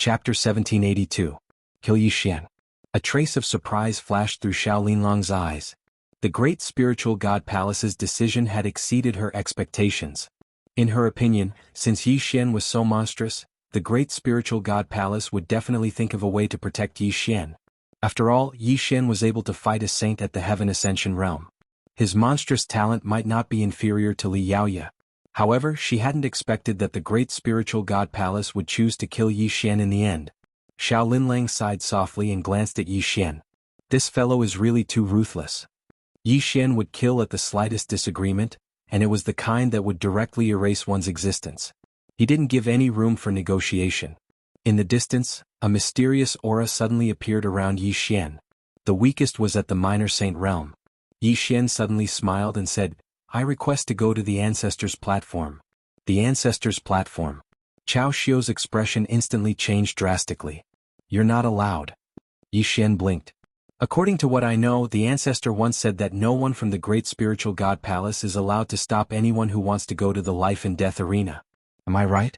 Chapter 1782. Kill Yixian. A trace of surprise flashed through Xiao Linlong's eyes. The great spiritual god palace's decision had exceeded her expectations. In her opinion, since Yixian was so monstrous, the great spiritual god palace would definitely think of a way to protect Yixian. After all, Yixian was able to fight a saint at the Heaven Ascension realm. His monstrous talent might not be inferior to Li Yaoye. However, she hadn't expected that the great spiritual god palace would choose to kill Yixian in the end. Xiao Linlang sighed softly and glanced at Yixian. This fellow is really too ruthless. Yixian would kill at the slightest disagreement, and it was the kind that would directly erase one's existence. He didn't give any room for negotiation. In the distance, a mysterious aura suddenly appeared around Yixian. The weakest was at the minor saint realm. Yixian suddenly smiled and said, "I request to go to the Ancestors' platform." The Ancestors' platform. Chao Xiu's expression instantly changed drastically. "You're not allowed." Yixian blinked. "According to what I know, the Ancestor once said that no one from the great spiritual god palace is allowed to stop anyone who wants to go to the life and death arena. Am I right?"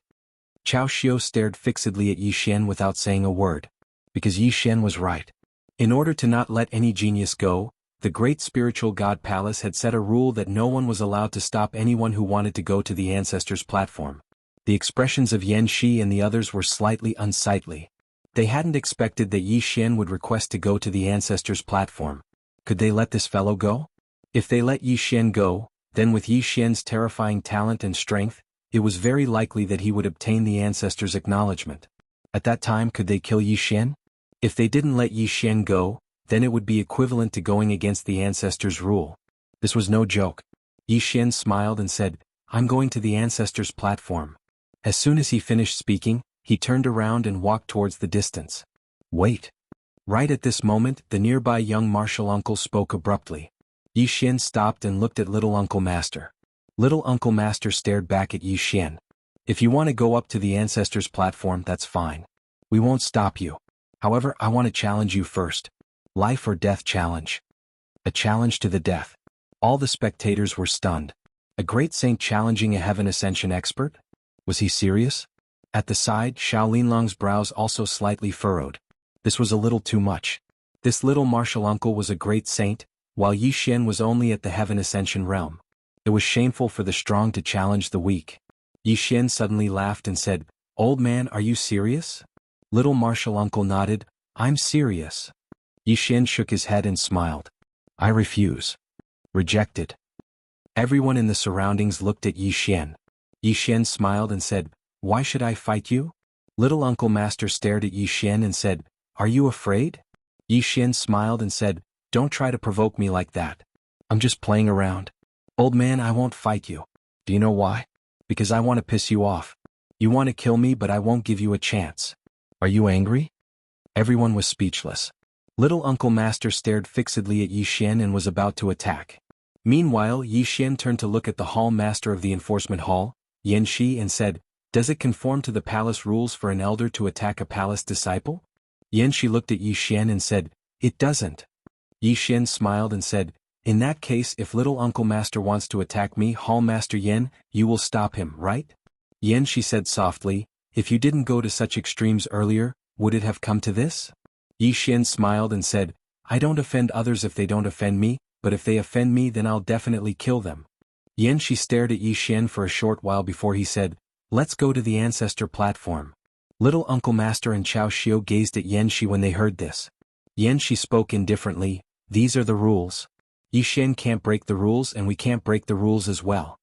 Chao Xiu stared fixedly at Yixian without saying a word. Because Yixian was right. In order to not let any genius go, the great spiritual god palace had set a rule that no one was allowed to stop anyone who wanted to go to the Ancestors' platform. The expressions of Yan Shi and the others were slightly unsightly. They hadn't expected that Yixian would request to go to the Ancestors' platform. Could they let this fellow go? If they let Yixian go, then with Yixian's terrifying talent and strength, it was very likely that he would obtain the Ancestors' acknowledgement. At that time, could they kill Yixian? If they didn't let Yixian go, then it would be equivalent to going against the Ancestors' rule. This was no joke. Yixian smiled and said, "I'm going to the Ancestors' platform." As soon as he finished speaking, he turned around and walked towards the distance. "Wait." Right at this moment, the nearby young martial uncle spoke abruptly. Yixian stopped and looked at Little Uncle Master. Little Uncle Master stared back at Yixian. "If you want to go up to the Ancestors' platform, that's fine. We won't stop you. However, I want to challenge you first. Life or death challenge." A challenge to the death. All the spectators were stunned. A great saint challenging a Heaven Ascension expert? Was he serious? At the side, Xiao Linlong's brows also slightly furrowed. This was a little too much. This little martial uncle was a great saint, while Yixian was only at the Heaven Ascension realm. It was shameful for the strong to challenge the weak. Yixian suddenly laughed and said, "Old man, are you serious?" Little martial uncle nodded, "I'm serious." Yixian shook his head and smiled. "I refuse." Rejected. Everyone in the surroundings looked at Yixian. Yixian smiled and said, "Why should I fight you?" Little Uncle Master stared at Yixian and said, "Are you afraid?" Yixian smiled and said, "Don't try to provoke me like that. I'm just playing around. Old man, I won't fight you. Do you know why? Because I want to piss you off. You want to kill me, but I won't give you a chance. Are you angry?" Everyone was speechless. Little Uncle Master stared fixedly at Yixian and was about to attack. Meanwhile, Yixian turned to look at the hall master of the enforcement hall, Yan Shi, and said, "Does it conform to the palace rules for an elder to attack a palace disciple?" Yan Shi looked at Yixian and said, "It doesn't." Yixian smiled and said, "In that case, if Little Uncle Master wants to attack me, Hall Master Yan, you will stop him, right?" Yan Shi said softly, "If you didn't go to such extremes earlier, would it have come to this?" Yixian smiled and said, "I don't offend others if they don't offend me, but if they offend me then I'll definitely kill them." Yan Shi stared at Yixian for a short while before he said, "Let's go to the Ancestor platform." Little Uncle Master and Chao Xiu gazed at Yan Shi when they heard this. Yan Shi spoke indifferently, "These are the rules. Yixian can't break the rules and we can't break the rules as well."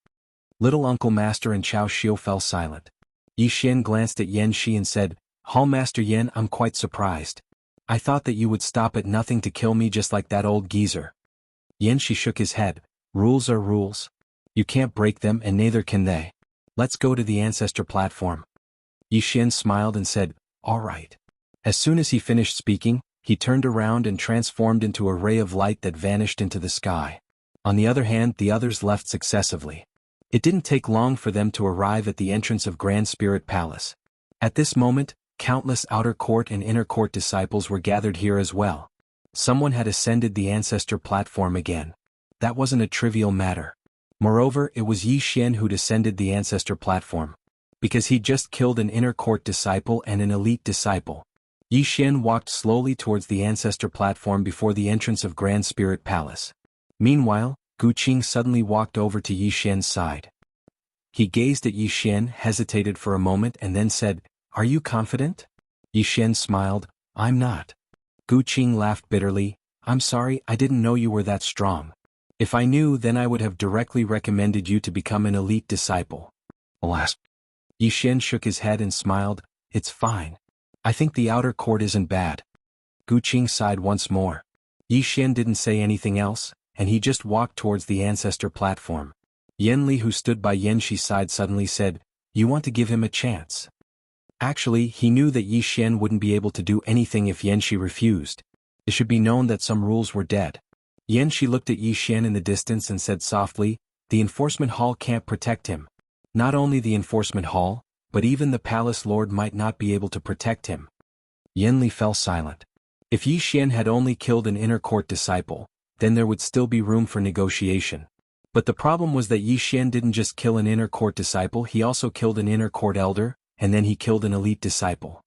Little Uncle Master and Chao Xiu fell silent. Yixian glanced at Yan Shi and said, "Hall Master Yan, I'm quite surprised. I thought that you would stop at nothing to kill me just like that old geezer." Yan Shi shook his head. "Rules are rules. You can't break them and neither can they. Let's go to the Ancestor platform." Yixian smiled and said, "All right." As soon as he finished speaking, he turned around and transformed into a ray of light that vanished into the sky. On the other hand, the others left successively. It didn't take long for them to arrive at the entrance of Grand Spirit Palace. At this moment, countless outer court and inner court disciples were gathered here as well. Someone had ascended the Ancestor platform again. That wasn't a trivial matter. Moreover, it was Yixian who descended the Ancestor platform. because he'd just killed an inner court disciple and an elite disciple. Yi Xian walked slowly towards the ancestor platform before the entrance of Grand Spirit Palace. Meanwhile, Gu Qing suddenly walked over to Yi Xian's side. He gazed at Yi Xian, hesitated for a moment and then said, "Are you confident?" Yi Xian smiled, "I'm not." Gu Qing laughed bitterly, "I'm sorry, I didn't know you were that strong. If I knew, then I would have directly recommended you to become an elite disciple." Alas. Yi Xian shook his head and smiled, "It's fine. I think the outer court isn't bad." Gu Qing sighed once more. Yi Xian didn't say anything else, and he just walked towards the ancestor platform. Yan Li, who stood by Yan Shi's side, suddenly said, "You want to give him a chance?" Actually, he knew that Yi Xian wouldn't be able to do anything if Yan Shi refused. It should be known that some rules were dead. Yan Shi looked at Yi Xian in the distance and said softly, "The enforcement hall can't protect him. Not only the enforcement hall, but even the palace lord might not be able to protect him." Yan Li fell silent. If Yi Xian had only killed an inner court disciple, then there would still be room for negotiation. But the problem was that Yi Xian didn't just kill an inner court disciple, he also killed an inner court elder, and then he killed an elite disciple.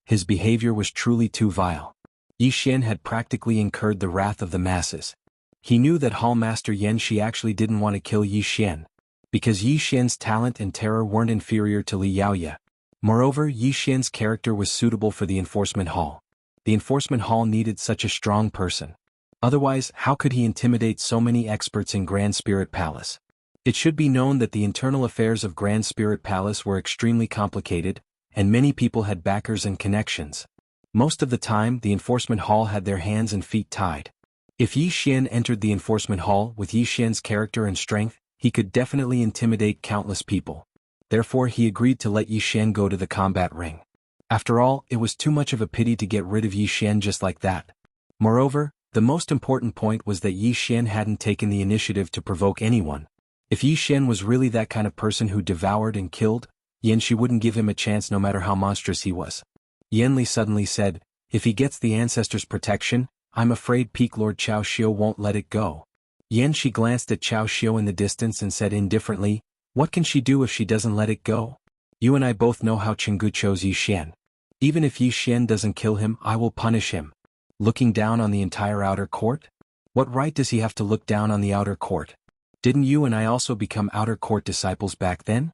His behavior was truly too vile. Yi Xian had practically incurred the wrath of the masses. He knew that Hall Master Yan Shi actually didn't want to kill Yi Xian, because Yi Xian's talent and terror weren't inferior to Li Yaoye. Moreover, Yi Xian's character was suitable for the enforcement hall. The enforcement hall needed such a strong person. Otherwise, how could he intimidate so many experts in Grand Spirit Palace? It should be known that the internal affairs of Grand Spirit Palace were extremely complicated, and many people had backers and connections. Most of the time, the enforcement hall had their hands and feet tied. If Yi Xian entered the enforcement hall with Yi Xian's character and strength, he could definitely intimidate countless people. Therefore, he agreed to let Yi Xian go to the combat ring. After all, it was too much of a pity to get rid of Yi Xian just like that. Moreover, the most important point was that Yi Xian hadn't taken the initiative to provoke anyone. If Yi Xian was really that kind of person who devoured and killed, Yan Shi wouldn't give him a chance no matter how monstrous he was. Yan Li suddenly said, "If he gets the ancestors' protection, I'm afraid Peak Lord Chao Xiu won't let it go." Yan Shi glanced at Chao Xiu in the distance and said indifferently, "What can she do if she doesn't let it go? You and I both know how Chenggu chose Yi Xian. Even if Yi Xian doesn't kill him, I will punish him." Looking down on the entire outer court? What right does he have to look down on the outer court? Didn't you and I also become outer court disciples back then?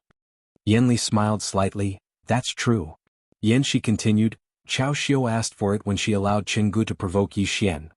Yan Li smiled slightly, "That's true." Yan Shi continued, "Chao Xiu asked for it when she allowed Chenggu to provoke Yi Xian."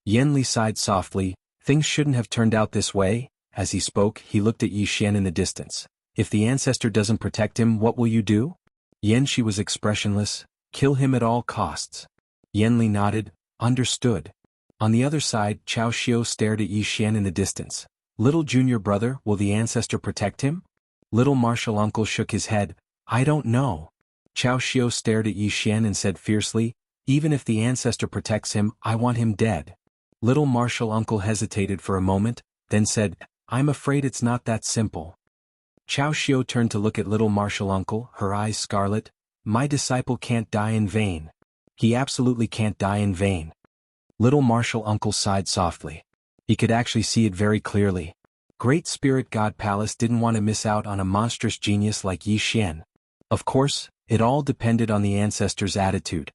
Yan Li sighed softly, "Things shouldn't have turned out this way." As he spoke, he looked at Yi Xian in the distance. "If the ancestor doesn't protect him, what will you do?" Yan Shi was expressionless, "Kill him at all costs." Yan Li nodded, "Understood." On the other side, Chao Xiu stared at Yi Xian in the distance. "Little junior brother, will the ancestor protect him?" Little martial uncle shook his head, "I don't know." Chao Xiu stared at Yi Xian and said fiercely, "Even if the ancestor protects him, I want him dead." Little martial uncle hesitated for a moment, then said, "I'm afraid it's not that simple." Chao Xiu turned to look at little martial uncle, her eyes scarlet. "My disciple can't die in vain. He absolutely can't die in vain." Little martial uncle sighed softly. He could actually see it very clearly. Great Spirit God Palace didn't want to miss out on a monstrous genius like Yi Xian. Of course, it all depended on the ancestor's attitude.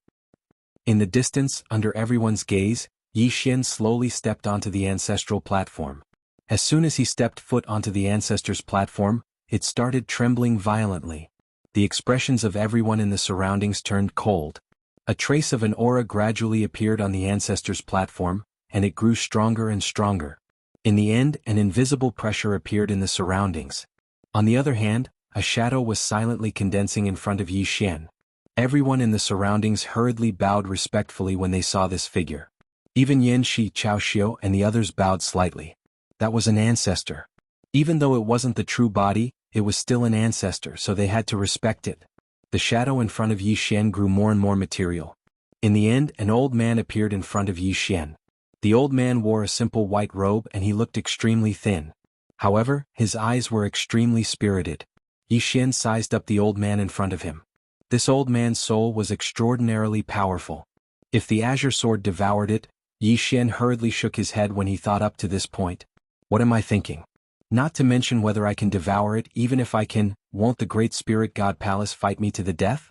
In the distance, under everyone's gaze, Yi Xian slowly stepped onto the ancestral platform. As soon as he stepped foot onto the ancestor's platform, it started trembling violently. The expressions of everyone in the surroundings turned cold. A trace of an aura gradually appeared on the ancestor's platform, and it grew stronger and stronger. In the end, an invisible pressure appeared in the surroundings. On the other hand, a shadow was silently condensing in front of Yi Xian. Everyone in the surroundings hurriedly bowed respectfully when they saw this figure. Even Yan Shi, Chao Xiu, and the others bowed slightly. That was an ancestor. Even though it wasn't the true body, it was still an ancestor, so they had to respect it. The shadow in front of Yi Xian grew more and more material. In the end, an old man appeared in front of Yi Xian. The old man wore a simple white robe and he looked extremely thin. However, his eyes were extremely spirited. Yi Xian sized up the old man in front of him. This old man's soul was extraordinarily powerful. If the azure sword devoured it, Yi Xian hurriedly shook his head when he thought up to this point. What am I thinking? Not to mention whether I can devour it. Even if I can won't the Great Spirit God Palace fight me to the death?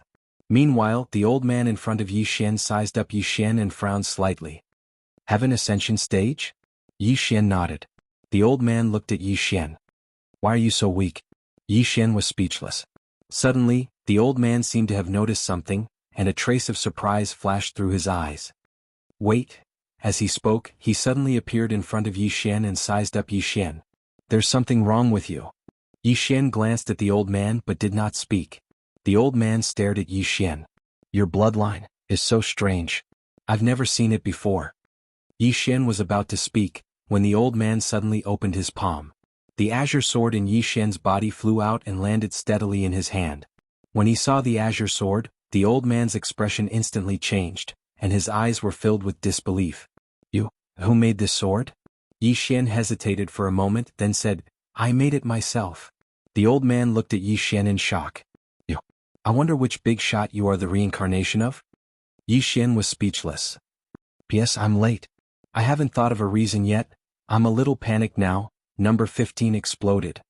Meanwhile, the old man in front of Yi Xian sized up Yi Xian and frowned slightly. Heaven Ascension Stage? Yi Xian nodded. The old man looked at Yi Xian. Why are you so weak? Yi Xian was speechless. Suddenly, the old man seemed to have noticed something, and a trace of surprise flashed through his eyes. Wait. As he spoke, he suddenly appeared in front of Yi Xian and sized up Yi Xian. There's something wrong with you. Yi Xian glanced at the old man but did not speak. The old man stared at Yi Xian. Your bloodline is so strange. I've never seen it before. Yi Xian was about to speak, when the old man suddenly opened his palm. The azure sword in Yi Xian's body flew out and landed steadily in his hand. When he saw the azure sword, the old man's expression instantly changed, and his eyes were filled with disbelief. You, who made this sword? Yi Xian hesitated for a moment, then said, I made it myself. The old man looked at Yi Xian in shock. You, I wonder which big shot you are the reincarnation of? Yi Xian was speechless. P.S. I'm late. I haven't thought of a reason yet. I'm a little panicked now. Number 15 exploded.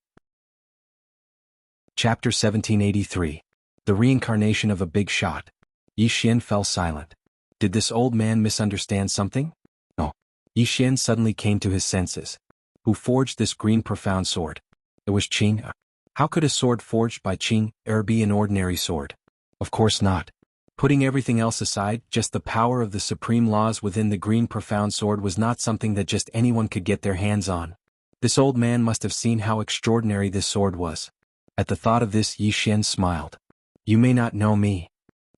Chapter 1783. The Reincarnation of a Big Shot. Yi Xian fell silent. Did this old man misunderstand something? No. Yi Xian suddenly came to his senses. Who forged this green profound sword? It was Qing. How could a sword forged by Qing be an ordinary sword? Of course not. Putting everything else aside, just the power of the supreme laws within the green profound sword was not something that just anyone could get their hands on. This old man must have seen how extraordinary this sword was. At the thought of this, Yi Xian smiled. You may not know me.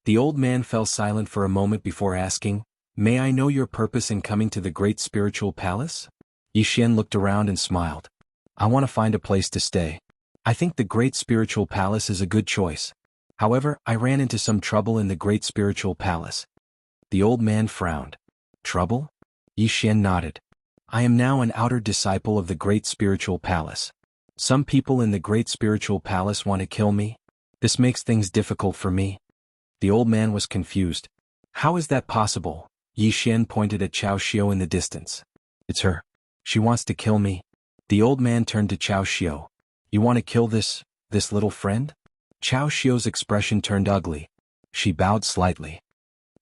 The old man fell silent for a moment before asking, May I know your purpose in coming to the great spiritual palace? Yi Xian looked around and smiled. I want to find a place to stay. I think the great spiritual palace is a good choice. However, I ran into some trouble in the great spiritual palace. The old man frowned. Trouble? Yi Xian nodded. I am now an outer disciple of the great spiritual palace. Some people in the great spiritual palace want to kill me. This makes things difficult for me. The old man was confused. How is that possible? Yi Xian pointed at Chao Xiao in the distance. It's her. She wants to kill me. The old man turned to Chao Xiao. You want to kill this little friend? Chao Xiao's expression turned ugly. She bowed slightly.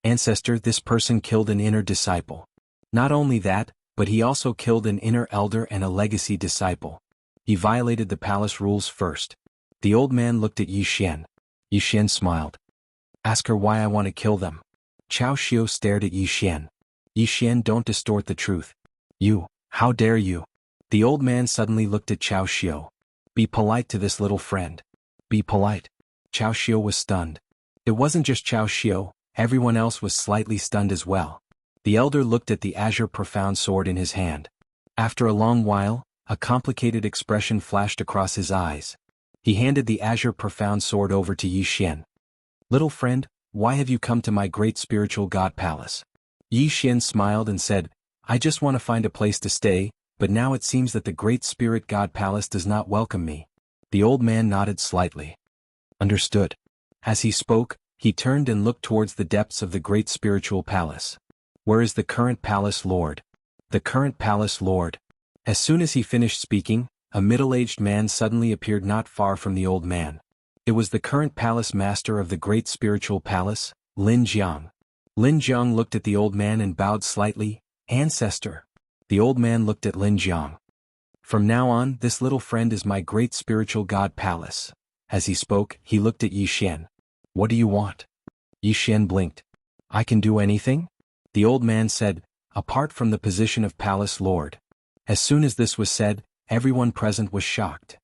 Ancestor, this person killed an inner disciple. Not only that, but he also killed an inner elder and a legacy disciple. He violated the palace rules first. The old man looked at Yi Xian. Yi Xian smiled. Ask her why I want to kill them. Chao Xiao stared at Yi Xian. Yi Xian, don't distort the truth. You, how dare you? The old man suddenly looked at Chao Xiao. Be polite to this little friend. Be polite. Chao Xiao was stunned. It wasn't just Chao Xiao, everyone else was slightly stunned as well. The elder looked at the azure profound sword in his hand. After a long while, a complicated expression flashed across his eyes. He handed the azure profound sword over to Yi Xian. Little friend, why have you come to my great spiritual god palace? Yi Xian smiled and said, I just want to find a place to stay, but now it seems that the great spirit god palace does not welcome me. The old man nodded slightly. Understood. As he spoke, he turned and looked towards the depths of the great spiritual palace. Where is the current palace lord? The current palace lord. As soon as he finished speaking, a middle-aged man suddenly appeared not far from the old man. It was the current palace master of the great spiritual palace, Lin Jiang. Lin Jiang looked at the old man and bowed slightly. Ancestor. The old man looked at Lin Jiang. From now on, this little friend is my great spiritual god palace. As he spoke, he looked at Yi Xian. What do you want? Yi Xian blinked. I can do anything? The old man said, apart from the position of palace lord. As soon as this was said, everyone present was shocked.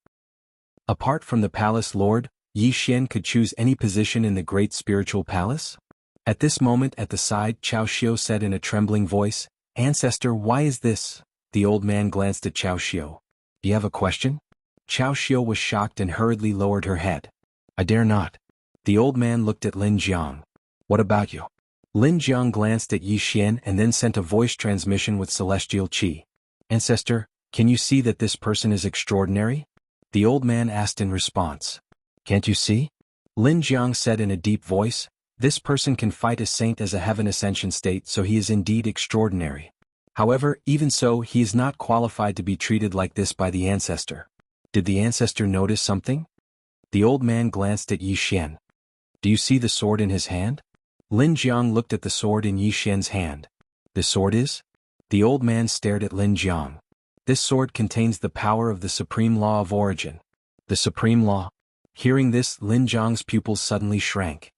Apart from the palace lord, Yi Xian could choose any position in the great spiritual palace? At this moment at the side, Chao Xiao said in a trembling voice, Ancestor, why is this? The old man glanced at Chao Xiao. Do you have a question? Chao Xiao was shocked and hurriedly lowered her head. I dare not. The old man looked at Lin Jiang. What about you? Lin Jiang glanced at Yi Xian and then sent a voice transmission with celestial qi. Ancestor, can you see that this person is extraordinary? The old man asked in response. Can't you see? Lin Jiang said in a deep voice, this person can fight a saint as a heaven ascension state, so he is indeed extraordinary. However, even so, he is not qualified to be treated like this by the ancestor. Did the ancestor notice something? The old man glanced at Yi Xian. Do you see the sword in his hand? Lin Jiang looked at the sword in Yi Xian's hand. The sword is? The old man stared at Lin Jiang. This sword contains the power of the supreme law of origin. The supreme law? Hearing this, Lin Jiang's pupils suddenly shrank.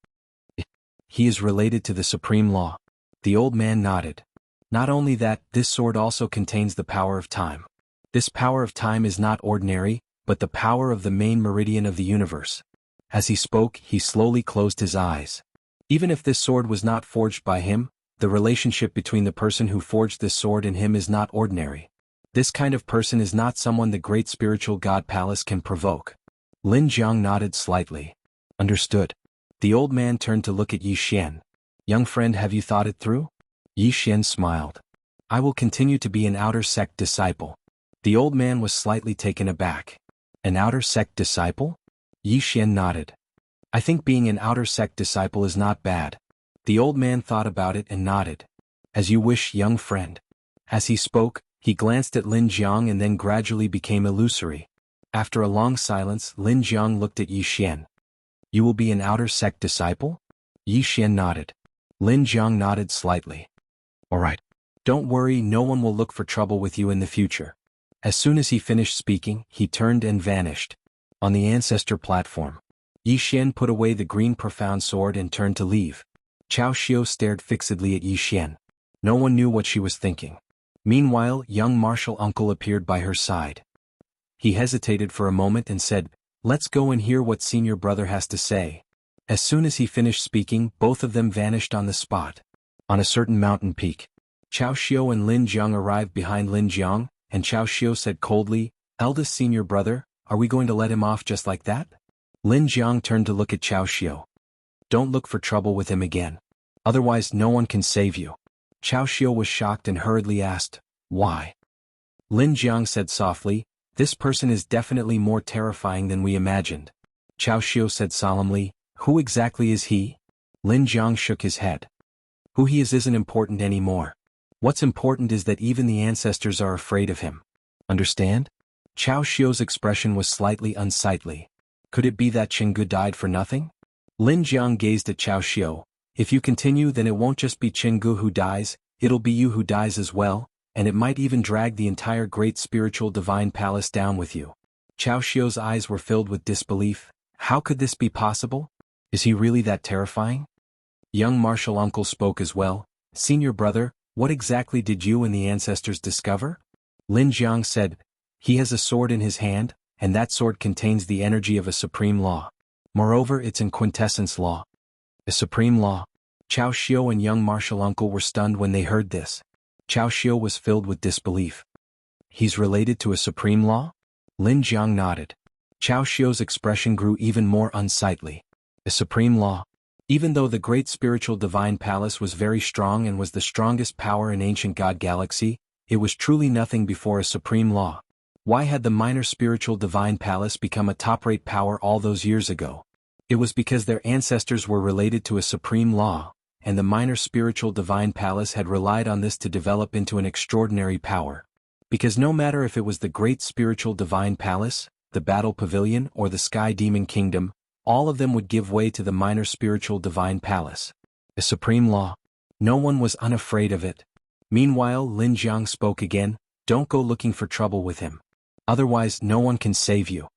He is related to the supreme law. The old man nodded. Not only that, this sword also contains the power of time. This power of time is not ordinary, but the power of the main meridian of the universe. As he spoke, he slowly closed his eyes. Even if this sword was not forged by him, the relationship between the person who forged this sword and him is not ordinary. This kind of person is not someone the great spiritual God Palace can provoke. Lin Jiang nodded slightly. Understood. The old man turned to look at Yi Xian. Young friend, have you thought it through? Yi Xian smiled. I will continue to be an outer sect disciple. The old man was slightly taken aback. An outer sect disciple? Yi Xian nodded. I think being an outer sect disciple is not bad. The old man thought about it and nodded. As you wish, young friend. As he spoke, he glanced at Lin Jiang and then gradually became illusory. After a long silence, Lin Jiang looked at Yi Xian. You will be an outer sect disciple? Yi Xian nodded. Lin Jiang nodded slightly. All right. Don't worry, no one will look for trouble with you in the future. As soon as he finished speaking, he turned and vanished. On the ancestor platform, Yi Xian put away the green profound sword and turned to leave. Chao Xiao stared fixedly at Yi Xian. No one knew what she was thinking. Meanwhile, young martial uncle appeared by her side. He hesitated for a moment and said, Let's go and hear what senior brother has to say. As soon as he finished speaking, both of them vanished on the spot. On a certain mountain peak, Chao Xiao and Lin Jiang arrived behind Lin Jiang, and Chao Xiao said coldly, Eldest senior brother, are we going to let him off just like that? Lin Jiang turned to look at Chao Xiao. Don't look for trouble with him again. Otherwise no one can save you. Chao Xiao was shocked and hurriedly asked, Why? Lin Jiang said softly, This person is definitely more terrifying than we imagined. Chao Xiao said solemnly, Who exactly is he? Lin Jiang shook his head. Who he is isn't important anymore. What's important is that even the ancestors are afraid of him. Understand? Chao Xiao's expression was slightly unsightly. Could it be that Chenggu died for nothing? Lin Jiang gazed at Chao Xiao. If you continue, then it won't just be Chenggu who dies, it'll be you who dies as well, and it might even drag the entire great spiritual divine palace down with you. Chao Xiao's eyes were filled with disbelief. How could this be possible? Is he really that terrifying? Young martial uncle spoke as well. Senior brother, what exactly did you and the ancestors discover? Lin Jiang said, He has a sword in his hand, and that sword contains the energy of a supreme law. Moreover, it's in quintessence law. A supreme law. Chao Xiao and young martial uncle were stunned when they heard this. Chao Xiao was filled with disbelief. He's related to a supreme law? Lin Jiang nodded. Chao Xiao's expression grew even more unsightly. A supreme law. Even though the great spiritual divine palace was very strong and was the strongest power in ancient God galaxy, it was truly nothing before a supreme law. Why had the minor spiritual divine palace become a top-rate power all those years ago? It was because their ancestors were related to a supreme law, and the minor spiritual divine palace had relied on this to develop into an extraordinary power. Because no matter if it was the great spiritual divine palace, the battle pavilion, or the sky demon kingdom, all of them would give way to the minor spiritual divine palace. A supreme law. No one was unafraid of it. Meanwhile, Lin Jiang spoke again, Don't go looking for trouble with him. Otherwise no one can save you.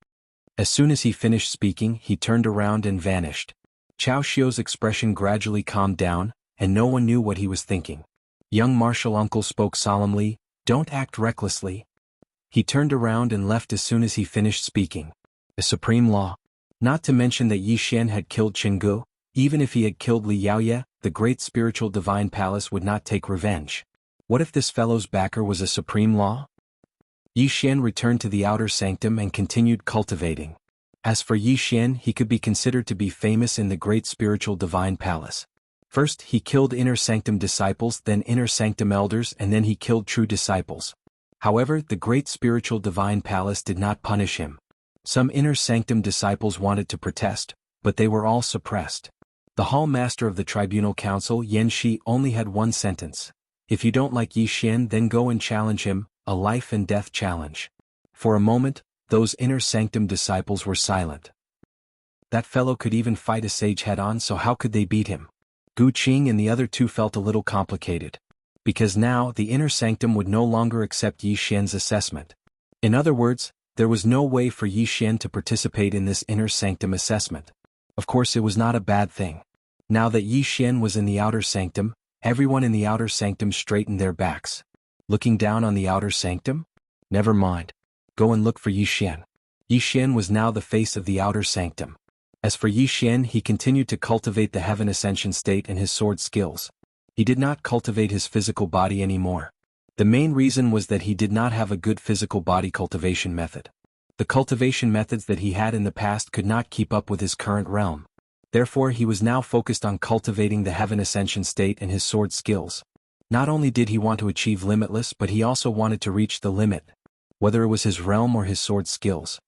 As soon as he finished speaking, he turned around and vanished. Chao Xiao's expression gradually calmed down, and no one knew what he was thinking. Young martial uncle spoke solemnly, Don't act recklessly. He turned around and left as soon as he finished speaking. A supreme law. Not to mention that Yi Xian had killed Chenggu. Even if he had killed Li Yaoye, the great spiritual divine palace would not take revenge. What if this fellow's backer was a supreme law? Yi Xian returned to the outer sanctum and continued cultivating. As for Yi Xian, he could be considered to be famous in the great spiritual divine palace. First, he killed inner sanctum disciples, then inner sanctum elders, and then he killed true disciples. However, the great spiritual divine palace did not punish him. Some inner sanctum disciples wanted to protest, but they were all suppressed. The hall master of the tribunal council, Yan Shi, only had one sentence. If you don't like Yi Xian, then go and challenge him, a life and death challenge. For a moment, those inner sanctum disciples were silent. That fellow could even fight a sage head-on, so how could they beat him? Gu Qing and the other two felt a little complicated. Because now, the inner sanctum would no longer accept Yi Xian's assessment. In other words, there was no way for Yi Xian to participate in this inner sanctum assessment. Of course, it was not a bad thing. Now that Yi Xian was in the outer sanctum, everyone in the outer sanctum straightened their backs. Looking down on the outer sanctum? Never mind. Go and look for Yi Xian. Yi Xian was now the face of the outer sanctum. As for Yi Xian, he continued to cultivate the heaven ascension state and his sword skills. He did not cultivate his physical body anymore. The main reason was that he did not have a good physical body cultivation method. The cultivation methods that he had in the past could not keep up with his current realm. Therefore, he was now focused on cultivating the heaven ascension state and his sword skills. Not only did he want to achieve limitless, but he also wanted to reach the limit, whether it was his realm or his sword skills.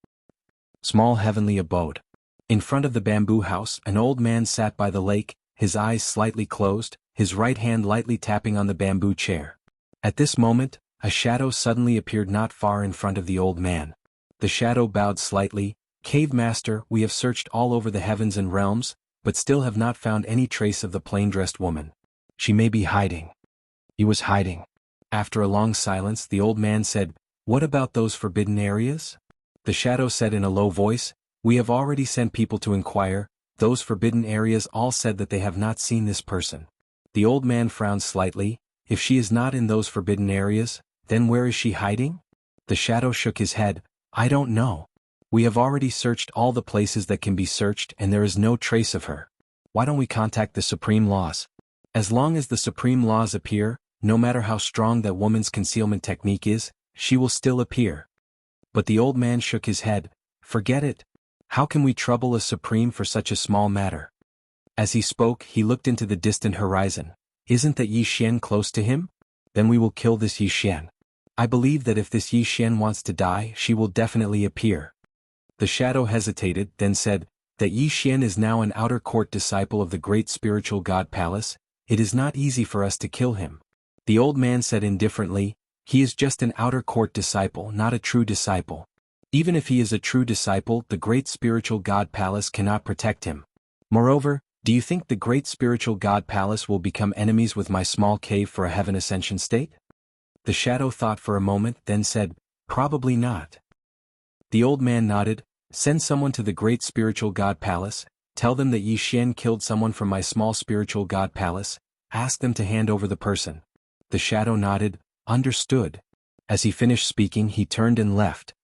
Small heavenly abode. In front of the bamboo house, an old man sat by the lake, his eyes slightly closed, his right hand lightly tapping on the bamboo chair. At this moment, a shadow suddenly appeared not far in front of the old man. The shadow bowed slightly. "Cave Master, we have searched all over the heavens and realms, but still have not found any trace of the plain-dressed woman. She may be hiding." He was hiding. After a long silence, the old man said, "What about those forbidden areas?" The shadow said in a low voice, "We have already sent people to inquire. Those forbidden areas all said that they have not seen this person." The old man frowned slightly. "If she is not in those forbidden areas, then where is she hiding?" The shadow shook his head. "I don't know. We have already searched all the places that can be searched and there is no trace of her. Why don't we contact the Supreme Laws? As long as the Supreme Laws appear, no matter how strong that woman's concealment technique is, she will still appear." But the old man shook his head. "Forget it. How can we trouble a Supreme for such a small matter?" As he spoke, he looked into the distant horizon. "Isn't that Yi Xian close to him? Then we will kill this Yi Xian. I believe that if this Yi Xian wants to die, she will definitely appear." The shadow hesitated, then said, "That Yi Xian is now an outer court disciple of the great spiritual god Palace. It is not easy for us to kill him." The old man said indifferently, "He is just an outer court disciple, not a true disciple. Even if he is a true disciple, the great spiritual god Palace cannot protect him. Moreover, do you think the great spiritual god Palace will become enemies with my small cave for a heaven ascension state?" The shadow thought for a moment, then said, "Probably not." The old man nodded. "Send someone to the great spiritual god Palace, tell them that Yi Xian killed someone from my small spiritual god Palace, ask them to hand over the person." The shadow nodded. "Understood." As he finished speaking, he turned and left.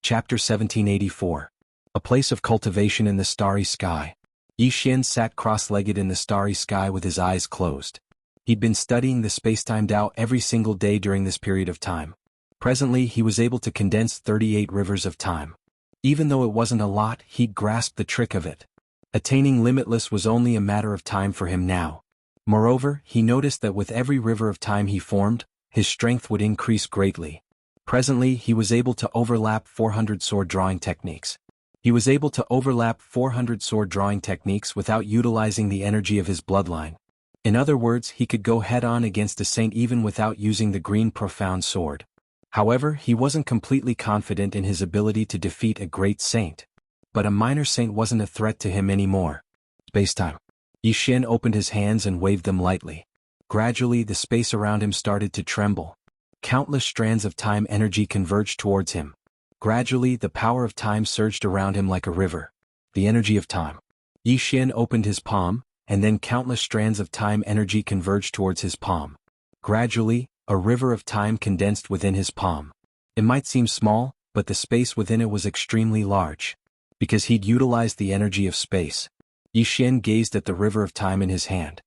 Chapter 1784. A place of cultivation in the starry sky. Yi Xian sat cross-legged in the starry sky with his eyes closed. He'd been studying the spacetime Tao every single day during this period of time. Presently, he was able to condense 38 rivers of time. Even though it wasn't a lot, he'd grasped the trick of it. Attaining limitless was only a matter of time for him now. Moreover, he noticed that with every river of time he formed, his strength would increase greatly. Presently, he was able to overlap 400 sword drawing techniques. He was able to overlap 400 sword drawing techniques without utilizing the energy of his bloodline. In other words, he could go head-on against a saint even without using the green profound sword. However, he wasn't completely confident in his ability to defeat a great saint. But a minor saint wasn't a threat to him anymore. Spacetime. Yi Xian opened his hands and waved them lightly. Gradually, the space around him started to tremble. Countless strands of time energy converged towards him. Gradually, the power of time surged around him like a river. The energy of time. Yi Xian opened his palm, and then countless strands of time energy converged towards his palm. Gradually, a river of time condensed within his palm. It might seem small, but the space within it was extremely large. Because he'd utilized the energy of space. Yi Xian gazed at the river of time in his hand.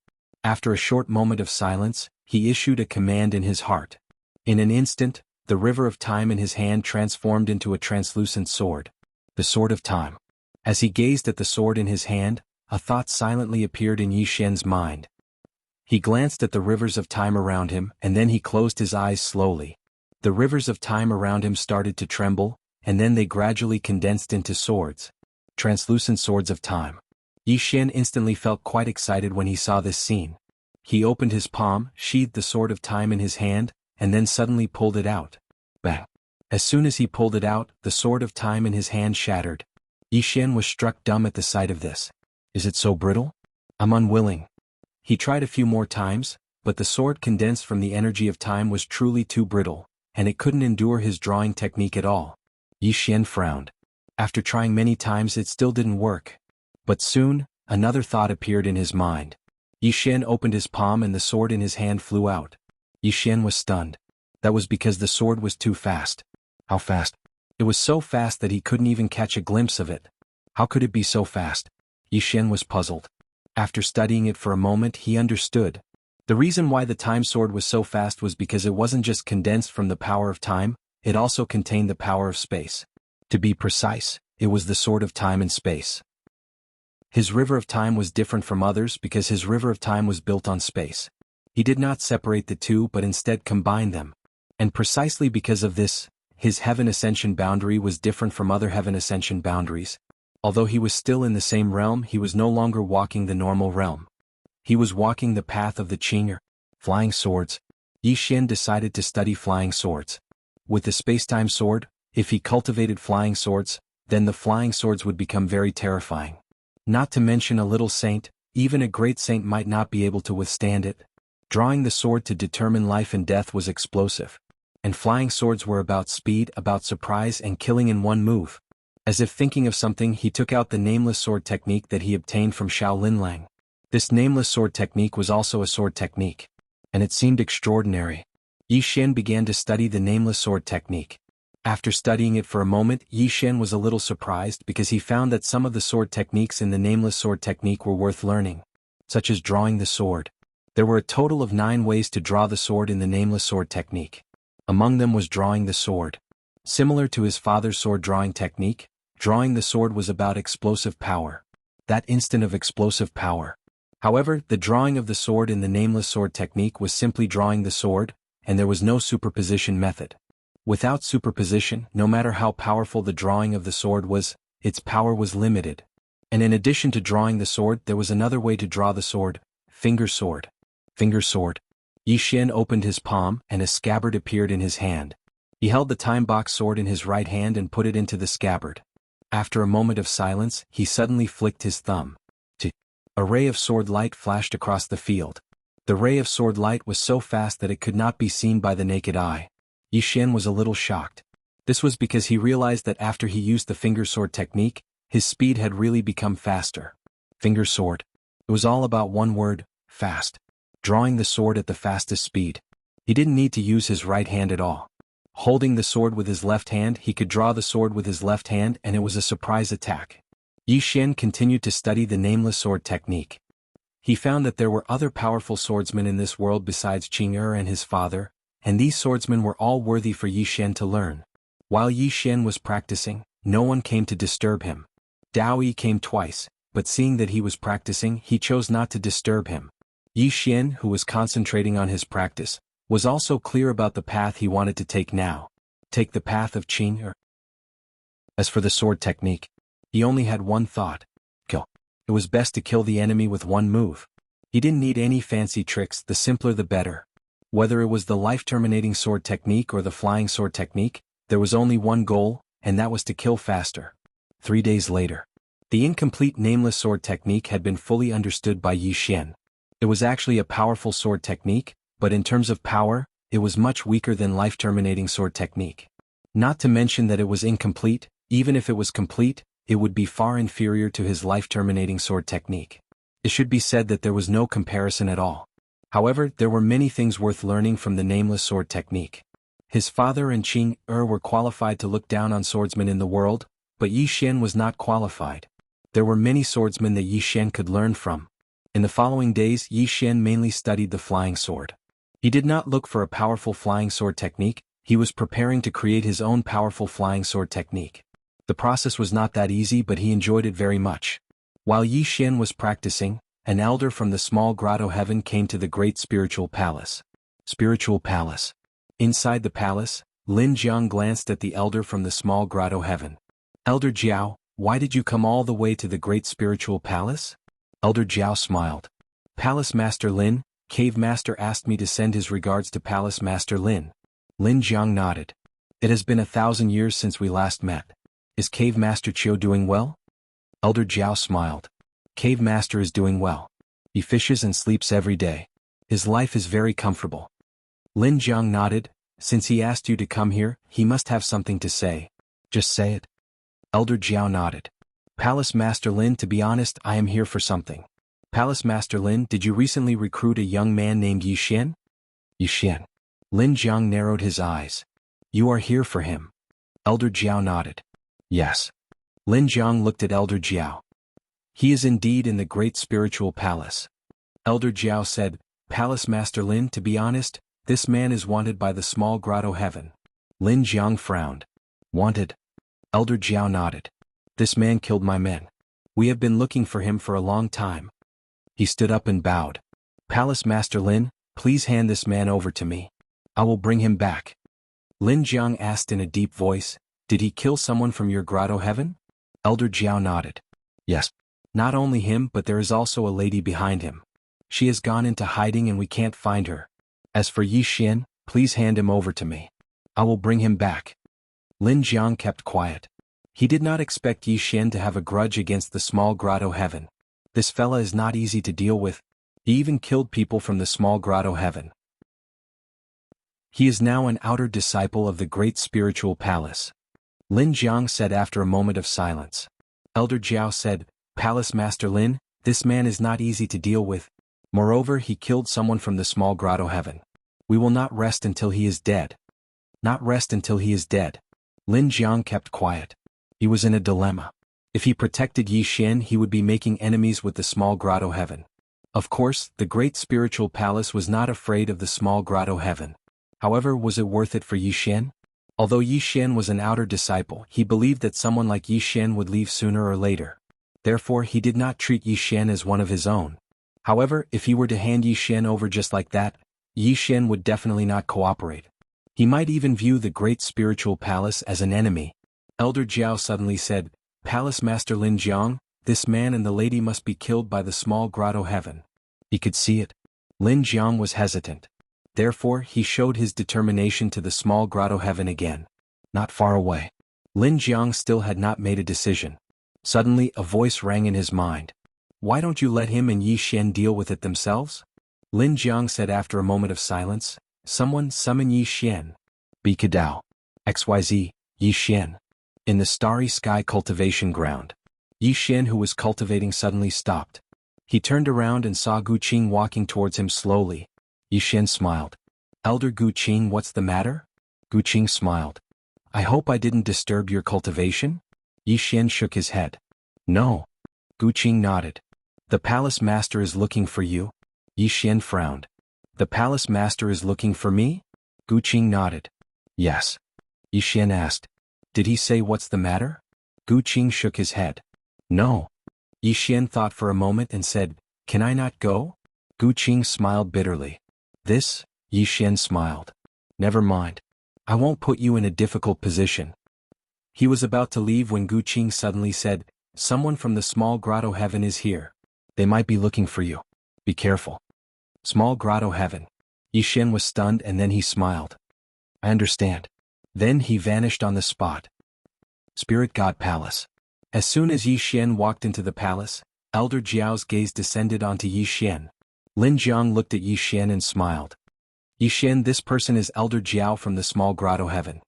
After a short moment of silence, he issued a command in his heart. In an instant, the river of time in his hand transformed into a translucent sword. The sword of time. As he gazed at the sword in his hand, a thought silently appeared in Yi Xian's mind. He glanced at the rivers of time around him, and then he closed his eyes slowly. The rivers of time around him started to tremble, and then they gradually condensed into swords. Translucent swords of time. Yi Xian instantly felt quite excited when he saw this scene. He opened his palm, sheathed the sword of time in his hand, and then suddenly pulled it out. Bang! As soon as he pulled it out, the sword of time in his hand shattered. Yi Xian was struck dumb at the sight of this. Is it so brittle? I'm unwilling. He tried a few more times, but the sword condensed from the energy of time was truly too brittle, and it couldn't endure his drawing technique at all. Yi Xian frowned. After trying many times it still didn't work. But soon, another thought appeared in his mind. Yi Xian opened his palm and the sword in his hand flew out. Yi Xian was stunned. That was because the sword was too fast. How fast? It was so fast that he couldn't even catch a glimpse of it. How could it be so fast? Yi Xian was puzzled. After studying it for a moment he understood. The reason why the time sword was so fast was because it wasn't just condensed from the power of time, it also contained the power of space. To be precise, it was the sword of time and space. His river of time was different from others because his river of time was built on space. He did not separate the two but instead combined them. And precisely because of this, his heaven ascension boundary was different from other heaven ascension boundaries. Although he was still in the same realm, he was no longer walking the normal realm. He was walking the path of the Qing, flying swords. Yi Xian decided to study flying swords. With the space-time sword, if he cultivated flying swords, then the flying swords would become very terrifying. Not to mention a little saint, even a great saint might not be able to withstand it. Drawing the sword to determine life and death was explosive. And flying swords were about speed, about surprise and killing in one move. As if thinking of something, he took out the nameless sword technique that he obtained from Shaolinlang. This nameless sword technique was also a sword technique. And it seemed extraordinary. Yi Xian began to study the nameless sword technique. After studying it for a moment, Yi Xian was a little surprised because he found that some of the sword techniques in the nameless sword technique were worth learning, such as drawing the sword. There were a total of 9 ways to draw the sword in the nameless sword technique. Among them was drawing the sword. Similar to his father's sword drawing technique, drawing the sword was about explosive power. That instant of explosive power. However, the drawing of the sword in the nameless sword technique was simply drawing the sword, and there was no superposition method. Without superposition, no matter how powerful the drawing of the sword was, its power was limited. And in addition to drawing the sword, there was another way to draw the sword, finger sword. Finger sword. Yi Xian opened his palm and a scabbard appeared in his hand. He held the time box sword in his right hand and put it into the scabbard. After a moment of silence, he suddenly flicked his thumb. A ray of sword light flashed across the field. The ray of sword light was so fast that it could not be seen by the naked eye. Yi Xian was a little shocked. This was because he realized that after he used the finger sword technique, his speed had really become faster. Finger sword. It was all about one word, fast. Drawing the sword at the fastest speed. He didn't need to use his right hand at all. Holding the sword with his left hand, he could draw the sword with his left hand and it was a surprise attack. Yi Xian continued to study the nameless sword technique. He found that there were other powerful swordsmen in this world besides Qing and his father, and these swordsmen were all worthy for Yi Xian to learn. While Yi Xian was practicing, no one came to disturb him. Dao Yi came twice, but seeing that he was practicing, he chose not to disturb him. Yi Xian, who was concentrating on his practice, was also clear about the path he wanted to take now. Take the path of Qing. As for the sword technique, he only had one thought. Kill. It was best to kill the enemy with one move. He didn't need any fancy tricks, the simpler the better. Whether it was the life-terminating sword technique or the flying sword technique, there was only one goal, and that was to kill faster. 3 days later. The incomplete nameless sword technique had been fully understood by Yi Xian. It was actually a powerful sword technique, but in terms of power, it was much weaker than life-terminating sword technique. Not to mention that it was incomplete. Even if it was complete, it would be far inferior to his life-terminating sword technique. It should be said that there was no comparison at all. However, there were many things worth learning from the nameless sword technique. His father and Qing were qualified to look down on swordsmen in the world, but Yi Xian was not qualified. There were many swordsmen that Yi Xian could learn from. In the following days, Yi Xian mainly studied the flying sword. He did not look for a powerful flying sword technique, he was preparing to create his own powerful flying sword technique. The process was not that easy, but he enjoyed it very much. While Yi Xian was practicing, an elder from the small grotto heaven came to the great spiritual palace. Spiritual palace. Inside the palace, Lin Jiang glanced at the elder from the small grotto heaven. Elder Jiao, why did you come all the way to the great spiritual palace? Elder Jiao smiled. Palace Master Lin, Cave Master asked me to send his regards to Palace Master Lin. Lin Jiang nodded. It has been 1,000 years since we last met. Is Cave Master Chiu doing well? Elder Jiao smiled. Cave Master is doing well. He fishes and sleeps every day. His life is very comfortable. Lin Jiang nodded. Since he asked you to come here, he must have something to say. Just say it. Elder Jiao nodded. Palace Master Lin, to be honest, I am here for something. Palace Master Lin, did you recently recruit a young man named Yi Xian? Yi Xian. Lin Jiang narrowed his eyes. You are here for him. Elder Jiao nodded. Yes. Lin Jiang looked at Elder Jiao. He is indeed in the great spiritual palace. Elder Jiao said, Palace Master Lin, to be honest, this man is wanted by the small grotto heaven. Lin Jiang frowned. Wanted? Elder Jiao nodded. This man killed my men. We have been looking for him for a long time. He stood up and bowed. Palace Master Lin, please hand this man over to me. I will bring him back. Lin Jiang asked in a deep voice, did he kill someone from your grotto heaven? Elder Jiao nodded. Yes. Not only him, but there is also a lady behind him. She has gone into hiding and we can't find her. As for Yi Xian, please hand him over to me. I will bring him back. Lin Jiang kept quiet. He did not expect Yi Xian to have a grudge against the small grotto heaven. This fella is not easy to deal with. He even killed people from the small grotto heaven. He is now an outer disciple of the great spiritual palace. Lin Jiang said after a moment of silence. Elder Jiao said, Palace Master Lin, this man is not easy to deal with. Moreover, he killed someone from the small grotto heaven. We will not rest until he is dead. Not rest until he is dead. Lin Jiang kept quiet. He was in a dilemma. If he protected Yi Xian, he would be making enemies with the small grotto heaven. Of course, the great spiritual palace was not afraid of the small grotto heaven. However, was it worth it for Yi Xian? Although Yi Xian was an outer disciple, he believed that someone like Yi Xian would leave sooner or later. Therefore, he did not treat Yi Xian as one of his own. However, if he were to hand Yi Xian over just like that, Yi Xian would definitely not cooperate. He might even view the great spiritual palace as an enemy. Elder Jiao suddenly said, Palace Master Lin Jiang, this man and the lady must be killed by the small grotto heaven. He could see it. Lin Jiang was hesitant. Therefore, he showed his determination to the small grotto heaven again. Not far away. Lin Jiang still had not made a decision. Suddenly, a voice rang in his mind. Why don't you let him and Yi Xian deal with it themselves? Lin Jiang said after a moment of silence, Someone summon Yi Xian. Bi Kadao. XYZ, Yi Xian. In the starry sky cultivation ground. Yi Xian, who was cultivating, suddenly stopped. He turned around and saw Gu Qing walking towards him slowly. Yi Xian smiled. Elder Gu Qing, what's the matter? Gu Qing smiled. I hope I didn't disturb your cultivation? Yi Xian shook his head. No. Gu Qing nodded. The palace master is looking for you? Yi Xian frowned. The palace master is looking for me? Gu Qing nodded. Yes. Yi Xian asked. Did he say what's the matter? Gu Qing shook his head. No. Yi Xian thought for a moment and said, Can I not go? Gu Qing smiled bitterly. This? Yi Xian smiled. Never mind. I won't put you in a difficult position. He was about to leave when Gu Qing suddenly said, Someone from the small grotto heaven is here. They might be looking for you. Be careful. Small grotto heaven. Yi Xian was stunned and then he smiled. I understand. Then he vanished on the spot. Spirit God Palace. As soon as Yi Xian walked into the palace, Elder Jiao's gaze descended onto Yi Xian. Lin Jiang looked at Yi Xian and smiled. Yi Xian, this person is Elder Jiao from the small grotto heaven.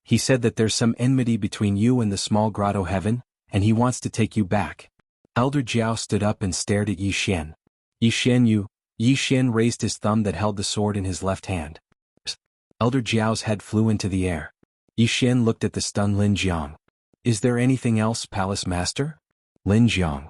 He said that there's some enmity between you and the small grotto heaven, and he wants to take you back. Elder Jiao stood up and stared at Yi Xian. Yi Xian, Yi Xian raised his thumb that held the sword in his left hand. Psst. Elder Jiao's head flew into the air. Yi Xian looked at the stunned Lin Jiang. Is there anything else, Palace Master? Lin Jiang.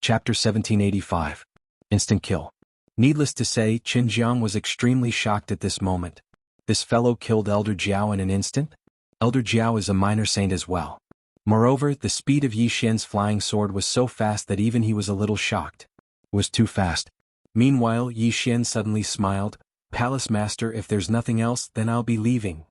Chapter 1785. Instant kill. Needless to say, Qin Jiang was extremely shocked at this moment. This fellow killed Elder Jiao in an instant? Elder Jiao is a minor saint as well. Moreover, the speed of Yi Xian's flying sword was so fast that even he was a little shocked. It was too fast. Meanwhile, Yi Xian suddenly smiled. Palace Master, if there's nothing else, then I'll be leaving.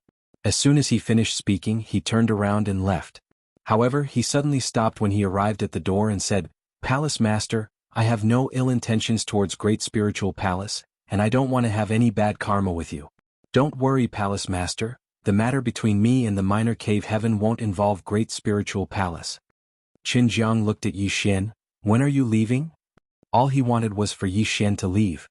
As soon as he finished speaking, he turned around and left. However, he suddenly stopped when he arrived at the door and said, Palace Master, I have no ill intentions towards Great Spiritual Palace, and I don't want to have any bad karma with you. Don't worry, Palace Master, The matter between me and the minor cave heaven won't involve great spiritual palace. Qin Jiang looked at Yi Xian. When are you leaving? All he wanted was for Yi Xian to leave.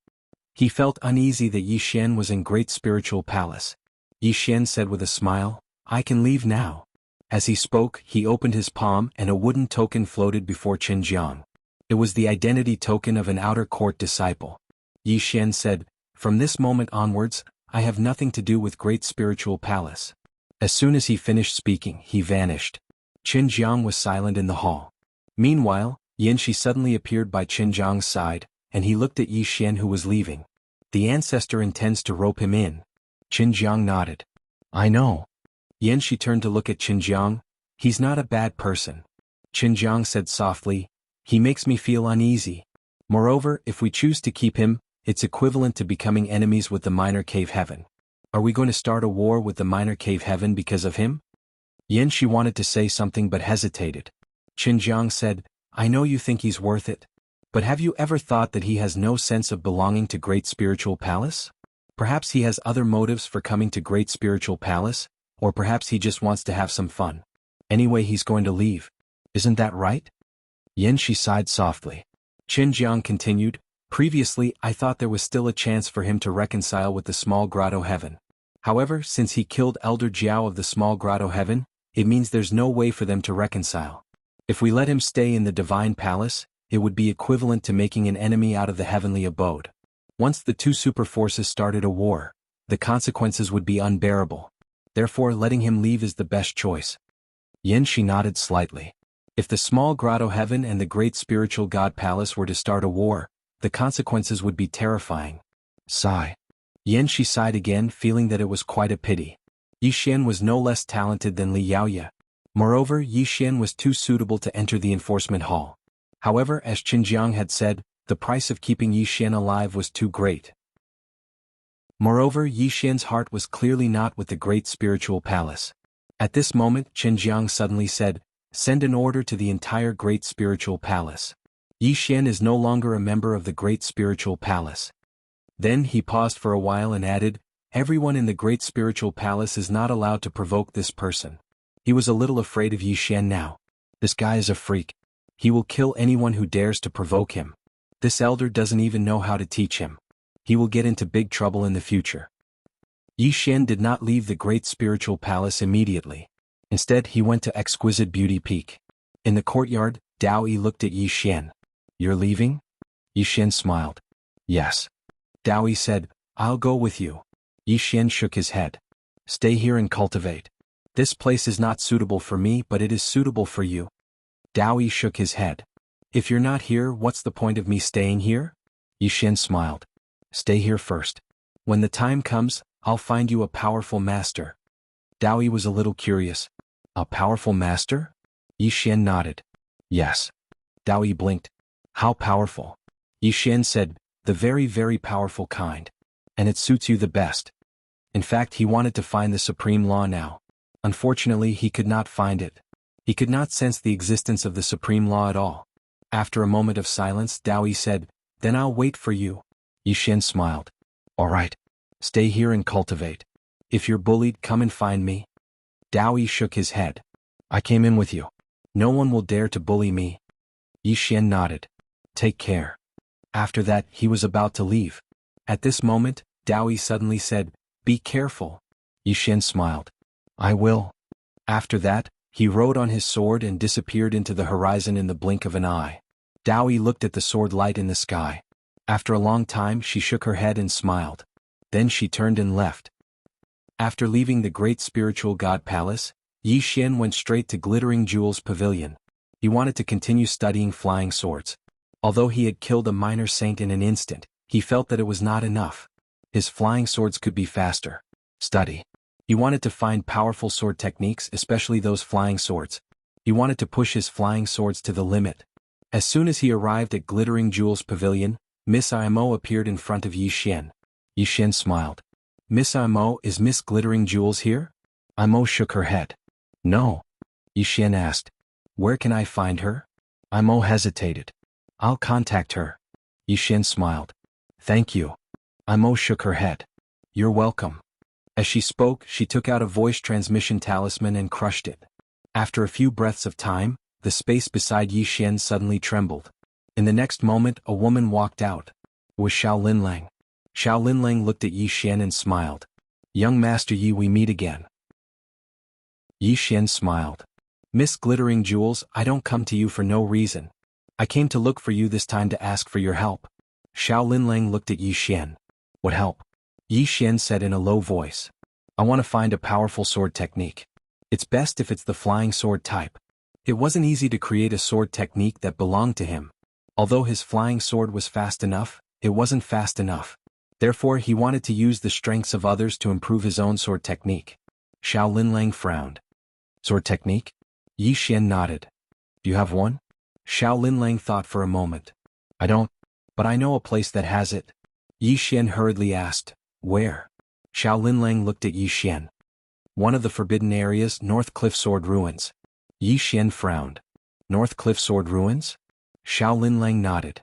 He felt uneasy that Yi Xian was in great spiritual palace. Yi Xian said with a smile, I can leave now. As he spoke, he opened his palm and a wooden token floated before Qin Jiang. It was the identity token of an outer court disciple. Yi Xian said, From this moment onwards, I have nothing to do with great spiritual palace. As soon as he finished speaking, he vanished. Qin Jiang was silent in the hall. Meanwhile, Yin Shi suddenly appeared by Qin Jiang's side, and he looked at Yi Xian who was leaving. The ancestor intends to rope him in. Qin Jiang nodded. I know. Yin Shi turned to look at Qin Jiang. He's not a bad person. Qin Jiang said softly, He makes me feel uneasy. Moreover, if we choose to keep him, it's equivalent to becoming enemies with the minor cave heaven. Are we going to start a war with the minor cave heaven because of him? Yin Shi wanted to say something but hesitated. Qin Jiang said, I know you think he's worth it. But have you ever thought that he has no sense of belonging to great spiritual palace? Perhaps he has other motives for coming to great spiritual palace, or perhaps he just wants to have some fun. Anyway, he's going to leave. Isn't that right? Yin Shi sighed softly. Qin Jiang continued, Previously I thought there was still a chance for him to reconcile with the small grotto heaven. However, since he killed Elder Jiao of the small grotto heaven, it means there's no way for them to reconcile. If we let him stay in the divine palace, it would be equivalent to making an enemy out of the heavenly abode. Once the two superforces started a war, the consequences would be unbearable. Therefore, letting him leave is the best choice. Yin Shi nodded slightly. If the small grotto heaven and the great spiritual god palace were to start a war, the consequences would be terrifying. Sigh. Yin Shi sighed again, feeling that it was quite a pity. Yi Xian was no less talented than Li Yaoye. Moreover, Yi Xian was too suitable to enter the enforcement hall. However, as Qin Jiang had said, the price of keeping Yi Xian alive was too great. Moreover, Yi Xian's heart was clearly not with the great spiritual palace. At this moment, Qin Jiang suddenly said, Send an order to the entire great spiritual palace. Yi Xian is no longer a member of the great spiritual palace. Then he paused for a while and added, Everyone in the great spiritual palace is not allowed to provoke this person. He was a little afraid of Yi Xian now. This guy is a freak. He will kill anyone who dares to provoke him. This elder doesn't even know how to teach him. He will get into big trouble in the future. Yi Xian did not leave the great spiritual palace immediately. Instead, he went to Exquisite Beauty Peak. In the courtyard, Dao Yi looked at Yi Xian. You're leaving? Yi Xian smiled. Yes. Dao Yi said, I'll go with you. Yi Xian shook his head. Stay here and cultivate. This place is not suitable for me, but it is suitable for you. Dao Yi shook his head. If you're not here, what's the point of me staying here? Yi Xian smiled. Stay here first. When the time comes, I'll find you a powerful master. Dao Yi was a little curious. A powerful master? Yi Xian nodded. Yes. Dao Yi blinked. How powerful? Yi Xian said, the very, very powerful kind. And it suits you the best. In fact, he wanted to find the supreme law now. Unfortunately, he could not find it. He could not sense the existence of the supreme law at all. After a moment of silence, Dao Yi said, Then I'll wait for you. Yi Xian smiled. All right. Stay here and cultivate. If you're bullied, come and find me. Dao Yi shook his head. I came in with you. No one will dare to bully me. Yi Xian nodded. Take care. After that, he was about to leave. At this moment, Dao Yi suddenly said, Be careful. Yi Xian smiled. I will. After that, he rode on his sword and disappeared into the horizon in the blink of an eye. Dao Yi looked at the sword light in the sky. After a long time, she shook her head and smiled. Then she turned and left. After leaving the great spiritual god palace, Yi Xian went straight to Glittering Jewels Pavilion. He wanted to continue studying flying swords. Although he had killed a minor saint in an instant, he felt that it was not enough. His flying swords could be faster. Study. He wanted to find powerful sword techniques, especially those flying swords. He wanted to push his flying swords to the limit. As soon as he arrived at Glittering Jewels Pavilion, Miss Imo appeared in front of Yi Xian. Yi Xian smiled. Miss Imo, is Miss Glittering Jewels here? Imo shook her head. No. Yi Xian asked. Where can I find her? Imo hesitated. I'll contact her. Yi Xian smiled. Thank you. Imo shook her head. You're welcome. As she spoke, she took out a voice transmission talisman and crushed it. After a few breaths of time, the space beside Yi Xian suddenly trembled. In the next moment, a woman walked out. It was Xiao Linlang. Xiao Linlang looked at Yi Xian and smiled. "Young Master Yi, we meet again." Yi Xian smiled. "Miss Glittering Jewels, I don't come to you for no reason. I came to look for you this time to ask for your help." Xiao Linlang looked at Yi Xian. "What help?" Yi Xian said in a low voice. "I want to find a powerful sword technique. It's best if it's the flying sword type." It wasn't easy to create a sword technique that belonged to him. Although his flying sword was fast enough, it wasn't fast enough. Therefore, he wanted to use the strengths of others to improve his own sword technique. Xiao Linlang frowned. "Sword technique?" Yi Xian nodded. "Do you have one?" Xiao Linlang thought for a moment. "I don't, but I know a place that has it." Yi Xian hurriedly asked, "Where?" Xiao Linlang looked at Yi Xian. "One of the forbidden areas, North Cliff Sword Ruins." Yi Xian frowned. "North Cliff Sword Ruins?" Xiao Linlang nodded.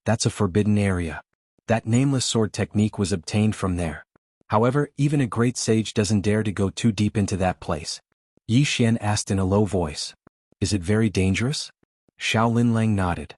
"That's a forbidden area. That nameless sword technique was obtained from there. However, even a great sage doesn't dare to go too deep into that place." Yi Xian asked in a low voice. "Is it very dangerous?" Xiao Linlang nodded.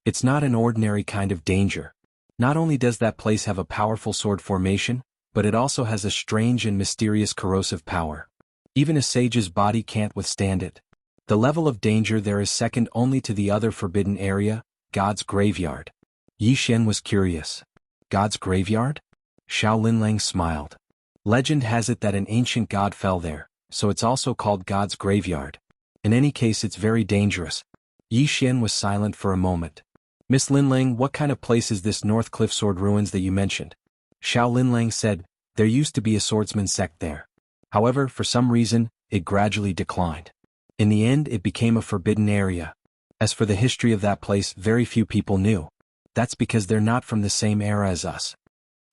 "It's not an ordinary kind of danger. Not only does that place have a powerful sword formation, but it also has a strange and mysterious corrosive power. Even a sage's body can't withstand it. The level of danger there is second only to the other forbidden area, God's Graveyard." Yi Xian was curious. "God's Graveyard?" Xiao Linlang smiled. "Legend has it that an ancient god fell there, so it's also called God's Graveyard. In any case, it's very dangerous." Yi Xian was silent for a moment. "Miss Linlang, what kind of place is this North Cliff Sword Ruins that you mentioned?" Xiao Linlang said, "There used to be a swordsman sect there. However, for some reason, it gradually declined. In the end, it became a forbidden area. As for the history of that place, very few people knew. That's because they're not from the same era as us."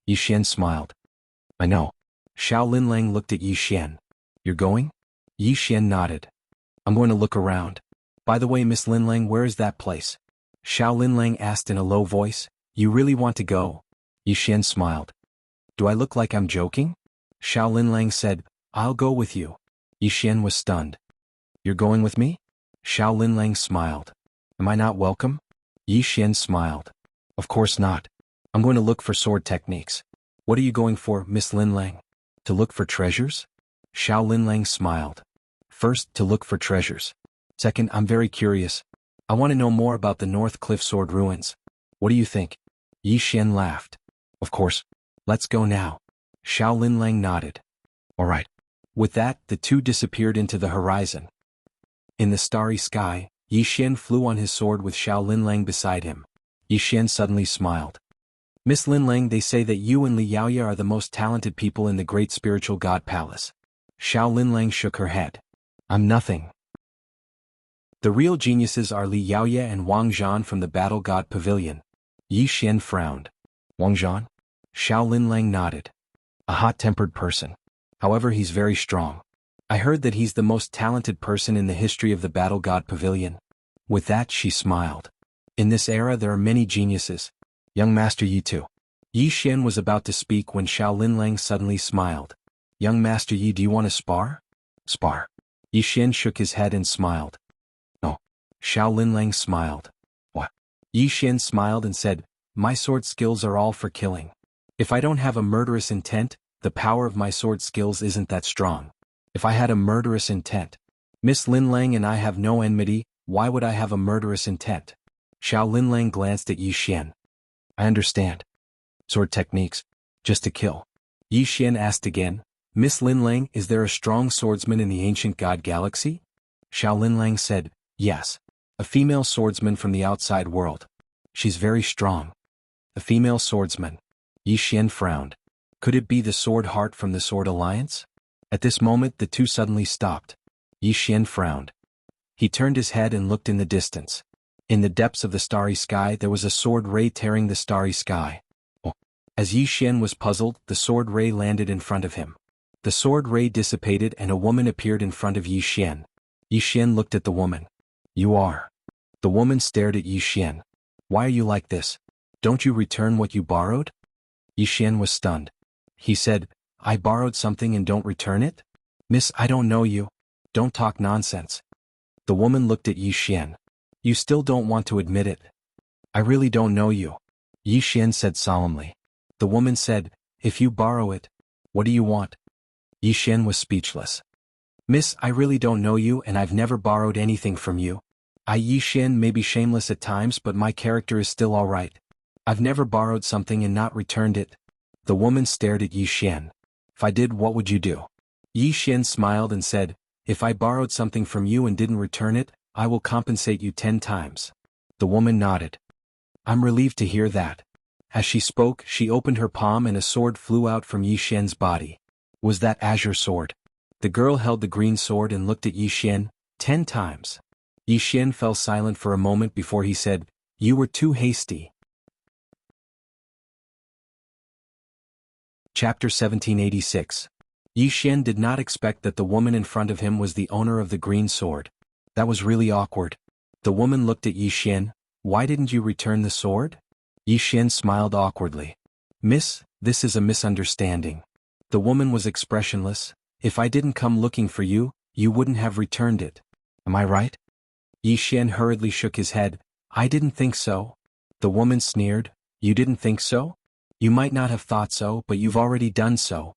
Yi Xian smiled. "I know." Xiao Linlang looked at Yi Xian. "You're going?" Yi Xian nodded. "I'm going to look around. By the way, Miss Linlang, where is that place?" Xiao Linlang asked in a low voice. "You really want to go?" Yi Xian smiled. "Do I look like I'm joking?" Xiao Linlang said, "I'll go with you." Yi Xian was stunned. "You're going with me?" Xiao Linlang smiled. "Am I not welcome?" Yi Xian smiled. "Of course not. I'm going to look for sword techniques." "What are you going for, Miss Linlang?" "To look for treasures?" Xiao Linlang smiled. "First, to look for treasures. Second, I'm very curious. I want to know more about the North Cliff Sword Ruins. What do you think?" Yi Xian laughed. "Of course. Let's go now." Xiao Linlang nodded. "All right." With that, the two disappeared into the horizon. In the starry sky, Yi Xian flew on his sword with Xiao Linlang beside him. Yi Xian suddenly smiled. "Miss Linlang, they say that you and Li Yaoya are the most talented people in the great spiritual god palace." Xiao Linlang shook her head. "I'm nothing. The real geniuses are Li Yaoya and Wang Zhan from the Battle God Pavilion." Yi Xian frowned. "Wang Zhan?" Xiao Linlang nodded. "A hot-tempered person. However, he's very strong. I heard that he's the most talented person in the history of the Battle God Pavilion." With that, she smiled. "In this era there are many geniuses. Young Master Yi too." Yi Xian was about to speak when Xiao Linlang suddenly smiled. "Young Master Yi, do you want to spar?" "Spar?" Yi Xian shook his head and smiled. "No." Xiao Linlang smiled. "What?" Yi Xian smiled and said, "My sword skills are all for killing. If I don't have a murderous intent, the power of my sword skills isn't that strong. If I had a murderous intent, Miss Linlang and I have no enmity, why would I have a murderous intent?" Xiao Linlang glanced at Yi Xian. "I understand. Sword techniques. Just to kill." Yi Xian asked again, "Miss Linlang, is there a strong swordsman in the ancient god galaxy?" Xiao Linlang said, "Yes. A female swordsman from the outside world. She's very strong." "A female swordsman." Yi Xian frowned. Could it be the Sword Heart from the Sword Alliance? At this moment the two suddenly stopped. Yi Xian frowned. He turned his head and looked in the distance. In the depths of the starry sky there was a sword ray tearing the starry sky. Oh. As Yi Xian was puzzled, the sword ray landed in front of him. The sword ray dissipated and a woman appeared in front of Yi Xian. Yi Xian looked at the woman. "You are." The woman stared at Yi Xian. "Why are you like this? Don't you return what you borrowed?" Yi Xian was stunned. He said, I borrowed something and don't return it? Miss, I don't know you. Don't talk nonsense. The woman looked at Yi Xian. You still don't want to admit it. I really don't know you. Yi Xian said solemnly. The woman said, if you borrow it, what do you want? Yi Xian was speechless. Miss, I really don't know you and I've never borrowed anything from you. Yi Xian may be shameless at times but my character is still alright. I've never borrowed something and not returned it. The woman stared at Yi Xian. If I did, what would you do? Yi Xian smiled and said, if I borrowed something from you and didn't return it, I will compensate you 10 times. The woman nodded. I'm relieved to hear that. As she spoke, she opened her palm and a sword flew out from Yi Xian's body. Was that azure sword? The girl held the green sword and looked at Yi Xian 10 times. Yi Xian fell silent for a moment before he said, you were too hasty. Chapter 1786. Yi Xian did not expect that the woman in front of him was the owner of the green sword. That was really awkward. The woman looked at Yi Xian. Why didn't you return the sword? Yi Xian smiled awkwardly. Miss, this is a misunderstanding. The woman was expressionless. If I didn't come looking for you, you wouldn't have returned it. Am I right? Yi Xian hurriedly shook his head. I didn't think so. The woman sneered. You didn't think so? You might not have thought so, but you've already done so.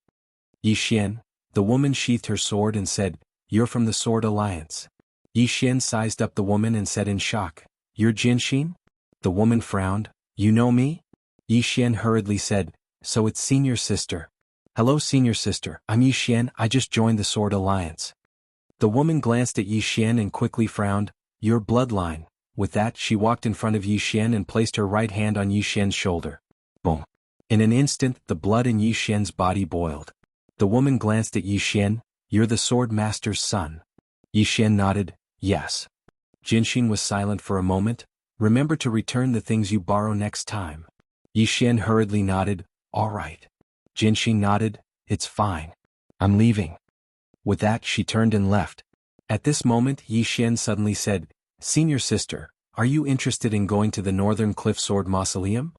Yi Xian, the woman sheathed her sword and said, you're from the Sword Alliance. Yi Xian sized up the woman and said in shock, you're Jinxin? The woman frowned. You know me? Yi Xian hurriedly said, so it's senior sister. Hello senior sister, I'm Yi Xian, I just joined the Sword Alliance. The woman glanced at Yi Xian and quickly frowned, your bloodline. With that she walked in front of Yi Xian and placed her right hand on Yi Xian's shoulder. Boom. In an instant the blood in Yi Xian's body boiled. The woman glanced at Yi Xian, you're the sword master's son. Yi Xian nodded, yes. Jinxin was silent for a moment. Remember to return the things you borrow next time. Yi Xian hurriedly nodded, all right. Jinxin nodded, it's fine. I'm leaving. With that she turned and left. At this moment Yi Xian suddenly said, senior sister, are you interested in going to the Northern Cliff Sword Mausoleum?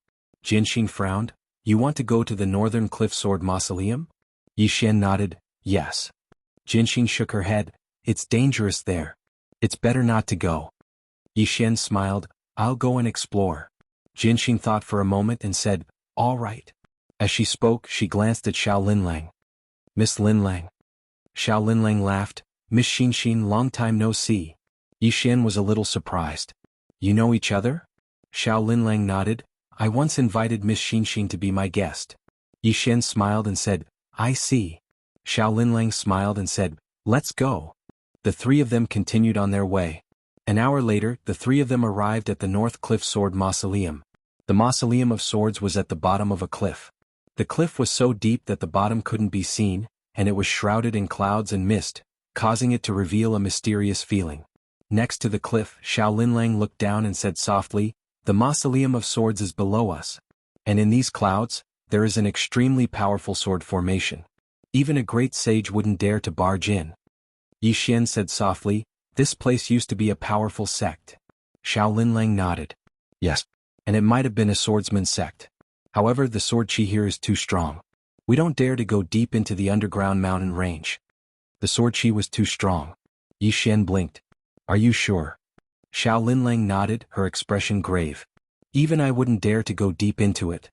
Jinxin frowned, you want to go to the Northern Cliff Sword Mausoleum? Yi Xian nodded, yes. Jinxin shook her head, it's dangerous there. It's better not to go. Yi Xian smiled, I'll go and explore. Jinxin thought for a moment and said, all right. As she spoke, she glanced at Xiao Linlang. Miss Linlang. Xiao Linlang laughed, Miss Xinxin, long time no see. Yi Xian was a little surprised. You know each other? Xiao Linlang nodded, I once invited Miss Xinxin to be my guest. Yi Xian smiled and said, I see. Xiao Linlang smiled and said, let's go. The three of them continued on their way. An hour later, the three of them arrived at the North Cliff Sword Mausoleum. The Mausoleum of Swords was at the bottom of a cliff. The cliff was so deep that the bottom couldn't be seen, and it was shrouded in clouds and mist, causing it to reveal a mysterious feeling. Next to the cliff, Xiao Linlang looked down and said softly, the Mausoleum of Swords is below us. And in these clouds, there is an extremely powerful sword formation. Even a great sage wouldn't dare to barge in. Yi Xian said softly, this place used to be a powerful sect. Xiao Linlang nodded. Yes. And it might have been a swordsman sect. However, the sword chi here is too strong. We don't dare to go deep into the underground mountain range. The sword chi was too strong. Yi Xian blinked. Are you sure? Xiao Linlang nodded, her expression grave. Even I wouldn't dare to go deep into it.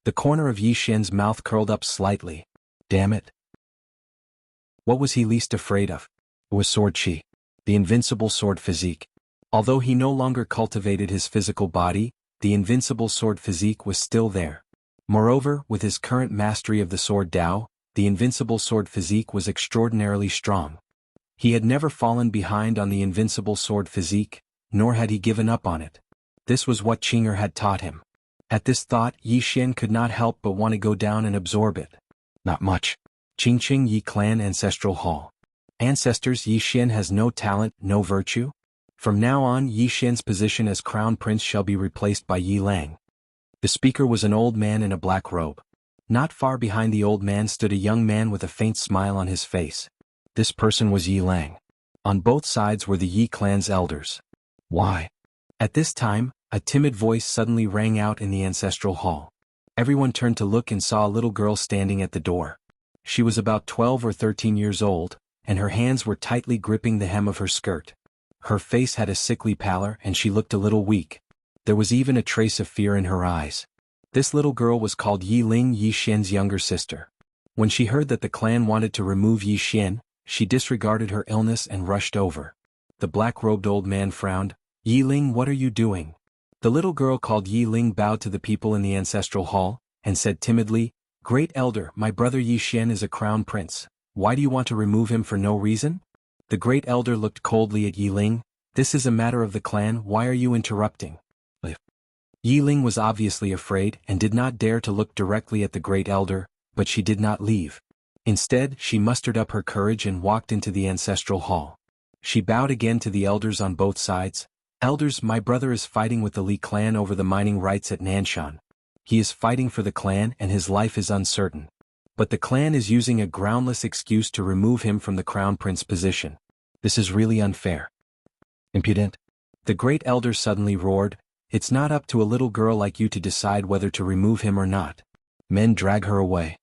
The corner of Yi Xian's mouth curled up slightly. Damn it. What was he least afraid of? It was sword chi. The invincible sword physique. Although he no longer cultivated his physical body, the invincible sword physique was still there. Moreover, with his current mastery of the sword Dao, the invincible sword physique was extraordinarily strong. He had never fallen behind on the invincible sword physique, nor had he given up on it. This was what Qinger had taught him. At this thought, Yi Xian could not help but want to go down and absorb it. Not much. Qingqing Yi Clan Ancestral Hall. Ancestors, Yi Xian has no talent, no virtue? From now on, Yi Xian's position as crown prince shall be replaced by Yi Lang. The speaker was an old man in a black robe. Not far behind the old man stood a young man with a faint smile on his face. This person was Yi Lang. On both sides were the Yi clan's elders. Why? At this time, a timid voice suddenly rang out in the ancestral hall. Everyone turned to look and saw a little girl standing at the door. She was about 12 or 13 years old, and her hands were tightly gripping the hem of her skirt. Her face had a sickly pallor and she looked a little weak. There was even a trace of fear in her eyes. This little girl was called Yi Ling, Yi Xian's younger sister. When she heard that the clan wanted to remove Yi Xian, she disregarded her illness and rushed over. The black-robed old man frowned. "Yi Ling, what are you doing?" The little girl called Yi Ling bowed to the people in the ancestral hall, and said timidly, "Great elder, my brother Yi Xian is a crown prince. Why do you want to remove him for no reason?" The great elder looked coldly at Yi Ling. "This is a matter of the clan, why are you interrupting?" Yi Ling was obviously afraid and did not dare to look directly at the great elder, but she did not leave. Instead, she mustered up her courage and walked into the ancestral hall. She bowed again to the elders on both sides. "Elders, my brother is fighting with the Li clan over the mining rights at Nanshan. He is fighting for the clan and his life is uncertain. But the clan is using a groundless excuse to remove him from the crown prince position. This is really unfair." "Impudent!" the great elder suddenly roared. "It's not up to a little girl like you to decide whether to remove him or not. Men, drag her away."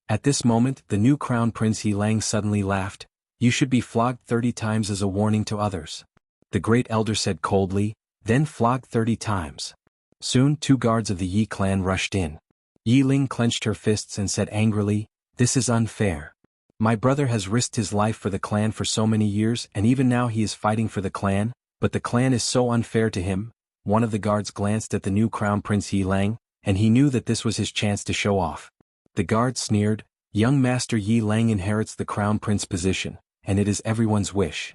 At this moment, the new crown prince Yi Lang suddenly laughed. "You should be flogged 30 times as a warning to others." The great elder said coldly, "Then flogged 30 times. Soon 2 guards of the Yi clan rushed in. Yi Ling clenched her fists and said angrily, "This is unfair. My brother has risked his life for the clan for so many years and even now he is fighting for the clan, but the clan is so unfair to him." One of the guards glanced at the new crown prince Yi Lang, and he knew that this was his chance to show off. The guard sneered, "Young master Yi Lang inherits the crown prince position, and it is everyone's wish.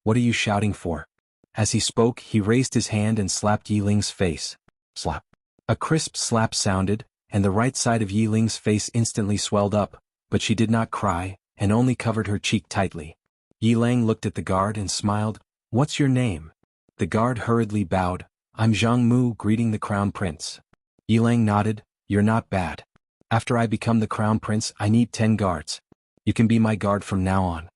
What are you shouting for?" As he spoke, he raised his hand and slapped Yi Ling's face. Slap. A crisp slap sounded, and the right side of Yi Ling's face instantly swelled up, but she did not cry, and only covered her cheek tightly. Yi Lang looked at the guard and smiled. "What's your name?" The guard hurriedly bowed. "I'm Zhang Mu, greeting the crown prince." Yi Lang nodded. "You're not bad. After I become the crown prince, I need 10 guards. You can be my guard from now on."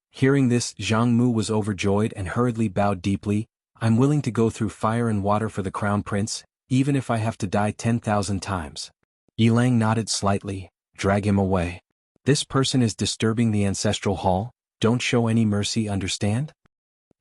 Hearing this, Zhang Mu was overjoyed and hurriedly bowed deeply. "I'm willing to go through fire and water for the crown prince, even if I have to die 10,000 times." Yi Lang nodded slightly. "Drag him away. This person is disturbing the ancestral hall. Don't show any mercy, understand?"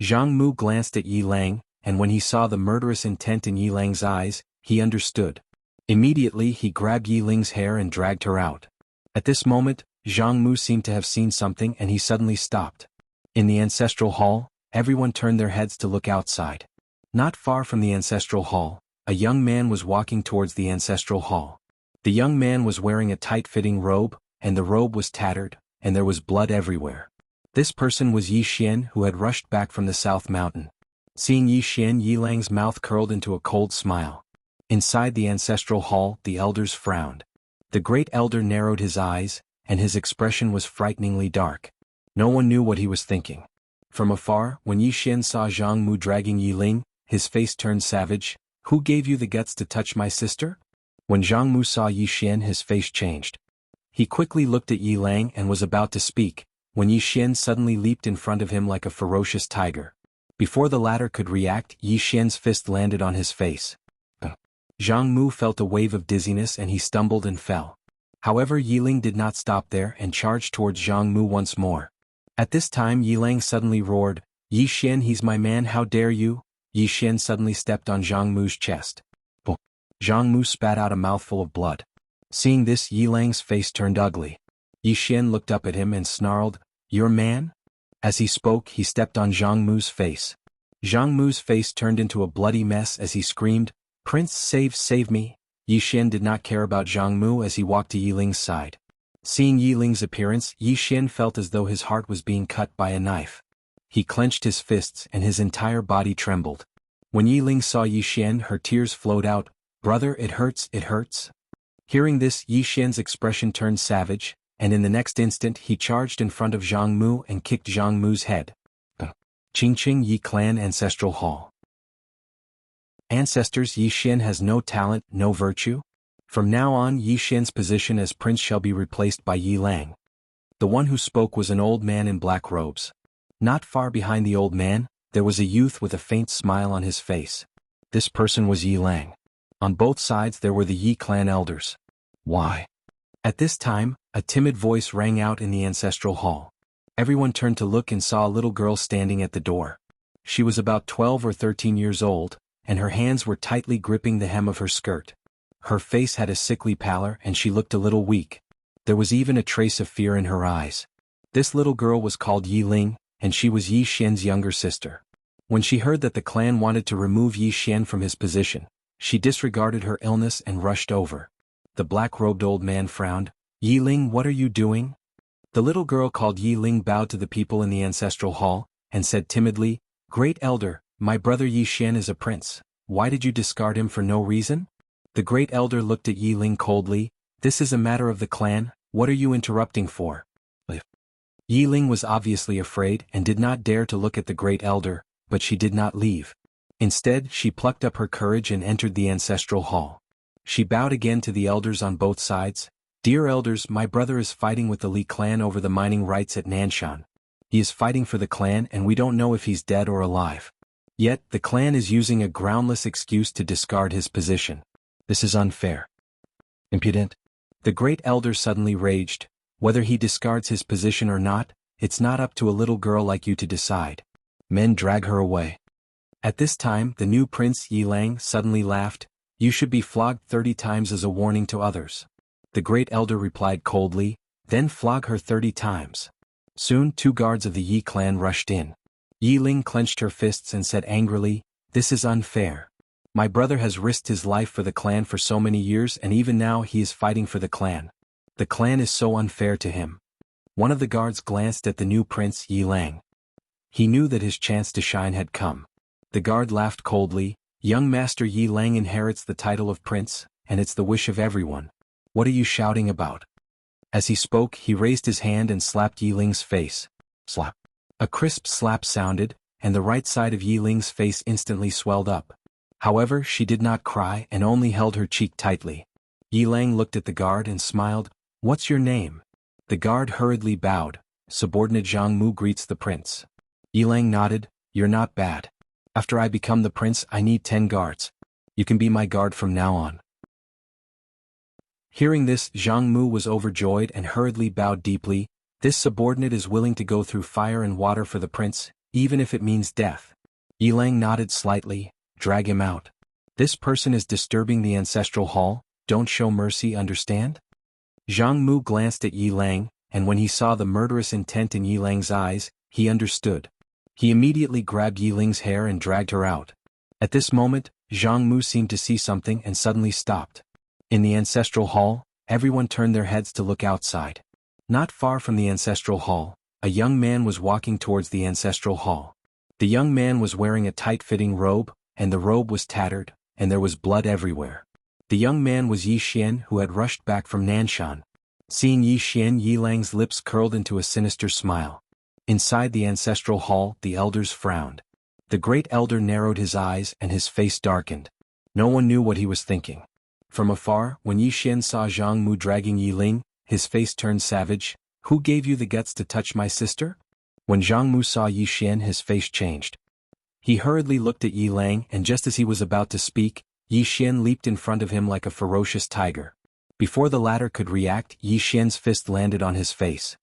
Zhang Mu glanced at Yi Lang, and when he saw the murderous intent in Yi Lang's eyes, he understood. Immediately he grabbed Yi Ling's hair and dragged her out. At this moment, Zhang Mu seemed to have seen something and he suddenly stopped. In the ancestral hall, everyone turned their heads to look outside. Not far from the ancestral hall, a young man was walking towards the ancestral hall. The young man was wearing a tight-fitting robe, and the robe was tattered, and there was blood everywhere. This person was Yi Xian, who had rushed back from the South Mountain. Seeing Yi Xian, Yi Lang's mouth curled into a cold smile. Inside the ancestral hall, the elders frowned. The great elder narrowed his eyes, and his expression was frighteningly dark. No one knew what he was thinking. From afar, when Yi Xian saw Zhang Mu dragging Yi Ling, his face turned savage. "Who gave you the guts to touch my sister?" When Zhang Mu saw Yi Xian, his face changed. He quickly looked at Yi Lang and was about to speak, when Yi Xian suddenly leaped in front of him like a ferocious tiger. Before the latter could react, Yi Xian's fist landed on his face. Zhang Mu felt a wave of dizziness and he stumbled and fell. However, Yi Ling did not stop there and charged towards Zhang Mu once more. At this time Yi Lang suddenly roared, "Yi Xian, he's my man, how dare you?" Yi Xian suddenly stepped on Zhang Mu's chest. Zhang Mu spat out a mouthful of blood. Seeing this, Yi Lang's face turned ugly. Yi Xian looked up at him and snarled, "Your man?" As he spoke, he stepped on Zhang Mu's face. Zhang Mu's face turned into a bloody mess as he screamed, "Prince, save me!" Yi Xian did not care about Zhang Mu as he walked to Yi Ling's side. Seeing Yi Ling's appearance, Yi Xian felt as though his heart was being cut by a knife. He clenched his fists and his entire body trembled. When Yi Ling saw Yi Xian, her tears flowed out. "Brother, it hurts, it hurts." Hearing this, Yi Xian's expression turned savage, and in the next instant he charged in front of Zhang Mu and kicked Zhang Mu's head. Qingqing Yi Clan Ancestral Hall. Ancestors, Yi Xian has no talent, no virtue. From now on, Yi Xian's position as prince shall be replaced by Yi Lang. The one who spoke was an old man in black robes. Not far behind the old man, there was a youth with a faint smile on his face. This person was Yi Lang. On both sides there were the Yi clan elders. Why? At this time, A timid voice rang out in the ancestral hall. Everyone turned to look and saw a little girl standing at the door. She was about 12 or 13 years old, and her hands were tightly gripping the hem of her skirt. Her face had a sickly pallor and she looked a little weak. There was even a trace of fear in her eyes. This little girl was called Yi Ling, and she was Yi Xian's younger sister. When she heard that the clan wanted to remove Yi Xian from his position, she disregarded her illness and rushed over. The black-robed old man frowned. "Yi Ling, what are you doing?" The little girl called Yi Ling bowed to the people in the ancestral hall, and said timidly, "Great elder, my brother Yi Xian is a prince. Why did you discard him for no reason?" The great elder looked at Yi Ling coldly. "This is a matter of the clan, what are you interrupting for?" Yi Ling was obviously afraid and did not dare to look at the great elder, but she did not leave. Instead, she plucked up her courage and entered the ancestral hall. She bowed again to the elders on both sides. "Dear elders, my brother is fighting with the Li clan over the mining rights at Nanshan. He is fighting for the clan and we don't know if he's dead or alive. Yet, the clan is using a groundless excuse to discard his position. This is unfair. Impudent." The great elder suddenly raged. "Whether he discards his position or not, it's not up to a little girl like you to decide. Men, drag her away." At this time, the new prince Yi Lang suddenly laughed. "You should be flogged 30 times as a warning to others." The great elder replied coldly, "Then flog her 30 times. Soon 2 guards of the Yi clan rushed in. Yi Ling clenched her fists and said angrily, "This is unfair. My brother has risked his life for the clan for so many years and even now he is fighting for the clan. The clan is so unfair to him." One of the guards glanced at the new prince Yi Lang. He knew that his chance to shine had come. The guard laughed coldly. "Young Master Yi Lang inherits the title of prince, and it's the wish of everyone. What are you shouting about?" As he spoke, he raised his hand and slapped Yi Ling's face. Slap. A crisp slap sounded, and the right side of Yi Ling's face instantly swelled up. However, she did not cry and only held her cheek tightly. Yi Lang looked at the guard and smiled. "What's your name?" The guard hurriedly bowed. "Subordinate Zhang Mu greets the prince." Yi Lang nodded. "You're not bad. After I become the prince, I need 10 guards. You can be my guard from now on." Hearing this, Zhang Mu was overjoyed and hurriedly bowed deeply. "This subordinate is willing to go through fire and water for the prince, even if it means death." Yi Lang nodded slightly. "Drag him out. This person is disturbing the ancestral hall, don't show mercy, understand?" Zhang Mu glanced at Yi Lang, and when he saw the murderous intent in Yi Lang's eyes, he understood. He immediately grabbed Yi Ling's hair and dragged her out. At this moment, Zhang Mu seemed to see something and suddenly stopped. In the ancestral hall, everyone turned their heads to look outside. Not far from the ancestral hall, a young man was walking towards the ancestral hall. The young man was wearing a tight-fitting robe, and the robe was tattered, and there was blood everywhere. The young man was Yi Xian, who had rushed back from Nanshan. Seeing Yi Xian, Yi Lang's lips curled into a sinister smile. Inside the ancestral hall, the elders frowned. The great elder narrowed his eyes and his face darkened. No one knew what he was thinking. From afar, when Yi Xian saw Zhang Mu dragging Yi Ling, his face turned savage. "Who gave you the guts to touch my sister?" When Zhang Mu saw Yi Xian, his face changed. He hurriedly looked at Yi Lang, and just as he was about to speak, Yi Xian leaped in front of him like a ferocious tiger. Before the latter could react, Yi Xian's fist landed on his face.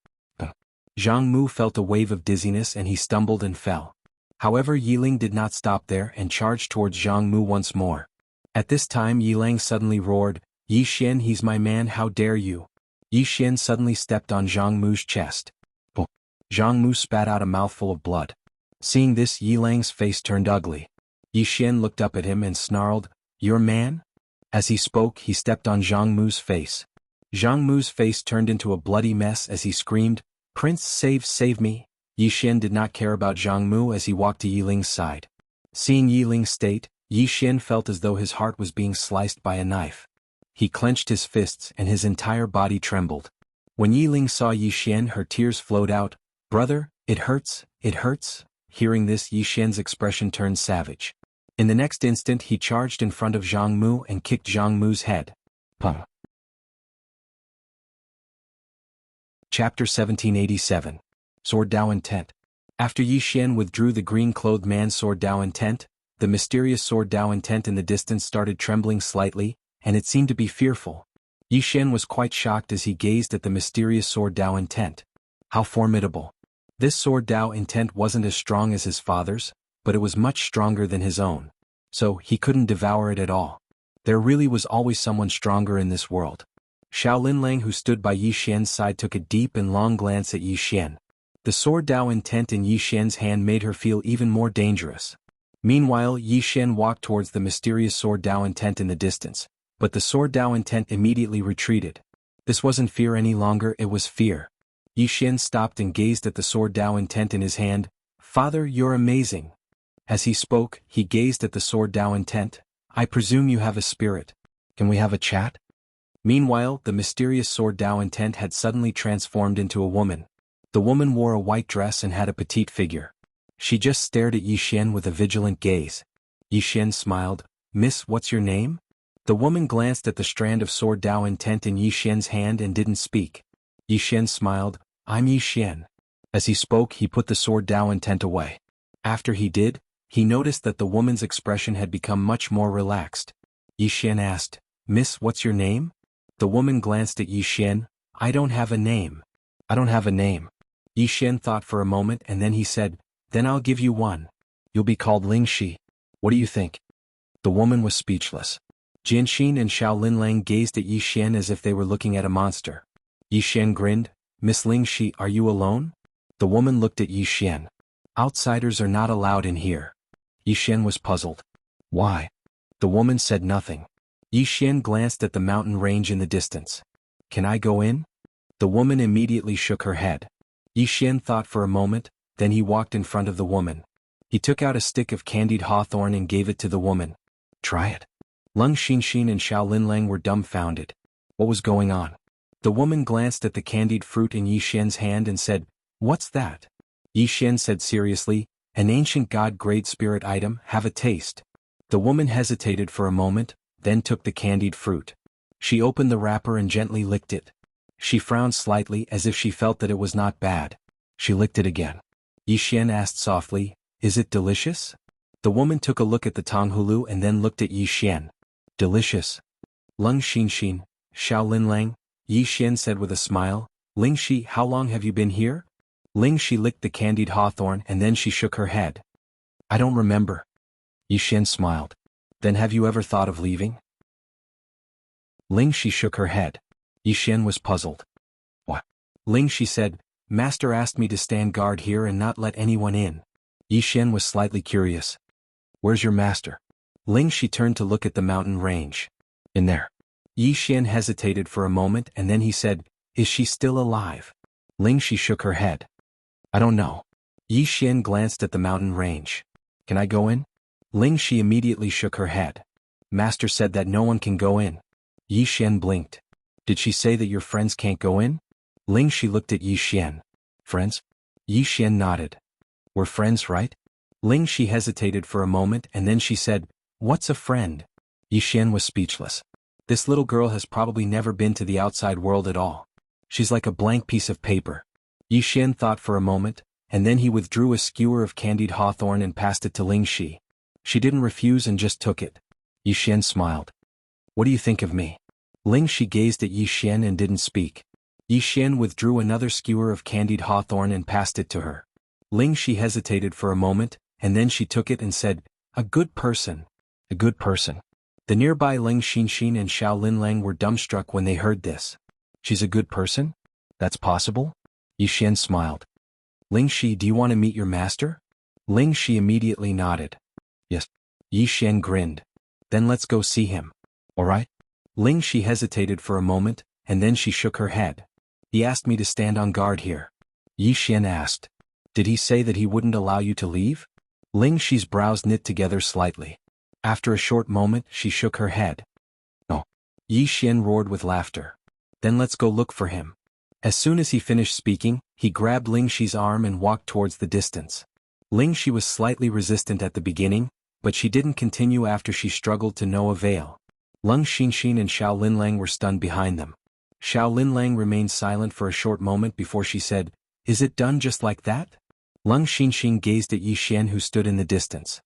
Zhang Mu felt a wave of dizziness and he stumbled and fell. However, Yi Ling did not stop there and charged towards Zhang Mu once more. At this time, Yi Lang suddenly roared, "Yi Xian, he's my man, how dare you!" Yi Xian suddenly stepped on Zhang Mu's chest. Zhang Mu spat out a mouthful of blood. Seeing this, Yi Lang's face turned ugly. Yi Xian looked up at him and snarled, "Your man?" As he spoke, he stepped on Zhang Mu's face. Zhang Mu's face turned into a bloody mess as he screamed, "Prince, save me!" Yi Xian did not care about Zhang Mu as he walked to Yi Ling's side. Seeing Yi Ling's state, Yi Xian felt as though his heart was being sliced by a knife. He clenched his fists and his entire body trembled. When Yi Ling saw Yi Xian, her tears flowed out. "Brother, it hurts, it hurts." Hearing this, Yi Xian's expression turned savage. In the next instant, he charged in front of Zhang Mu and kicked Zhang Mu's head. Chapter 1787. Sword Dao Intent. After Yi Xian withdrew the green-clothed man's sword Dao Intent, the mysterious sword Dao Intent in the distance started trembling slightly, and it seemed to be fearful. Yi Xian was quite shocked as he gazed at the mysterious sword Dao intent. How formidable. This sword Dao intent wasn't as strong as his father's, but it was much stronger than his own. So, he couldn't devour it at all. There really was always someone stronger in this world. Xiao Linlang, who stood by Yi Xian's side, took a deep and long glance at Yi Xian. The sword Dao intent in Yi Xian's hand made her feel even more dangerous. Meanwhile, Yi Xian walked towards the mysterious sword Dao intent in the distance, but the sword Dao intent immediately retreated. This wasn't fear any longer, it was fear. Yi Xian stopped and gazed at the sword Dao intent in his hand. "Father, you're amazing." As he spoke, he gazed at the sword Dao intent. "I presume you have a spirit. Can we have a chat?" Meanwhile, the mysterious sword Dao intent had suddenly transformed into a woman. The woman wore a white dress and had a petite figure. She just stared at Yi Xian with a vigilant gaze. Yi Xian smiled. "Miss, what's your name?" The woman glanced at the strand of sword Dao intent in Yi Xian's hand and didn't speak. Yi Xian smiled. "I'm Yi Xian." As he spoke, he put the sword Dao intent away. After he did, he noticed that the woman's expression had become much more relaxed. Yi Xian asked, "Miss, what's your name?" The woman glanced at Yi Xian. "I don't have a name." "I don't have a name." Yi Xian thought for a moment and then he said, "Then I'll give you one. You'll be called Ling Shi. What do you think?" The woman was speechless. Jianxin and Xiao Linlang gazed at Yi Xian as if they were looking at a monster. Yi Xian grinned. "Miss Ling Shi, are you alone?" The woman looked at Yi Xian. "Outsiders are not allowed in here." Yi Xian was puzzled. "Why?" The woman said nothing. Yi Xian glanced at the mountain range in the distance. "Can I go in?" The woman immediately shook her head. Yi Xian thought for a moment, then he walked in front of the woman. He took out a stick of candied hawthorn and gave it to the woman. "Try it." Lung Xinxin and Xiao Linlang were dumbfounded. What was going on? The woman glanced at the candied fruit in Yi Xian's hand and said, "What's that?" Yi Xian said seriously, "An ancient god-grade spirit item, have a taste." The woman hesitated for a moment, then took the candied fruit. She opened the wrapper and gently licked it. She frowned slightly as if she felt that it was not bad. She licked it again. Yi Xian asked softly, "Is it delicious?" The woman took a look at the Tonghulu and then looked at Yi Xian. "Delicious." Lung Xinxin, Xiao Linlang, Yi Xian said with a smile. "Ling Shi, how long have you been here?" Ling Shi licked the candied hawthorn and then she shook her head. "I don't remember." Yi Xian smiled. "Then have you ever thought of leaving?" Ling Shi shook her head. Yi Xian was puzzled. "What?" Ling Shi said, "Master asked me to stand guard here and not let anyone in." Yi Xian was slightly curious. "Where's your master?" Ling Shi turned to look at the mountain range. "In there." Yi Xian hesitated for a moment and then he said, "Is she still alive?" Ling Shi shook her head. "I don't know." Yi Xian glanced at the mountain range. "Can I go in?" Ling Shi immediately shook her head. "Master said that no one can go in." Yi Xian blinked. "Did she say that your friends can't go in?" Ling Shi looked at Yi Xian. "Friends?" Yi Xian nodded. "We're friends, right?" Ling Shi hesitated for a moment and then she said, "What's a friend?" Yi Xian was speechless. This little girl has probably never been to the outside world at all. She's like a blank piece of paper. Yi Xian thought for a moment, and then he withdrew a skewer of candied hawthorn and passed it to Ling Shi. She didn't refuse and just took it. Yi Xian smiled. "What do you think of me?" Ling Shi gazed at Yi Xian and didn't speak. Yi Xian withdrew another skewer of candied hawthorn and passed it to her. Ling Shi hesitated for a moment, and then she took it and said, "A good person." "A good person." The nearby Ling Xinxin and Xiao Linlang were dumbstruck when they heard this. "She's a good person? That's possible?" Yi Xian smiled. "Ling Shi, do you want to meet your master?" Ling Shi immediately nodded. "Yes." Yi Xian grinned. "Then let's go see him." "All right." Ling Shi hesitated for a moment, and then she shook her head. "He asked me to stand on guard here." Yi Xian asked. "Did he say that he wouldn't allow you to leave?" Ling Shi's brows knit together slightly. After a short moment, she shook her head. "No." Yi Xian roared with laughter. "Then let's go look for him." As soon as he finished speaking, he grabbed Ling Shi's arm and walked towards the distance. Ling Shi was slightly resistant at the beginning, but she didn't continue after she struggled to no avail. Lung Xinxin and Xiao Linlang were stunned behind them. Xiao Linlang remained silent for a short moment before she said, "Is it done just like that?" Lung Xinxin gazed at Yi Xian who stood in the distance.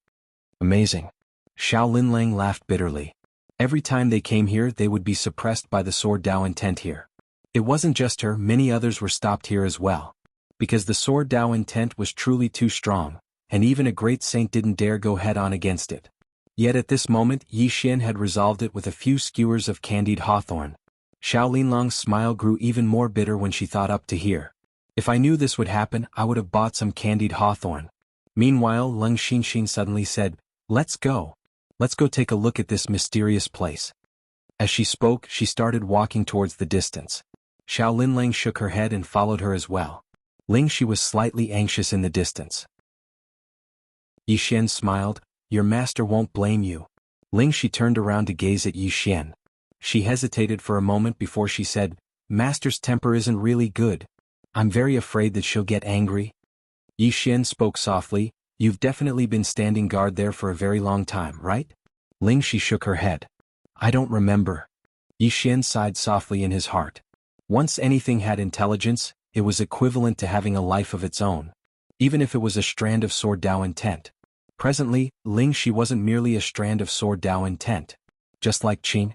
"Amazing." Xiao Linlang laughed bitterly. Every time they came here they would be suppressed by the sword Dao intent here. It wasn't just her, many others were stopped here as well. Because the sword Dao intent was truly too strong, and even a great saint didn't dare go head-on against it. Yet at this moment Yi Xian had resolved it with a few skewers of candied hawthorn. Xiao Linlong's smile grew even more bitter when she thought up to here. If I knew this would happen, I would have bought some candied hawthorn. Meanwhile, Leng Xinxin suddenly said, "Let's go. Let's go take a look at this mysterious place." As she spoke, she started walking towards the distance. Xiao Linlang shook her head and followed her as well. Ling Shi was slightly anxious in the distance. Yi Xian smiled, "Your master won't blame you." Ling Shi turned around to gaze at Yi Xian. She hesitated for a moment before she said, "Master's temper isn't really good. I'm very afraid that she'll get angry." Yi Xian spoke softly, "You've definitely been standing guard there for a very long time, right?" Ling Shi shook her head. "I don't remember." Yi Xian sighed softly in his heart. Once anything had intelligence, it was equivalent to having a life of its own. Even if it was a strand of sword Dao intent. Presently, Ling Shi wasn't merely a strand of sword Dao intent. Just like Qing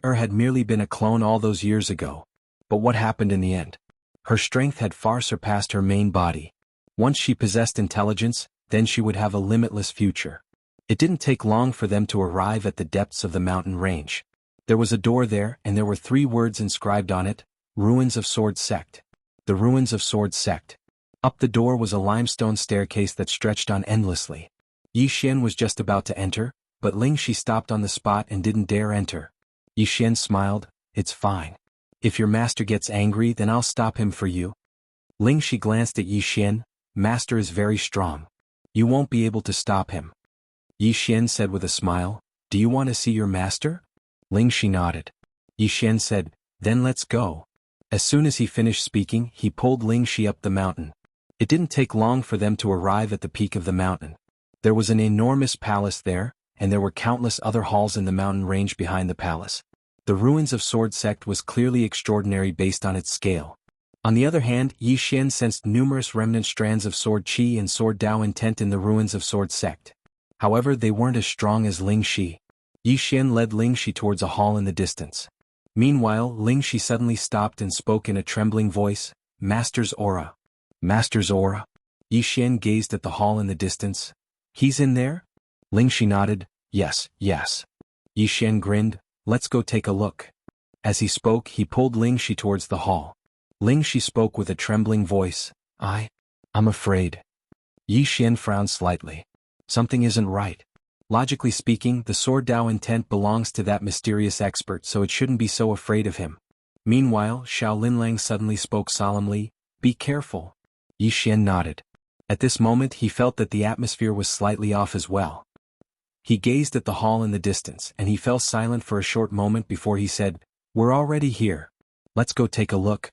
Er had merely been a clone all those years ago. But what happened in the end? Her strength had far surpassed her main body. Once she possessed intelligence, then she would have a limitless future. It didn't take long for them to arrive at the depths of the mountain range. There was a door there, and there were 3 words inscribed on it: Ruins of Sword Sect. The Ruins of Sword Sect. Up the door was a limestone staircase that stretched on endlessly. Yi Xian was just about to enter, but Ling Shi stopped on the spot and didn't dare enter. Yi Xian smiled, "It's fine. If your master gets angry, then I'll stop him for you." Ling Shi glanced at Yi Xian. "Master is very strong. You won't be able to stop him." Yi Xian said with a smile, "Do you want to see your master?" Ling Shi nodded. Yi Xian said, "Then let's go." As soon as he finished speaking, he pulled Ling Shi up the mountain. It didn't take long for them to arrive at the peak of the mountain. There was an enormous palace there, and there were countless other halls in the mountain range behind the palace. The Ruins of Sword Sect was clearly extraordinary based on its scale. On the other hand, Yi Xian sensed numerous remnant strands of sword qi and sword Dao intent in the Ruins of Sword Sect. However, they weren't as strong as Ling Shi. Yi Xian led Ling Shi towards a hall in the distance. Meanwhile, Ling Shi suddenly stopped and spoke in a trembling voice, "Master's aura." "Master's aura?" Yi Xian gazed at the hall in the distance. "He's in there?" Ling Shi nodded, Yes. Yi Xian grinned, "Let's go take a look." As he spoke, he pulled Ling Shi towards the hall. Ling Shi spoke with a trembling voice, I'm afraid." Yi Xian frowned slightly. Something isn't right. Logically speaking, the sword Dao intent belongs to that mysterious expert, so it shouldn't be so afraid of him. Meanwhile, Xiao Linlang suddenly spoke solemnly, "Be careful." Yi Xian nodded. At this moment he felt that the atmosphere was slightly off as well. He gazed at the hall in the distance, and he fell silent for a short moment before he said, "We're already here. Let's go take a look."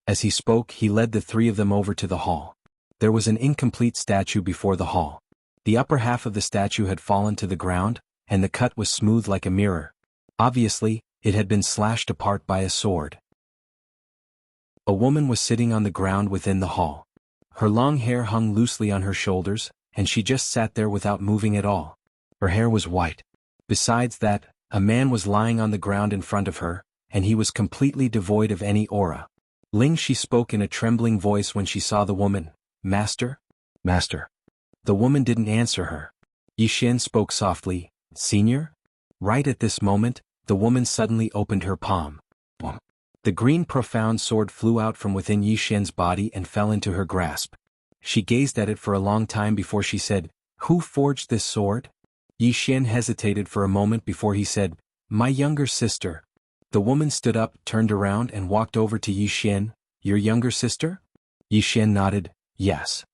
As he spoke, he led the 3 of them over to the hall. There was an incomplete statue before the hall. The upper half of the statue had fallen to the ground, and the cut was smooth like a mirror. Obviously, it had been slashed apart by a sword. A woman was sitting on the ground within the hall. Her long hair hung loosely on her shoulders, and she just sat there without moving at all. Her hair was white. Besides that, a man was lying on the ground in front of her, and he was completely devoid of any aura. Ling Shi spoke in a trembling voice when she saw the woman, "Master? Master." The woman didn't answer her. Yi Xian spoke softly, "Senior?" Right at this moment, the woman suddenly opened her palm. The green profound sword flew out from within Yi Xian's body and fell into her grasp. She gazed at it for a long time before she said, "Who forged this sword?" Yi Xian hesitated for a moment before he said, "My younger sister." The woman stood up, turned around and walked over to Yi Xian. "Your younger sister?" Yi Xian nodded, "Yes."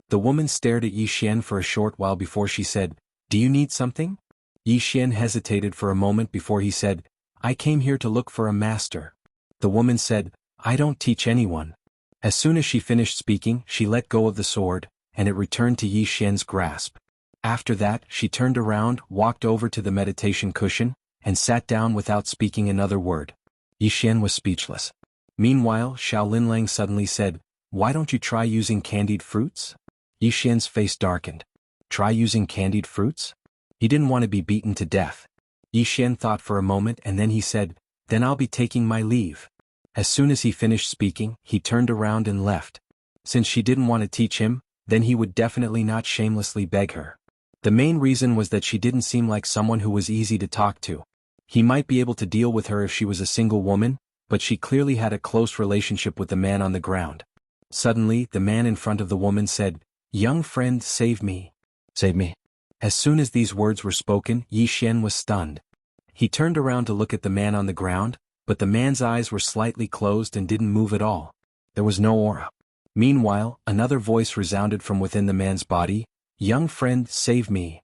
The woman stared at Yi Xian for a short while before she said, "Do you need something?" Yi Xian hesitated for a moment before he said, "I came here to look for a master." The woman said, "I don't teach anyone." As soon as she finished speaking, she let go of the sword, and it returned to Yi Xian's grasp. After that, she turned around, walked over to the meditation cushion, and sat down without speaking another word. Yi Xian was speechless. Meanwhile, Xiao Linlang suddenly said, "Why don't you try using candied fruits?" Yi Xian's face darkened. Try using candied fruits? He didn't want to be beaten to death. Yi Xian thought for a moment and then he said, "Then I'll be taking my leave." As soon as he finished speaking, he turned around and left. Since she didn't want to teach him, then he would definitely not shamelessly beg her. The main reason was that she didn't seem like someone who was easy to talk to. He might be able to deal with her if she was a single woman, but she clearly had a close relationship with the man on the ground. Suddenly, the man in front of the woman said, "Young friend, save me. Save me." As soon as these words were spoken, Yi Xian was stunned. He turned around to look at the man on the ground, but the man's eyes were slightly closed and didn't move at all. There was no aura. Meanwhile, another voice resounded from within the man's body, "Young friend, save me."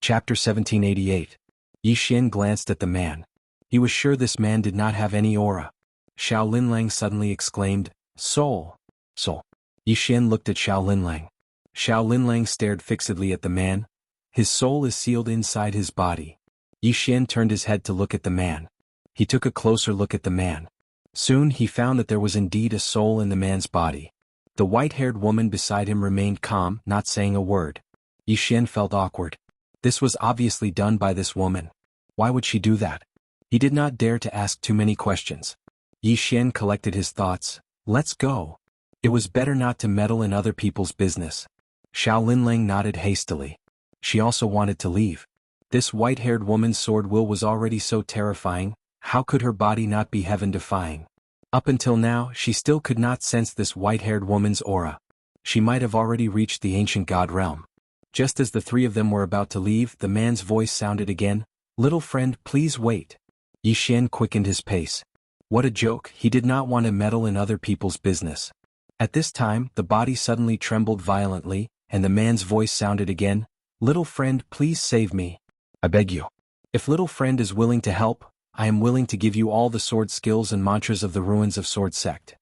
Chapter 1788. Yi Xian glanced at the man. He was sure this man did not have any aura. Xiao Linlang suddenly exclaimed, "Soul! Soul!" Yi Xian looked at Xiao Linlang. Xiao Linlang stared fixedly at the man. "His soul is sealed inside his body." Yi Xian turned his head to look at the man. He took a closer look at the man. Soon he found that there was indeed a soul in the man's body. The white-haired woman beside him remained calm, not saying a word. Yi Xian felt awkward. This was obviously done by this woman. Why would she do that? He did not dare to ask too many questions. Yi Xian collected his thoughts. Let's go. It was better not to meddle in other people's business. Xiao Linlang nodded hastily. She also wanted to leave. This white-haired woman's sword will was already so terrifying, how could her body not be heaven-defying? Up until now, she still could not sense this white-haired woman's aura. She might have already reached the ancient god realm. Just as the three of them were about to leave, the man's voice sounded again, "Little friend, please wait." Yi Xian quickened his pace. What a joke, he did not want to meddle in other people's business. At this time, the body suddenly trembled violently, and the man's voice sounded again, "Little friend, please save me. I beg you. If little friend is willing to help, I am willing to give you all the sword skills and mantras of the ruins of Sword Sect."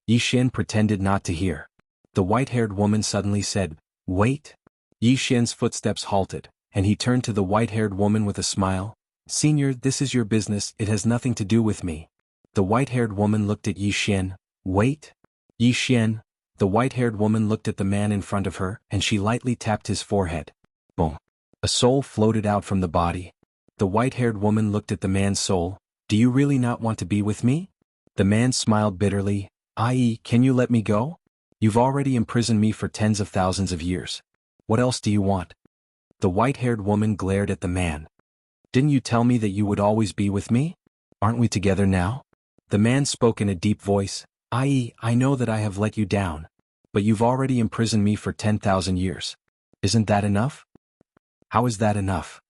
Yi Xian pretended not to hear. The white-haired woman suddenly said, "Wait." Yi Xian's footsteps halted, and he turned to the white-haired woman with a smile. "Senior, this is your business, it has nothing to do with me." The white-haired woman looked at Yi Xian. "Wait." Yi Xian. The white-haired woman looked at the man in front of her, and she lightly tapped his forehead. Boom. A soul floated out from the body. The white-haired woman looked at the man's soul. "Do you really not want to be with me?" The man smiled bitterly. "I.e., can you let me go? You've already imprisoned me for tens of thousands of years. What else do you want?" The white-haired woman glared at the man. "Didn't you tell me that you would always be with me? Aren't we together now?" The man spoke in a deep voice. "I.e., I know that I have let you down. But you've already imprisoned me for 10,000 years. Isn't that enough?" "How is that enough?"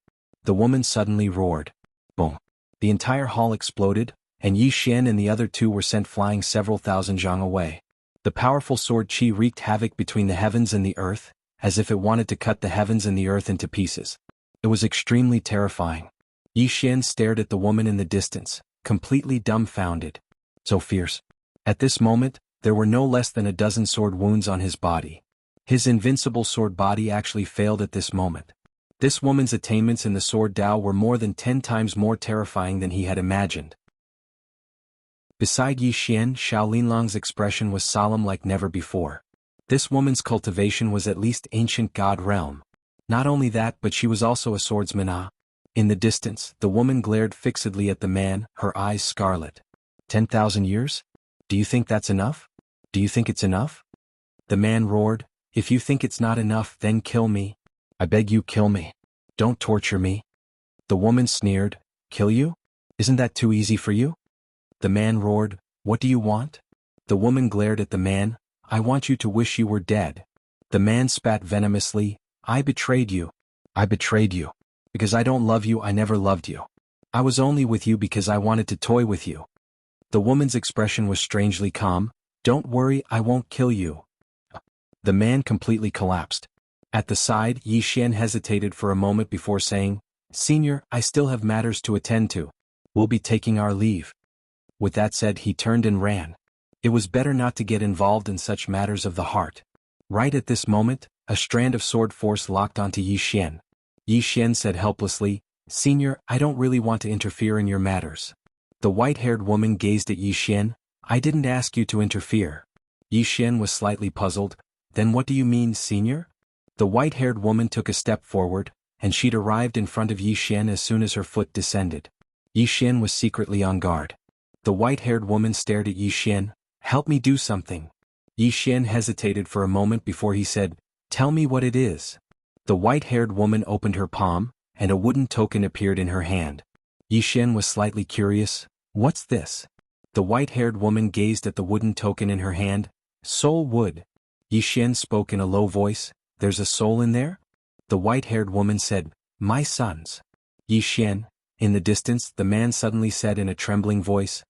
The woman suddenly roared. Boom. The entire hall exploded, and Yi Xian and the other two were sent flying several thousand zhang away. The powerful sword qi wreaked havoc between the heavens and the earth, as if it wanted to cut the heavens and the earth into pieces. It was extremely terrifying. Yi Xian stared at the woman in the distance, completely dumbfounded. So fierce. At this moment, there were no less than a dozen sword wounds on his body. His invincible sword body actually failed at this moment. This woman's attainments in the sword Dao were more than 10 times more terrifying than he had imagined. Beside Yi Xian, Xiao Linlang's expression was solemn like never before. This woman's cultivation was at least ancient god realm. Not only that, but she was also a swordsman. In the distance, the woman glared fixedly at the man, her eyes scarlet. 10,000 years? Do you think that's enough? Do you think it's enough? The man roared, "If you think it's not enough, then kill me. I beg you, kill me. Don't torture me." The woman sneered, "Kill you? Isn't that too easy for you?" The man roared, "What do you want?" The woman glared at the man, "I want you to wish you were dead." The man spat venomously, "I betrayed you. I betrayed you. Because I don't love you, I never loved you. I was only with you because I wanted to toy with you." The woman's expression was strangely calm. "Don't worry, I won't kill you." The man completely collapsed. At the side, Yi Xian hesitated for a moment before saying, "Senior, I still have matters to attend to. We'll be taking our leave." With that said, he turned and ran. It was better not to get involved in such matters of the heart. Right at this moment, a strand of sword force locked onto Yi Xian. Yi Xian said helplessly, "Senior, I don't really want to interfere in your matters." The white-haired woman gazed at Yi Xian. "I didn't ask you to interfere." Yi Xian was slightly puzzled. "Then what do you mean, Senior?" The white-haired woman took a step forward, and she'd arrived in front of Yi Xian as soon as her foot descended. Yi Xian was secretly on guard. The white-haired woman stared at Yi Xian. "Help me do something." Yi Xian hesitated for a moment before he said, "Tell me what it is." The white-haired woman opened her palm, and a wooden token appeared in her hand. Yi Xian was slightly curious. "What's this?" The white-haired woman gazed at the wooden token in her hand. "Soul wood." Yi Xian spoke in a low voice. "There's a soul in there?" The white-haired woman said, "My sons." Yi Xian. In the distance, the man suddenly said in a trembling voice,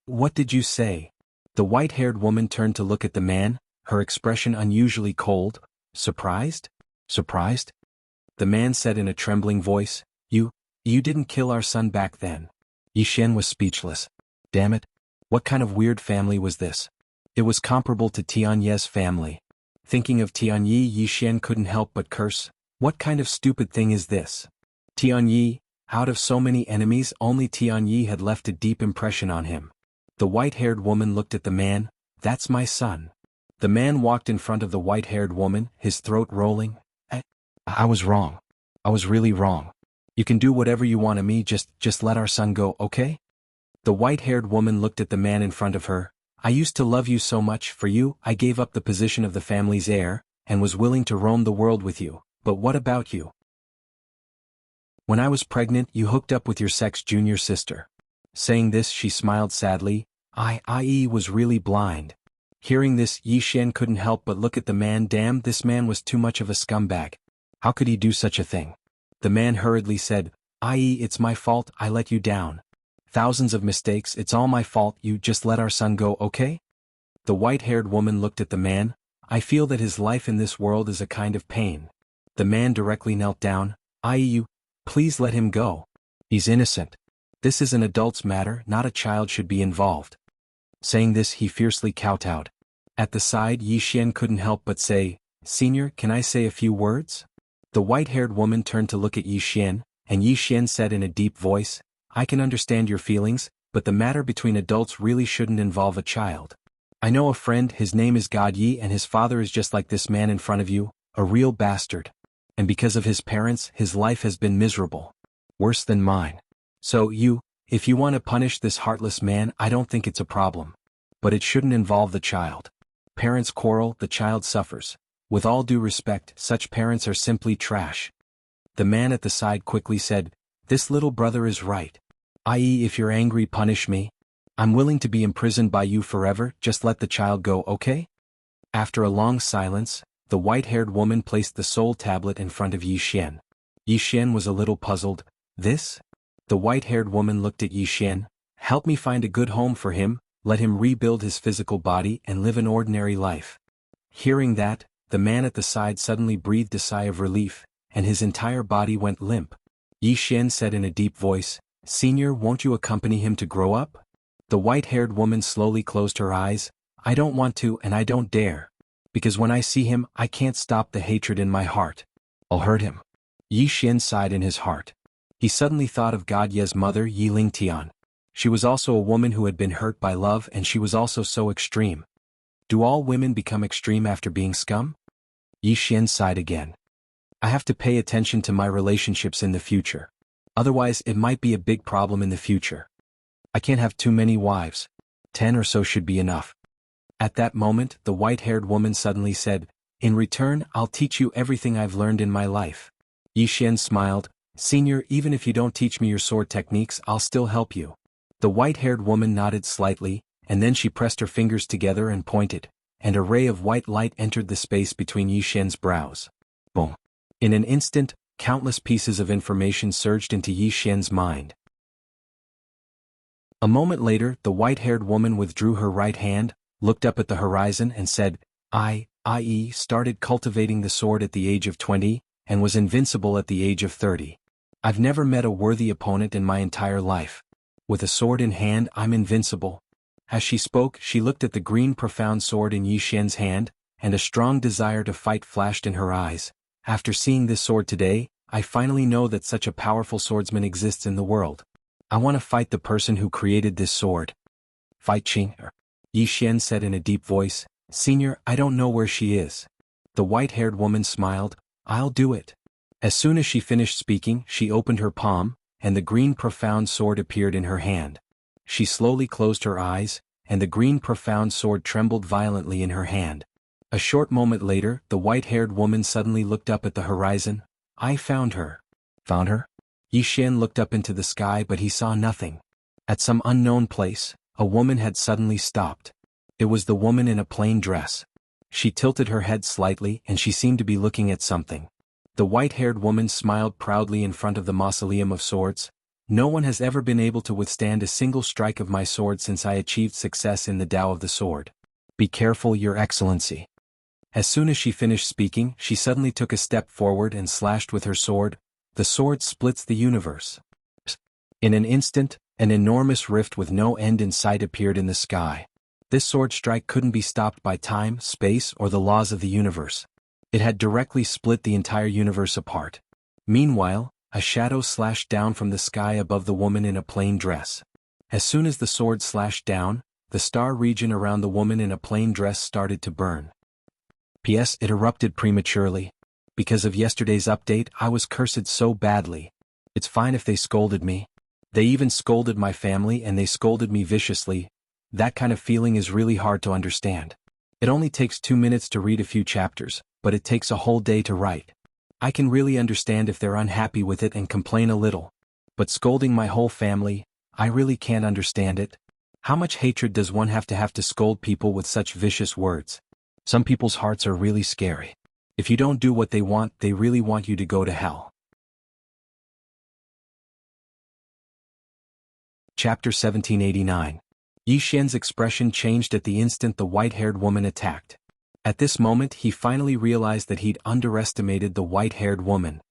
What did you say?" The white-haired woman turned to look at the man, her expression unusually cold. "Surprised? Surprised?" The man said in a trembling voice, You didn't kill our son back then." Yi Xian was speechless. Damn it. What kind of weird family was this? It was comparable to Tianye's family. Thinking of Tianyi, Yi Xian couldn't help but curse. What kind of stupid thing is this? Tianyi, out of so many enemies, only Tianyi had left a deep impression on him. The white-haired woman looked at the man. "That's my son." The man walked in front of the white-haired woman, his throat rolling. I was wrong. I was really wrong. You can do whatever you want of me, just let our son go, okay? The white-haired woman looked at the man in front of her. "I used to love you so much. For you, I gave up the position of the family's heir, and was willing to roam the world with you. But what about you? When I was pregnant, you hooked up with your sex junior sister." Saying this, she smiled sadly. I was really blind." Hearing this, Yi Xian couldn't help but look at the man. Damn, this man was too much of a scumbag. How could he do such a thing? The man hurriedly said, It's my fault, I let you down. Thousands of mistakes, it's all my fault, you just let our son go, okay? The white-haired woman looked at the man. "I feel that his life in this world is a kind of pain." The man directly knelt down. Please let him go. He's innocent. This is an adult's matter, not a child should be involved." Saying this, he fiercely kowtowed. At the side, Yi Xian couldn't help but say, "Senior, can I say a few words?" The white-haired woman turned to look at Yi Xian, and Yi Xian said in a deep voice, "I can understand your feelings, but the matter between adults really shouldn't involve a child. I know a friend, his name is God Yi, and his father is just like this man in front of you, a real bastard. And because of his parents, his life has been miserable. Worse than mine. So if you want to punish this heartless man, I don't think it's a problem. But it shouldn't involve the child. Parents quarrel, the child suffers. With all due respect, such parents are simply trash." The man at the side quickly said, "This little brother is right. If you're angry, punish me. I'm willing to be imprisoned by you forever, just let the child go, okay?" After a long silence, the white-haired woman placed the soul tablet in front of Yi Xian. Yi Xian was a little puzzled. "This?" The white-haired woman looked at Yi Xian. "Help me find a good home for him, let him rebuild his physical body and live an ordinary life." Hearing that, the man at the side suddenly breathed a sigh of relief, and his entire body went limp. Yi Xian said in a deep voice, "Senior, won't you accompany him to grow up?" The white-haired woman slowly closed her eyes. "I don't want to and I don't dare. Because when I see him, I can't stop the hatred in my heart. I'll hurt him." Yi Xian sighed in his heart. He suddenly thought of God Ye's mother, Yi Lingtian. She was also a woman who had been hurt by love, and she was also so extreme. Do all women become extreme after being scum? Yi Xian sighed again. "I have to pay attention to my relationships in the future. Otherwise, it might be a big problem in the future. I can't have too many wives. 10 or so should be enough." At that moment, the white-haired woman suddenly said, "In return, I'll teach you everything I've learned in my life." Yi Xian smiled. "Senior, even if you don't teach me your sword techniques, I'll still help you." The white-haired woman nodded slightly, and then she pressed her fingers together and pointed, and a ray of white light entered the space between Yi Xian's brows. Boom. In an instant, countless pieces of information surged into Yi Xian's mind. A moment later, the white-haired woman withdrew her right hand, looked up at the horizon and said, I started cultivating the sword at the age of 20, and was invincible at the age of 30. I've never met a worthy opponent in my entire life. With a sword in hand, I'm invincible." As she spoke, she looked at the green profound sword in Yi Xian's hand, and a strong desire to fight flashed in her eyes. "After seeing this sword today, I finally know that such a powerful swordsman exists in the world. I want to fight the person who created this sword." "Fight Qing?" Yi Xian said in a deep voice. "Senior, I don't know where she is. The white-haired woman smiled. I'll do it. As soon as she finished speaking, she opened her palm, and the green profound sword appeared in her hand. She slowly closed her eyes, and the green profound sword trembled violently in her hand. A short moment later, the white-haired woman suddenly looked up at the horizon. I found her. Found her? Yi Xian looked up into the sky, but he saw nothing. At some unknown place, a woman had suddenly stopped. It was the woman in a plain dress. She tilted her head slightly, and she seemed to be looking at something. The white-haired woman smiled proudly in front of the mausoleum of swords. No one has ever been able to withstand a single strike of my sword since I achieved success in the Tao of the sword. Be careful, Your Excellency. As soon as she finished speaking, she suddenly took a step forward and slashed with her sword. The sword splits the universe. In an instant, an enormous rift with no end in sight appeared in the sky. This sword strike couldn't be stopped by time, space, or the laws of the universe. It had directly split the entire universe apart. Meanwhile, a shadow slashed down from the sky above the woman in a plain dress. As soon as the sword slashed down, the star region around the woman in a plain dress started to burn. P.S. It erupted prematurely. Because of yesterday's update, I was cursed so badly. It's fine if they scolded me. They even scolded my family, and they scolded me viciously. That kind of feeling is really hard to understand. It only takes 2 minutes to read a few chapters, but it takes a whole day to write. I can really understand if they're unhappy with it and complain a little. But scolding my whole family, I really can't understand it. How much hatred does one have to scold people with such vicious words? Some people's hearts are really scary. If you don't do what they want, they really want you to go to hell. Chapter 1789. Yi Xian's expression changed at the instant the white-haired woman attacked. At this moment he finally realized that he'd underestimated the white-haired woman.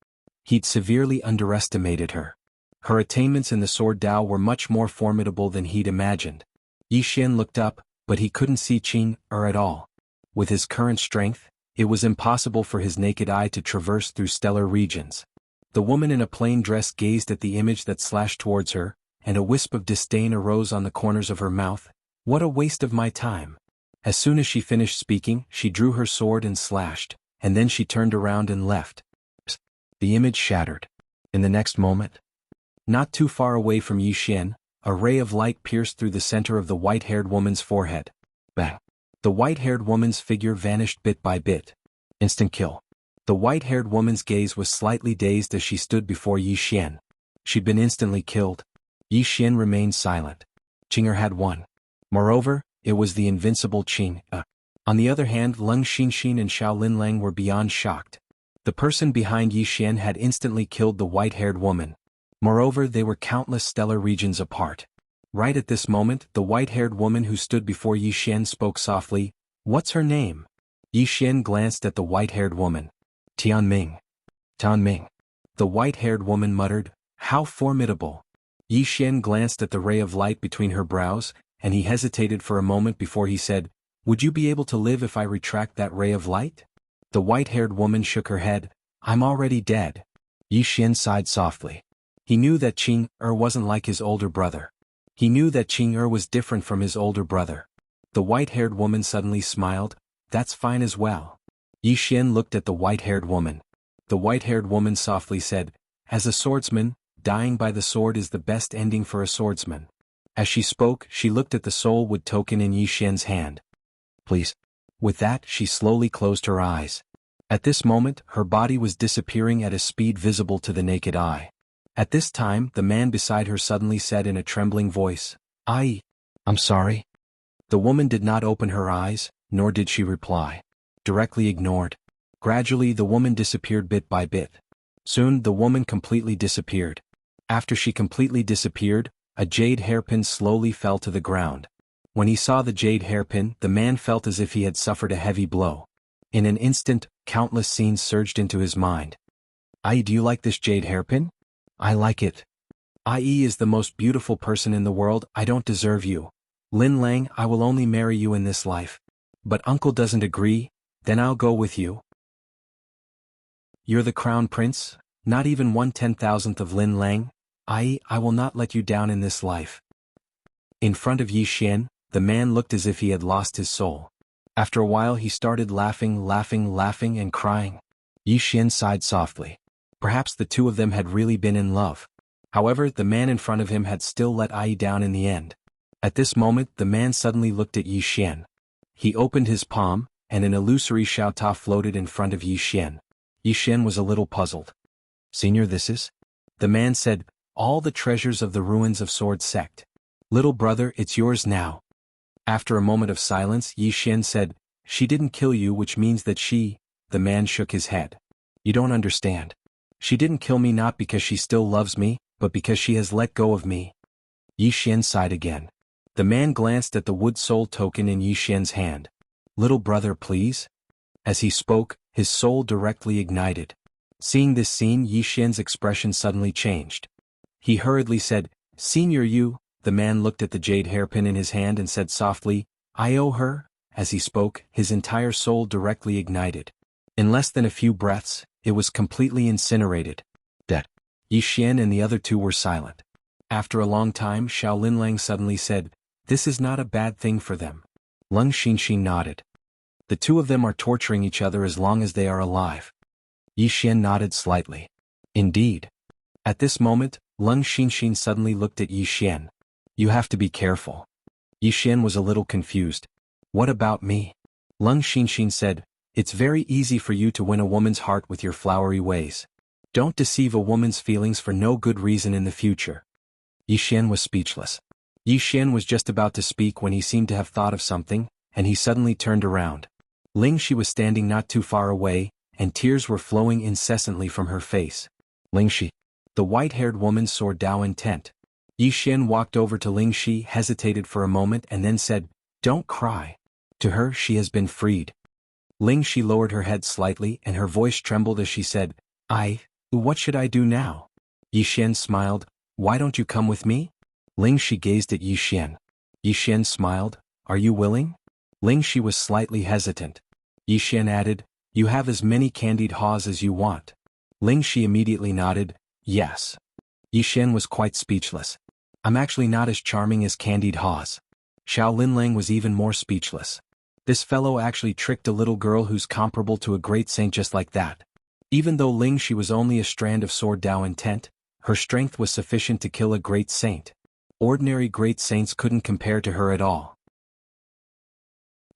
He'd severely underestimated her. Her attainments in the sword Tao were much more formidable than he'd imagined. Yi Xian looked up, but he couldn't see Qing at all. With his current strength, it was impossible for his naked eye to traverse through stellar regions. The woman in a plain dress gazed at the image that slashed towards her, and a wisp of disdain arose on the corners of her mouth. What a waste of my time. As soon as she finished speaking, she drew her sword and slashed, and then she turned around and left. The image shattered. In the next moment, not too far away from Yi Xian, a ray of light pierced through the center of the white-haired woman's forehead. Bang! The white-haired woman's figure vanished bit by bit. Instant kill. The white-haired woman's gaze was slightly dazed as she stood before Yi Xian. She'd been instantly killed. Yi Xian remained silent. Qing had won. Moreover, it was the invincible Qing. On the other hand, Leng Xinxin and Xiao Linlang were beyond shocked. The person behind Yi Xian had instantly killed the white-haired woman. Moreover, they were countless stellar regions apart. Right at this moment, the white-haired woman who stood before Yi Xian spoke softly. What's her name? Yi Xian glanced at the white-haired woman. Tianming. Tianming. The white-haired woman muttered, how formidable. Yi Xian glanced at the ray of light between her brows, and he hesitated for a moment before he said, would you be able to live if I retract that ray of light? The white-haired woman shook her head. I'm already dead. Yi Xian sighed softly. He knew that Qing wasn't like his older brother. He knew that Qing was different from his older brother. The white-haired woman suddenly smiled. That's fine as well. Yi Xian looked at the white-haired woman. The white-haired woman softly said, as a swordsman, dying by the sword is the best ending for a swordsman. As she spoke, she looked at the soul wood token in Yi Xian's hand. Please. With that, she slowly closed her eyes. At this moment, her body was disappearing at a speed visible to the naked eye. At this time, the man beside her suddenly said in a trembling voice, I'm sorry. The woman did not open her eyes, nor did she reply. Directly ignored. Gradually the woman disappeared bit by bit. Soon the woman completely disappeared. After she completely disappeared, a jade hairpin slowly fell to the ground. When he saw the jade hairpin, the man felt as if he had suffered a heavy blow. In an instant, countless scenes surged into his mind. Do you like this jade hairpin? I like it. IE is the most beautiful person in the world. I don't deserve you. Lin Lang, I will only marry you in this life. But uncle doesn't agree, then I'll go with you. You're the crown prince, not even 1/10,000th of Lin Lang. I will not let you down in this life. In front of Yi Xian, the man looked as if he had lost his soul. After a while he started laughing and crying. Yi Xian sighed softly. Perhaps the two of them had really been in love. However, the man in front of him had still let Ai down in the end. At this moment the man suddenly looked at Yi Xian. He opened his palm, and an illusory Xiaota floated in front of Yi Xian. Yi Xian was a little puzzled. "Senior, this is?" The man said, "All the treasures of the ruins of Sword Sect. Little brother, it's yours now." After a moment of silence, Yi Xian said, "She didn't kill you, which means that she..." The man shook his head. "You don't understand. She didn't kill me not because she still loves me, but because she has let go of me." Yi Xian sighed again. The man glanced at the wood soul token in Yi Xian's hand. "Little brother, please?" As he spoke, his soul directly ignited. Seeing this scene, Yi Xian's expression suddenly changed. He hurriedly said, "Senior, you..." The man looked at the jade hairpin in his hand and said softly, "I owe her." As he spoke, his entire soul directly ignited. In less than a few breaths, it was completely incinerated. That. Yi Xian and the other two were silent. After a long time, Xiao Linlang suddenly said, "This is not a bad thing for them." Leng Xinxin nodded. "The two of them are torturing each other as long as they are alive." Yi Xian nodded slightly. "Indeed." At this moment, Leng Xinxin suddenly looked at Yi Xian. "You have to be careful." Yi Xian was a little confused. "What about me?" Leng Xinxin said, "It's very easy for you to win a woman's heart with your flowery ways. Don't deceive a woman's feelings for no good reason in the future." Yi Xian was speechless. Yi Xian was just about to speak when he seemed to have thought of something, and he suddenly turned around. Ling Shi was standing not too far away, and tears were flowing incessantly from her face. "Ling Shi." The white-haired woman saw Dao intent. Yi Xian walked over to Ling Shi, hesitated for a moment and then said, "Don't cry. To her she has been freed." Ling Shi lowered her head slightly and her voice trembled as she said, What should I do now?" Yi Xian smiled, "Why don't you come with me?" Ling Shi gazed at Yi Xian. Yi Xian smiled, "Are you willing?" Ling Shi was slightly hesitant. Yi Xian added, "You have as many candied haws as you want." Ling Shi immediately nodded, "Yes." Yi Xian was quite speechless. "I'm actually not as charming as candied haws." Xiao Linlang was even more speechless. This fellow actually tricked a little girl who's comparable to a great saint just like that. Even though Ling Shi was only a strand of sword Dao intent, her strength was sufficient to kill a great saint. Ordinary great saints couldn't compare to her at all.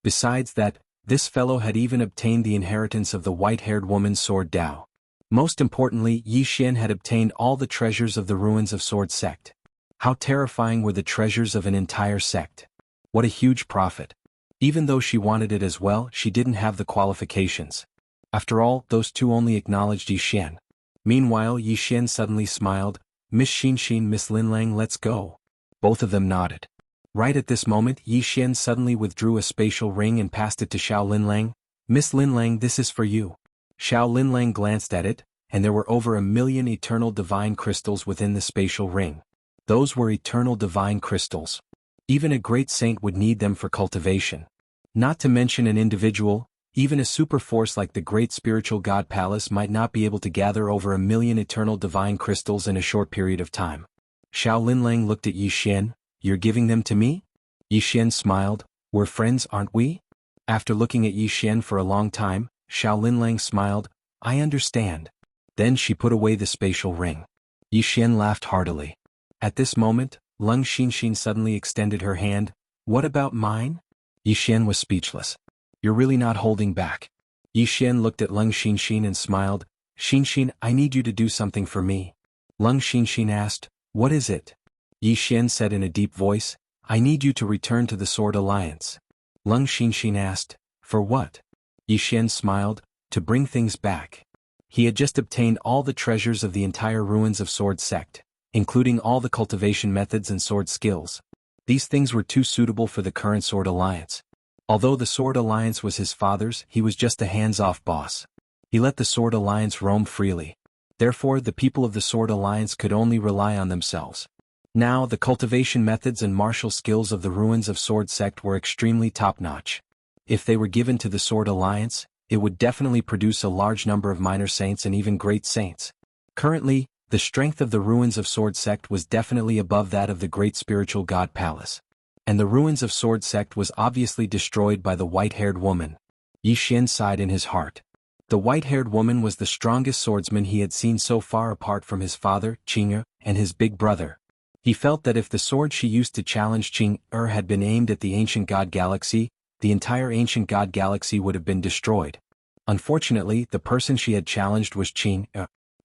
Besides that, this fellow had even obtained the inheritance of the white-haired woman's sword Dao. Most importantly, Yi Xian had obtained all the treasures of the ruins of Sword Sect. How terrifying were the treasures of an entire sect. What a huge profit. Even though she wanted it as well, she didn't have the qualifications. After all, those two only acknowledged Yi Xian. Meanwhile, Yi Xian suddenly smiled, "Miss Xinxin, Miss Linlang, let's go." Both of them nodded. Right at this moment, Yi Xian suddenly withdrew a spatial ring and passed it to Xiao Linlang. "Miss Linlang, this is for you." Xiao Linlang glanced at it, and there were over 1,000,000 eternal divine crystals within the spatial ring. Those were eternal divine crystals. Even a great saint would need them for cultivation. Not to mention an individual, even a super force like the great spiritual god palace might not be able to gather over 1,000,000 eternal divine crystals in a short period of time. Xiao Linlang looked at Yi Xian. "You're giving them to me?" Yi Xian smiled, "We're friends, aren't we?" After looking at Yi Xian for a long time, Xiao Linlang smiled, "I understand." Then she put away the spatial ring. Yi Xian laughed heartily. At this moment, Leng Xinxin suddenly extended her hand. "What about mine?" Yi Xian was speechless. "You're really not holding back." Yi Xian looked at Leng Xinxin and smiled. "Xinxin, I need you to do something for me." Leng Xinxin asked, "What is it?" Yi Xian said in a deep voice, "I need you to return to the Sword Alliance." Leng Xinxin asked, "For what?" Yi Xian smiled, "To bring things back." He had just obtained all the treasures of the entire ruins of Sword Sect, including all the cultivation methods and sword skills. These things were too suitable for the current Sword Alliance. Although the Sword Alliance was his father's, he was just a hands-off boss. He let the Sword Alliance roam freely. Therefore, the people of the Sword Alliance could only rely on themselves. Now, the cultivation methods and martial skills of the ruins of Sword Sect were extremely top-notch. If they were given to the Sword Alliance, it would definitely produce a large number of minor saints and even great saints. Currently, the strength of the ruins of Sword Sect was definitely above that of the great spiritual god palace. And the ruins of Sword Sect was obviously destroyed by the white-haired woman. Yi Xian sighed in his heart. The white-haired woman was the strongest swordsman he had seen so far apart from his father, Qing and his big brother. He felt that if the sword she used to challenge Qing had been aimed at the ancient god galaxy, the entire ancient god galaxy would have been destroyed. Unfortunately, the person she had challenged was Qing,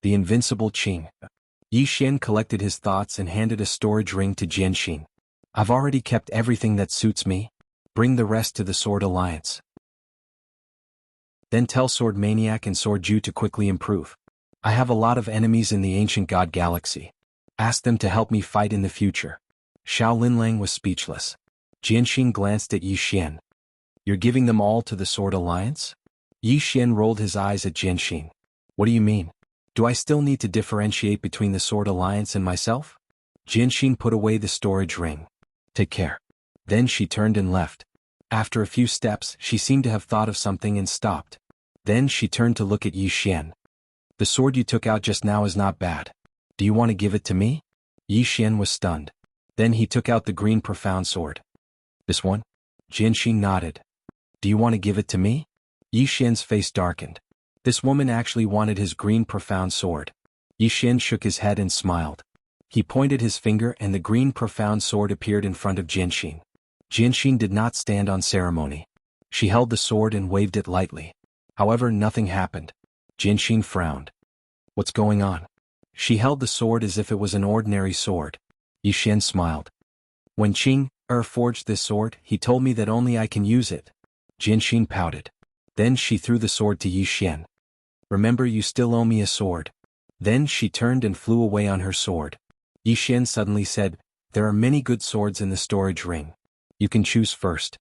the invincible Qing. Yi Xian collected his thoughts and handed a storage ring to Jianxin. I've already kept everything that suits me. Bring the rest to the Sword Alliance. Then tell Sword Maniac and Sword Ju to quickly improve. I have a lot of enemies in the ancient god galaxy. Ask them to help me fight in the future. Xiao Linlang was speechless. Jianxin glanced at Yi Xian. You're giving them all to the Sword Alliance? Yi Xian rolled his eyes at Jianxin. What do you mean? Do I still need to differentiate between the Sword Alliance and myself? Jianxin put away the storage ring. Take care. Then she turned and left. After a few steps, she seemed to have thought of something and stopped. Then she turned to look at Yi Xian. The sword you took out just now is not bad. Do you want to give it to me? Yi Xian was stunned. Then he took out the green profound sword. This one? Jianxin nodded. Do you want to give it to me? Yi Xian's face darkened. This woman actually wanted his green profound sword. Yi Xian shook his head and smiled. He pointed his finger and the green profound sword appeared in front of Jianxin. Jianxin did not stand on ceremony. She held the sword and waved it lightly. However, nothing happened. Jianxin frowned. What's going on? She held the sword as if it was an ordinary sword. Yi Xian smiled. When Qing forged this sword, he told me that only I can use it. Jianxin pouted. Then she threw the sword to Yi Xian. Remember, you still owe me a sword. Then she turned and flew away on her sword. Yi Xian suddenly said, there are many good swords in the storage ring. You can choose first.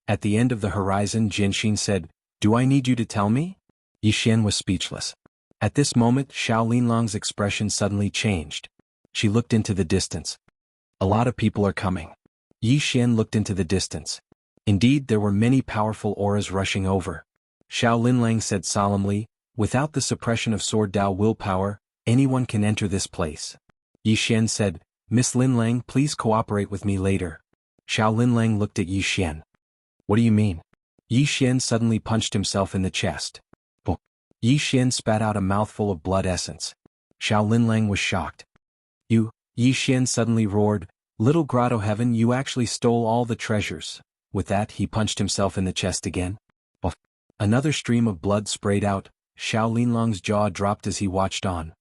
At the end of the horizon, Jianxin said, do I need you to tell me? Yi Xian was speechless. At this moment, Xiao Linlong's expression suddenly changed. She looked into the distance. A lot of people are coming. Yi Xian looked into the distance. Indeed, there were many powerful auras rushing over. Xiao Linlang said solemnly, without the suppression of Sword Dao willpower, anyone can enter this place. Yi Xian said, Miss Linlang, please cooperate with me later. Xiao Linlang looked at Yi Xian. What do you mean? Yi Xian suddenly punched himself in the chest. Oh. Yi Xian spat out a mouthful of blood essence. Xiao Linlang was shocked. You, Yi Xian suddenly roared, little grotto heaven, you actually stole all the treasures. With that, he punched himself in the chest again. Oh. Another stream of blood sprayed out. Xiao Linlong's jaw dropped as he watched on.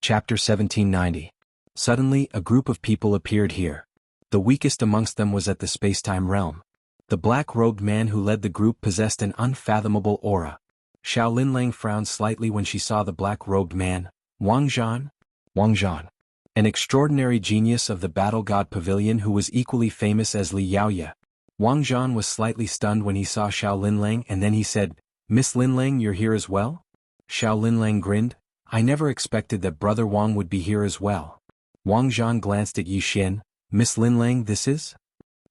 Chapter 1790. Suddenly, a group of people appeared here. The weakest amongst them was at the spacetime realm. The black-robed man who led the group possessed an unfathomable aura. Xiao Linlang frowned slightly when she saw the black-robed man. Wang Zhan? Wang Zhan. An extraordinary genius of the Battle God Pavilion who was equally famous as Li Yaoye. Wang Zhan was slightly stunned when he saw Xiao Linlang and then he said, Miss Linlang, you're here as well? Xiao Linlang grinned. I never expected that Brother Wang would be here as well. Wang Zhan glanced at Yi Xian. Miss Linlang, this is?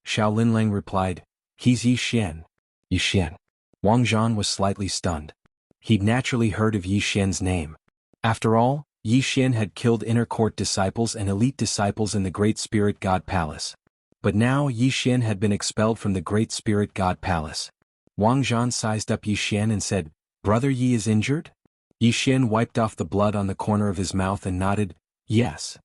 Xiao Linlang replied, he's Yi Xian. Yi Xian. Wang Zhan was slightly stunned. He'd naturally heard of Yi Xian's name. After all, Yi Xian had killed inner court disciples and elite disciples in the Great Spirit God Palace. But now Yi Xian had been expelled from the Great Spirit God Palace. Wang Zhan sized up Yi Xian and said, Brother Yi is injured? Yi Xian wiped off the blood on the corner of his mouth and nodded, yes.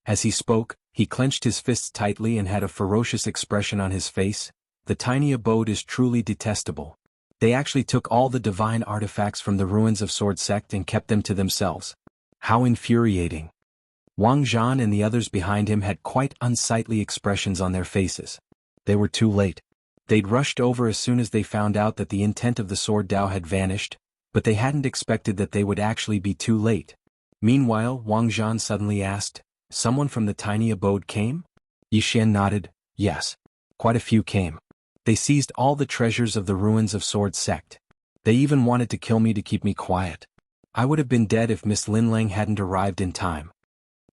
As he spoke, he clenched his fists tightly and had a ferocious expression on his face. The tiny abode is truly detestable. They actually took all the divine artifacts from the ruins of Sword Sect and kept them to themselves. How infuriating. Wang Zhan and the others behind him had quite unsightly expressions on their faces. They were too late. They'd rushed over as soon as they found out that the intent of the Sword Dao had vanished, but they hadn't expected that they would actually be too late. Meanwhile, Wang Zhan suddenly asked, someone from the tiny abode came? Yi Xian nodded, yes. Quite a few came. They seized all the treasures of the ruins of Sword Sect. They even wanted to kill me to keep me quiet. I would have been dead if Miss Linlang hadn't arrived in time.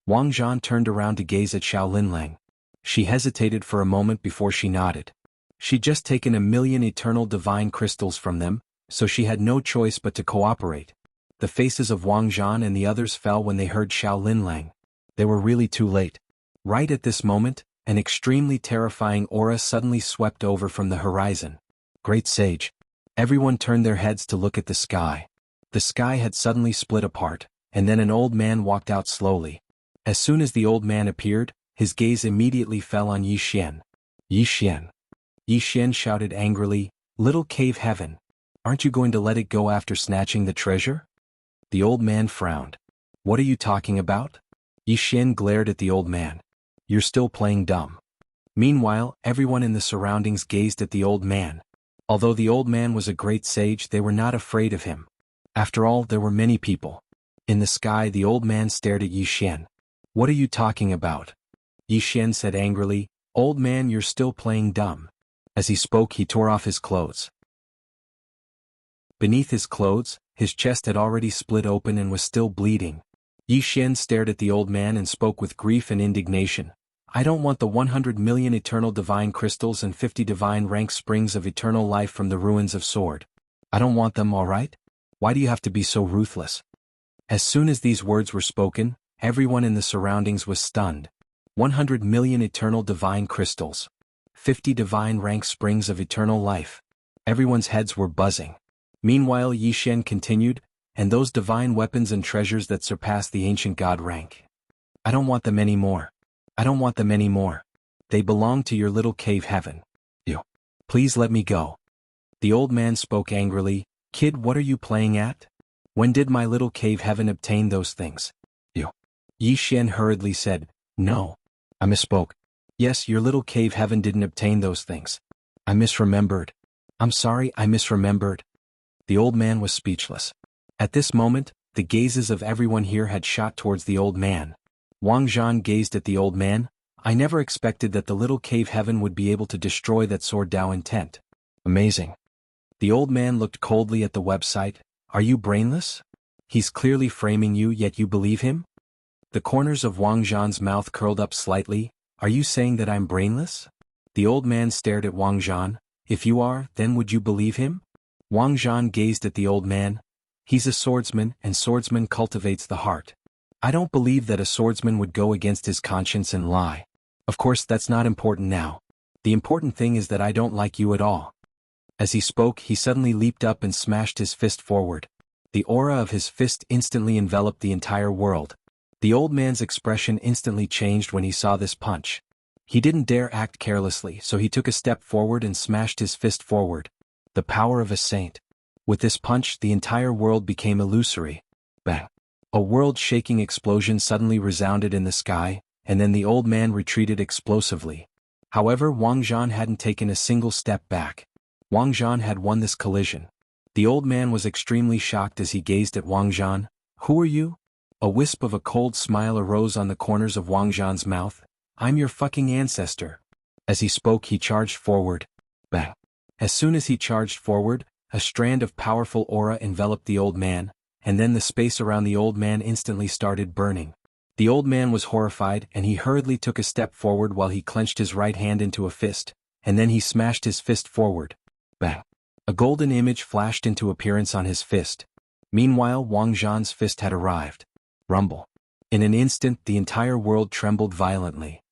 Wang Zhan turned around to gaze at Xiao Linlang. She hesitated for a moment before she nodded. She'd just taken 1,000,000 eternal divine crystals from them, so she had no choice but to cooperate. The faces of Wang Zhan and the others fell when they heard Xiao Linlang. They were really too late. Right at this moment, an extremely terrifying aura suddenly swept over from the horizon. Great sage. Everyone turned their heads to look at the sky. The sky had suddenly split apart, and then an old man walked out slowly. As soon as the old man appeared, his gaze immediately fell on Yi Xian. Yi Xian. Yi Xian shouted angrily, "Little cave heaven. Aren't you going to let it go after snatching the treasure?" The old man frowned. "What are you talking about?" Yi Xian glared at the old man. "You're still playing dumb." Meanwhile, everyone in the surroundings gazed at the old man. Although the old man was a great sage, they were not afraid of him. After all, there were many people. In the sky, the old man stared at Yi Xian. "What are you talking about?" Yi Xian said angrily, "Old man, you're still playing dumb." As he spoke, he tore off his clothes. Beneath his clothes, his chest had already split open and was still bleeding. Yi Xian stared at the old man and spoke with grief and indignation. "I don't want the 100 million eternal divine crystals and 50 divine rank springs of eternal life from the ruins of Sword. I don't want them, all right? Why do you have to be so ruthless?" As soon as these words were spoken, everyone in the surroundings was stunned. 100 million eternal divine crystals. 50 divine rank springs of eternal life. Everyone's heads were buzzing. Meanwhile, Yi Xian continued, "And those divine weapons and treasures that surpass the ancient god rank. I don't want them anymore. I don't want them anymore. They belong to your little cave heaven. You. Please let me go." The old man spoke angrily, "Kid, what are you playing at? When did my little cave heaven obtain those things?" You. Yi Xian hurriedly said, "No. I misspoke. Yes, your little cave heaven didn't obtain those things. I misremembered. I'm sorry, I misremembered." The old man was speechless. At this moment, the gazes of everyone here had shot towards the old man. Wang Zhan gazed at the old man. "I never expected that the little cave heaven would be able to destroy that sword Dao intent. Amazing." The old man looked coldly at the website. "Are you brainless? He's clearly framing you, yet you believe him?" The corners of Wang Zhan's mouth curled up slightly. "Are you saying that I'm brainless?" The old man stared at Wang Zhan. "If you are, then would you believe him?" Wang Zhan gazed at the old man. "He's a swordsman, and swordsman cultivates the heart. I don't believe that a swordsman would go against his conscience and lie. Of course, that's not important now. The important thing is that I don't like you at all." As he spoke, he suddenly leaped up and smashed his fist forward. The aura of his fist instantly enveloped the entire world. The old man's expression instantly changed when he saw this punch. He didn't dare act carelessly, so he took a step forward and smashed his fist forward. The power of a saint. With this punch, the entire world became illusory. Bang! A world-shaking explosion suddenly resounded in the sky, and then the old man retreated explosively. However, Wang Zhan hadn't taken a single step back. Wang Zhan had won this collision. The old man was extremely shocked as he gazed at Wang Zhan. "Who are you?" A wisp of a cold smile arose on the corners of Wang Zhan's mouth. "I'm your fucking ancestor." As he spoke, he charged forward. Bang! As soon as he charged forward, a strand of powerful aura enveloped the old man, and then the space around the old man instantly started burning. The old man was horrified, and he hurriedly took a step forward while he clenched his right hand into a fist, and then he smashed his fist forward. Bang! A golden image flashed into appearance on his fist. Meanwhile, Wang Zhan's fist had arrived. Rumble. In an instant, the entire world trembled violently.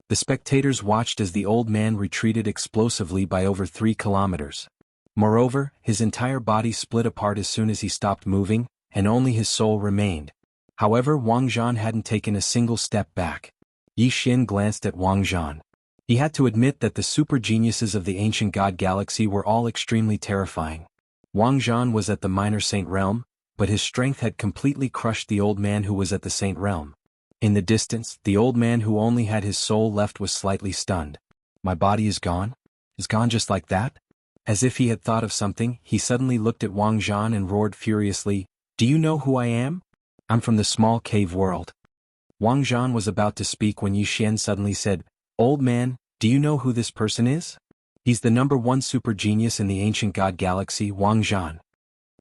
The spectators watched as the old man retreated explosively by over 3 kilometers. Moreover, his entire body split apart as soon as he stopped moving, and only his soul remained. However, Wang Zhan hadn't taken a single step back. Yi Xian glanced at Wang Zhan. He had to admit that the super geniuses of the ancient god galaxy were all extremely terrifying. Wang Zhan was at the minor saint realm, but his strength had completely crushed the old man who was at the saint realm. In the distance, the old man who only had his soul left was slightly stunned. "My body is gone? Is gone just like that?" As if he had thought of something, he suddenly looked at Wang Zhan and roared furiously, "Do you know who I am? I'm from the small cave world." Wang Zhan was about to speak when Yi Xian suddenly said, "Old man, do you know who this person is? He's the #1 super genius in the ancient god galaxy, Wang Zhan."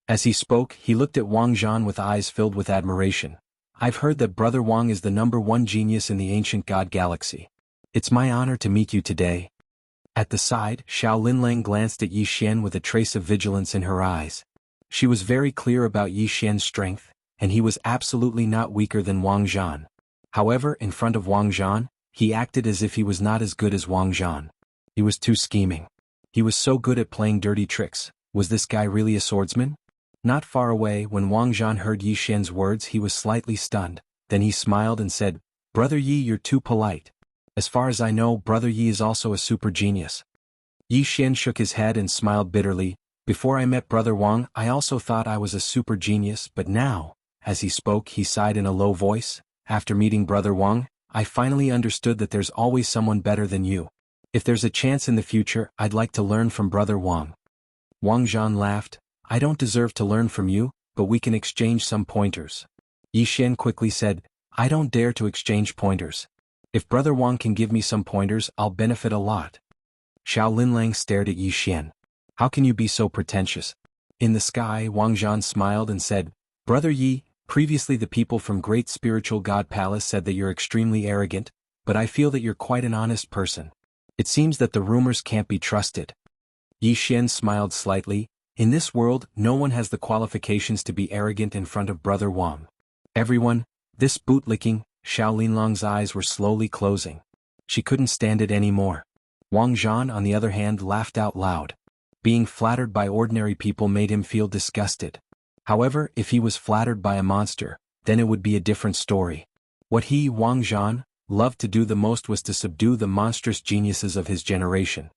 As he spoke, he looked at Wang Zhan with eyes filled with admiration. "I've heard that Brother Wang is the #1 genius in the ancient god galaxy. It's my honor to meet you today." At the side, Xiao Linlang glanced at Yi Xian with a trace of vigilance in her eyes. She was very clear about Yi Xian's strength, and he was absolutely not weaker than Wang Zhan. However, in front of Wang Zhan, he acted as if he was not as good as Wang Zhan. He was too scheming. He was so good at playing dirty tricks. Was this guy really a swordsman? Not far away, when Wang Zhan heard Yi Xian's words, he was slightly stunned. Then he smiled and said, "Brother Yi, you're too polite. As far as I know, Brother Yi is also a super genius." Yi Xian shook his head and smiled bitterly. "Before I met Brother Wang, I also thought I was a super genius, but now," as he spoke, he sighed in a low voice, "after meeting Brother Wang, I finally understood that there's always someone better than you. If there's a chance in the future, I'd like to learn from Brother Wang." Wang Zhan laughed. "I don't deserve to learn from you, but we can exchange some pointers." Yi Xian quickly said, "I don't dare to exchange pointers. If Brother Wang can give me some pointers, I'll benefit a lot." Xiao Linlang stared at Yi Xian. "How can you be so pretentious?" In the sky, Wang Zhan smiled and said, "Brother Yi, previously the people from Great Spiritual God Palace said that you're extremely arrogant, but I feel that you're quite an honest person. It seems that the rumors can't be trusted." Yi Xian smiled slightly. "In this world, no one has the qualifications to be arrogant in front of Brother Wang. Everyone, this bootlicking." Xiao Linlong's eyes were slowly closing. She couldn't stand it anymore. Wang Zhan, on the other hand, laughed out loud. Being flattered by ordinary people made him feel disgusted. However, if he was flattered by a monster, then it would be a different story. What he, Wang Zhan, loved to do the most was to subdue the monstrous geniuses of his generation.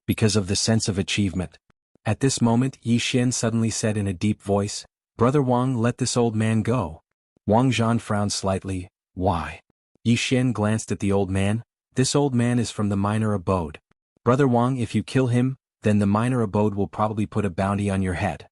Because of the sense of achievement. At this moment, Yi Xian suddenly said in a deep voice, "Brother Wang, let this old man go." Wang Zhan frowned slightly. "Why?" Yi Xian glanced at the old man. "This old man is from the minor abode. Brother Wang, if you kill him, then the minor abode will probably put a bounty on your head."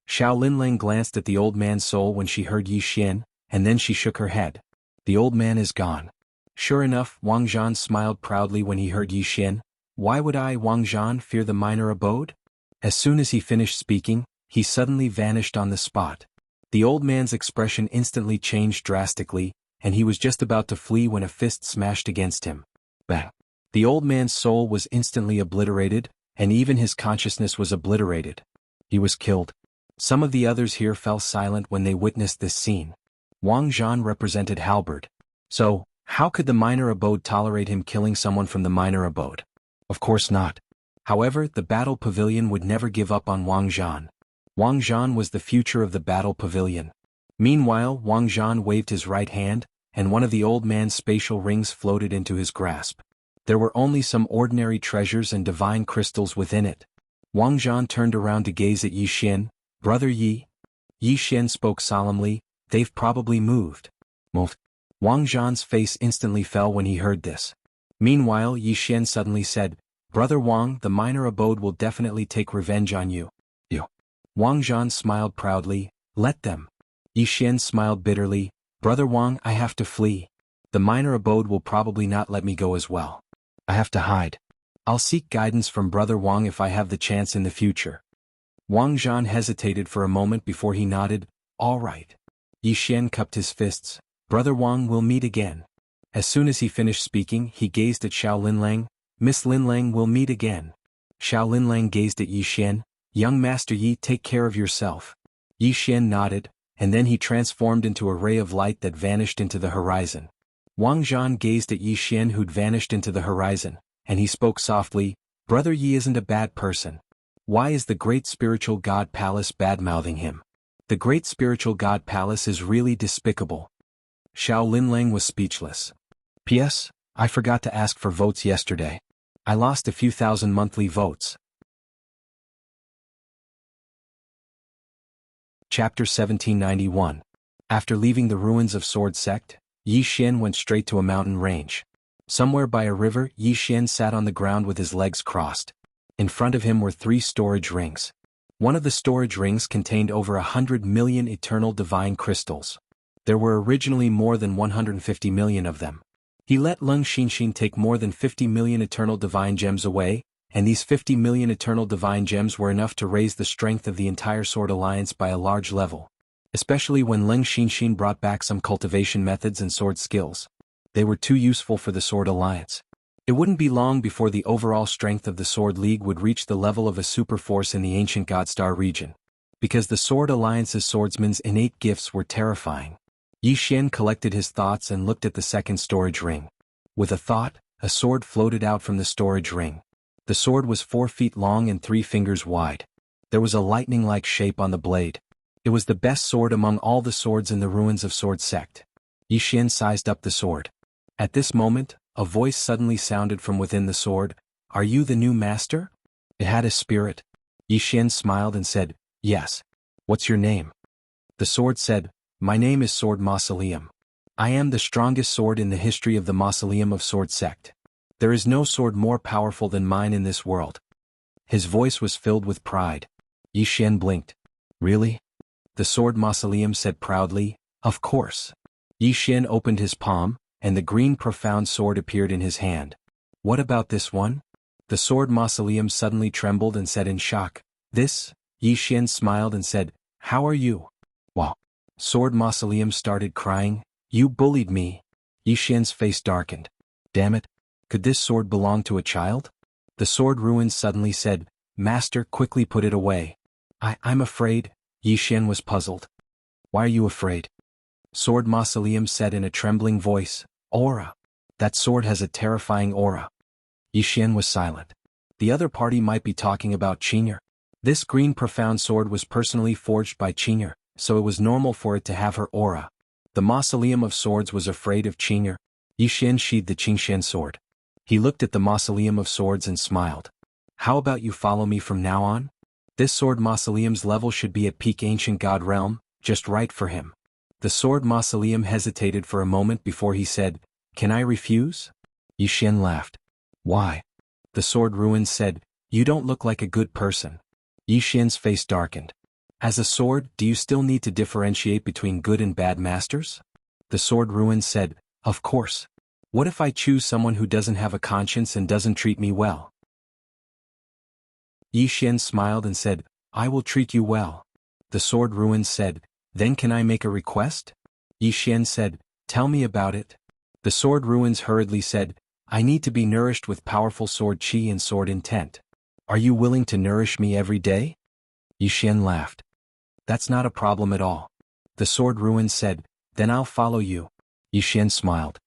Xiao Linlang glanced at the old man's soul when she heard Yi Xian, and then she shook her head. The old man is gone. Sure enough, Wang Zhan smiled proudly when he heard Yi Xian. "Why would I, Wang Zhan, fear the minor abode?" As soon as he finished speaking, he suddenly vanished on the spot. The old man's expression instantly changed drastically, and he was just about to flee when a fist smashed against him. Bang! The old man's soul was instantly obliterated, and even his consciousness was obliterated. He was killed. Some of the others here fell silent when they witnessed this scene. Wang Zhan represented Halberd. So, how could the minor abode tolerate him killing someone from the minor abode? Of course not. However, the battle pavilion would never give up on Wang Zhan. Wang Zhan was the future of the battle pavilion. Meanwhile, Wang Zhan waved his right hand, and one of the old man's spatial rings floated into his grasp. There were only some ordinary treasures and divine crystals within it. Wang Zhan turned around to gaze at Yi Xian. "Brother Yi." Yi Xian spoke solemnly, "They've probably moved." Moved. Wang Zhan's face instantly fell when he heard this. Meanwhile, Yi Xian suddenly said, "Brother Wang, the minor abode will definitely take revenge on you." Wang Zhan smiled proudly. "Let them." Yi Xian smiled bitterly. "Brother Wang, I have to flee. The minor abode will probably not let me go as well. I have to hide. I'll seek guidance from Brother Wang if I have the chance in the future." Wang Zhan hesitated for a moment before he nodded. "All right." Yi Xian cupped his fists. "Brother Wang, we'll meet again." As soon as he finished speaking, he gazed at Xiao Linlang. "Miss Linlang, we'll meet again." Xiao Linlang gazed at Yi Xian. "Young Master Yi, take care of yourself." Yi Xian nodded, and then he transformed into a ray of light that vanished into the horizon. Wang Zhan gazed at Yi Xian, who'd vanished into the horizon, and he spoke softly, "Brother Yi isn't a bad person. Why is the Great Spiritual God Palace bad-mouthing him? The Great Spiritual God Palace is really despicable." Xiao Linlang was speechless. "P.S. I forgot to ask for votes yesterday. I lost a few thousand monthly votes." Chapter 1791. After leaving the ruins of Sword Sect, Yi Xian went straight to a mountain range. Somewhere by a river, Yi Xian sat on the ground with his legs crossed. In front of him were 3 storage rings. One of the storage rings contained over 100 million eternal divine crystals. There were originally more than 150 million of them. He let Leng Xinxin take more than 50 million eternal divine gems away, and these 50 million eternal divine gems were enough to raise the strength of the entire Sword Alliance by a large level. Especially when Leng Xinxin brought back some cultivation methods and sword skills. They were too useful for the Sword Alliance. It wouldn't be long before the overall strength of the Sword League would reach the level of a superforce in the ancient Godstar region. because the Sword Alliance's swordsman's innate gifts were terrifying. Yi Xian collected his thoughts and looked at the second storage ring. With a thought, a sword floated out from the storage ring. The sword was 4 feet long and 3 fingers wide. There was a lightning-like shape on the blade. It was the best sword among all the swords in the ruins of Sword Sect. Yi Xian sized up the sword. At this moment, a voice suddenly sounded from within the sword. "Are you the new master?" It had a spirit. Yi Xian smiled and said, "Yes. What's your name?" The sword said, "My name is Sword Mausoleum. I am the strongest sword in the history of the Mausoleum of Sword Sect. There is no sword more powerful than mine in this world." His voice was filled with pride. Yi Xian blinked. "Really?" The Sword Mausoleum said proudly, "Of course." Yi Xian opened his palm, and the green profound sword appeared in his hand. "What about this one?" The Sword Mausoleum suddenly trembled and said in shock, "This?" Yi Xian smiled and said, "How are you?" "Wow." Sword Mausoleum started crying, "You bullied me." Yi Xian's face darkened. "Damn it. Could this sword belong to a child?" The Sword Ruins suddenly said, "Master, quickly put it away." I'm afraid." Yi Xian was puzzled. "Why are you afraid?" Sword Mausoleum said in a trembling voice, "Aura. That sword has a terrifying aura." Yi Xian was silent. The other party might be talking about Qing'er. This green profound sword was personally forged by Qing'er, so it was normal for it to have her aura. The Mausoleum of Swords was afraid of Qing'er. Yi Xian sheathed the Qingxian sword. He looked at the Mausoleum of Swords and smiled. "How about you follow me from now on? This Sword Mausoleum's level should be at peak Ancient God Realm, just right for him." The Sword Mausoleum hesitated for a moment before he said, "Can I refuse?" Yi Xian laughed. "Why?" The Sword Ruins said, "You don't look like a good person." Yi Xian's face darkened. "As a sword, do you still need to differentiate between good and bad masters?" The Sword Ruins said, "Of course. What if I choose someone who doesn't have a conscience and doesn't treat me well?" Yi Xian smiled and said, "I will treat you well." The Sword Ruins said, "Then can I make a request?" Yi Xian said, "Tell me about it." The Sword Ruins hurriedly said, "I need to be nourished with powerful sword qi and sword intent. Are you willing to nourish me every day?" Yi Xian laughed. "That's not a problem at all." The Sword Ruins said, "Then I'll follow you." Yi Xian smiled.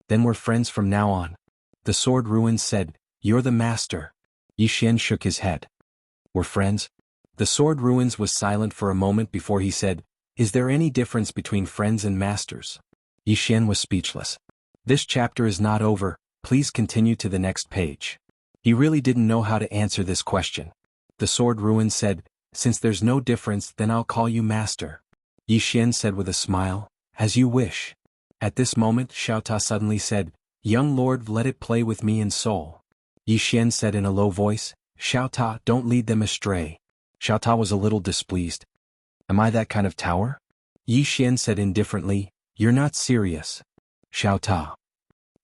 "Then we're friends from now on." The Sword Ruins said, "You're the master." Yi Xian shook his head. "We're friends?" The Sword Ruins was silent for a moment before he said, "Is there any difference between friends and masters?" Yi Xian was speechless. "This chapter is not over, please continue to the next page." He really didn't know how to answer this question. The Sword Ruins said, "Since there's no difference, then I'll call you master." Yi Xian said with a smile, "As you wish." At this moment Xiao Ta suddenly said, "Young lord, let it play with me in soul." Yi Xian said in a low voice, "Xiao Ta, don't lead them astray." Xiao Ta was a little displeased. "Am I that kind of tower?" Yi Xian said indifferently, "You're not serious." Xiao Ta.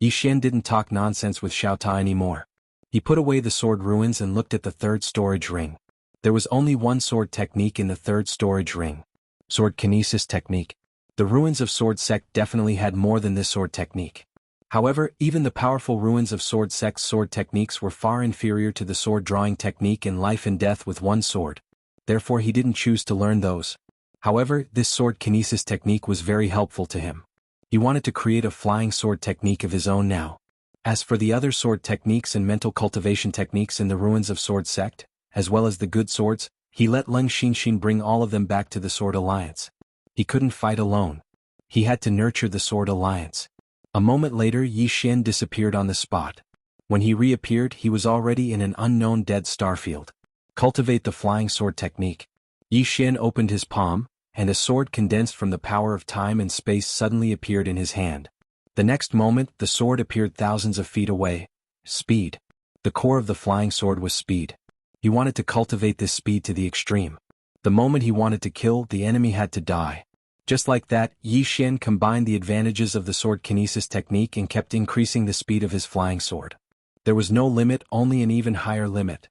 Yi Xian didn't talk nonsense with Xiao Ta anymore. He put away the Sword Ruins and looked at the third storage ring. There was only one sword technique in the third storage ring. Sword Kinesis technique. The ruins of Sword Sect definitely had more than this sword technique. However, even the powerful ruins of Sword Sect's sword techniques were far inferior to the sword drawing technique in life and death with one sword. Therefore he didn't choose to learn those. However, this sword kinesis technique was very helpful to him. He wanted to create a flying sword technique of his own now. As for the other sword techniques and mental cultivation techniques in the ruins of Sword Sect, as well as the good swords, he let Leng Xinxin bring all of them back to the Sword Alliance. He couldn't fight alone. He had to nurture the Sword Alliance. A moment later Yi Xian disappeared on the spot. When he reappeared he was already in an unknown dead starfield. Cultivate the flying sword technique. Yi Xian opened his palm, and a sword condensed from the power of time and space suddenly appeared in his hand. The next moment the sword appeared thousands of feet away. Speed. The core of the flying sword was speed. He wanted to cultivate this speed to the extreme. The moment he wanted to kill, the enemy had to die. Just like that, Yi Xian combined the advantages of the sword kinesis technique and kept increasing the speed of his flying sword. There was no limit, only an even higher limit.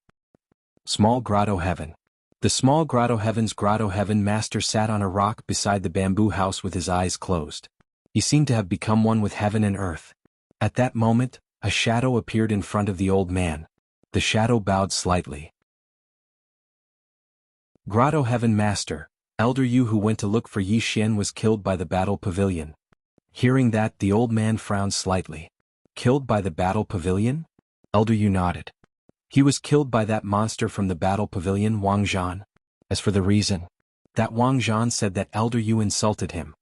Small Grotto Heaven. The small Grotto Heaven's Grotto Heaven master sat on a rock beside the bamboo house with his eyes closed. He seemed to have become one with heaven and earth. At that moment, a shadow appeared in front of the old man. The shadow bowed slightly. Grotto Heaven Master, Elder Yu who went to look for Yi Xian was killed by the battle pavilion. Hearing that, the old man frowned slightly. Killed by the battle pavilion? Elder Yu nodded. He was killed by that monster from the battle pavilion, Wang Zhan. As for the reason, that Wang Zhan said that Elder Yu insulted him.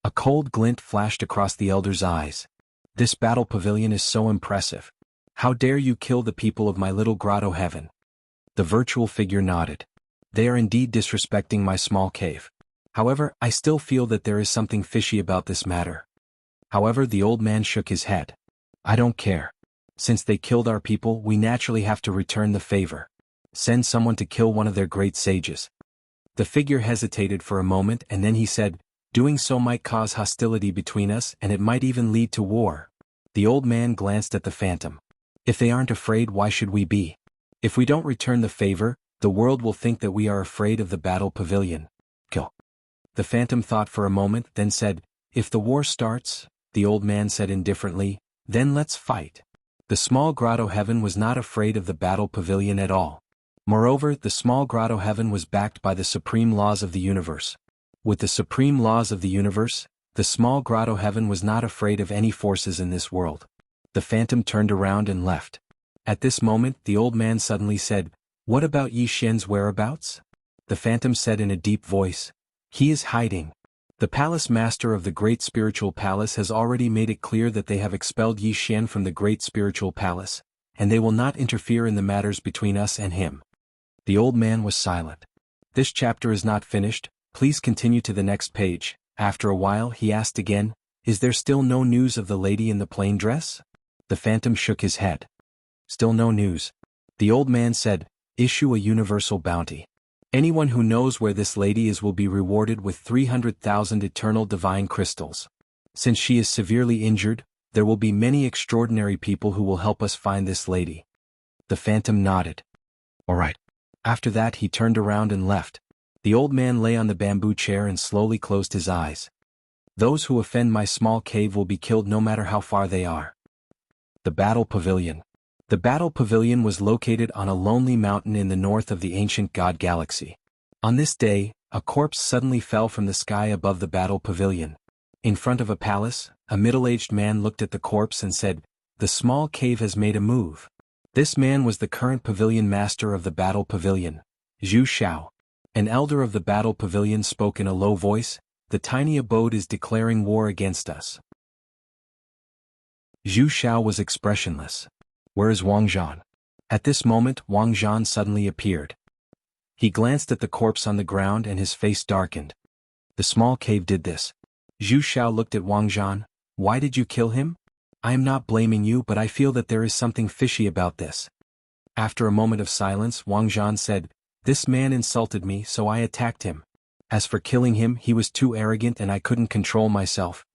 A cold glint flashed across the elder's eyes. This battle pavilion is so impressive. How dare you kill the people of my little grotto heaven? The virtual figure nodded. They are indeed disrespecting my small cave. However, I still feel that there is something fishy about this matter. However, the old man shook his head. I don't care. Since they killed our people, we naturally have to return the favor. Send someone to kill one of their great sages. The figure hesitated for a moment and then he said, doing so might cause hostility between us and it might even lead to war. The old man glanced at the phantom. If they aren't afraid, why should we be? If we don't return the favor, the world will think that we are afraid of the battle pavilion. Kill. The phantom thought for a moment, then said, if the war starts, the old man said indifferently, then let's fight. The small grotto heaven was not afraid of the battle pavilion at all. Moreover, the small grotto heaven was backed by the supreme laws of the universe. With the supreme laws of the universe, the small grotto heaven was not afraid of any forces in this world. The phantom turned around and left. At this moment, the old man suddenly said, what about Yi Xian's whereabouts? The phantom said in a deep voice, he is hiding. The palace master of the great spiritual palace has already made it clear that they have expelled Yi Xian from the great spiritual palace, and they will not interfere in the matters between us and him. The old man was silent. This chapter is not finished, please continue to the next page. After a while he asked again, is there still no news of the lady in the plain dress? The phantom shook his head. Still no news. The old man said, issue a universal bounty. Anyone who knows where this lady is will be rewarded with 300,000 eternal divine crystals. Since she is severely injured, there will be many extraordinary people who will help us find this lady. The phantom nodded. All right. After that he turned around and left. The old man lay on the bamboo chair and slowly closed his eyes. Those who offend my small cave will be killed no matter how far they are. The Battle Pavilion. The Battle Pavilion was located on a lonely mountain in the north of the ancient god galaxy. On this day, a corpse suddenly fell from the sky above the Battle Pavilion. In front of a palace, a middle-aged man looked at the corpse and said, the small cave has made a move. This man was the current pavilion master of the Battle Pavilion, Zhu Xiao. An elder of the Battle Pavilion spoke in a low voice, the tiny abode is declaring war against us. Zhu Xiao was expressionless. Where is Wang Zhan? At this moment Wang Zhan suddenly appeared. He glanced at the corpse on the ground and his face darkened. The small cave did this. Zhu Xiao looked at Wang Zhan. Why did you kill him? I am not blaming you, but I feel that there is something fishy about this. After a moment of silence, Wang Zhan said, this man insulted me, so I attacked him. As for killing him, he was too arrogant and I couldn't control myself.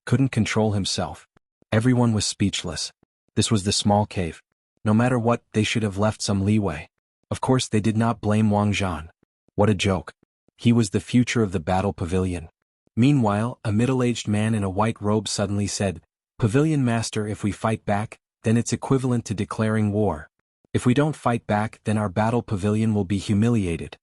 Couldn't control himself. Everyone was speechless. This was the small cave. No matter what, they should have left some leeway. Of course they did not blame Wang Zhan. What a joke. He was the future of the Battle Pavilion. Meanwhile, a middle-aged man in a white robe suddenly said, Pavilion Master, if we fight back, then it's equivalent to declaring war. If we don't fight back, then our Battle Pavilion will be humiliated.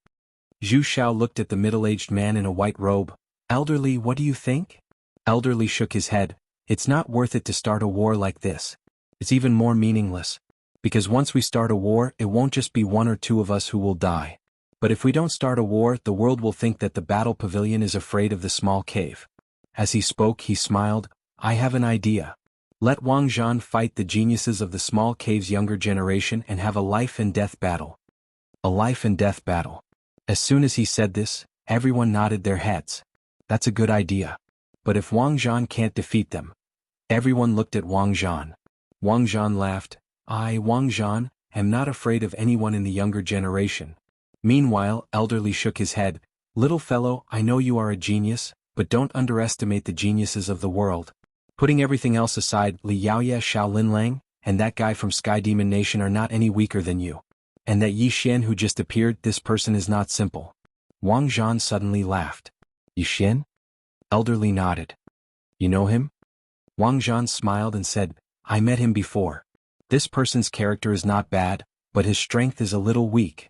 Zhu Xiao looked at the middle-aged man in a white robe. Elderly, what do you think? Elderly shook his head. It's not worth it to start a war like this. It's even more meaningless. Because once we start a war, it won't just be one or two of us who will die. But if we don't start a war, the world will think that the Battle Pavilion is afraid of the small cave. As he spoke, he smiled. I have an idea. Let Wang Zhan fight the geniuses of the small cave's younger generation and have a life and death battle. A life and death battle. As soon as he said this, everyone nodded their heads. That's a good idea. But if Wang Zhan can't defeat them? Everyone looked at Wang Zhan. Wang Zhan laughed. I, Wang Zhan, am not afraid of anyone in the younger generation. Meanwhile, Elderly shook his head. Little fellow, I know you are a genius, but don't underestimate the geniuses of the world. Putting everything else aside, Li Yaoye, Xiao Linlang, and that guy from Sky Demon Nation are not any weaker than you. And that Yi Xian who just appeared, this person is not simple. Wang Zhan suddenly laughed. Yi Xian? Elderly nodded. You know him? Wang Zhan smiled and said, I met him before. This person's character is not bad, but his strength is a little weak.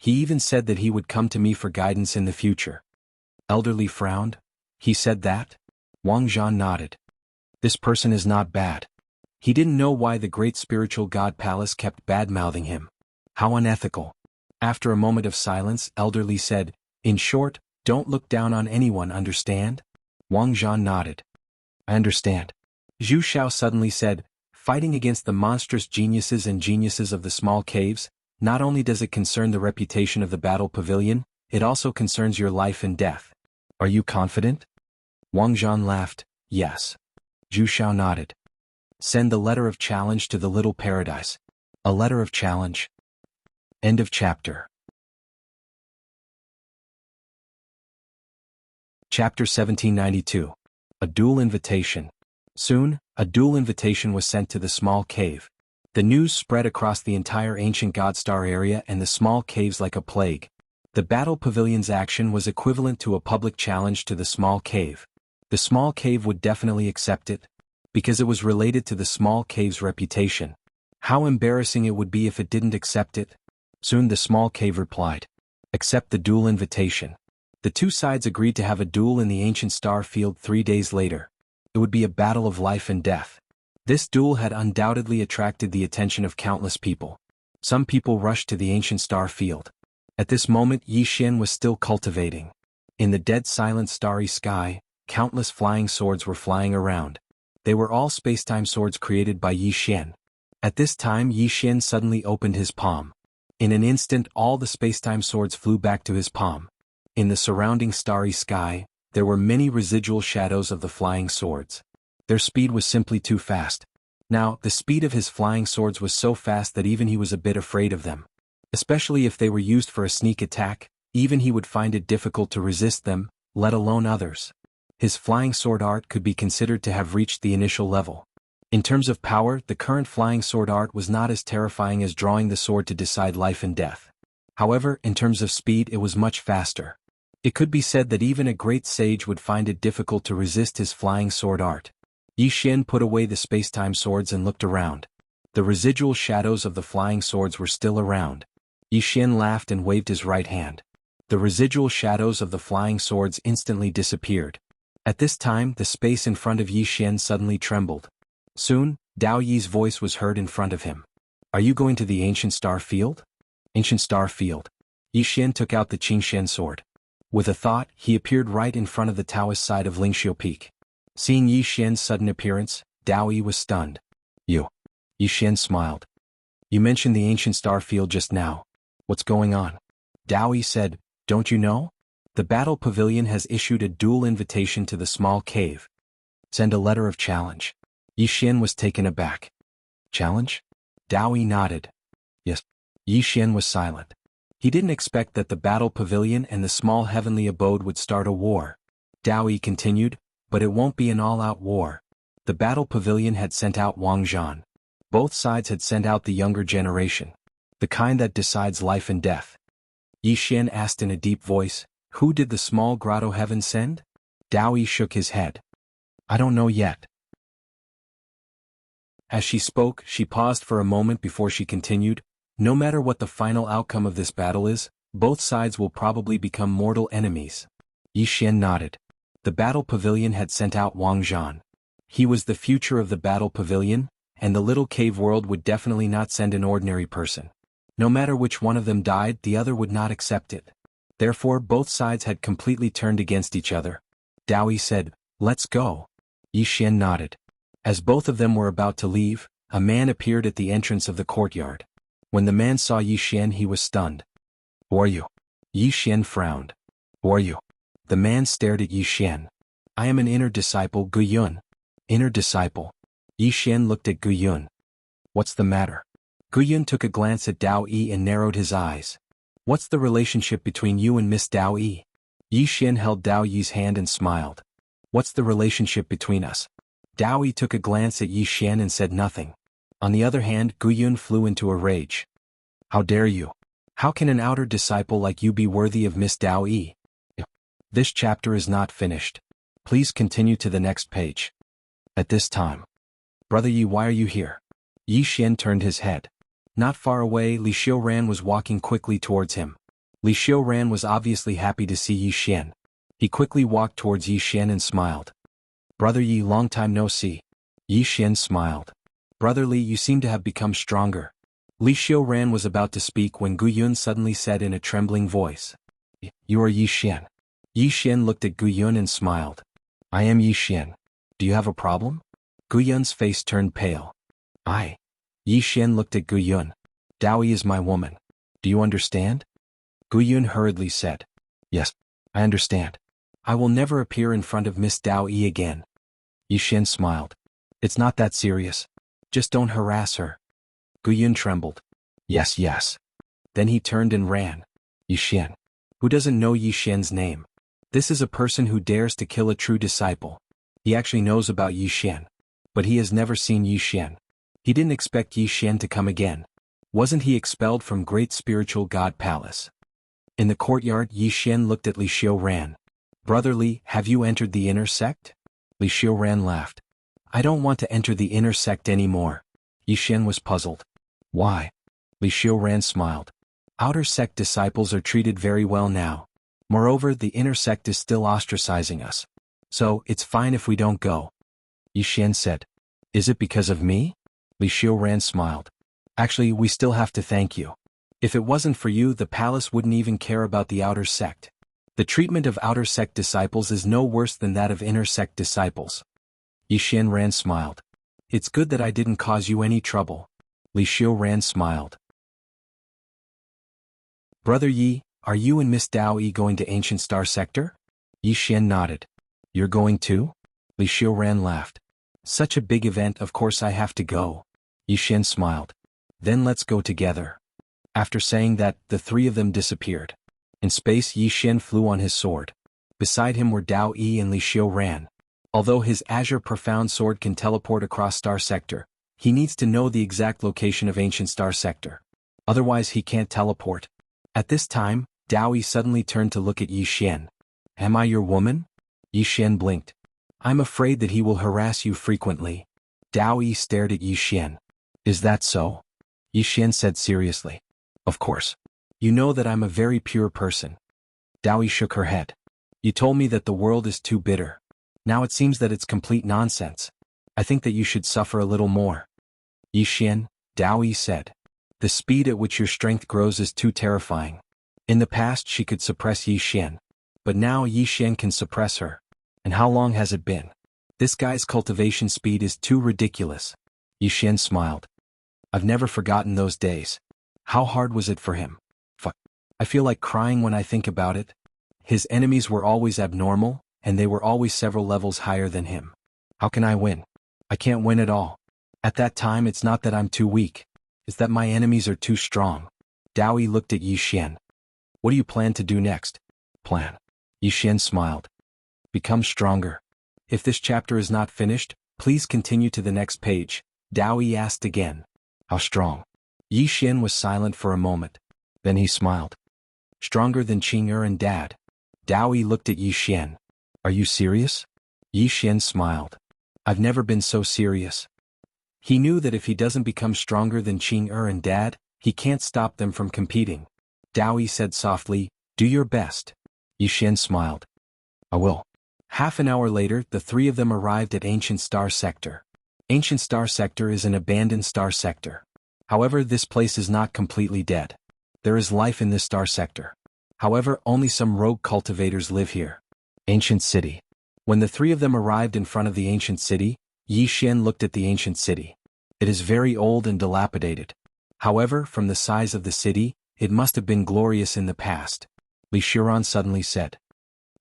He even said that he would come to me for guidance in the future. Elder Li frowned. He said that? Wang Zhan nodded. This person is not bad. He didn't know why the great spiritual god palace kept bad-mouthing him. How unethical. After a moment of silence, Elder Li said, in short, don't look down on anyone, understand? Wang Zhan nodded. I understand. Zhu Xiao suddenly said, fighting against the monstrous geniuses and geniuses of the small caves, not only does it concern the reputation of the battle pavilion, it also concerns your life and death. Are you confident? Wang Zhan laughed, yes. Zhu Xiao nodded. Send the letter of challenge to the little paradise. A letter of challenge. End of chapter. Chapter 1792. A dual invitation. Soon, a dual invitation was sent to the small cave. The news spread across the entire ancient Godstar area and the small caves like a plague. The battle pavilion's action was equivalent to a public challenge to the small cave. The small cave would definitely accept it, because it was related to the small cave's reputation. How embarrassing it would be if it didn't accept it. Soon the small cave replied, accept the duel invitation. The two sides agreed to have a duel in the ancient star field 3 days later. It would be a battle of life and death. This duel had undoubtedly attracted the attention of countless people. Some people rushed to the ancient star field. At this moment Yi Xian was still cultivating. In the dead silent starry sky, countless flying swords were flying around. They were all spacetime swords created by Yi Xian. At this time Yi Xian suddenly opened his palm. In an instant all the spacetime swords flew back to his palm. In the surrounding starry sky, there were many residual shadows of the flying swords. Their speed was simply too fast. Now, the speed of his flying swords was so fast that even he was a bit afraid of them. Especially if they were used for a sneak attack, even he would find it difficult to resist them, let alone others. His flying sword art could be considered to have reached the initial level. In terms of power, the current flying sword art was not as terrifying as drawing the sword to decide life and death. However, in terms of speed it was much faster. It could be said that even a great sage would find it difficult to resist his flying sword art. Yi Xian put away the spacetime swords and looked around. The residual shadows of the flying swords were still around. Yi Xian laughed and waved his right hand. The residual shadows of the flying swords instantly disappeared. At this time the space in front of Yi Xian suddenly trembled. Soon, Dao Yi's voice was heard in front of him. Are you going to the ancient star field? Ancient star field. Yi Xian took out the Qingshen sword. With a thought, he appeared right in front of the Taoist side of Lingxiu Peak. Seeing Yi Xian's sudden appearance, Dao Yi was stunned. You. Yi Xian smiled. You mentioned the ancient star field just now. What's going on? Dao Yi said, don't you know? The battle pavilion has issued a dual invitation to the small cave. Send a letter of challenge. Yi Xian was taken aback. Challenge? Dao Yi nodded. Yes. Yi Xian was silent. He didn't expect that the battle pavilion and the small heavenly abode would start a war. Dao Yi continued, but it won't be an all-out war. The battle pavilion had sent out Wang Zhan. Both sides had sent out the younger generation. The kind that decides life and death. Yi Xian asked in a deep voice, who did the small grotto heaven send? Dao Yi shook his head. I don't know yet. As she spoke, she paused for a moment before she continued, no matter what the final outcome of this battle is, both sides will probably become mortal enemies. Yi Xian nodded. The battle pavilion had sent out Wang Zhan. He was the future of the battle pavilion, and the little cave world would definitely not send an ordinary person. No matter which one of them died, the other would not accept it. Therefore both sides had completely turned against each other. Dao Yi said, let's go. Yi Xian nodded. As both of them were about to leave, a man appeared at the entrance of the courtyard. When the man saw Yi Xian he was stunned. Who are you? Yi Xian frowned. Who are you? The man stared at Yi Xian. I am an inner disciple Gu Yun. Inner disciple. Yi Xian looked at Gu Yun. What's the matter? Gu Yun took a glance at Dao Yi and narrowed his eyes. What's the relationship between you and Miss Dao Yi? Yi Xian held Dao Yi's hand and smiled. What's the relationship between us? Dao Yi took a glance at Yi Xian and said nothing. On the other hand, Gu Yun flew into a rage. How dare you? How can an outer disciple like you be worthy of Miss Dao Yi? This chapter is not finished. Please continue to the next page. At this time. Brother Yi, why are you here? Yi Xian turned his head. Not far away, Li Xiuran was walking quickly towards him. Li Xiaoran was obviously happy to see Yi Xian. He quickly walked towards Yi Xian and smiled. Brother Yi, long time no see. Yi Xian smiled. Brother Li, you seem to have become stronger. Li Xiaoran was about to speak when Gu Yun suddenly said in a trembling voice. You are Yi Xian. Yi Xian looked at Gu Yun and smiled. I am Yi Xian. Do you have a problem? Gu Yun's face turned pale. Yi Xian looked at Gu Yun. Dao Yi is my woman. Do you understand? Gu Yun hurriedly said. Yes, I understand. I will never appear in front of Miss Dao Yi again. Yi Xian smiled. It's not that serious. Just don't harass her. Gu Yun trembled. Yes, yes. Then he turned and ran. Yi Xian. Who doesn't know Yi Xian's name? This is a person who dares to kill a true disciple. He actually knows about Yi Xian. But he has never seen Yi Xian. He didn't expect Yi Xian to come again. Wasn't he expelled from Great Spiritual God Palace? In the courtyard, Yi Xian looked at Li Xiaoran. Brother Li, have you entered the inner sect? Li Xiaoran laughed. I don't want to enter the inner sect anymore. Yi Xian was puzzled. Why? Li Xiaoran smiled. Outer sect disciples are treated very well now. Moreover, the inner sect is still ostracizing us. So, it's fine if we don't go. Yi Xian said. Is it because of me? Li Xiaoran smiled. Actually, we still have to thank you. If it wasn't for you, the palace wouldn't even care about the outer sect. The treatment of outer sect disciples is no worse than that of inner sect disciples. Yi Xiaoran smiled. It's good that I didn't cause you any trouble. Li Xiaoran smiled. Brother Yi, are you and Miss Dao Yi going to Ancient Star Sector? Yi Xian nodded. You're going too? Li Xiaoran laughed. Such a big event, of course I have to go. Yi Xian smiled. Then let's go together. After saying that, the three of them disappeared. In space, Yi Xian flew on his sword. Beside him were Dao Yi and Li Xiaoran. Although his Azure Profound Sword can teleport across Star Sector, he needs to know the exact location of Ancient Star Sector. Otherwise he can't teleport. At this time, Dao Yi suddenly turned to look at Yi Xian. Am I your woman? Yi Xian blinked. I'm afraid that he will harass you frequently. Dao Yi stared at Yi Xian. Is that so? Yi Xian said seriously. Of course. You know that I'm a very pure person. Dao Yi shook her head. You told me that the world is too bitter. Now it seems that it's complete nonsense. I think that you should suffer a little more. Yi Xian, Dao Yi said. The speed at which your strength grows is too terrifying. In the past she could suppress Yi Xian. But now Yi Xian can suppress her. And how long has it been? This guy's cultivation speed is too ridiculous. Yi Xian smiled. I've never forgotten those days. How hard was it for him? Fuck. I feel like crying when I think about it. His enemies were always abnormal, and they were always several levels higher than him. How can I win? I can't win at all. At that time it's not that I'm too weak. It's that my enemies are too strong. Dao Yi looked at Yi Xian. What do you plan to do next? Plan. Yi Xian smiled. Become stronger. If this chapter is not finished, please continue to the next page. Dao Yi asked again. How strong? Yi Xian was silent for a moment. Then he smiled. Stronger than Qing'er and Dad. Dao Yi looked at Yi Xian. Are you serious? Yi Xian smiled. I've never been so serious. He knew that if he doesn't become stronger than Qing'er and Dad, he can't stop them from competing. Dao Yi said softly, do your best. Yi Xian smiled. I will. Half an hour later, the three of them arrived at Ancient Star Sector. Ancient Star Sector is an abandoned star sector. However, this place is not completely dead. There is life in this star sector. However, only some rogue cultivators live here. Ancient City. When the three of them arrived in front of the ancient city, Yi Xian looked at the ancient city. It is very old and dilapidated. However, from the size of the city, it must have been glorious in the past. Li Xiaoran suddenly said.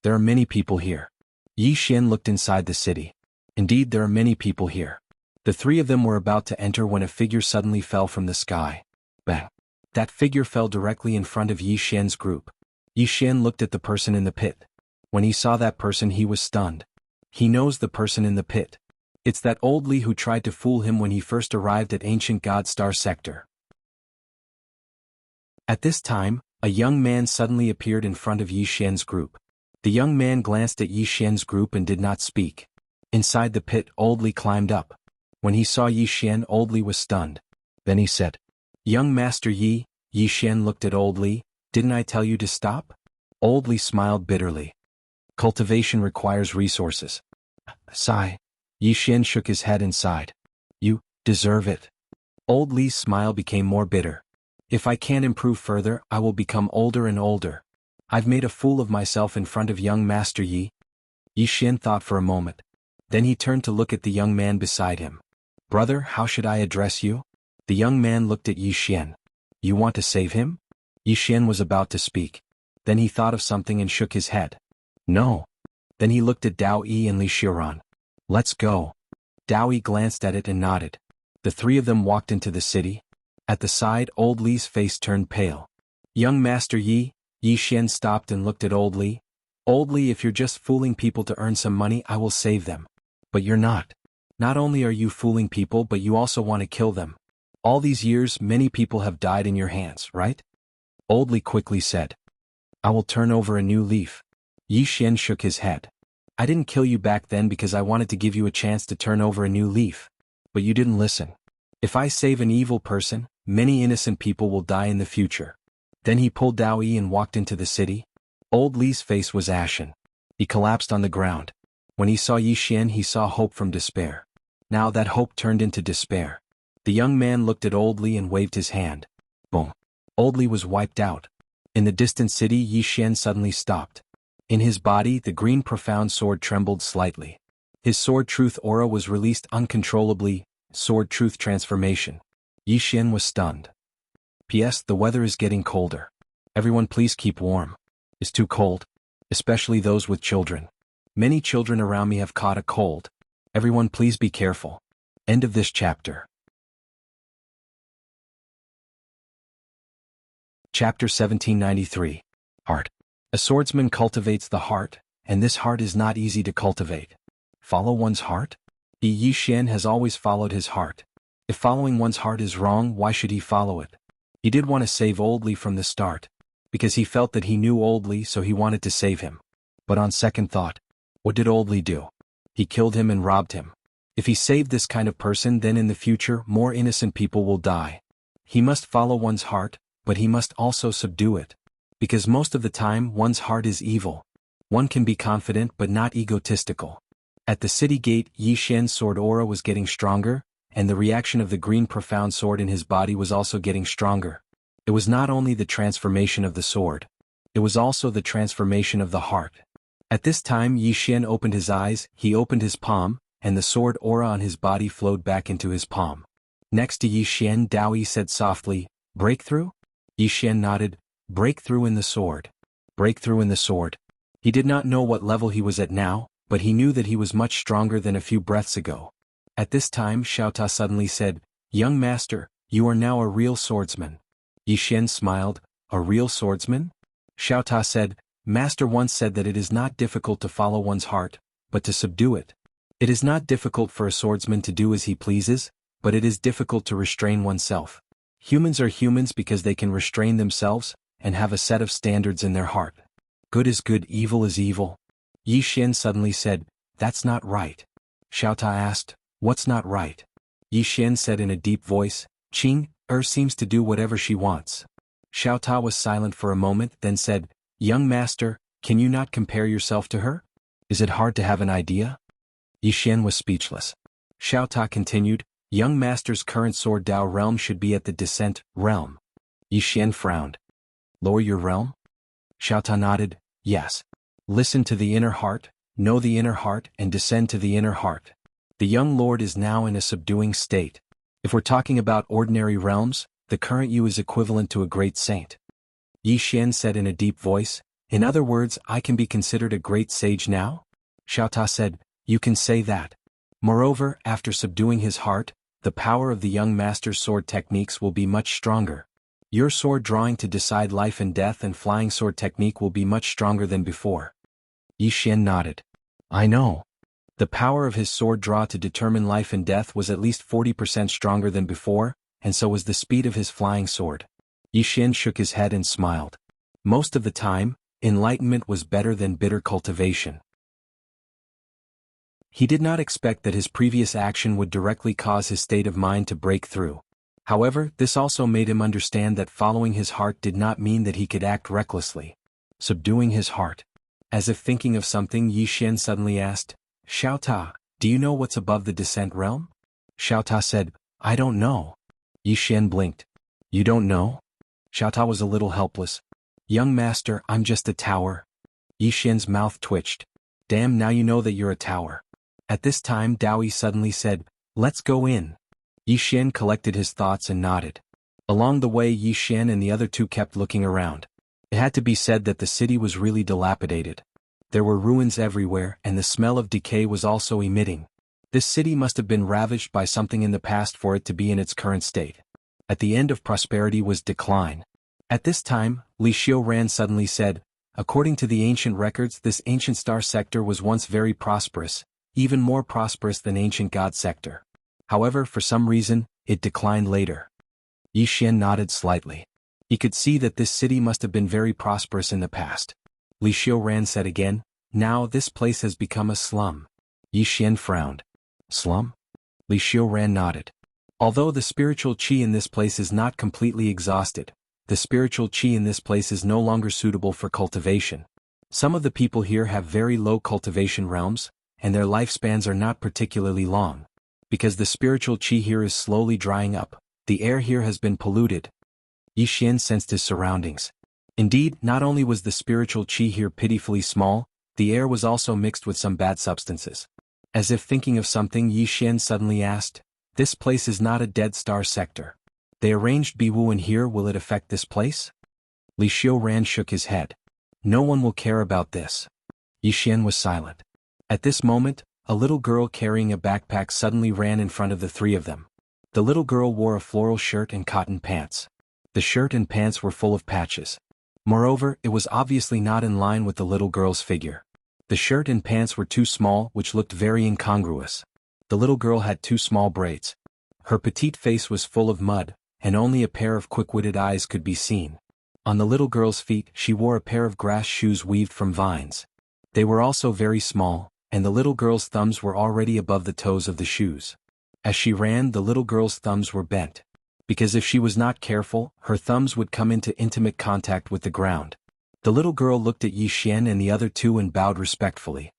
There are many people here. Yi Xian looked inside the city. Indeed, there are many people here. The three of them were about to enter when a figure suddenly fell from the sky. Bang! That figure fell directly in front of Yi Xian's group. Yi Xian looked at the person in the pit. When he saw that person he was stunned. He knows the person in the pit. It's that old Li who tried to fool him when he first arrived at Ancient God Star Sector. At this time, a young man suddenly appeared in front of Yi Xian's group. The young man glanced at Yi Xian's group and did not speak. Inside the pit, old Li climbed up. When he saw Yi Xian, old Li was stunned. Then he said, Young Master Yi. Yi Xian looked at old Li. Didn't I tell you to stop? Old Li smiled bitterly. Cultivation requires resources. Sigh. Yi Xian shook his head and sighed. You deserve it. Old Li's smile became more bitter. If I can't improve further, I will become older and older. I've made a fool of myself in front of young Master Yi. Yi Xian thought for a moment. Then he turned to look at the young man beside him. Brother, how should I address you? The young man looked at Yi Xian. You want to save him? Yi Xian was about to speak. Then he thought of something and shook his head. No. Then he looked at Dao Yi and Li Xiran. Let's go. Dao Yi glanced at it and nodded. The three of them walked into the city. At the side, Old Li's face turned pale. Young Master Yi, Yi Xian stopped and looked at Old Li. Old Li, if you're just fooling people to earn some money, I will save them. But you're not. Not only are you fooling people, but you also want to kill them. All these years, many people have died in your hands, right? Old Li quickly said. I will turn over a new leaf. Yi Xian shook his head. I didn't kill you back then because I wanted to give you a chance to turn over a new leaf. But you didn't listen. If I save an evil person, many innocent people will die in the future. Then he pulled Dao Yi and walked into the city. Old Li's face was ashen. He collapsed on the ground. When he saw Yi Xian, he saw hope from despair. Now that hope turned into despair. The young man looked at Old Li and waved his hand. Boom. Old Li was wiped out. In the distant city, Yi Xian suddenly stopped. In his body, the green profound sword trembled slightly. His sword truth aura was released uncontrollably, sword truth transformation. Yi Xian was stunned. P.S. The weather is getting colder. Everyone please keep warm. It's too cold. Especially those with children. Many children around me have caught a cold. Everyone please be careful. End of this chapter. Chapter 1793. Heart. A swordsman cultivates the heart, and this heart is not easy to cultivate. Follow one's heart? Yi Xian has always followed his heart. If following one's heart is wrong, why should he follow it? He did want to save Old Li from the start, because he felt that he knew Old Li, so he wanted to save him. But on second thought, what did Old Li do? He killed him and robbed him. If he saved this kind of person, then in the future more innocent people will die. He must follow one's heart, but he must also subdue it. Because most of the time one's heart is evil. One can be confident but not egotistical. At the city gate, Yi Xian's sword aura was getting stronger, and the reaction of the green profound sword in his body was also getting stronger. It was not only the transformation of the sword. It was also the transformation of the heart. At this time Yi Xian opened his eyes, he opened his palm, and the sword aura on his body flowed back into his palm. Next to Yi Xian, Dao Yi said softly, "Breakthrough?" Yi Xian nodded. Breakthrough in the sword. Breakthrough in the sword. He did not know what level he was at now, but he knew that he was much stronger than a few breaths ago. At this time Xiaota suddenly said, "Young master, you are now a real swordsman." Yi Xian smiled. A real swordsman? Xiaota said, "Master once said that it is not difficult to follow one's heart, but to subdue it. It is not difficult for a swordsman to do as he pleases, but it is difficult to restrain oneself. Humans are humans because they can restrain themselves, and have a set of standards in their heart. Good is good, evil is evil." Yi Xian suddenly said, "That's not right." Xiaota asked, "What's not right?" Yi Xian said in a deep voice, "Qing, seems to do whatever she wants." Xiaota was silent for a moment, then said, "Young master, can you not compare yourself to her? Is it hard to have an idea?" Yi Xian was speechless. Xiaota continued, "Young master's current sword Dao realm should be at the descent realm." Yi Xian frowned. "Lower your realm?" Xiaota nodded, "Yes. Listen to the inner heart, know the inner heart, and descend to the inner heart. The young lord is now in a subduing state. If we're talking about ordinary realms, the current you is equivalent to a great saint." Yi Xian said in a deep voice, "In other words, I can be considered a great sage now?" Xiaota said, "You can say that. Moreover, after subduing his heart, the power of the young master's sword techniques will be much stronger. Your sword drawing to decide life and death and flying sword technique will be much stronger than before." Yi Xian nodded. "I know. The power of his sword draw to determine life and death was at least 40% stronger than before, and so was the speed of his flying sword." Yi Xian shook his head and smiled. Most of the time, enlightenment was better than bitter cultivation. He did not expect that his previous action would directly cause his state of mind to break through. However, this also made him understand that following his heart did not mean that he could act recklessly. Subduing his heart. As if thinking of something, Yi Xian suddenly asked, Xiao Ta, do you know what's above the descent realm? Xiao Ta said, I don't know. Yi Xian blinked. You don't know? Xiao Ta was a little helpless. Young master, I'm just a tower. Yi Xian's mouth twitched. Damn, now you know that you're a tower. At this time Dao Yi suddenly said, let's go in. Yi Xian collected his thoughts and nodded. Along the way Yi Xian and the other two kept looking around. It had to be said that the city was really dilapidated. There were ruins everywhere and the smell of decay was also emitting. This city must have been ravaged by something in the past for it to be in its current state. At the end of prosperity was decline. At this time, Li Xiuran suddenly said, according to the ancient records, this ancient star sector was once very prosperous, even more prosperous than ancient god sector. However, for some reason, it declined later. Yi Xian nodded slightly. He could see that this city must have been very prosperous in the past. Li Xiuran said again, now this place has become a slum. Yi Xian frowned. Slum? Li Xiuran nodded. Although the spiritual qi in this place is not completely exhausted, the spiritual qi in this place is no longer suitable for cultivation. Some of the people here have very low cultivation realms, and their lifespans are not particularly long. Because the spiritual qi here is slowly drying up, the air here has been polluted. Yi Xian sensed his surroundings. Indeed, not only was the spiritual qi here pitifully small, the air was also mixed with some bad substances. As if thinking of something, Yi Xian suddenly asked, this place is not a dead star sector. They arranged Biwu in here, will it affect this place? Li Xiuran shook his head. No one will care about this. Yi Xian was silent. At this moment, a little girl carrying a backpack suddenly ran in front of the three of them. The little girl wore a floral shirt and cotton pants. The shirt and pants were full of patches. Moreover, it was obviously not in line with the little girl's figure. The shirt and pants were too small, which looked very incongruous. The little girl had two small braids. Her petite face was full of mud, and only a pair of quick-witted eyes could be seen. On the little girl's feet she wore a pair of grass shoes weaved from vines. They were also very small, and the little girl's thumbs were already above the toes of the shoes. As she ran, the little girl's thumbs were bent. Because if she was not careful, her thumbs would come into intimate contact with the ground. The little girl looked at Yi Xian and the other two and bowed respectfully.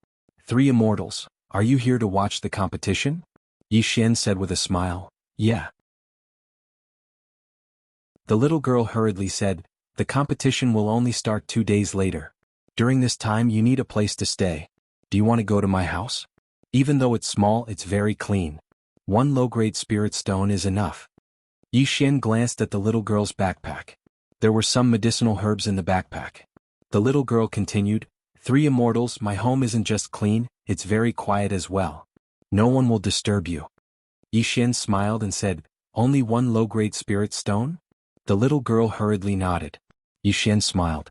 Three immortals, are you here to watch the competition? Yi Xian said with a smile, yeah. The little girl hurriedly said, the competition will only start 2 days later. During this time you need a place to stay. Do you want to go to my house? Even though it's small, it's very clean. 1 low-grade spirit stone is enough. Yi Xian glanced at the little girl's backpack. There were some medicinal herbs in the backpack. The little girl continued, 3 immortals, my home isn't just clean, it's very quiet as well. No one will disturb you. Yi Xian smiled and said, only 1 low-grade spirit stone? The little girl hurriedly nodded. Yi Xian smiled.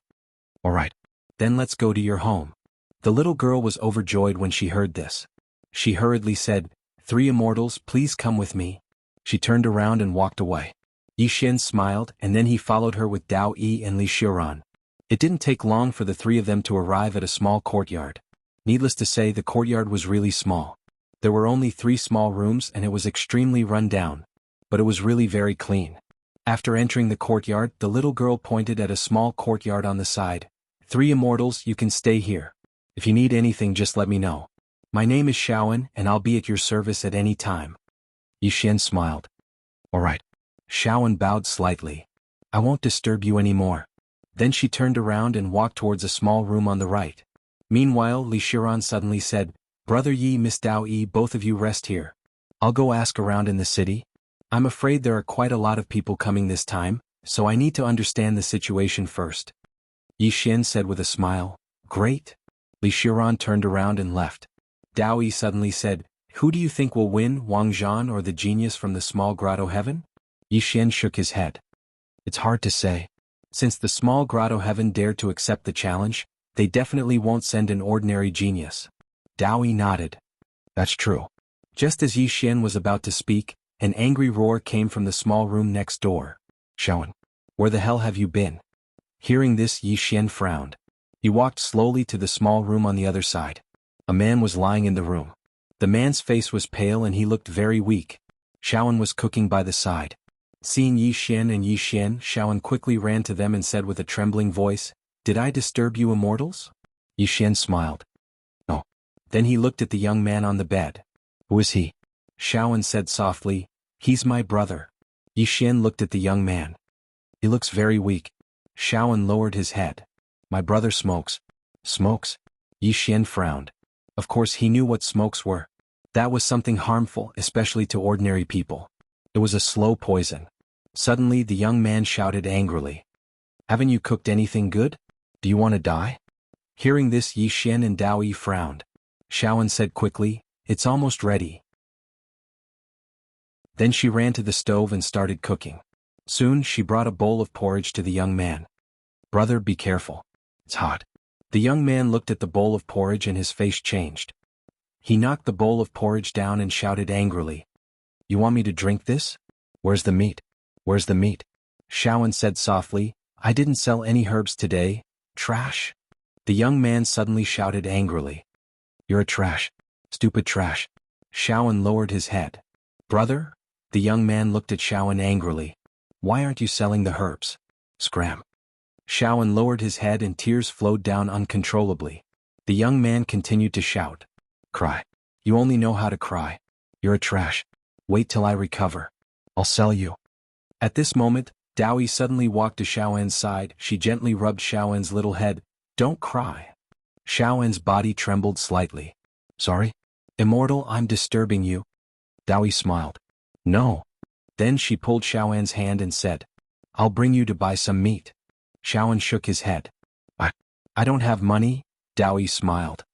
All right. Then let's go to your home. The little girl was overjoyed when she heard this. She hurriedly said, 3 immortals, please come with me. She turned around and walked away. Yi Xian smiled, and then he followed her with Dao Yi and Li Xiuran. It didn't take long for the 3 of them to arrive at a small courtyard. Needless to say, the courtyard was really small. There were only 3 small rooms and it was extremely run down. But it was really very clean. After entering the courtyard, the little girl pointed at a small courtyard on the side. 3 immortals, you can stay here. If you need anything, just let me know. My name is Shaoan, and I'll be at your service at any time. Yi Xian smiled. All right. Shaoan bowed slightly. I won't disturb you anymore. Then she turned around and walked towards a small room on the right. Meanwhile, Li Xiuran suddenly said, Brother Yi, Miss Dao Yi, both of you rest here. I'll go ask around in the city. I'm afraid there are quite a lot of people coming this time, so I need to understand the situation first. Yi Xian said with a smile, Great. Li Xiuran turned around and left. Dao Yi suddenly said, Who do you think will win, Wang Zhan or the genius from the small grotto heaven? Yi Xian shook his head. It's hard to say. Since the small grotto heaven dared to accept the challenge, they definitely won't send an ordinary genius. Dao Yi nodded. That's true. Just as Yi Xian was about to speak, an angry roar came from the small room next door. Shaoan, where the hell have you been? Hearing this, Yi Xian frowned. He walked slowly to the small room on the other side. A man was lying in the room. The man's face was pale and he looked very weak. Shaoan was cooking by the side. Seeing Yi Xian and Yi Xian, Shaoan quickly ran to them and said with a trembling voice, "Did I disturb you immortals?" Yi Xian smiled. "No." Then he looked at the young man on the bed. "Who is he?" Shaoan said softly, "He's my brother." Yi Xian looked at the young man. "He looks very weak." Shaoan lowered his head. "My brother smokes." "Smokes?" Yi Xian frowned. Of course he knew what smokes were. That was something harmful, especially to ordinary people. It was a slow poison. Suddenly the young man shouted angrily, "Haven't you cooked anything good? Do you want to die?" Hearing this, Yi Xian and Dao Yi frowned. Shaoan said quickly, "It's almost ready." Then she ran to the stove and started cooking. Soon she brought a bowl of porridge to the young man. "Brother, be careful. It's hot." The young man looked at the bowl of porridge and his face changed. He knocked the bowl of porridge down and shouted angrily, "You want me to drink this? Where's the meat? Where's the meat?" Shaoan said softly, "I didn't sell any herbs today. Trash." The young man suddenly shouted angrily, "You're a trash. Stupid trash." Shaoan lowered his head. "Brother?" The young man looked at Shaoan angrily. "Why aren't you selling the herbs?" Scram. Shaoan lowered his head and tears flowed down uncontrollably. The young man continued to shout, "Cry. You only know how to cry. You're a trash. Wait till I recover. I'll sell you." At this moment, Dao Yi suddenly walked to Shaoan's side. She gently rubbed Shaoan's little head. "Don't cry." Shaoan's body trembled slightly. "Sorry? Immortal, I'm disturbing you." Dao Yi smiled. "No." Then she pulled Shaoan's hand and said, "I'll bring you to buy some meat." Shaoan shook his head. I don't have money." Dao Yi smiled.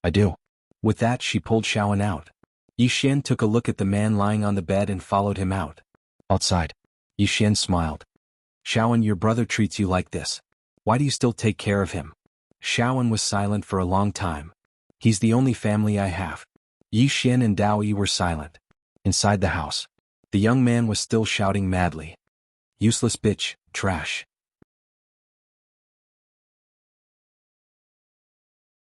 "I do." With that she pulled Shaoan out. Yi Xian took a look at the man lying on the bed and followed him out. Outside, Yi Xian smiled. "Shaoan, your brother treats you like this. Why do you still take care of him?" Shaoan was silent for a long time. "He's the only family I have." Yi Xian and Dao Yi were silent. Inside the house, the young man was still shouting madly, "Useless bitch, trash."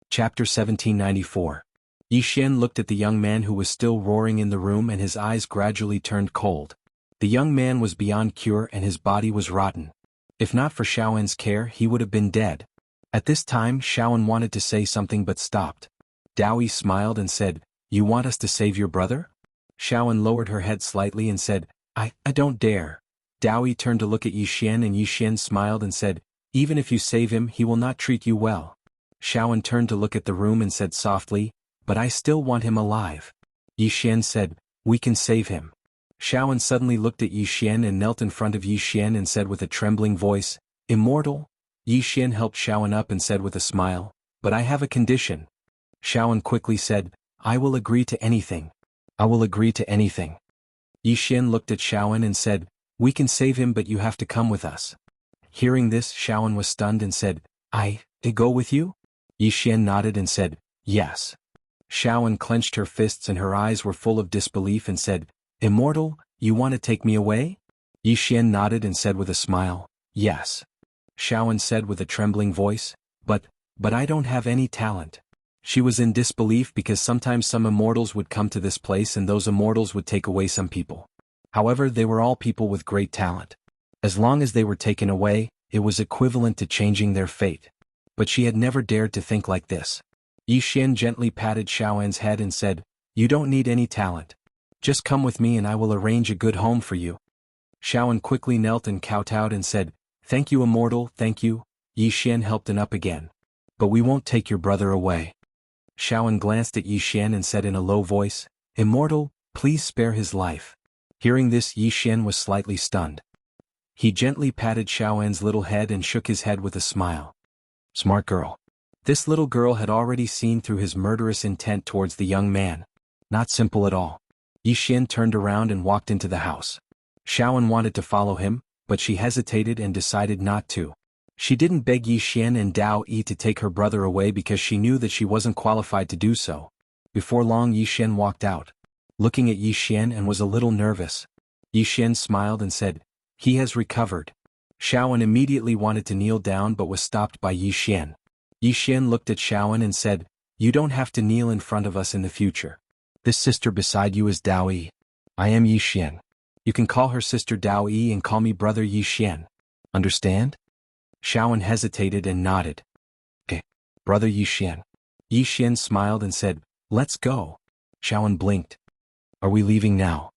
Chapter 1794. Yi Xian looked at the young man who was still roaring in the room and his eyes gradually turned cold. The young man was beyond cure and his body was rotten. If not for Shaoan's care, he would have been dead. At this time, Shaoan wanted to say something but stopped. Dao Yi smiled and said, "You want us to save your brother?" Shaoan lowered her head slightly and said, I don't dare." Dao Yi turned to look at Yi Xian and Yi Xian smiled and said, "Even if you save him, he will not treat you well." Shaoan turned to look at the room and said softly, "But I still want him alive." Yi Xian said, "We can save him." Shaoan suddenly looked at Yi Xian and knelt in front of Yi Xian and said with a trembling voice, "Immortal?" Yi Xian helped Shaoan up and said with a smile, "But I have a condition." Shaoan quickly said, "I will agree to anything. I will agree to anything." Yi Xian looked at Shaoan and said, "We can save him but you have to come with us." Hearing this, Shaoan was stunned and said, I go with you?" Yi Xian nodded and said, "Yes." Shaoan clenched her fists and her eyes were full of disbelief and said, "Immortal, you want to take me away?" Yi Xian nodded and said with a smile, "Yes." Shaoan said with a trembling voice, But I don't have any talent." She was in disbelief because sometimes some immortals would come to this place and those immortals would take away some people. However, they were all people with great talent. As long as they were taken away, it was equivalent to changing their fate. But she had never dared to think like this. Yi Xian gently patted Shaoan's head and said, "You don't need any talent. Just come with me and I will arrange a good home for you." Shaoan quickly knelt and kowtowed and said, "Thank you, immortal, thank you." Yi Xian helped him up again. "But we won't take your brother away." Shaoan glanced at Yi Xian and said in a low voice, "Immortal, please spare his life." Hearing this, Yi Xian was slightly stunned. He gently patted Shaoan's little head and shook his head with a smile. Smart girl. This little girl had already seen through his murderous intent towards the young man. Not simple at all. Yi Xian turned around and walked into the house. Shaoan wanted to follow him, but she hesitated and decided not to. She didn't beg Yi Xian and Dao Yi to take her brother away because she knew that she wasn't qualified to do so. Before long, Yi Xian walked out, looking at Yi Xian and was a little nervous. Yi Xian smiled and said, "He has recovered." Shaoan immediately wanted to kneel down but was stopped by Yi Xian. Yi Xian looked at Shaoan and said, "You don't have to kneel in front of us in the future. This sister beside you is Dao Yi. I am Yi Xian." You can call her sister Dao Yi and call me brother Yi Xian. Understand? Xiaoan hesitated and nodded. Okay, brother Yi Xian. Yi Xian smiled and said, let's go. Xiaoan blinked. Are we leaving now?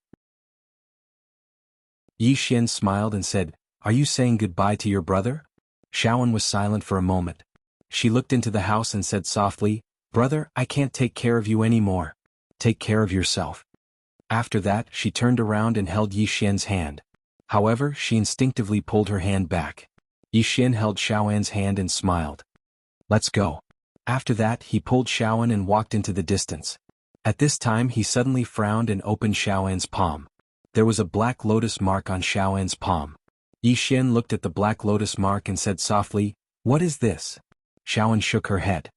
Yi Xian smiled and said, are you saying goodbye to your brother? Xiaoan was silent for a moment. She looked into the house and said softly, brother, I can't take care of you anymore. Take care of yourself. After that, she turned around and held Yi Xian's hand. However, she instinctively pulled her hand back. Yi Xian held Xiaoan's hand and smiled. Let's go. After that, he pulled Xiaoan and walked into the distance. At this time he suddenly frowned and opened Xiaoan's palm. There was a black lotus mark on Xiaoan's palm. Yi Xian looked at the black lotus mark and said softly, what is this? Xiaoan shook her head.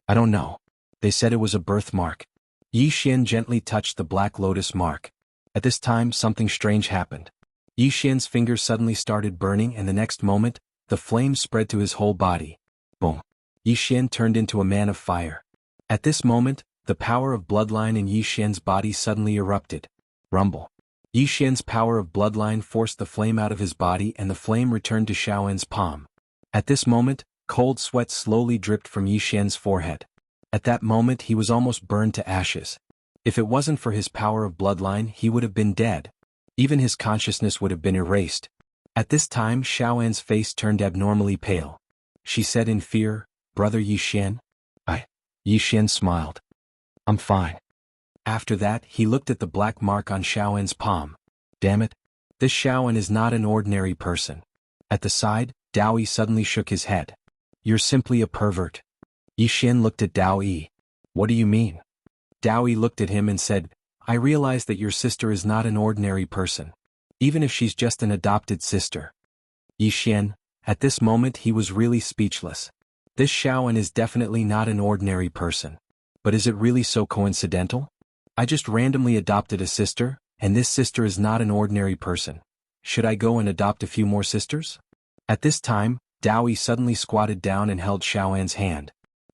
I don't know. They said it was a birthmark. Yi Xian gently touched the black lotus mark. At this time something strange happened. Yi Xian's fingers suddenly started burning and the next moment, the flame spread to his whole body. Boom. Yi Xian turned into a man of fire. At this moment, the power of bloodline in Yi Xian's body suddenly erupted. Rumble. Yi Xian's power of bloodline forced the flame out of his body and the flame returned to Xiaoan's palm. At this moment, cold sweat slowly dripped from Yi Xian's forehead. At that moment he was almost burned to ashes. If it wasn't for his power of bloodline he would have been dead. Even his consciousness would have been erased. At this time Xiaoan's face turned abnormally pale. She said in fear, brother Yi Xian? Yi Xian smiled. I'm fine. After that he looked at the black mark on Xiaoan's palm. Damn it. This Xiaoan is not an ordinary person. At the side, Dao Yi suddenly shook his head. You're simply a pervert. Yi Xian looked at Dao Yi. What do you mean? Dao Yi looked at him and said, I realize that your sister is not an ordinary person. Even if she's just an adopted sister. Yi Xian, at this moment he was really speechless. This Xiaoan is definitely not an ordinary person. But is it really so coincidental? I just randomly adopted a sister, and this sister is not an ordinary person. Should I go and adopt a few more sisters? At this time, Dao Yi suddenly squatted down and held Xiaoan's hand.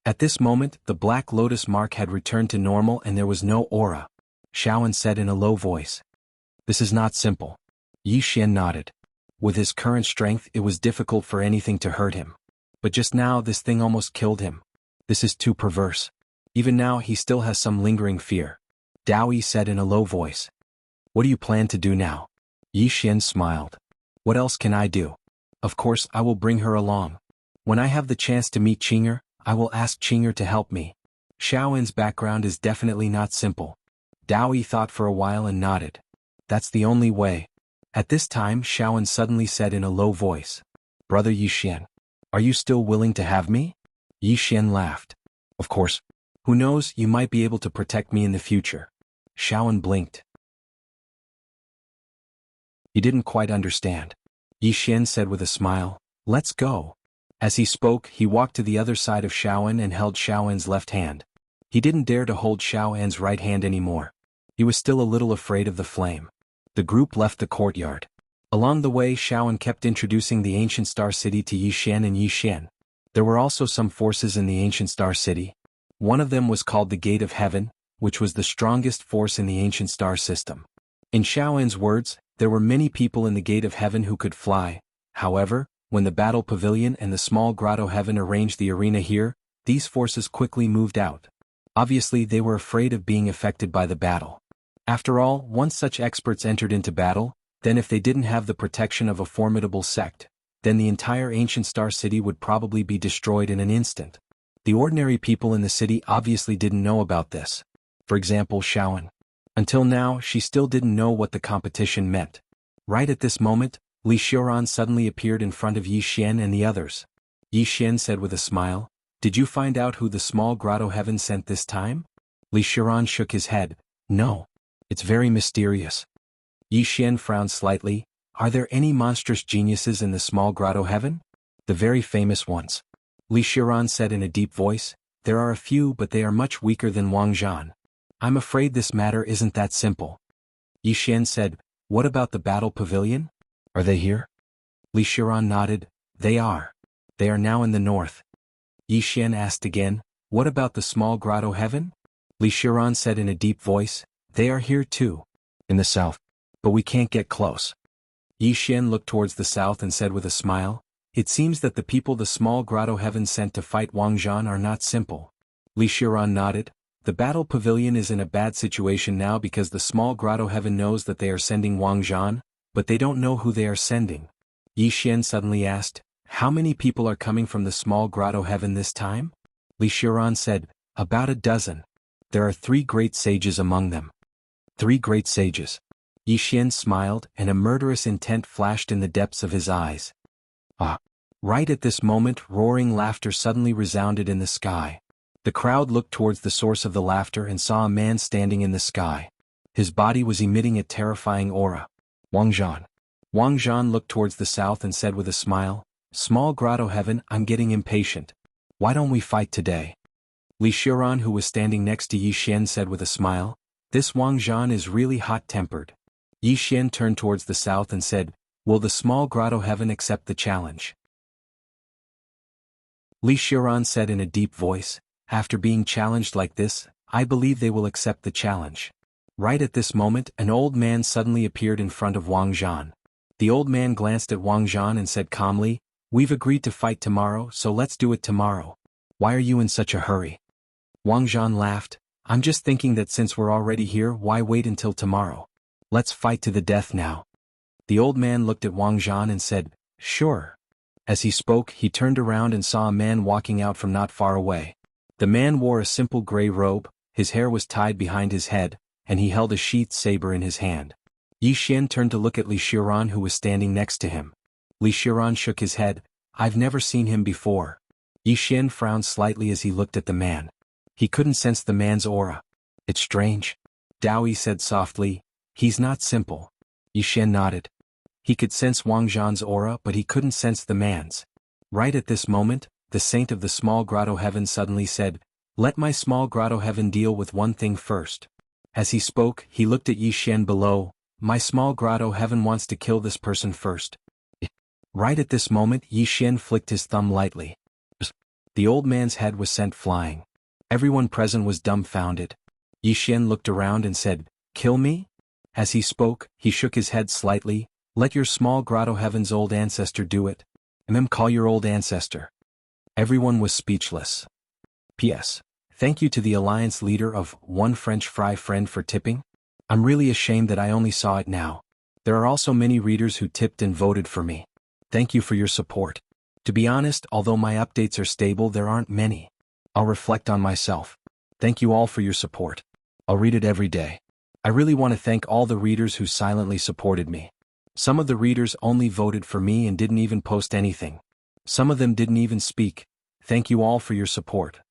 At this moment, the black lotus mark had returned to normal and there was no aura. Xiaoan said in a low voice. This is not simple. Yi Xian nodded. With his current strength it was difficult for anything to hurt him. But just now this thing almost killed him. This is too perverse. Even now he still has some lingering fear. Dao Yi said in a low voice. What do you plan to do now? Yi Xian smiled. What else can I do? Of course I will bring her along. When I have the chance to meet Qinger, I will ask Qinger to help me. Xiaoan's background is definitely not simple. Dao Yi thought for a while and nodded. That's the only way. At this time Xiaoan suddenly said in a low voice. Brother Yi Xian, are you still willing to have me? Yi Xian laughed. Of course. Who knows, you might be able to protect me in the future. Xiaoan blinked. He didn't quite understand. Yi Xian said with a smile, let's go. As he spoke, he walked to the other side of Xiaoan and held Xiaoan's left hand. He didn't dare to hold Xiaoan's right hand anymore. He was still a little afraid of the flame. The group left the courtyard. Along the way Xiaoan kept introducing the ancient star city to Yi Xian and Yi Xian. There were also some forces in the ancient star city. One of them was called the Gate of Heaven, which was the strongest force in the ancient star system. In Xiaoan's words, there were many people in the Gate of Heaven who could fly. However, when the battle pavilion and the small grotto heaven arranged the arena here, these forces quickly moved out. Obviously they were afraid of being affected by the battle. After all, once such experts entered into battle, then if they didn't have the protection of a formidable sect, then the entire ancient star city would probably be destroyed in an instant. The ordinary people in the city obviously didn't know about this. For example, Xiaoan. Until now, she still didn't know what the competition meant. Right at this moment, Li Xiaoran suddenly appeared in front of Yi Xian and the others. Yi Xian said with a smile, Did you find out who the small grotto heaven sent this time? Li Xiaoran shook his head. No. It's very mysterious. Yi Xian frowned slightly. Are there any monstrous geniuses in the small grotto heaven? The very famous ones. Li Xiaoran said in a deep voice, There are a few but they are much weaker than Wang Zhan. I'm afraid this matter isn't that simple. Yi Xian said, What about the battle pavilion? Are they here? Li Xiaoran nodded. They are. They are now in the north. Yi Xian asked again, What about the small grotto heaven? Li Xiaoran said in a deep voice, They are here too. In the south. but we can't get close. Yi Xian looked towards the south and said with a smile, "It seems that the people the small grotto heaven sent to fight Wang Zhan are not simple." Li Shiran nodded. "The battle pavilion is in a bad situation now because the small grotto heaven knows that they are sending Wang Zhan, but they don't know who they are sending." Yi Xian suddenly asked, "How many people are coming from the small grotto heaven this time?" Li Shiran said, "About a dozen. There are 3 great sages among them." 3 great sages. Yi Xian smiled, and a murderous intent flashed in the depths of his eyes. Ah! Right at this moment, roaring laughter suddenly resounded in the sky. The crowd looked towards the source of the laughter and saw a man standing in the sky. His body was emitting a terrifying aura. Wang Zhan. Wang Zhan looked towards the south and said with a smile, "Small grotto heaven, I'm getting impatient. Why don't we fight today?" Li Shiran, who was standing next to Yi Xian, said with a smile, "This Wang Zhan is really hot-tempered." Yi Xian turned towards the south and said, "Will the small grotto heaven accept the challenge?" Li Shiran said in a deep voice, "After being challenged like this, I believe they will accept the challenge." Right at this moment, an old man suddenly appeared in front of Wang Zhan. The old man glanced at Wang Zhan and said calmly, "We've agreed to fight tomorrow, so let's do it tomorrow. Why are you in such a hurry?" Wang Zhan laughed, "I'm just thinking that since we're already here, why wait until tomorrow? Let's fight to the death now." The old man looked at Wang Zhan and said, "Sure." As he spoke, he turned around and saw a man walking out from not far away. The man wore a simple gray robe, his hair was tied behind his head, and he held a sheathed saber in his hand. Yi Xian turned to look at Li Shiran, who was standing next to him. Li Shiran shook his head, "I've never seen him before." Yi Xian frowned slightly as he looked at the man. He couldn't sense the man's aura. "It's strange." Dao Yi said softly, "He's not simple." Yi Xian nodded. He could sense Wang Zhan's aura, but he couldn't sense the man's. Right at this moment, the saint of the small grotto heaven suddenly said, "Let my small grotto heaven deal with one thing first." As he spoke, he looked at Yi Xian below. "My small grotto heaven wants to kill this person first." Right at this moment, Yi Xian flicked his thumb lightly. The old man's head was sent flying. Everyone present was dumbfounded. Yi Xian looked around and said, "Kill me?" As he spoke, he shook his head slightly. "Let your small grotto heaven's old ancestor do it." Call your old ancestor." Everyone was speechless. P.S. Thank you to the Alliance leader of One French Fry Friend for tipping. I'm really ashamed that I only saw it now. There are also many readers who tipped and voted for me. Thank you for your support. To be honest, although my updates are stable, there aren't many. I'll reflect on myself. Thank you all for your support. I'll read it every day. I really want to thank all the readers who silently supported me. Some of the readers only voted for me and didn't even post anything. Some of them didn't even speak. Thank you all for your support.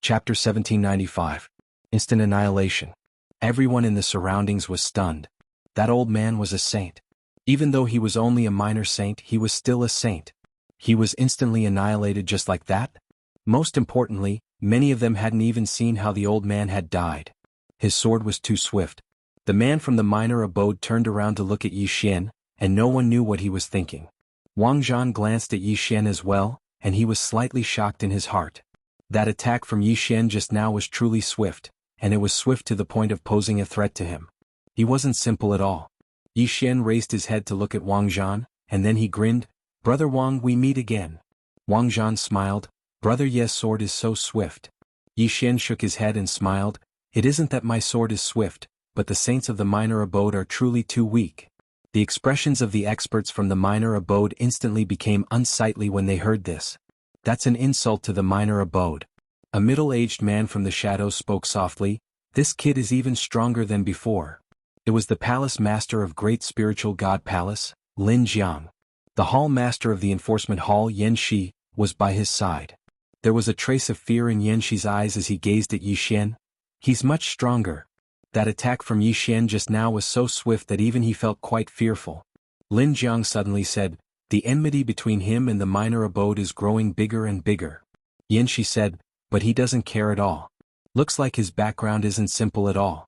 Chapter 1795. Instant Annihilation. Everyone in the surroundings was stunned. That old man was a saint. Even though he was only a minor saint, he was still a saint. He was instantly annihilated just like that? Most importantly, many of them hadn't even seen how the old man had died. His sword was too swift. The man from the minor abode turned around to look at Yi Xian, and no one knew what he was thinking. Wang Zhan glanced at Yi Xian as well, and he was slightly shocked in his heart. That attack from Yi Xian just now was truly swift, and it was swift to the point of posing a threat to him. He wasn't simple at all. Yi Xian raised his head to look at Wang Zhan, and then he grinned, "Brother Wang, we meet again." Wang Zhan smiled, "Brother, yes, sword is so swift." Yi Xian shook his head and smiled, "It isn't that my sword is swift, but the saints of the minor abode are truly too weak." The expressions of the experts from the minor abode instantly became unsightly when they heard this. "That's an insult to the minor abode." A middle-aged man from the shadows spoke softly, "This kid is even stronger than before." It was the palace master of Great Spiritual God Palace, Lin Jiang. The hall master of the enforcement hall, Yan Shi, was by his side. There was a trace of fear in Yan Shi's eyes as he gazed at Yi Xian. "He's much stronger." That attack from Yi Xian just now was so swift that even he felt quite fearful. Lin Jiang suddenly said, "The enmity between him and the minor abode is growing bigger and bigger." Yan Shi said, "But he doesn't care at all. Looks like his background isn't simple at all."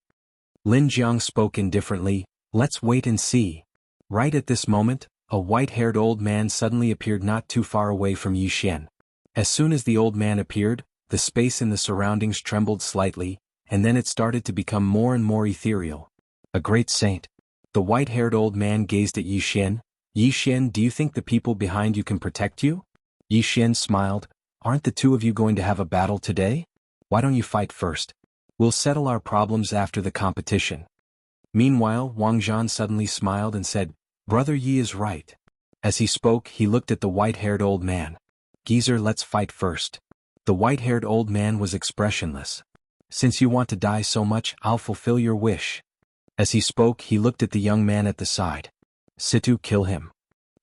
Lin Jiang spoke indifferently, "Let's wait and see." Right at this moment, a white-haired old man suddenly appeared not too far away from Yi Xian. As soon as the old man appeared, the space in the surroundings trembled slightly. and then it started to become more and more ethereal. A great saint. The white-haired old man gazed at Yi Xian. Yi Xian, do you think the people behind you can protect you? Yi Xian smiled. Aren't the two of you going to have a battle today? Why don't you fight first? We'll settle our problems after the competition. Meanwhile, Wang Zhan suddenly smiled and said, Brother Yi is right. As he spoke, he looked at the white-haired old man. Geezer, let's fight first. The white-haired old man was expressionless. Since you want to die so much, I'll fulfill your wish. As he spoke, he looked at the young man at the side. Situ, kill him.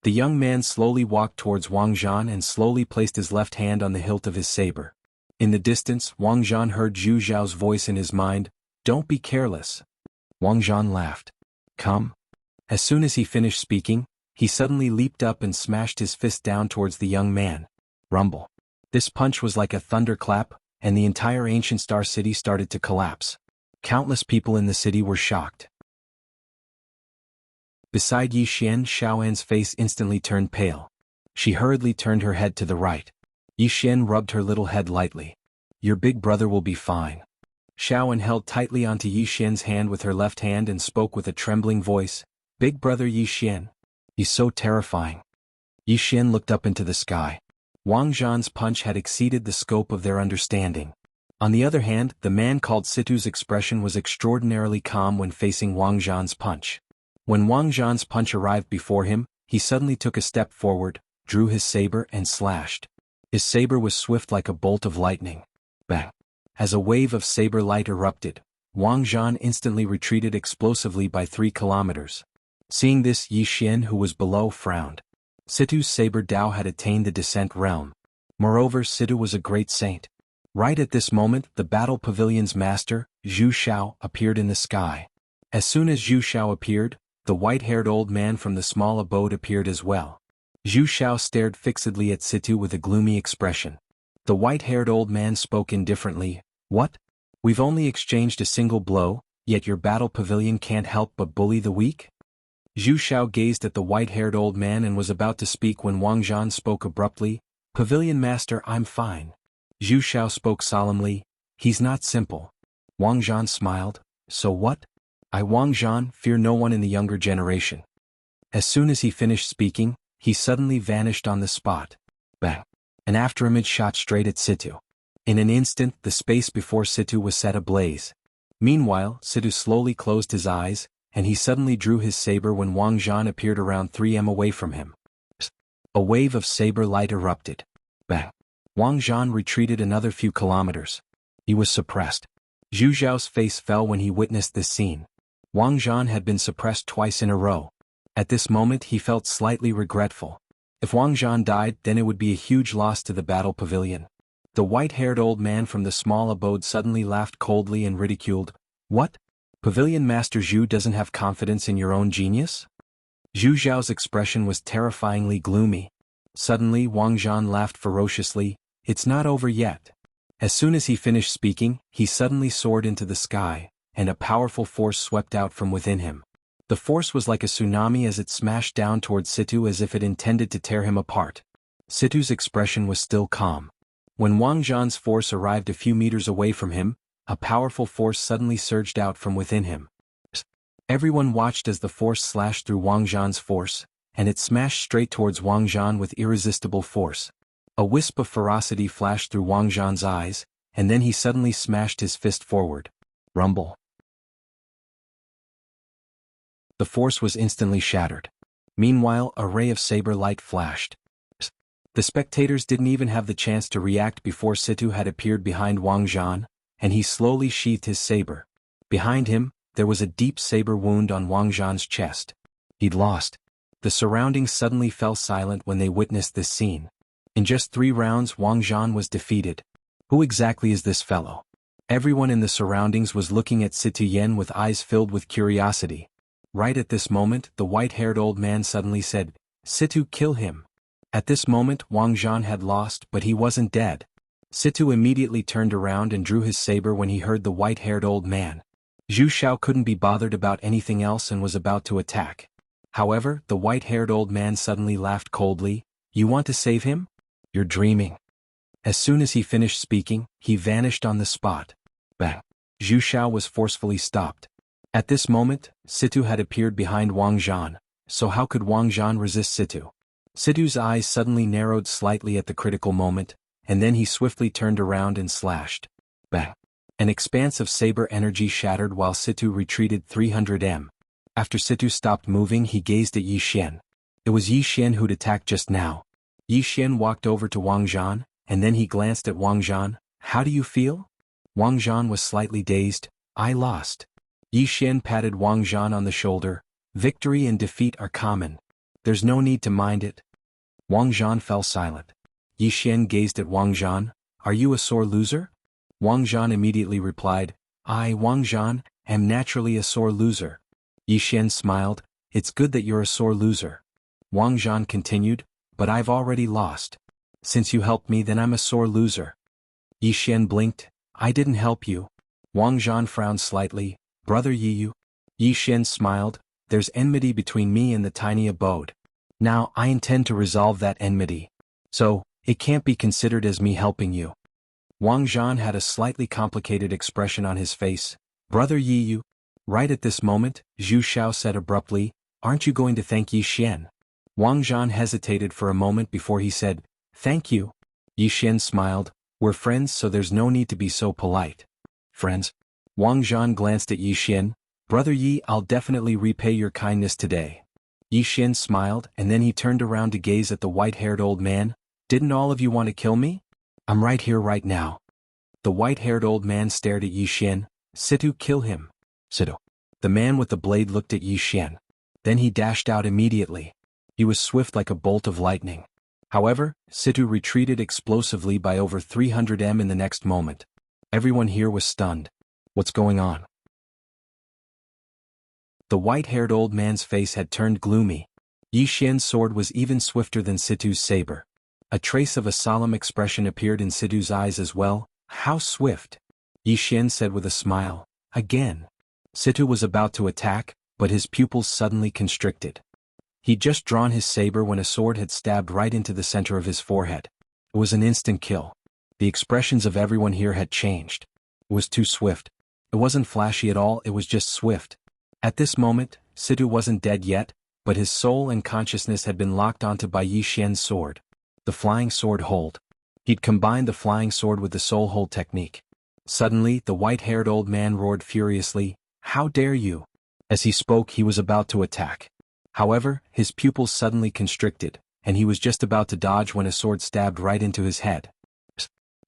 The young man slowly walked towards Wang Zhan and slowly placed his left hand on the hilt of his saber. In the distance, Wang Zhan heard Zhu Zhao's voice in his mind, Don't be careless. Wang Zhan laughed. Come. As soon as he finished speaking, he suddenly leaped up and smashed his fist down towards the young man. Rumble. This punch was like a thunderclap, and the entire ancient star city started to collapse. Countless people in the city were shocked. Beside Yi Xian, Xiaoan's face instantly turned pale. She hurriedly turned her head to the right. Yi Xian rubbed her little head lightly. Your big brother will be fine. Xiaoan held tightly onto Yi Xian's hand with her left hand and spoke with a trembling voice. Big brother Yi Xian. He's so terrifying. Yi Xian looked up into the sky. Wang Zhan's punch had exceeded the scope of their understanding. On the other hand, the man called Situ's expression was extraordinarily calm when facing Wang Zhan's punch. When Wang Zhan's punch arrived before him, he suddenly took a step forward, drew his saber and slashed. His saber was swift like a bolt of lightning. Bang! As a wave of saber light erupted, Wang Zhan instantly retreated explosively by 3 kilometers. Seeing this, Yi Xian, who was below, frowned. Situ's saber Dao had attained the descent realm. Moreover, Situ was a great saint. Right at this moment, the battle pavilion's master, Zhu Xiao, appeared in the sky. As soon as Zhu Xiao appeared, the white-haired old man from the small abode appeared as well. Zhu Xiao stared fixedly at Situ with a gloomy expression. The white-haired old man spoke indifferently. What? We've only exchanged a single blow, yet your battle pavilion can't help but bully the weak? Zhu Xiao gazed at the white-haired old man and was about to speak when Wang Zhan spoke abruptly. Pavilion master, I'm fine. Zhu Xiao spoke solemnly. He's not simple. Wang Zhan smiled. So what? I Wang Zhan fear no one in the younger generation. As soon as he finished speaking, he suddenly vanished on the spot. Bang! An afterimage shot straight at Situ. In an instant, the space before Situ was set ablaze. Meanwhile, Situ slowly closed his eyes, and he suddenly drew his saber when Wang Zhan appeared around 3 m away from him. A wave of saber light erupted. Bang! Wang Zhan retreated another few kilometers. He was suppressed. Zhu Zhao's face fell when he witnessed this scene. Wang Zhan had been suppressed twice in a row. At this moment he felt slightly regretful. If Wang Zhan died, then it would be a huge loss to the battle pavilion. The white-haired old man from the small abode suddenly laughed coldly and ridiculed. What? Pavilion Master Zhu doesn't have confidence in your own genius? Zhu Zhao's expression was terrifyingly gloomy. Suddenly Wang Zhan laughed ferociously. It's not over yet. As soon as he finished speaking, he suddenly soared into the sky, and a powerful force swept out from within him. The force was like a tsunami as it smashed down towards Situ as if it intended to tear him apart. Situ's expression was still calm. When Wang Zhan's force arrived a few meters away from him, a powerful force suddenly surged out from within him. Everyone watched as the force slashed through Wang Zhan's force, and it smashed straight towards Wang Zhan with irresistible force. A wisp of ferocity flashed through Wang Zhan's eyes, and then he suddenly smashed his fist forward. Rumble. The force was instantly shattered. Meanwhile, a ray of saber light flashed. The spectators didn't even have the chance to react before Situ had appeared behind Wang Zhan, and he slowly sheathed his saber. Behind him, there was a deep saber wound on Wang Zhan's chest. He'd lost. The surroundings suddenly fell silent when they witnessed this scene. In just 3 rounds, Wang Zhan was defeated. Who exactly is this fellow? Everyone in the surroundings was looking at Situ Yen with eyes filled with curiosity. Right at this moment, the white-haired old man suddenly said, Situ, kill him. At this moment, Wang Zhan had lost, but he wasn't dead. Situ immediately turned around and drew his saber when he heard the white-haired old man. Zhu Xiao couldn't be bothered about anything else and was about to attack. However, the white-haired old man suddenly laughed coldly. You want to save him? You're dreaming. As soon as he finished speaking, he vanished on the spot. Bang! Zhu Xiao was forcefully stopped. At this moment, Situ had appeared behind Wang Zhan, so how could Wang Zhan resist Situ? Situ's eyes suddenly narrowed slightly at the critical moment, and then he swiftly turned around and slashed. Bang! An expanse of saber energy shattered while Situ retreated 300 m. After Situ stopped moving, he gazed at Yi Xian. It was Yi Xian who'd attacked just now. Yi Xian walked over to Wang Zhan, and then he glanced at Wang Zhan. How do you feel? Wang Zhan was slightly dazed. I lost. Yi Xian patted Wang Zhan on the shoulder. Victory and defeat are common. There's no need to mind it. Wang Zhan fell silent. Yi Xian gazed at Wang Zhan. Are you a sore loser? Wang Zhan immediately replied, I, Wang Zhan, am naturally a sore loser. Yi Xian smiled. It's good that you're a sore loser. Wang Zhan continued, but I've already lost. Since you helped me, then I'm a sore loser. Yi Xian blinked. I didn't help you. Wang Zhan frowned slightly. Brother Yi Xian smiled. There's enmity between me and the tiny abode. Now I intend to resolve that enmity. So, it can't be considered as me helping you. Wang Zhan had a slightly complicated expression on his face. Brother Yi. Right at this moment, Zhu Xiao said abruptly, aren't you going to thank Yi Xian? Wang Zhan hesitated for a moment before he said, thank you. Yi Xian smiled. We're friends, so there's no need to be so polite. Friends? Wang Zhan glanced at Yi Xian. Brother Yi, I'll definitely repay your kindness today. Yi Xian smiled, and then he turned around to gaze at the white-haired old man. Didn't all of you want to kill me? I'm right here right now. The white-haired old man stared at Yi Xian. Situ, kill him. Situ. The man with the blade looked at Yi Xian. Then he dashed out immediately. He was swift like a bolt of lightning. However, Situ retreated explosively by over 300 m in the next moment. Everyone here was stunned. What's going on? The white-haired old man's face had turned gloomy. Yi Xian's sword was even swifter than Situ's saber. A trace of a solemn expression appeared in Situ's eyes as well. How swift! Yi Xian said with a smile. Again. Situ was about to attack, but his pupils suddenly constricted. He'd just drawn his saber when a sword had stabbed right into the center of his forehead. It was an instant kill. The expressions of everyone here had changed. It was too swift. It wasn't flashy at all, it was just swift. At this moment, Situ wasn't dead yet, but his soul and consciousness had been locked onto by Yi Xian's sword. The flying sword hold. He'd combined the flying sword with the soul hold technique. Suddenly, the white-haired old man roared furiously, How dare you! As he spoke, he was about to attack. However, his pupils suddenly constricted, and he was just about to dodge when a sword stabbed right into his head.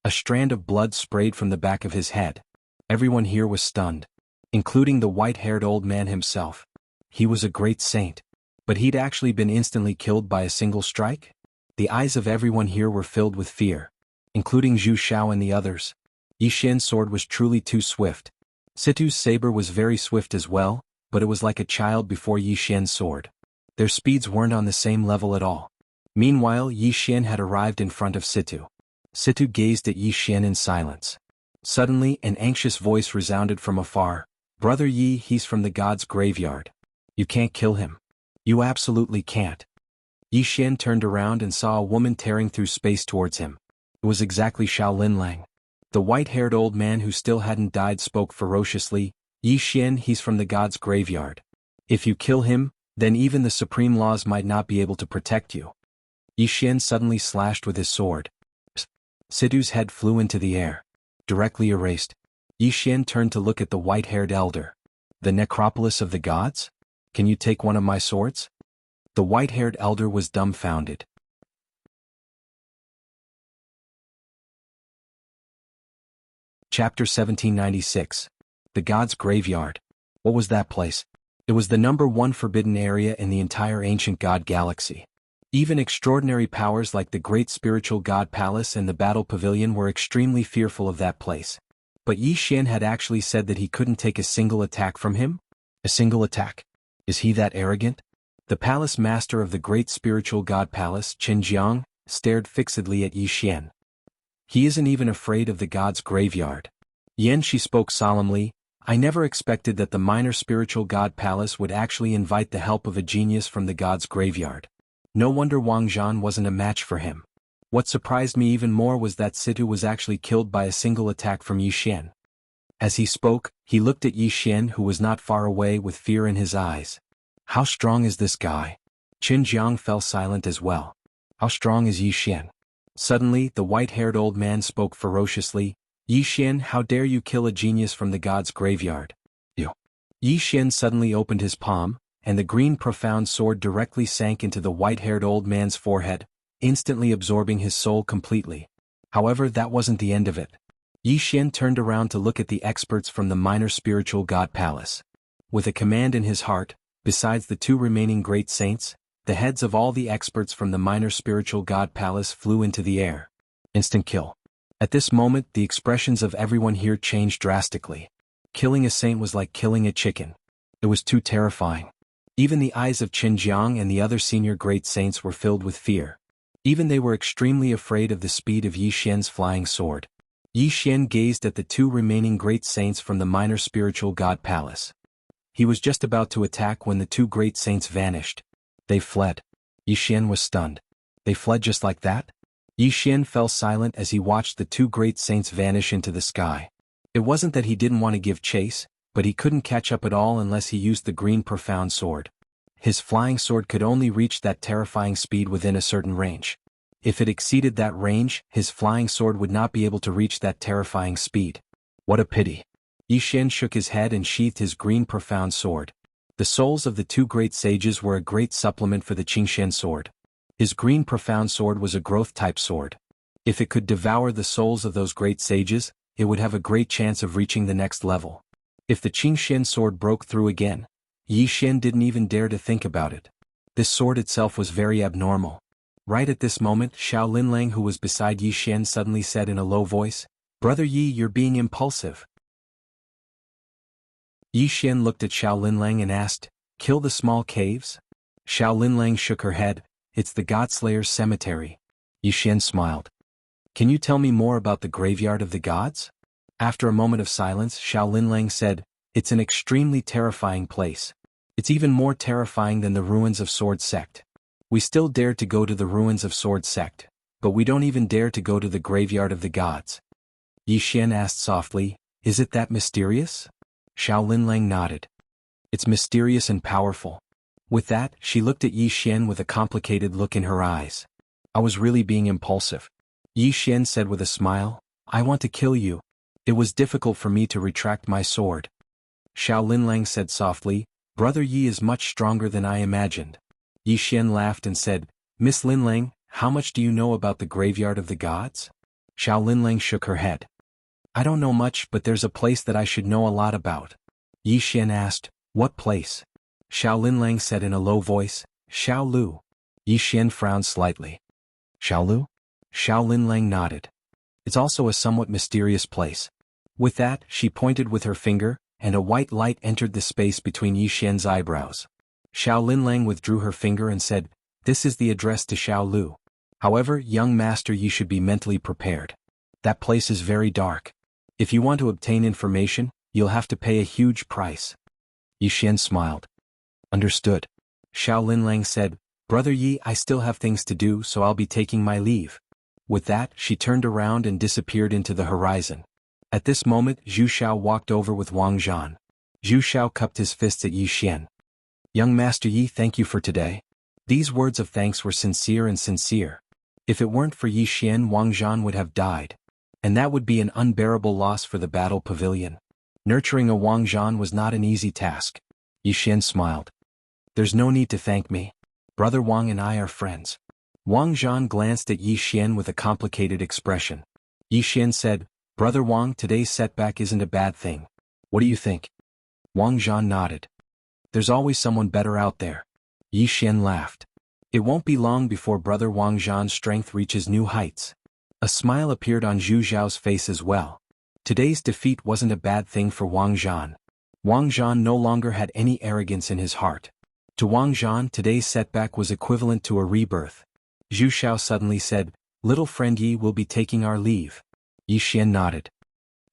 A strand of blood sprayed from the back of his head. Everyone here was stunned, including the white-haired old man himself. He was a great saint, but he'd actually been instantly killed by a single strike? The eyes of everyone here were filled with fear, including Zhu Xiao and the others. Yi Xian's sword was truly too swift. Situ's saber was very swift as well, but it was like a child before Yi Xian's sword. Their speeds weren't on the same level at all. Meanwhile, Yi Xian had arrived in front of Situ. Situ gazed at Yi Xian in silence. Suddenly, an anxious voice resounded from afar. Brother Yi, he's from the god's graveyard. You can't kill him. You absolutely can't. Yi Xian turned around and saw a woman tearing through space towards him. It was exactly Xiao Linlang. The white-haired old man who still hadn't died spoke ferociously. Yi Xian, he's from the god's graveyard. If you kill him, then even the supreme laws might not be able to protect you. Yi Xian suddenly slashed with his sword. Situ's head flew into the air. Directly erased. Yi Xian turned to look at the white-haired elder. The necropolis of the gods? Can you take one of my swords? The white-haired elder was dumbfounded. Chapter 1796. The God's Graveyard. What was that place? It was the #1 forbidden area in the entire ancient god galaxy. Even extraordinary powers like the great spiritual god palace and the battle pavilion were extremely fearful of that place. But Yi Xian had actually said that he couldn't take a single attack from him? A single attack? Is he that arrogant? The palace master of the great spiritual god palace, Qin Jiang, stared fixedly at Yi Xian. He isn't even afraid of the god's graveyard. Yen, she spoke solemnly, I never expected that the minor spiritual god palace would actually invite the help of a genius from the god's graveyard. No wonder Wang Zhan wasn't a match for him. What surprised me even more was that Situ was actually killed by a single attack from Yi Xian. As he spoke, he looked at Yi Xian, who was not far away, with fear in his eyes. How strong is this guy? Qin Jiang fell silent as well. How strong is Yi Xian? Suddenly, the white-haired old man spoke ferociously. Yi Xian, how dare you kill a genius from the god's graveyard? You. Yi Xian suddenly opened his palm, and the green profound sword directly sank into the white-haired old man's forehead, instantly absorbing his soul completely. However, that wasn't the end of it. Yi Xian turned around to look at the experts from the minor spiritual god palace. With a command in his heart, besides the two remaining great saints, the heads of all the experts from the minor spiritual god palace flew into the air. Instant kill. At this moment, the expressions of everyone here changed drastically. Killing a saint was like killing a chicken. It was too terrifying. Even the eyes of Qin Jiang and the other senior great saints were filled with fear. Even they were extremely afraid of the speed of Yi Xian's flying sword. Yi Xian gazed at the two remaining great saints from the minor spiritual god palace. He was just about to attack when the two great saints vanished. They fled. Yi Xian was stunned. They fled just like that? Yi Xian fell silent as he watched the two great saints vanish into the sky. It wasn't that he didn't want to give chase, but he couldn't catch up at all unless he used the green profound sword. His flying sword could only reach that terrifying speed within a certain range. If it exceeded that range, his flying sword would not be able to reach that terrifying speed. What a pity. Yi Xian shook his head and sheathed his green profound sword. The souls of the two great sages were a great supplement for the Qingxian sword. His green profound sword was a growth-type sword. If it could devour the souls of those great sages, it would have a great chance of reaching the next level. If the Qingxian sword broke through again, Yi Xian didn't even dare to think about it. This sword itself was very abnormal. Right at this moment, Xiao Linlang, who was beside Yi Xian, suddenly said in a low voice, "Brother Yi, you're being impulsive." Yi Xian looked at Xiao Linlang and asked, "Kill the small caves?" Xiao Linlang shook her head. "It's the Godslayer's cemetery." Yi Xian smiled. "Can you tell me more about the graveyard of the gods?" After a moment of silence, Xiao Linlang said, "It's an extremely terrifying place. It's even more terrifying than the ruins of Sword Sect. We still dare to go to the ruins of Sword Sect, but we don't even dare to go to the graveyard of the gods." Yi Xian asked softly, "Is it that mysterious?" Xiao Linlang nodded. "It's mysterious and powerful." With that, she looked at Yi Xian with a complicated look in her eyes. "I was really being impulsive." Yi Xian said with a smile, "I want to kill you. It was difficult for me to retract my sword." Xiao Linlang said softly, "Brother Yi is much stronger than I imagined." Yi Xian laughed and said, "Miss Linlang, how much do you know about the graveyard of the gods?" Xiao Linlang shook her head. "I don't know much, but there's a place that I should know a lot about." Yi Xian asked, "What place?" Xiao Linlang said in a low voice, "Xiao Lu." Yi Xian frowned slightly. "Xiao Lu?" Xiao Linlang nodded. "It's also a somewhat mysterious place." With that, she pointed with her finger, and a white light entered the space between Yi Xian's eyebrows. Xiao Linlang withdrew her finger and said, "This is the address to Xiao Lu. However, young master, you should be mentally prepared. That place is very dark. If you want to obtain information, you'll have to pay a huge price." Yi Xian smiled. "Understood." Xiao Linlang said, "Brother Yi, I still have things to do, so I'll be taking my leave." With that, she turned around and disappeared into the horizon. At this moment, Zhu Xiao walked over with Wang Zhan. Zhu Xiao cupped his fists at Yi Xian. "Young Master Yi, thank you for today." These words of thanks were sincere and sincere. If it weren't for Yi Xian, Wang Zhan would have died. And that would be an unbearable loss for the battle pavilion. Nurturing a Wang Zhan was not an easy task. Yi Xian smiled. "There's no need to thank me. Brother Wang and I are friends." Wang Zhan glanced at Yi Xian with a complicated expression. Yi Xian said, "Brother Wang, today's setback isn't a bad thing. What do you think?" Wang Zhan nodded. "There's always someone better out there." Yi Xian laughed. "It won't be long before Brother Wang Zhan's strength reaches new heights." A smile appeared on Zhu Xiao's face as well. Today's defeat wasn't a bad thing for Wang Zhan. Wang Zhan no longer had any arrogance in his heart. To Wang Zhan, today's setback was equivalent to a rebirth. Zhu Xiao suddenly said, "Little friend Yi will be taking our leave." Yi Xian nodded.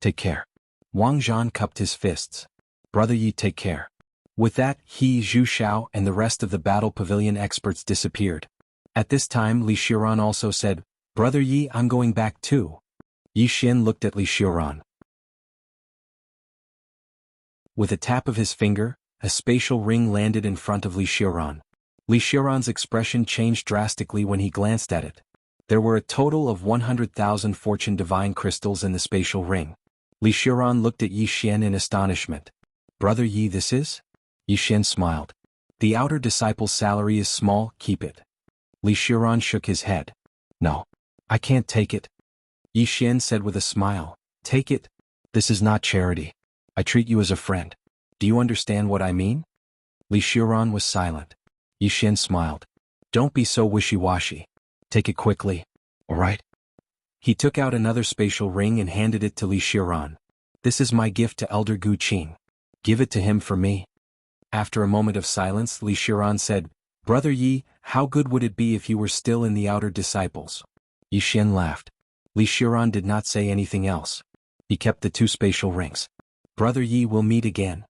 "Take care." Wang Zhan cupped his fists. "Brother Yi, take care." With that, he, Zhu Xiao, and the rest of the battle pavilion experts disappeared. At this time, Li Xiuran also said, "Brother Yi, I'm going back too." Yi Xian looked at Li Xiuran. With a tap of his finger, a spatial ring landed in front of Li Xiaoran. Li Xiaoran's expression changed drastically when he glanced at it. There were a total of 100,000 fortune divine crystals in the spatial ring. Li Xiaoran looked at Yi Xian in astonishment. "Brother Yi, this is?" Yi Xian smiled. "The outer disciple's salary is small, keep it." Li Xiaoran shook his head. "No. I can't take it." Yi Xian said with a smile, "Take it. This is not charity. I treat you as a friend. Do you understand what I mean?" Li Xiaoran was silent. Yi Xian smiled. "Don't be so wishy-washy. Take it quickly, all right?" He took out another spatial ring and handed it to Li Xiaoran. "This is my gift to Elder Gu Qing. Give it to him for me." After a moment of silence, Li Xiaoran said, "Brother Yi, how good would it be if you were still in the outer disciples?" Yi Xian laughed. Li Xiaoran did not say anything else. He kept the two spatial rings. "Brother Yi will meet again."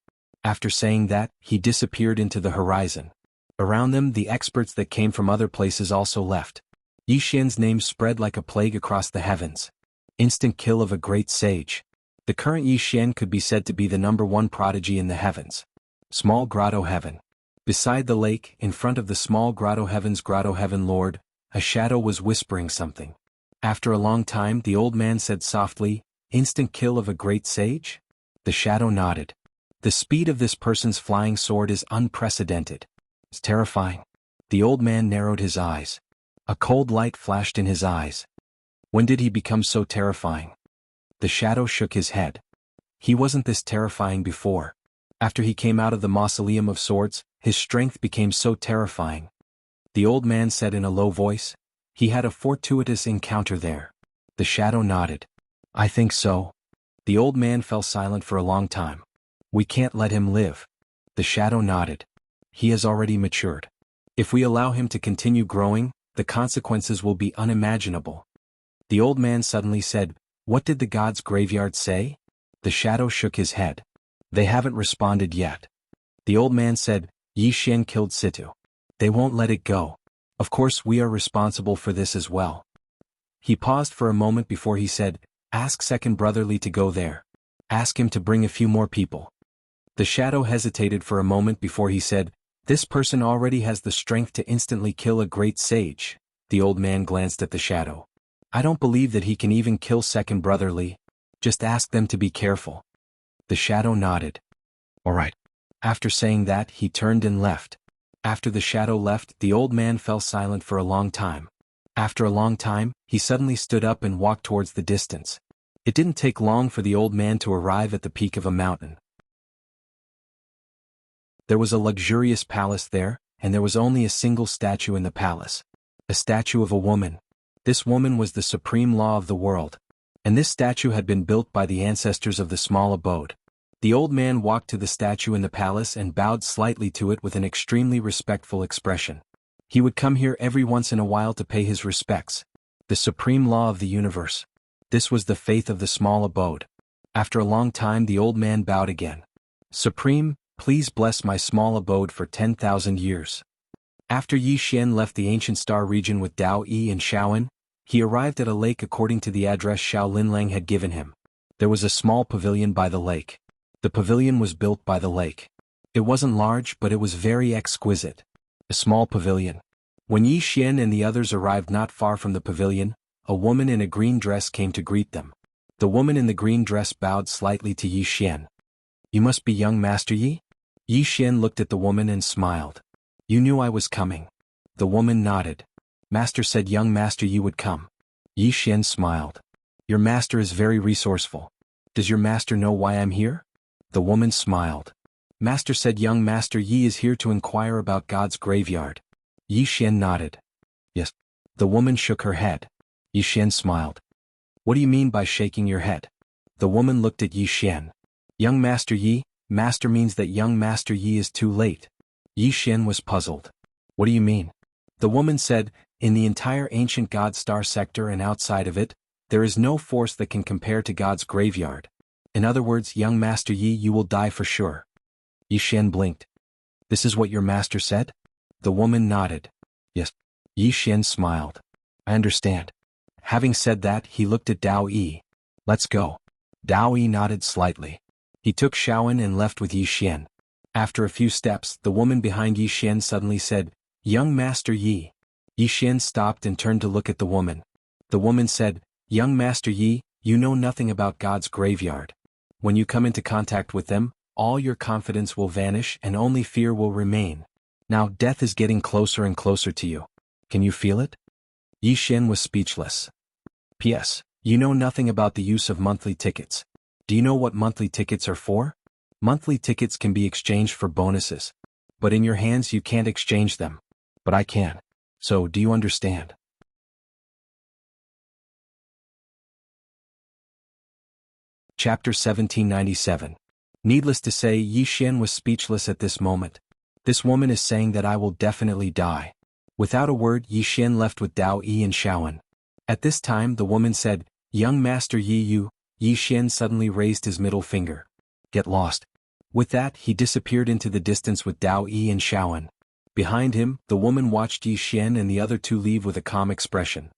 After saying that, he disappeared into the horizon. Around them, the experts that came from other places also left. Yi Xian's name spread like a plague across the heavens. Instant kill of a great sage. The current Yi Xian could be said to be the #1 prodigy in the heavens. Small grotto heaven. Beside the lake, in front of the small grotto heaven lord, a shadow was whispering something. After a long time, the old man said softly, "Instant kill of a great sage?" The shadow nodded. "The speed of this person's flying sword is unprecedented. It's terrifying." The old man narrowed his eyes. A cold light flashed in his eyes. When did he become so terrifying? The shadow shook his head. He wasn't this terrifying before. After he came out of the Mausoleum of Swords, his strength became so terrifying. The old man said in a low voice, "He had a fortuitous encounter there." The shadow nodded. "I think so." The old man fell silent for a long time. "We can't let him live." The shadow nodded. "He has already matured. If we allow him to continue growing, the consequences will be unimaginable." The old man suddenly said, "What did the gods' graveyard say?" The shadow shook his head. "They haven't responded yet." The old man said, "Yi Xian killed Situ. They won't let it go. Of course we are responsible for this as well." He paused for a moment before he said, "Ask second brother Li to go there. Ask him to bring a few more people." The shadow hesitated for a moment before he said, "This person already has the strength to instantly kill a great sage." The old man glanced at the shadow. "I don't believe that he can even kill second brother Li. Just ask them to be careful." The shadow nodded. "All right." After saying that, he turned and left. After the shadow left, the old man fell silent for a long time. After a long time, he suddenly stood up and walked towards the distance. It didn't take long for the old man to arrive at the peak of a mountain. There was a luxurious palace there, and there was only a single statue in the palace. A statue of a woman. This woman was the supreme law of the world. And this statue had been built by the ancestors of the small abode. The old man walked to the statue in the palace and bowed slightly to it with an extremely respectful expression. He would come here every once in a while to pay his respects. The supreme law of the universe. This was the faith of the small abode. After a long time, the old man bowed again. "Supreme, please bless my small abode for 10,000 years." After Yi Xian left the ancient star region with Dao Yi and Shaoan, he arrived at a lake according to the address Xiao Linlang had given him. There was a small pavilion by the lake. The pavilion was built by the lake. It wasn't large, but it was very exquisite. A small pavilion. When Yi Xian and the others arrived not far from the pavilion, a woman in a green dress came to greet them. The woman in the green dress bowed slightly to Yi Xian. "You must be young Master Yi?" Yi Xian looked at the woman and smiled. "You knew I was coming." The woman nodded. "Master said young Master Yi would come." Yi Xian smiled. "Your master is very resourceful. Does your master know why I'm here?" The woman smiled. "Master said young Master Yi is here to inquire about God's graveyard." Yi Xian nodded. "Yes." The woman shook her head. Yi Xian smiled. "What do you mean by shaking your head?" The woman looked at Yi Xian. "Young Master Yi, Master means that young Master Yi is too late." Yi Xian was puzzled. "What do you mean?" The woman said, "In the entire ancient God star sector and outside of it, there is no force that can compare to God's graveyard. In other words, young Master Yi, you will die for sure." Yi Xian blinked. "This is what your master said?" The woman nodded. "Yes." Yi Xian smiled. "I understand." Having said that, he looked at Dao Yi. "Let's go." Dao Yi nodded slightly. He took Shaoan and left with Yi Xian. After a few steps, the woman behind Yi Xian suddenly said, "Young Master Yi." Yi Xian stopped and turned to look at the woman. The woman said, "Young Master Yi, you know nothing about God's graveyard. When you come into contact with them, all your confidence will vanish and only fear will remain. Now death is getting closer and closer to you. Can you feel it?" Yi Xian was speechless. P.S. You know nothing about the use of monthly tickets. Do you know what monthly tickets are for? Monthly tickets can be exchanged for bonuses. But in your hands you can't exchange them. But I can. So, do you understand? Chapter 1797. Needless to say, Yi Xian was speechless at this moment. This woman is saying that I will definitely die. Without a word, Yi Xian left with Dao Yi and Shaoan. At this time the woman said, "Young Master Yi Xian suddenly raised his middle finger. "Get lost." With that he disappeared into the distance with Dao Yi and Shaoan. Behind him, the woman watched Yi Xian and the other two leave with a calm expression.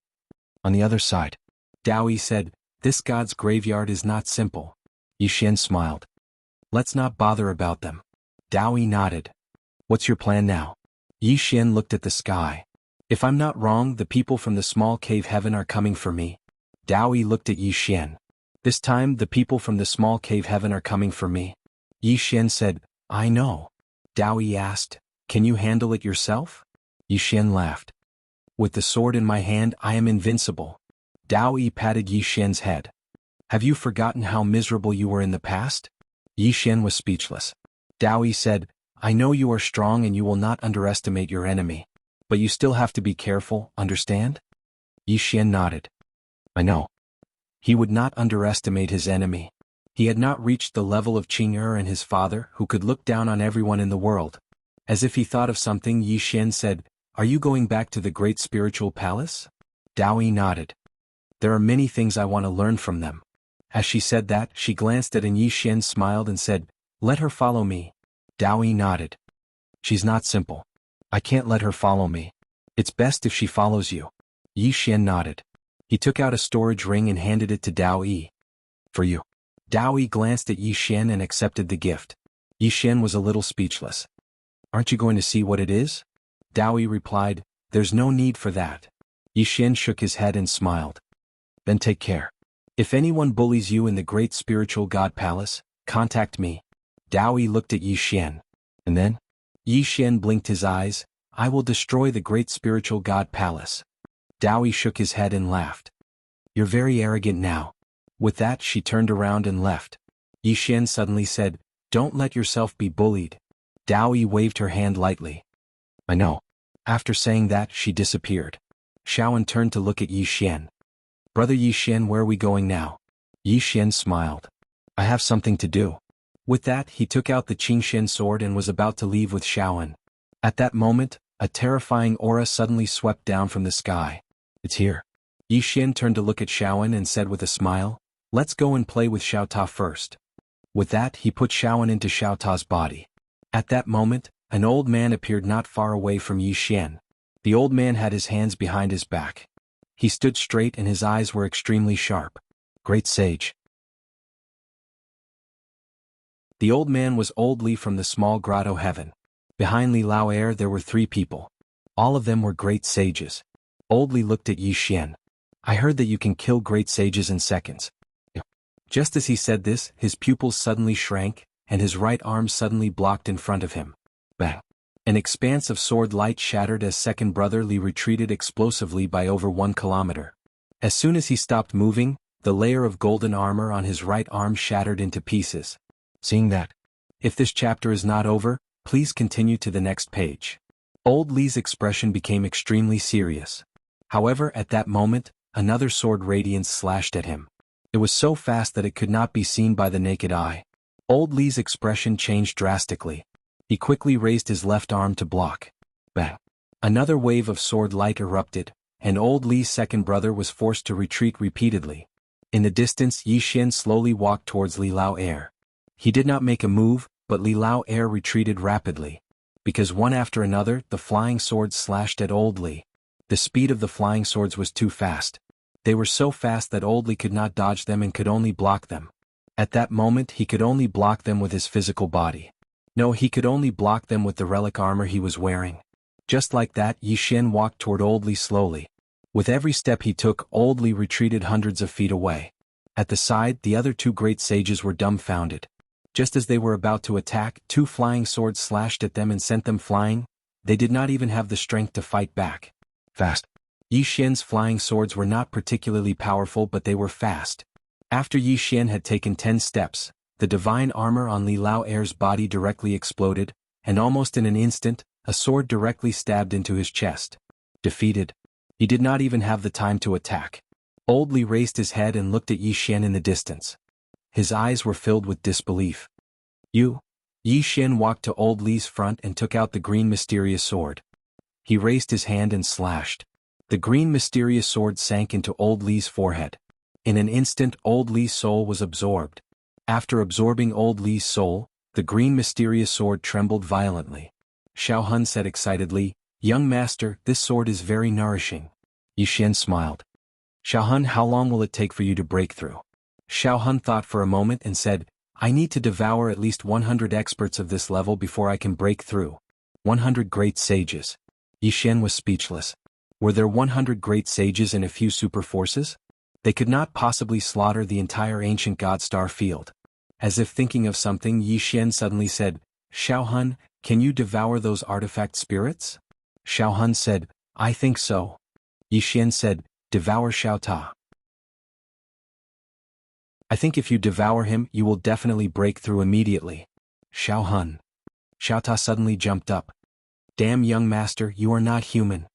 On the other side, Dao Yi said, "This god's graveyard is not simple." Yi Xian smiled. "Let's not bother about them." Dao Yi nodded. "What's your plan now?" Yi Xian looked at the sky. "If I'm not wrong, the people from the small cave heaven are coming for me." Dao Yi looked at Yi Xian. "This time the people from the small cave heaven are coming for me." Yi Xian said, "I know." Dao Yi asked, "Can you handle it yourself?" Yi Xian laughed. "With the sword in my hand I am invincible." Dao Yi patted Yi Xian's head. "Have you forgotten how miserable you were in the past?" Yi Xian was speechless. Dao Yi said, "I know you are strong and you will not underestimate your enemy. But you still have to be careful, understand?" Yi Xian nodded. "I know." He would not underestimate his enemy. He had not reached the level of Qing and his father, who could look down on everyone in the world. As if he thought of something, Yi Xian said, "Are you going back to the great spiritual palace?" Dao Yi nodded. "There are many things I want to learn from them." As she said that, she glanced at and Yi Xian smiled and said, "Let her follow me." Dao Yi nodded. "She's not simple. I can't let her follow me. It's best if she follows you." Yi Xian nodded. He took out a storage ring and handed it to Dao Yi. "For you." Dao Yi glanced at Yi Xian and accepted the gift. Yi Xian was a little speechless. "Aren't you going to see what it is?" Dao Yi replied, "There's no need for that." Yi Xian shook his head and smiled. "Then take care. If anyone bullies you in the great spiritual god palace, contact me." Dao Yi looked at Yi Xian. "And then?" Yi Xian blinked his eyes. "I will destroy the great spiritual god palace." Dao Yi shook his head and laughed. "You're very arrogant now." With that she turned around and left. Yi Xian suddenly said, "Don't let yourself be bullied." Dao Yi waved her hand lightly. "I know." After saying that, she disappeared. Shaoan turned to look at Yi Xian. "Brother Yi Xian, where are we going now?" Yi Xian smiled. "I have something to do." With that he took out the Qingxian sword and was about to leave with Shaoan. At that moment, a terrifying aura suddenly swept down from the sky. "It's here." Yi Xian turned to look at Shaoan and said with a smile, "Let's go and play with Xiao Ta first." With that he put Shaoan into Xiao Ta's body. At that moment, an old man appeared not far away from Yi Xian. The old man had his hands behind his back. He stood straight and his eyes were extremely sharp. "Great sage." The old man was old Li from the small grotto heaven. Behind Li Lao Air there were 3 people. All of them were great sages. Old Li looked at Yi Xian. "I heard that you can kill great sages in seconds." Just as he said this, his pupils suddenly shrank, and his right arm suddenly blocked in front of him. Bang! An expanse of sword light shattered as second brother Li retreated explosively by over 1 kilometer. As soon as he stopped moving, the layer of golden armor on his right arm shattered into pieces. Seeing that, if this chapter is not over, please continue to the next page. Old Li's expression became extremely serious. However, at that moment, another sword radiance slashed at him. It was so fast that it could not be seen by the naked eye. Old Li's expression changed drastically. He quickly raised his left arm to block. Bang! Another wave of sword light erupted, and Old Li's second brother was forced to retreat repeatedly. In the distance, Yi Xian slowly walked towards Li Lao Air. He did not make a move, but Li Lao Air retreated rapidly. Because one after another, the flying swords slashed at Old Li. The speed of the flying swords was too fast. They were so fast that Old Li could not dodge them and could only block them. At that moment he could only block them with his physical body. No, he could only block them with the relic armor he was wearing. Just like that, Yi Xian walked toward Old Li slowly. With every step he took, Old Li retreated hundreds of feet away. At the side, the other two great sages were dumbfounded. Just as they were about to attack, two flying swords slashed at them and sent them flying. They did not even have the strength to fight back. Fast. Yi Xian's flying swords were not particularly powerful, but they were fast. After Yi Xian had taken 10 steps, the divine armor on Li Lao Er's body directly exploded, and almost in an instant, a sword directly stabbed into his chest. Defeated. He did not even have the time to attack. Old Li raised his head and looked at Yi Xian in the distance. His eyes were filled with disbelief. You? Yi Xian walked to Old Li's front and took out the green mysterious sword. He raised his hand and slashed. The green mysterious sword sank into Old Li's forehead. In an instant, Old Li's soul was absorbed. After absorbing Old Li's soul, the green mysterious sword trembled violently. Xiao Hun said excitedly, "Young master, this sword is very nourishing." Yi Xian smiled. "Xiao Hun, how long will it take for you to break through?" Xiao Hun thought for a moment and said, "I need to devour at least 100 experts of this level before I can break through." 100 great sages. Yi Xian was speechless. Were there 100 great sages and a few super forces? They could not possibly slaughter the entire ancient God Star field. As if thinking of something, Yi Xian suddenly said, "Xiao Hun, can you devour those artifact spirits?" Xiao Hun said, "I think so." Yi Xian said, "Devour Xiao Ta." "I think if you devour him, you will definitely break through immediately." Xiao Hun. Xiao Ta suddenly jumped up. "Damn, young master, you are not human."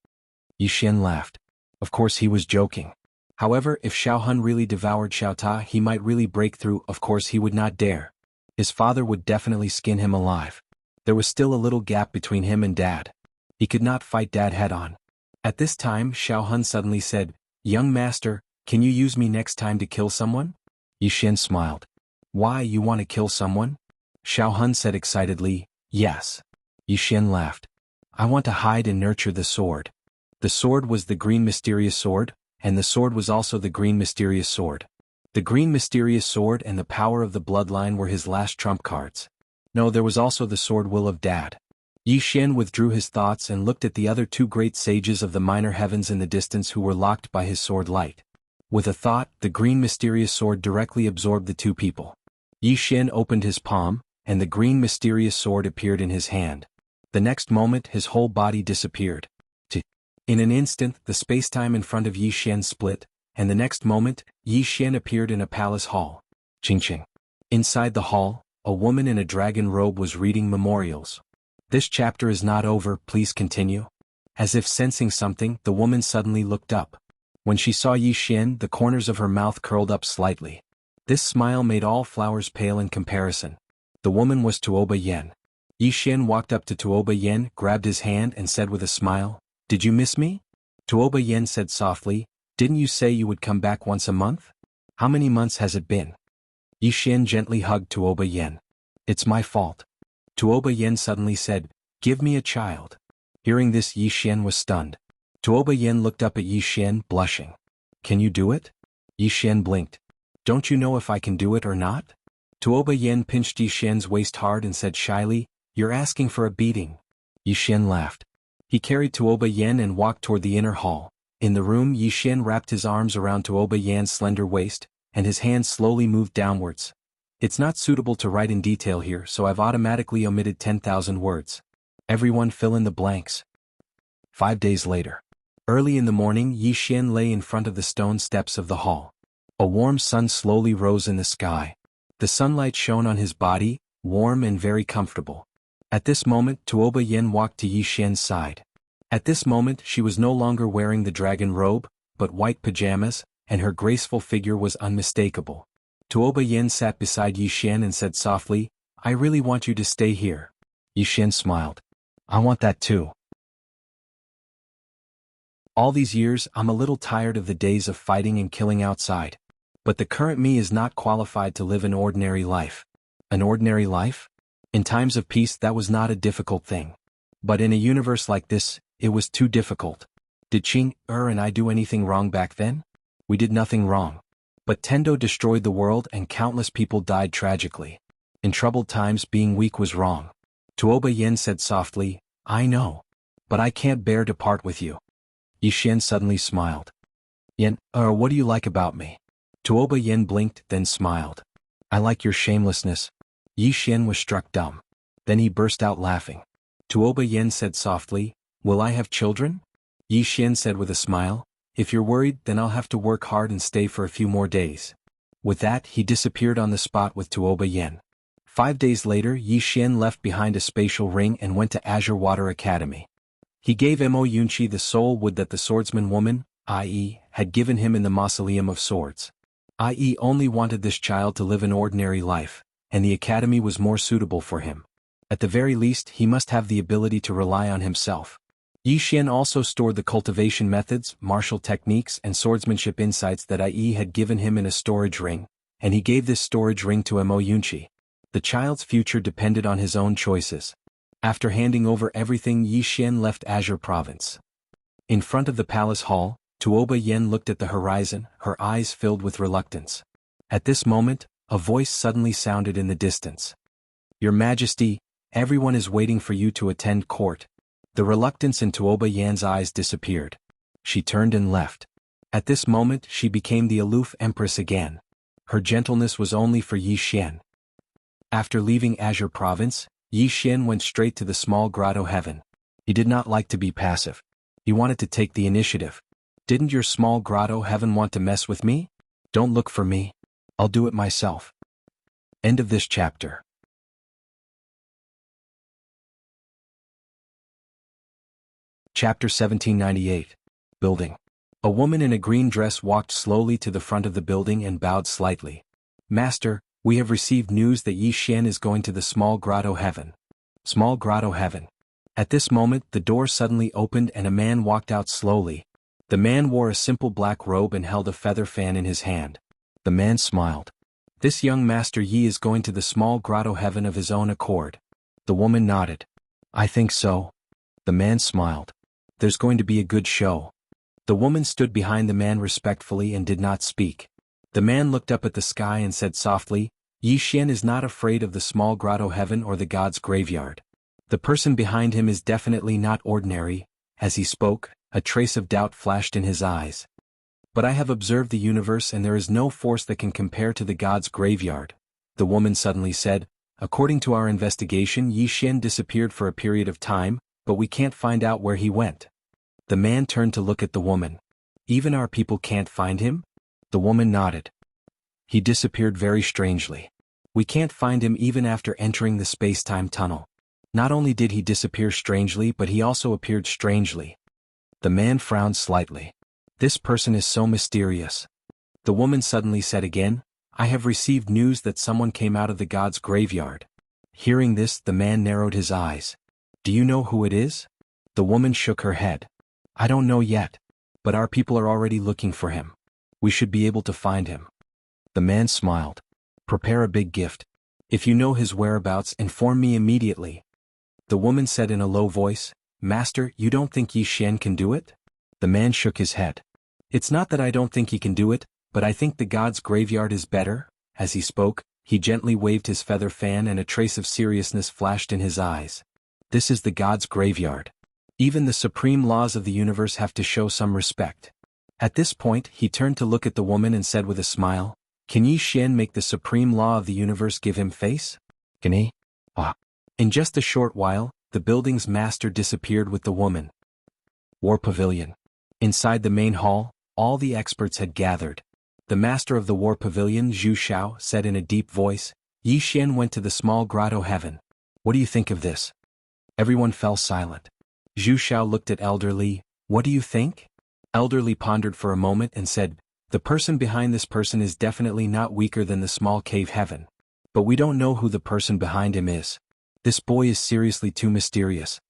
Yi Xian laughed. Of course he was joking. However, if Xiao Hun really devoured Xiao Ta, he might really break through. Of course he would not dare. His father would definitely skin him alive. There was still a little gap between him and Dad. He could not fight Dad head-on. At this time, Xiao Hun suddenly said, "Young master, can you use me next time to kill someone?" Yi Xian smiled. "Why, you want to kill someone?" Xiao Hun said excitedly, "Yes." Yi Xian laughed. "I want to hide and nurture the sword." The sword was the green mysterious sword, and the sword was also the green mysterious sword. The green mysterious sword and the power of the bloodline were his last trump cards. No, there was also the sword will of Dad. Yi Xian withdrew his thoughts and looked at the other two great sages of the minor heavens in the distance who were locked by his sword light. With a thought, the green mysterious sword directly absorbed the two people. Yi Xian opened his palm, and the green mysterious sword appeared in his hand. The next moment, his whole body disappeared. In an instant, the spacetime in front of Yi Xian split, and the next moment, Yi Xian appeared in a palace hall. Ching-ching. Inside the hall, a woman in a dragon robe was reading memorials. "This chapter is not over, please continue." As if sensing something, the woman suddenly looked up. When she saw Yi Xian, the corners of her mouth curled up slightly. This smile made all flowers pale in comparison. The woman was Tuoba Yen. Yi Xian walked up to Tuoba Yen, grabbed his hand and said with a smile, "Did you miss me?" Tuoba Yen said softly, "Didn't you say you would come back once a month? How many months has it been?" Yi Xian gently hugged Tuoba Yen. "It's my fault." Tuoba Yen suddenly said, "Give me a child." Hearing this, Yi Xian was stunned. Tuoba Yen looked up at Yi Xian, blushing. "Can you do it?" Yi Xian blinked. "Don't you know if I can do it or not?" Tuoba Yen pinched Yi Xian's waist hard and said shyly, "You're asking for a beating." Yi Xian laughed. He carried Tuoba Yen and walked toward the inner hall. In the room, Yi Xian wrapped his arms around Tuoba Yan's slender waist, and his hands slowly moved downwards. It's not suitable to write in detail here, so I've automatically omitted 10,000 words. Everyone fill in the blanks. 5 days later. Early in the morning, Yi Xian lay in front of the stone steps of the hall. A warm sun slowly rose in the sky. The sunlight shone on his body, warm and very comfortable. At this moment, Tuoba Yen walked to Yi Xian's side. At this moment, she was no longer wearing the dragon robe, but white pajamas, and her graceful figure was unmistakable. Tuoba Yen sat beside Yi Xian and said softly, "I really want you to stay here." Yi Xian smiled. "I want that too. All these years, I'm a little tired of the days of fighting and killing outside. But the current me is not qualified to live an ordinary life." An ordinary life? In times of peace, that was not a difficult thing. But in a universe like this, it was too difficult. Did Qing and I do anything wrong back then? We did nothing wrong. But Tendo destroyed the world and countless people died tragically. In troubled times being weak was wrong. Tuoba Yin said softly, I know. But I can't bear to part with you. Yi Xian suddenly smiled. Yin, what do you like about me? Tuoba Yin blinked, then smiled. I like your shamelessness. Yi Xian was struck dumb. Then he burst out laughing. Tuoba Yin said softly, will I have children? Yi Xian said with a smile, if you're worried then I'll have to work hard and stay for a few more days. With that he disappeared on the spot with Tuoba Yin. 5 days later Yi Xian left behind a spatial ring and went to Azure Water Academy. He gave Mo Yunqi the soul wood that the swordsman woman, i.e., had given him in the Mausoleum of Swords. I.e. only wanted this child to live an ordinary life, and the academy was more suitable for him. At the very least he must have the ability to rely on himself. Yi Xian also stored the cultivation methods, martial techniques and swordsmanship insights that IE had given him in a storage ring, and he gave this storage ring to Mo Yunqi. The child's future depended on his own choices. After handing over everything Yi Xian left Azure Province. In front of the palace hall, Tuoba Yin looked at the horizon, her eyes filled with reluctance. At this moment, a voice suddenly sounded in the distance. Your Majesty, everyone is waiting for you to attend court. The reluctance in Tuoba Yan's eyes disappeared. She turned and left. At this moment she became the aloof empress again. Her gentleness was only for Yi Xian. After leaving Azure Province, Yi Xian went straight to the small grotto heaven. He did not like to be passive. He wanted to take the initiative. Didn't your small grotto heaven want to mess with me? Don't look for me. I'll do it myself. End of this chapter. Chapter 1798. Building. A woman in a green dress walked slowly to the front of the building and bowed slightly. Master, we have received news that Yi Xian is going to the small grotto heaven. Small grotto heaven. At this moment the door suddenly opened and a man walked out slowly. The man wore a simple black robe and held a feather fan in his hand. The man smiled. This young Master Yi is going to the small grotto heaven of his own accord. The woman nodded. I think so. The man smiled. There's going to be a good show. The woman stood behind the man respectfully and did not speak. The man looked up at the sky and said softly, Yi Xian is not afraid of the small grotto heaven or the god's graveyard. The person behind him is definitely not ordinary. As he spoke, a trace of doubt flashed in his eyes. But I have observed the universe and there is no force that can compare to the god's graveyard. The woman suddenly said, according to our investigation Yi Xian disappeared for a period of time, but we can't find out where he went. The man turned to look at the woman. Even our people can't find him? The woman nodded. He disappeared very strangely. We can't find him even after entering the space-time tunnel. Not only did he disappear strangely but he also appeared strangely. The man frowned slightly. This person is so mysterious. The woman suddenly said again, I have received news that someone came out of the god's graveyard. Hearing this, the man narrowed his eyes. Do you know who it is? The woman shook her head. I don't know yet. But our people are already looking for him. We should be able to find him. The man smiled. Prepare a big gift. If you know his whereabouts, inform me immediately. The woman said in a low voice, Master, you don't think Yi Xian can do it? The man shook his head. It's not that I don't think he can do it, but I think the god's graveyard is better. As he spoke, he gently waved his feather fan and a trace of seriousness flashed in his eyes. This is the god's graveyard. Even the supreme laws of the universe have to show some respect. At this point, he turned to look at the woman and said with a smile, Can Yi Xian make the supreme law of the universe give him face? Can he? In just a short while, the building's master disappeared with the woman. War Pavilion. Inside the main hall, all the experts had gathered. The master of the War Pavilion, Zhu Xiao, said in a deep voice, Yi Xian went to the small grotto heaven. What do you think of this? Everyone fell silent. Zhu Xiao looked at Elder Li. What do you think? Elder Li pondered for a moment and said, The person behind this person is definitely not weaker than the small cave heaven. But we don't know who the person behind him is. This boy is seriously too mysterious.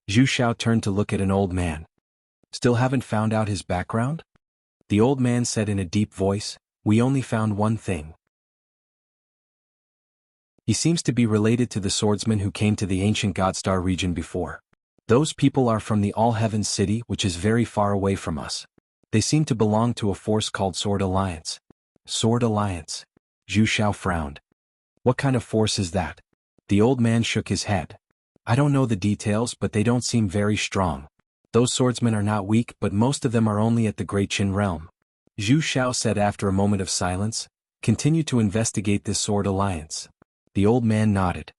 Zhu Xiao turned to look at an old man. Still haven't found out his background? The old man said in a deep voice, We only found one thing. He seems to be related to the swordsman who came to the ancient Godstar region before. Those people are from the All Heavens city, which is very far away from us. They seem to belong to a force called Sword Alliance. Sword Alliance. Zhu Xiao frowned. What kind of force is that? The old man shook his head. I don't know the details, but they don't seem very strong. Those swordsmen are not weak, but most of them are only at the Great Qin realm. Zhu Xiao said after a moment of silence. Continue to investigate this sword alliance. The old man nodded.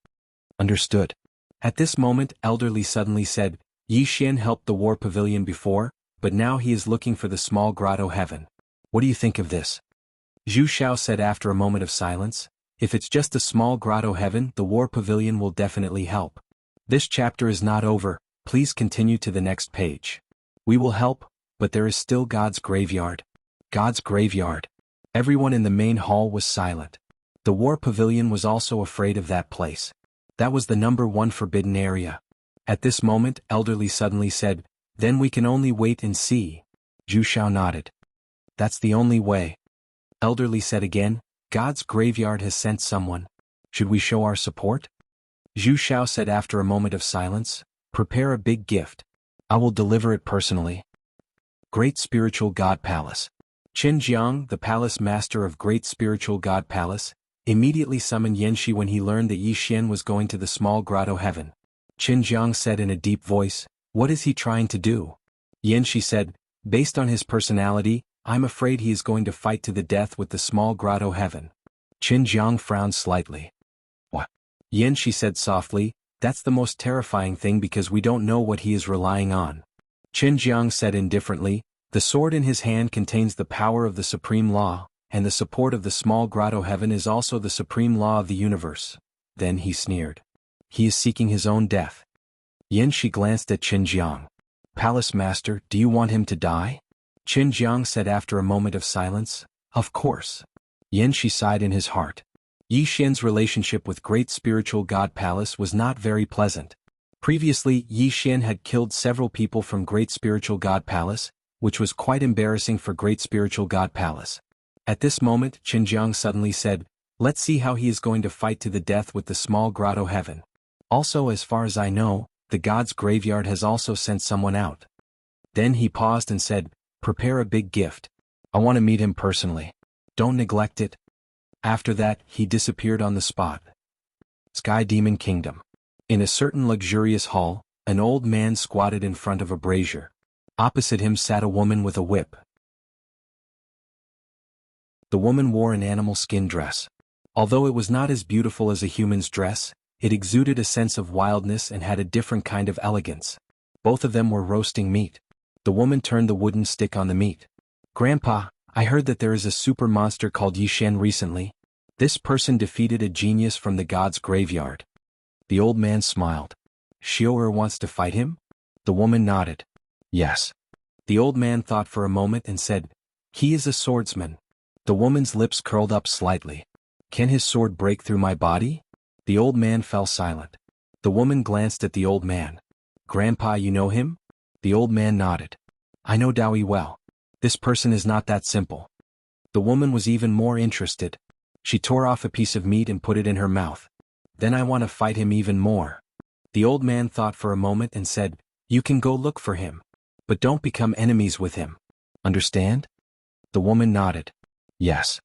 Understood. At this moment, Elderly suddenly said, Yi Xian helped the war pavilion before, but now he is looking for the small grotto heaven. What do you think of this? Zhu Xiao said after a moment of silence. If it's just a small grotto heaven, the war pavilion will definitely help. This chapter is not over, please continue to the next page. We will help, but there is still God's graveyard. God's graveyard. Everyone in the main hall was silent. The war pavilion was also afraid of that place. That was the #1 forbidden area. At this moment, Elderly suddenly said, Then we can only wait and see. Zhu Xiao nodded. That's the only way. Elderly said again, God's graveyard has sent someone. Should we show our support? Zhu Xiao said after a moment of silence, Prepare a big gift. I will deliver it personally. Great Spiritual God Palace. Qin Jiang, the palace master of Great Spiritual God Palace, immediately summoned Yanxi when he learned that Yi Xian was going to the small grotto heaven. Qin Jiang said in a deep voice, What is he trying to do? Yanxi said, Based on his personality, I'm afraid he is going to fight to the death with the small grotto heaven. Qin Jiang frowned slightly. What? Yanxi said softly, That's the most terrifying thing because we don't know what he is relying on. Qin Jiang said indifferently, The sword in his hand contains the power of the supreme law, and the support of the small grotto heaven is also the supreme law of the universe. Then he sneered. He is seeking his own death. Yanxi glanced at Qin Jiang. Palace Master, do you want him to die? Qin Jiang said after a moment of silence, Of course. Yanxi sighed in his heart. Yi Xian's relationship with Great Spiritual God Palace was not very pleasant. Previously, Yi Xian had killed several people from Great Spiritual God Palace, which was quite embarrassing for Great Spiritual God Palace. At this moment, Qin Jiang suddenly said, Let's see how he is going to fight to the death with the small grotto heaven. Also, as far as I know, the God's graveyard has also sent someone out. Then he paused and said, Prepare a big gift. I want to meet him personally. Don't neglect it. After that, he disappeared on the spot. Sky Demon Kingdom. In a certain luxurious hall, an old man squatted in front of a brazier. Opposite him sat a woman with a whip. The woman wore an animal skin dress. Although it was not as beautiful as a human's dress, it exuded a sense of wildness and had a different kind of elegance. Both of them were roasting meat. The woman turned the wooden stick on the meat. Grandpa, I heard that there is a super monster called Yi Xian recently. This person defeated a genius from the god's graveyard. The old man smiled. Xiao wants to fight him? The woman nodded. Yes. The old man thought for a moment and said, He is a swordsman. The woman's lips curled up slightly. Can his sword break through my body? The old man fell silent. The woman glanced at the old man. Grandpa, you know him? The old man nodded. I know Dowie well. This person is not that simple. The woman was even more interested. She tore off a piece of meat and put it in her mouth. Then I want to fight him even more. The old man thought for a moment and said, You can go look for him. But don't become enemies with him. Understand? The woman nodded. Yes.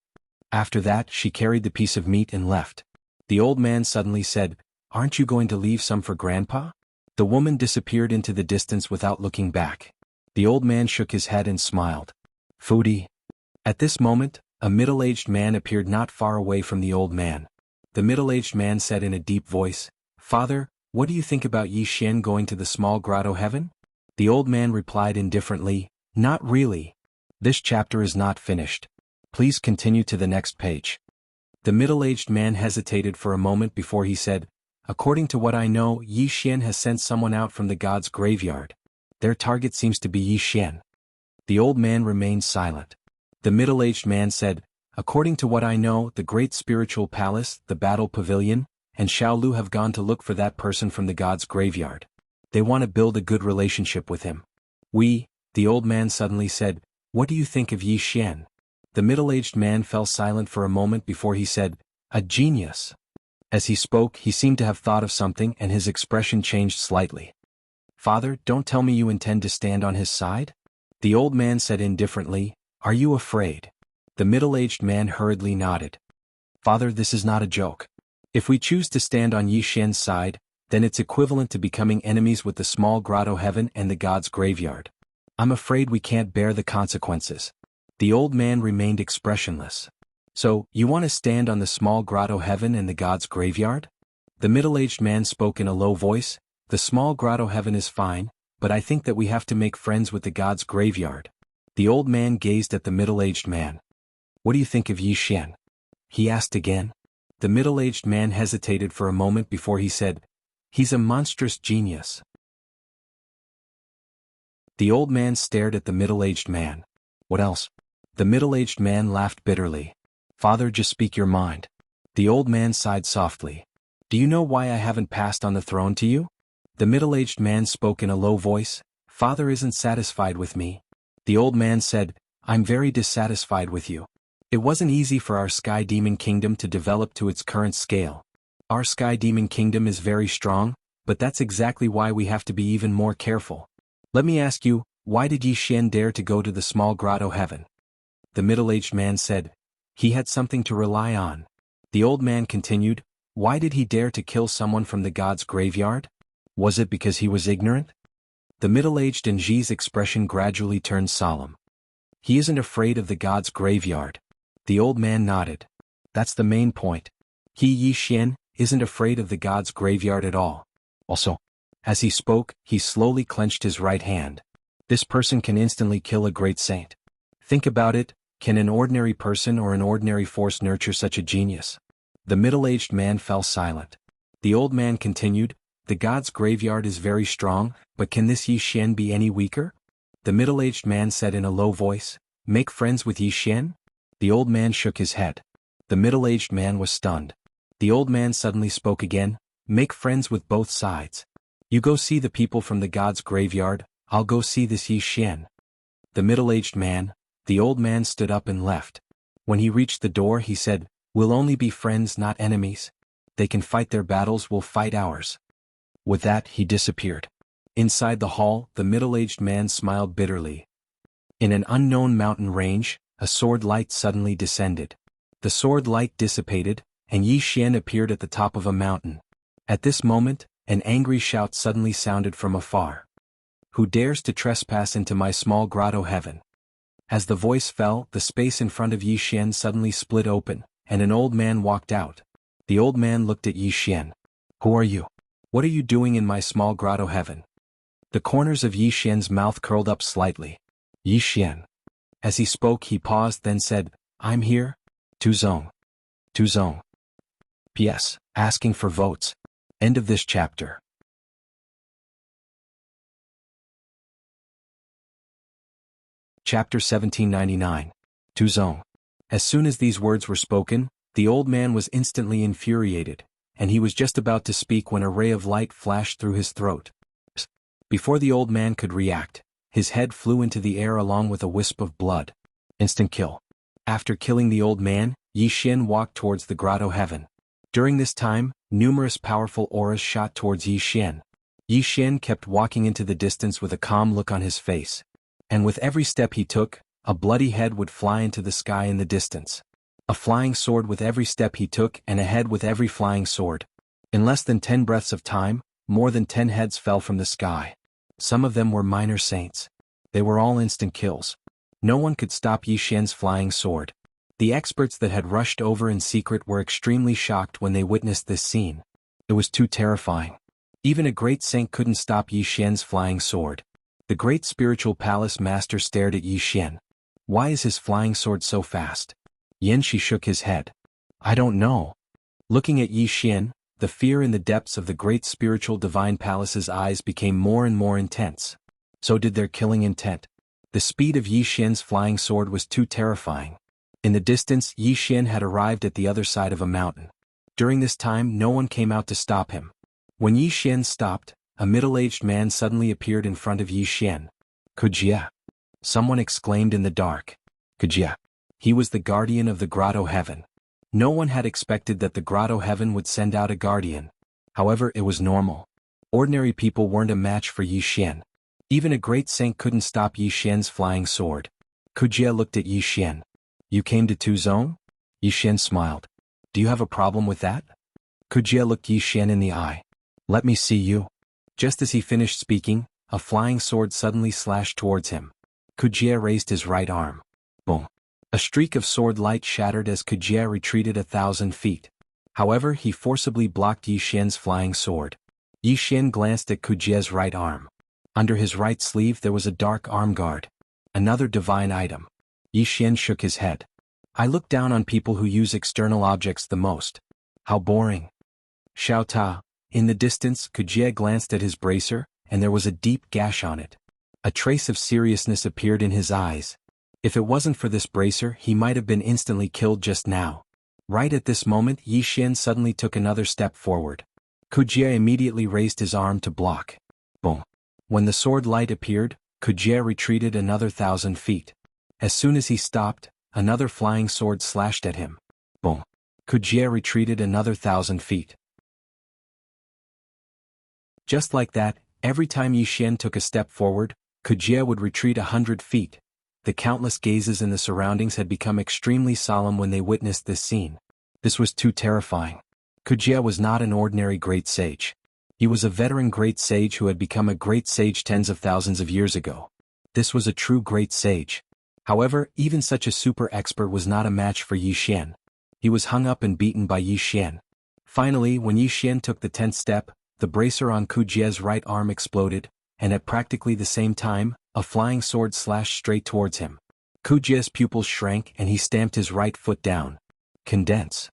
After that, she carried the piece of meat and left. The old man suddenly said, Aren't you going to leave some for Grandpa? The woman disappeared into the distance without looking back. The old man shook his head and smiled. Foodie. At this moment, a middle-aged man appeared not far away from the old man. The middle-aged man said in a deep voice, Father, what do you think about Yi Xian going to the small grotto heaven? The old man replied indifferently, Not really. This chapter is not finished. Please continue to the next page. The middle-aged man hesitated for a moment before he said, According to what I know, Yi Xian has sent someone out from the god's graveyard. Their target seems to be Yi Xian. The old man remained silent. The middle-aged man said, According to what I know, the great spiritual palace, the battle pavilion, and Xiao Lu have gone to look for that person from the god's graveyard. They want to build a good relationship with him. The old man suddenly said, What do you think of Yi Xian? The middle-aged man fell silent for a moment before he said, A genius. As he spoke, he seemed to have thought of something and his expression changed slightly. Father, don't tell me you intend to stand on his side? The old man said indifferently, Are you afraid? The middle-aged man hurriedly nodded. Father, this is not a joke. If we choose to stand on Yi Xian's side, then it's equivalent to becoming enemies with the small grotto heaven and the god's graveyard. I'm afraid we can't bear the consequences. The old man remained expressionless. So, you want to stand on the small grotto heaven and the god's graveyard? The middle-aged man spoke in a low voice. The small grotto heaven is fine, but I think that we have to make friends with the god's graveyard. The old man gazed at the middle-aged man. What do you think of Yi Xian? He asked again. The middle-aged man hesitated for a moment before he said, He's a monstrous genius. The old man stared at the middle-aged man. What else? The middle-aged man laughed bitterly. Father, just speak your mind. The old man sighed softly. Do you know why I haven't passed on the throne to you? The middle-aged man spoke in a low voice. Father isn't satisfied with me. The old man said, I'm very dissatisfied with you. It wasn't easy for our Sky Demon Kingdom to develop to its current scale. Our Sky Demon Kingdom is very strong, but that's exactly why we have to be even more careful. Let me ask you, why did Yi Xian dare to go to the small grotto heaven? The middle-aged man said, he had something to rely on. The old man continued, why did he dare to kill someone from the god's graveyard? Was it because he was ignorant? The middle-aged Ji's expression gradually turned solemn. He isn't afraid of the god's graveyard. The old man nodded. That's the main point. He, Yi Xian, isn't afraid of the god's graveyard at all. Also, as he spoke, he slowly clenched his right hand. This person can instantly kill a great saint. Think about it, can an ordinary person or an ordinary force nurture such a genius? The middle-aged man fell silent. The old man continued, the god's graveyard is very strong, but can this Yi Xian be any weaker? The middle-aged man said in a low voice, make friends with Yi Xian? The old man shook his head. The middle-aged man was stunned. The old man suddenly spoke again, make friends with both sides. You go see the people from the god's graveyard, I'll go see this Yi Xian. The middle-aged man, the old man stood up and left. When he reached the door he said, we'll only be friends not enemies. They can fight their battles, we'll fight ours. With that he disappeared. Inside the hall, the middle-aged man smiled bitterly. In an unknown mountain range, a sword light suddenly descended. The sword light dissipated, and Yi Xian appeared at the top of a mountain. At this moment, an angry shout suddenly sounded from afar. Who dares to trespass into my small grotto heaven? As the voice fell, the space in front of Yi Xian suddenly split open, and an old man walked out. The old man looked at Yi Xian. Who are you? What are you doing in my small grotto heaven? The corners of Yi Xian's mouth curled up slightly. Yi Xian. As he spoke he paused then said, I'm here. Tuzong. Tuzong. P.S. Asking for votes. End of this chapter. Chapter 1799. Tuzong. As soon as these words were spoken, the old man was instantly infuriated, and he was just about to speak when a ray of light flashed through his throat. Before the old man could react, his head flew into the air along with a wisp of blood. Instant kill. After killing the old man, Yi Xian walked towards the grotto heaven. During this time, numerous powerful auras shot towards Yi Xian. Yi Xian kept walking into the distance with a calm look on his face. And with every step he took, a bloody head would fly into the sky in the distance. A flying sword with every step he took and a head with every flying sword. In less than 10 breaths of time, more than 10 heads fell from the sky. Some of them were minor saints. They were all instant kills. No one could stop Yi Xian's flying sword. The experts that had rushed over in secret were extremely shocked when they witnessed this scene. It was too terrifying. Even a great saint couldn't stop Yi Xian's flying sword. The great spiritual palace master stared at Yi Xian. Why is his flying sword so fast? Yan Shi shook his head. I don't know. Looking at Yi Xian, the fear in the depths of the great spiritual divine palace's eyes became more and more intense. So did their killing intent. The speed of Yi Xian's flying sword was too terrifying. In the distance, Yi Xian had arrived at the other side of a mountain. During this time no one came out to stop him. When Yi Xian stopped, a middle-aged man suddenly appeared in front of Yi Xian. Kujia. Someone exclaimed in the dark. Kujia. He was the guardian of the grotto heaven. No one had expected that the grotto heaven would send out a guardian. However, it was normal. Ordinary people weren't a match for Yi Xian. Even a great saint couldn't stop Yi Xian's flying sword. Kujia looked at Yi Xian. You came to Tuzong? Yi Xian smiled. Do you have a problem with that? Kujie looked Yi Xian in the eye. Let me see you. Just as he finished speaking, a flying sword suddenly slashed towards him. Kujie raised his right arm. Boom. A streak of sword light shattered as Kujie retreated 1,000 feet. However, he forcibly blocked Yi Xian's flying sword. Yi Xian glanced at Kujie's right arm. Under his right sleeve there was a dark arm guard. Another divine item. Yi Xian shook his head. I look down on people who use external objects the most. How boring. Xiao Ta. In the distance, Kujie glanced at his bracer, and there was a deep gash on it. A trace of seriousness appeared in his eyes. If it wasn't for this bracer, he might have been instantly killed just now. Right at this moment, Yi Xian suddenly took another step forward. Kujie immediately raised his arm to block. Boom. When the sword light appeared, Kujie retreated another 1,000 feet. As soon as he stopped, another flying sword slashed at him. Boom. Kujie retreated another 1,000 feet. Just like that, every time Yi Xian took a step forward, Kujie would retreat 100 feet. The countless gazes in the surroundings had become extremely solemn when they witnessed this scene. This was too terrifying. Kujie was not an ordinary great sage. He was a veteran great sage who had become a great sage tens of thousands of years ago. This was a true great sage. However, even such a super expert was not a match for Yi Xian. He was hung up and beaten by Yi Xian. Finally, when Yi Xian took the 10th step, the bracer on Kujie's right arm exploded, and at practically the same time, a flying sword slashed straight towards him. Kujie's pupils shrank and he stamped his right foot down. Condense.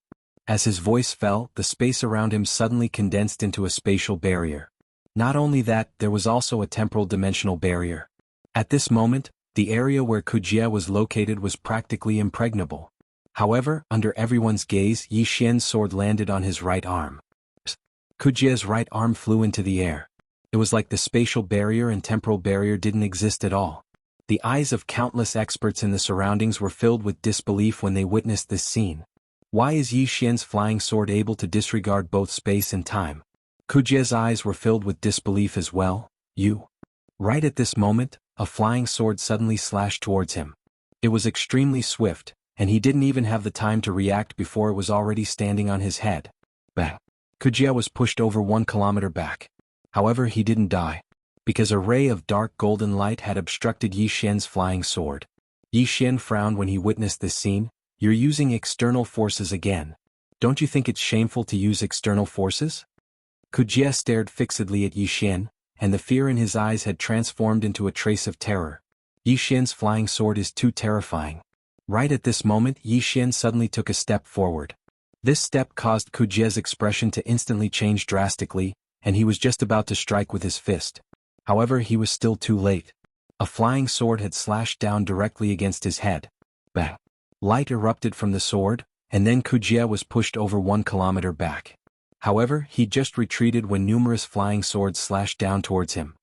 As his voice fell, the space around him suddenly condensed into a spatial barrier. Not only that, there was also a temporal dimensional barrier. At this moment, the area where Kujie was located was practically impregnable. However, under everyone's gaze, Yi Xian's sword landed on his right arm. Kujie's right arm flew into the air. It was like the spatial barrier and temporal barrier didn't exist at all. The eyes of countless experts in the surroundings were filled with disbelief when they witnessed this scene. Why is Yi Xian's flying sword able to disregard both space and time? Kujie's eyes were filled with disbelief as well. You. Right at this moment, a flying sword suddenly slashed towards him. It was extremely swift, and he didn't even have the time to react before it was already standing on his head. Bang. Kujie was pushed over 1 kilometer back. However, he didn't die, because a ray of dark golden light had obstructed Yi Xian's flying sword. Yi Xian frowned when he witnessed this scene. You're using external forces again. Don't you think it's shameful to use external forces? Kujie stared fixedly at Yi Xian, and the fear in his eyes had transformed into a trace of terror. Yi Xian's flying sword is too terrifying. Right at this moment, Yi Xian suddenly took a step forward. This step caused Kujie's expression to instantly change drastically, and he was just about to strike with his fist. However, he was still too late. A flying sword had slashed down directly against his head. Bang! Light erupted from the sword, and then Kujie was pushed over 1 kilometer back. However, he just retreated when numerous flying swords slashed down towards him.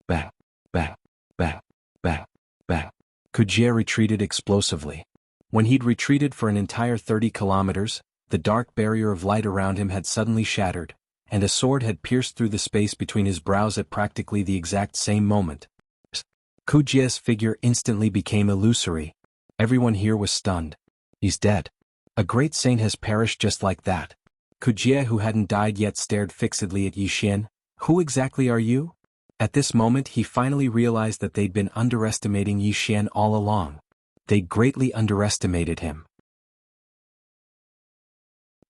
Bang! Bang! Bang! Bang! Bang! Kujie retreated explosively. When he'd retreated for an entire 30 kilometers, the dark barrier of light around him had suddenly shattered, and a sword had pierced through the space between his brows at practically the exact same moment. Kujie's figure instantly became illusory. Everyone here was stunned. He's dead. A great saint has perished just like that. Kujie, who hadn't died yet, stared fixedly at Yi Xian. Who exactly are you? At this moment he finally realized that they'd been underestimating Yi Xian all along. They'd greatly underestimated him.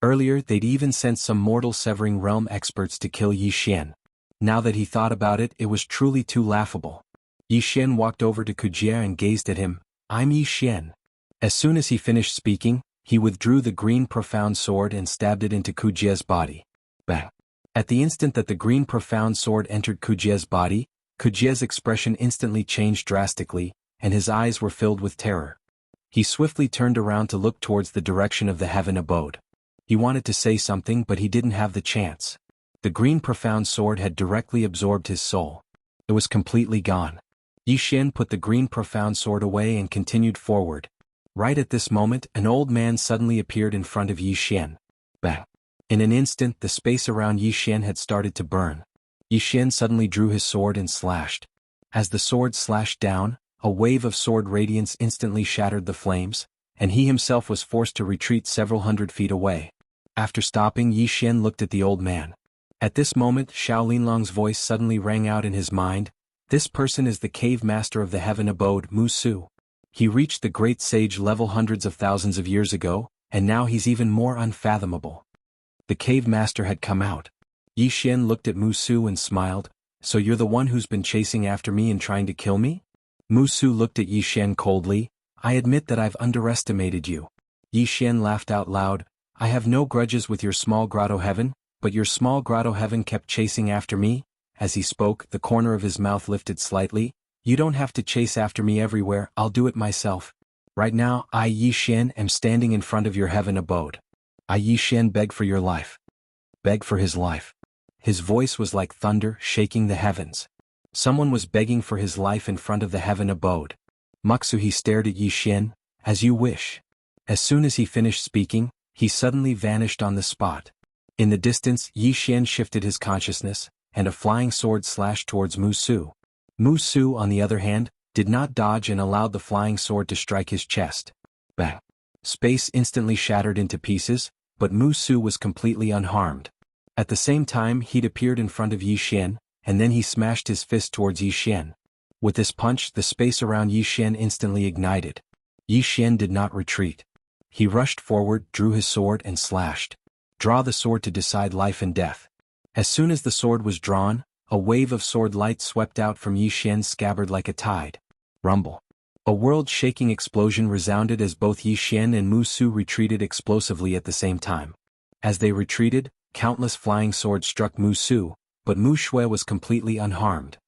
Earlier they'd even sent some mortal severing realm experts to kill Yi Xian. Now that he thought about it, it was truly too laughable. Yi Xian walked over to Kujie and gazed at him. I'm Yi Xian. As soon as he finished speaking, he withdrew the green profound sword and stabbed it into Kujie's body. Bang! At the instant that the green profound sword entered Kujie's body, Kujie's expression instantly changed drastically, and his eyes were filled with terror. He swiftly turned around to look towards the direction of the heaven abode. He wanted to say something, but he didn't have the chance. The green profound sword had directly absorbed his soul. It was completely gone. Yi Xian put the green profound sword away and continued forward. Right at this moment, an old man suddenly appeared in front of Yi Xian. Bang! In an instant, the space around Yi Xian had started to burn. Yi Xian suddenly drew his sword and slashed. As the sword slashed down, a wave of sword radiance instantly shattered the flames, and he himself was forced to retreat several hundred feet away. After stopping, Yi Xian looked at the old man. At this moment, Xiao Linlong's voice suddenly rang out in his mind. This person is the cave master of the heaven abode, Mu Su. He reached the great sage level hundreds of thousands of years ago, and now he's even more unfathomable. The cave master had come out. Yi Xian looked at Mu Su and smiled. So you're the one who's been chasing after me and trying to kill me? Mu Su looked at Yi Xian coldly. I admit that I've underestimated you. Yi Xian laughed out loud. I have no grudges with your small grotto heaven, but your small grotto heaven kept chasing after me. As he spoke, the corner of his mouth lifted slightly. You don't have to chase after me everywhere, I'll do it myself. Right now, I, Yi Xian, am standing in front of your heaven abode. I, Yi Xian, beg for your life. Beg for his life. His voice was like thunder, shaking the heavens. Someone was begging for his life in front of the heaven abode. He stared at Yi Xian. As you wish. As soon as he finished speaking, he suddenly vanished on the spot. In the distance, Yi Xian shifted his consciousness, and a flying sword slashed towards Mu Su. Mu Su, on the other hand, did not dodge and allowed the flying sword to strike his chest. Bang! Space instantly shattered into pieces, but Mu Su was completely unharmed. At the same time, he'd appeared in front of Yi Xian, and then he smashed his fist towards Yi Xian. With this punch, the space around Yi Xian instantly ignited. Yi Xian did not retreat. He rushed forward, drew his sword and slashed. Draw the sword to decide life and death. As soon as the sword was drawn, a wave of sword light swept out from Yi Xian's scabbard like a tide. Rumble. A world-shaking explosion resounded as both Yi Xian and Mu Su retreated explosively at the same time. As they retreated, countless flying swords struck Mu Su, but Mu Shui was completely unharmed.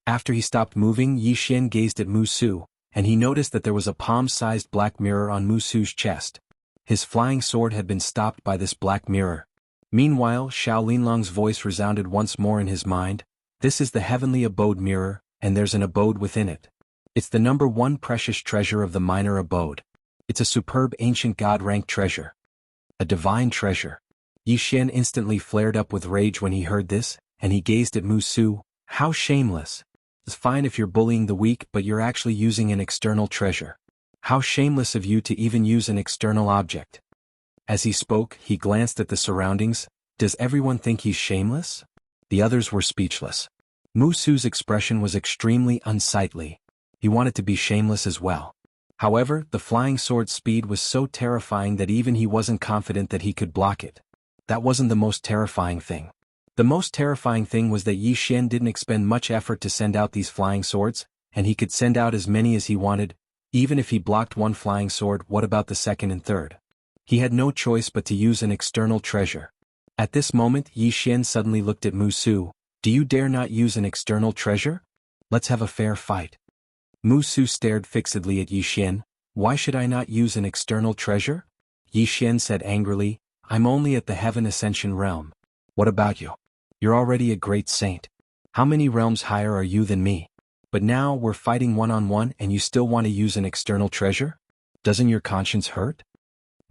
After he stopped moving, Yi Xian gazed at Mu Su, and he noticed that there was a palm-sized black mirror on Mu Su's chest. His flying sword had been stopped by this black mirror. Meanwhile, Xiao Linlong's voice resounded once more in his mind. This is the heavenly abode mirror, and there's an abode within it. It's the number one precious treasure of the minor abode. It's a superb ancient god-ranked treasure. A divine treasure. Yi Xian instantly flared up with rage when he heard this, and he gazed at Mu Su. How shameless. It's fine if you're bullying the weak, but you're actually using an external treasure. How shameless of you to even use an external object. As he spoke, he glanced at the surroundings. Does everyone think he's shameless? The others were speechless. Mu Su's expression was extremely unsightly. He wanted to be shameless as well. However, the flying sword's speed was so terrifying that even he wasn't confident that he could block it. That wasn't the most terrifying thing. The most terrifying thing was that Yi Xian didn't expend much effort to send out these flying swords, and he could send out as many as he wanted. Even if he blocked one flying sword, what about the second and third? He had no choice but to use an external treasure. At this moment, Yi Xian suddenly looked at Mu Su. Do you dare not use an external treasure? Let's have a fair fight. Mu Su stared fixedly at Yi Xian. Why should I not use an external treasure? Yi Xian said angrily. I'm only at the Heaven Ascension realm. What about you? You're already a great saint. How many realms higher are you than me? But now we're fighting one-on-one and you still want to use an external treasure? Doesn't your conscience hurt?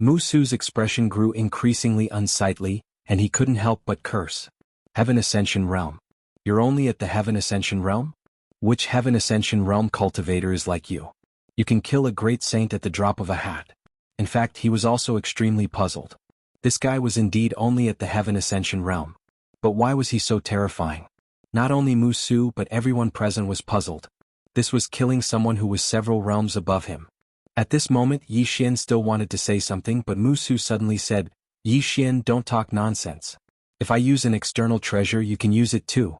Mu Su's expression grew increasingly unsightly, and he couldn't help but curse. Heaven Ascension realm. You're only at the Heaven Ascension realm? Which Heaven Ascension realm cultivator is like you? You can kill a great saint at the drop of a hat. In fact, he was also extremely puzzled. This guy was indeed only at the Heaven Ascension realm. But why was he so terrifying? Not only Mu Su but everyone present was puzzled. This was killing someone who was several realms above him. At this moment, Yi Xian still wanted to say something, but Mu Su suddenly said, Yi Xian, don't talk nonsense. If I use an external treasure, you can use it too.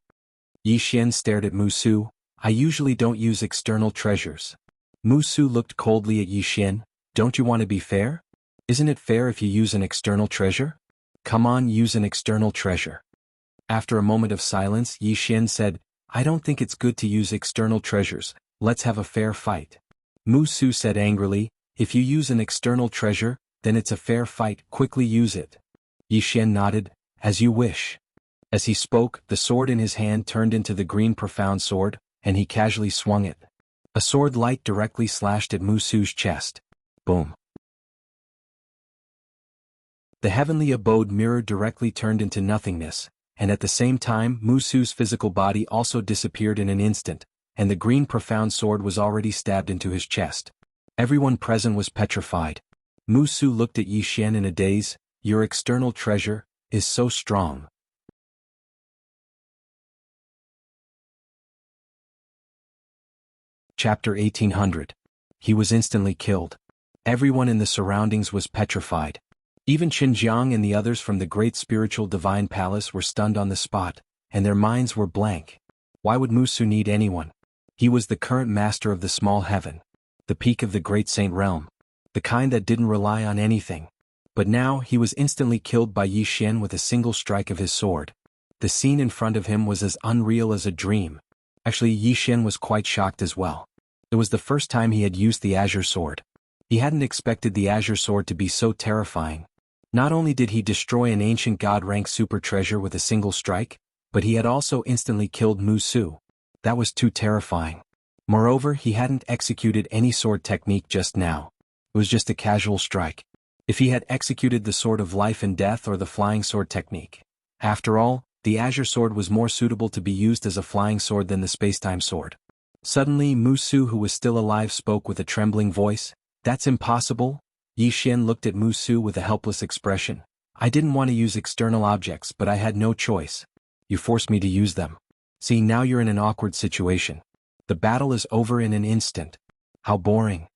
Yi Xian stared at Mu Su. I usually don't use external treasures. Mu Su looked coldly at Yi Xian. Don't you want to be fair? Isn't it fair if you use an external treasure? Come on, use an external treasure. After a moment of silence, Yi Xian said, I don't think it's good to use external treasures. Let's have a fair fight. Mu Su said angrily, if you use an external treasure, then it's a fair fight, quickly use it. Yi Xian nodded, as you wish. As he spoke, the sword in his hand turned into the green profound sword, and he casually swung it. A sword light directly slashed at Mu Su's chest. Boom. The heavenly abode mirror directly turned into nothingness, and at the same time Mu Su's physical body also disappeared in an instant, and the green profound sword was already stabbed into his chest. Everyone present was petrified. Mu Su looked at Yi Xian in a daze. Your external treasure is so strong. Chapter 1800. He was instantly killed. Everyone in the surroundings was petrified. Even Xinjiang and the others from the great spiritual divine palace were stunned on the spot, and their minds were blank. Why would Mu Su need anyone? He was the current master of the small heaven, the peak of the great saint realm, the kind that didn't rely on anything. But now he was instantly killed by Yi Xian with a single strike of his sword. The scene in front of him was as unreal as a dream. Actually, Yi Xian was quite shocked as well. It was the first time he had used the azure sword. He hadn't expected the azure sword to be so terrifying. Not only did he destroy an ancient god-rank super treasure with a single strike, but he had also instantly killed Mu Su. That was too terrifying. Moreover, he hadn't executed any sword technique just now. It was just a casual strike. If he had executed the sword of life and death or the flying sword technique. After all, the azure sword was more suitable to be used as a flying sword than the spacetime sword. Suddenly, Mu Su, who was still alive, spoke with a trembling voice. That's impossible. Yi Xian looked at Mu Su with a helpless expression. I didn't want to use external objects, but I had no choice. You forced me to use them. See, now you're in an awkward situation. The battle is over in an instant. How boring.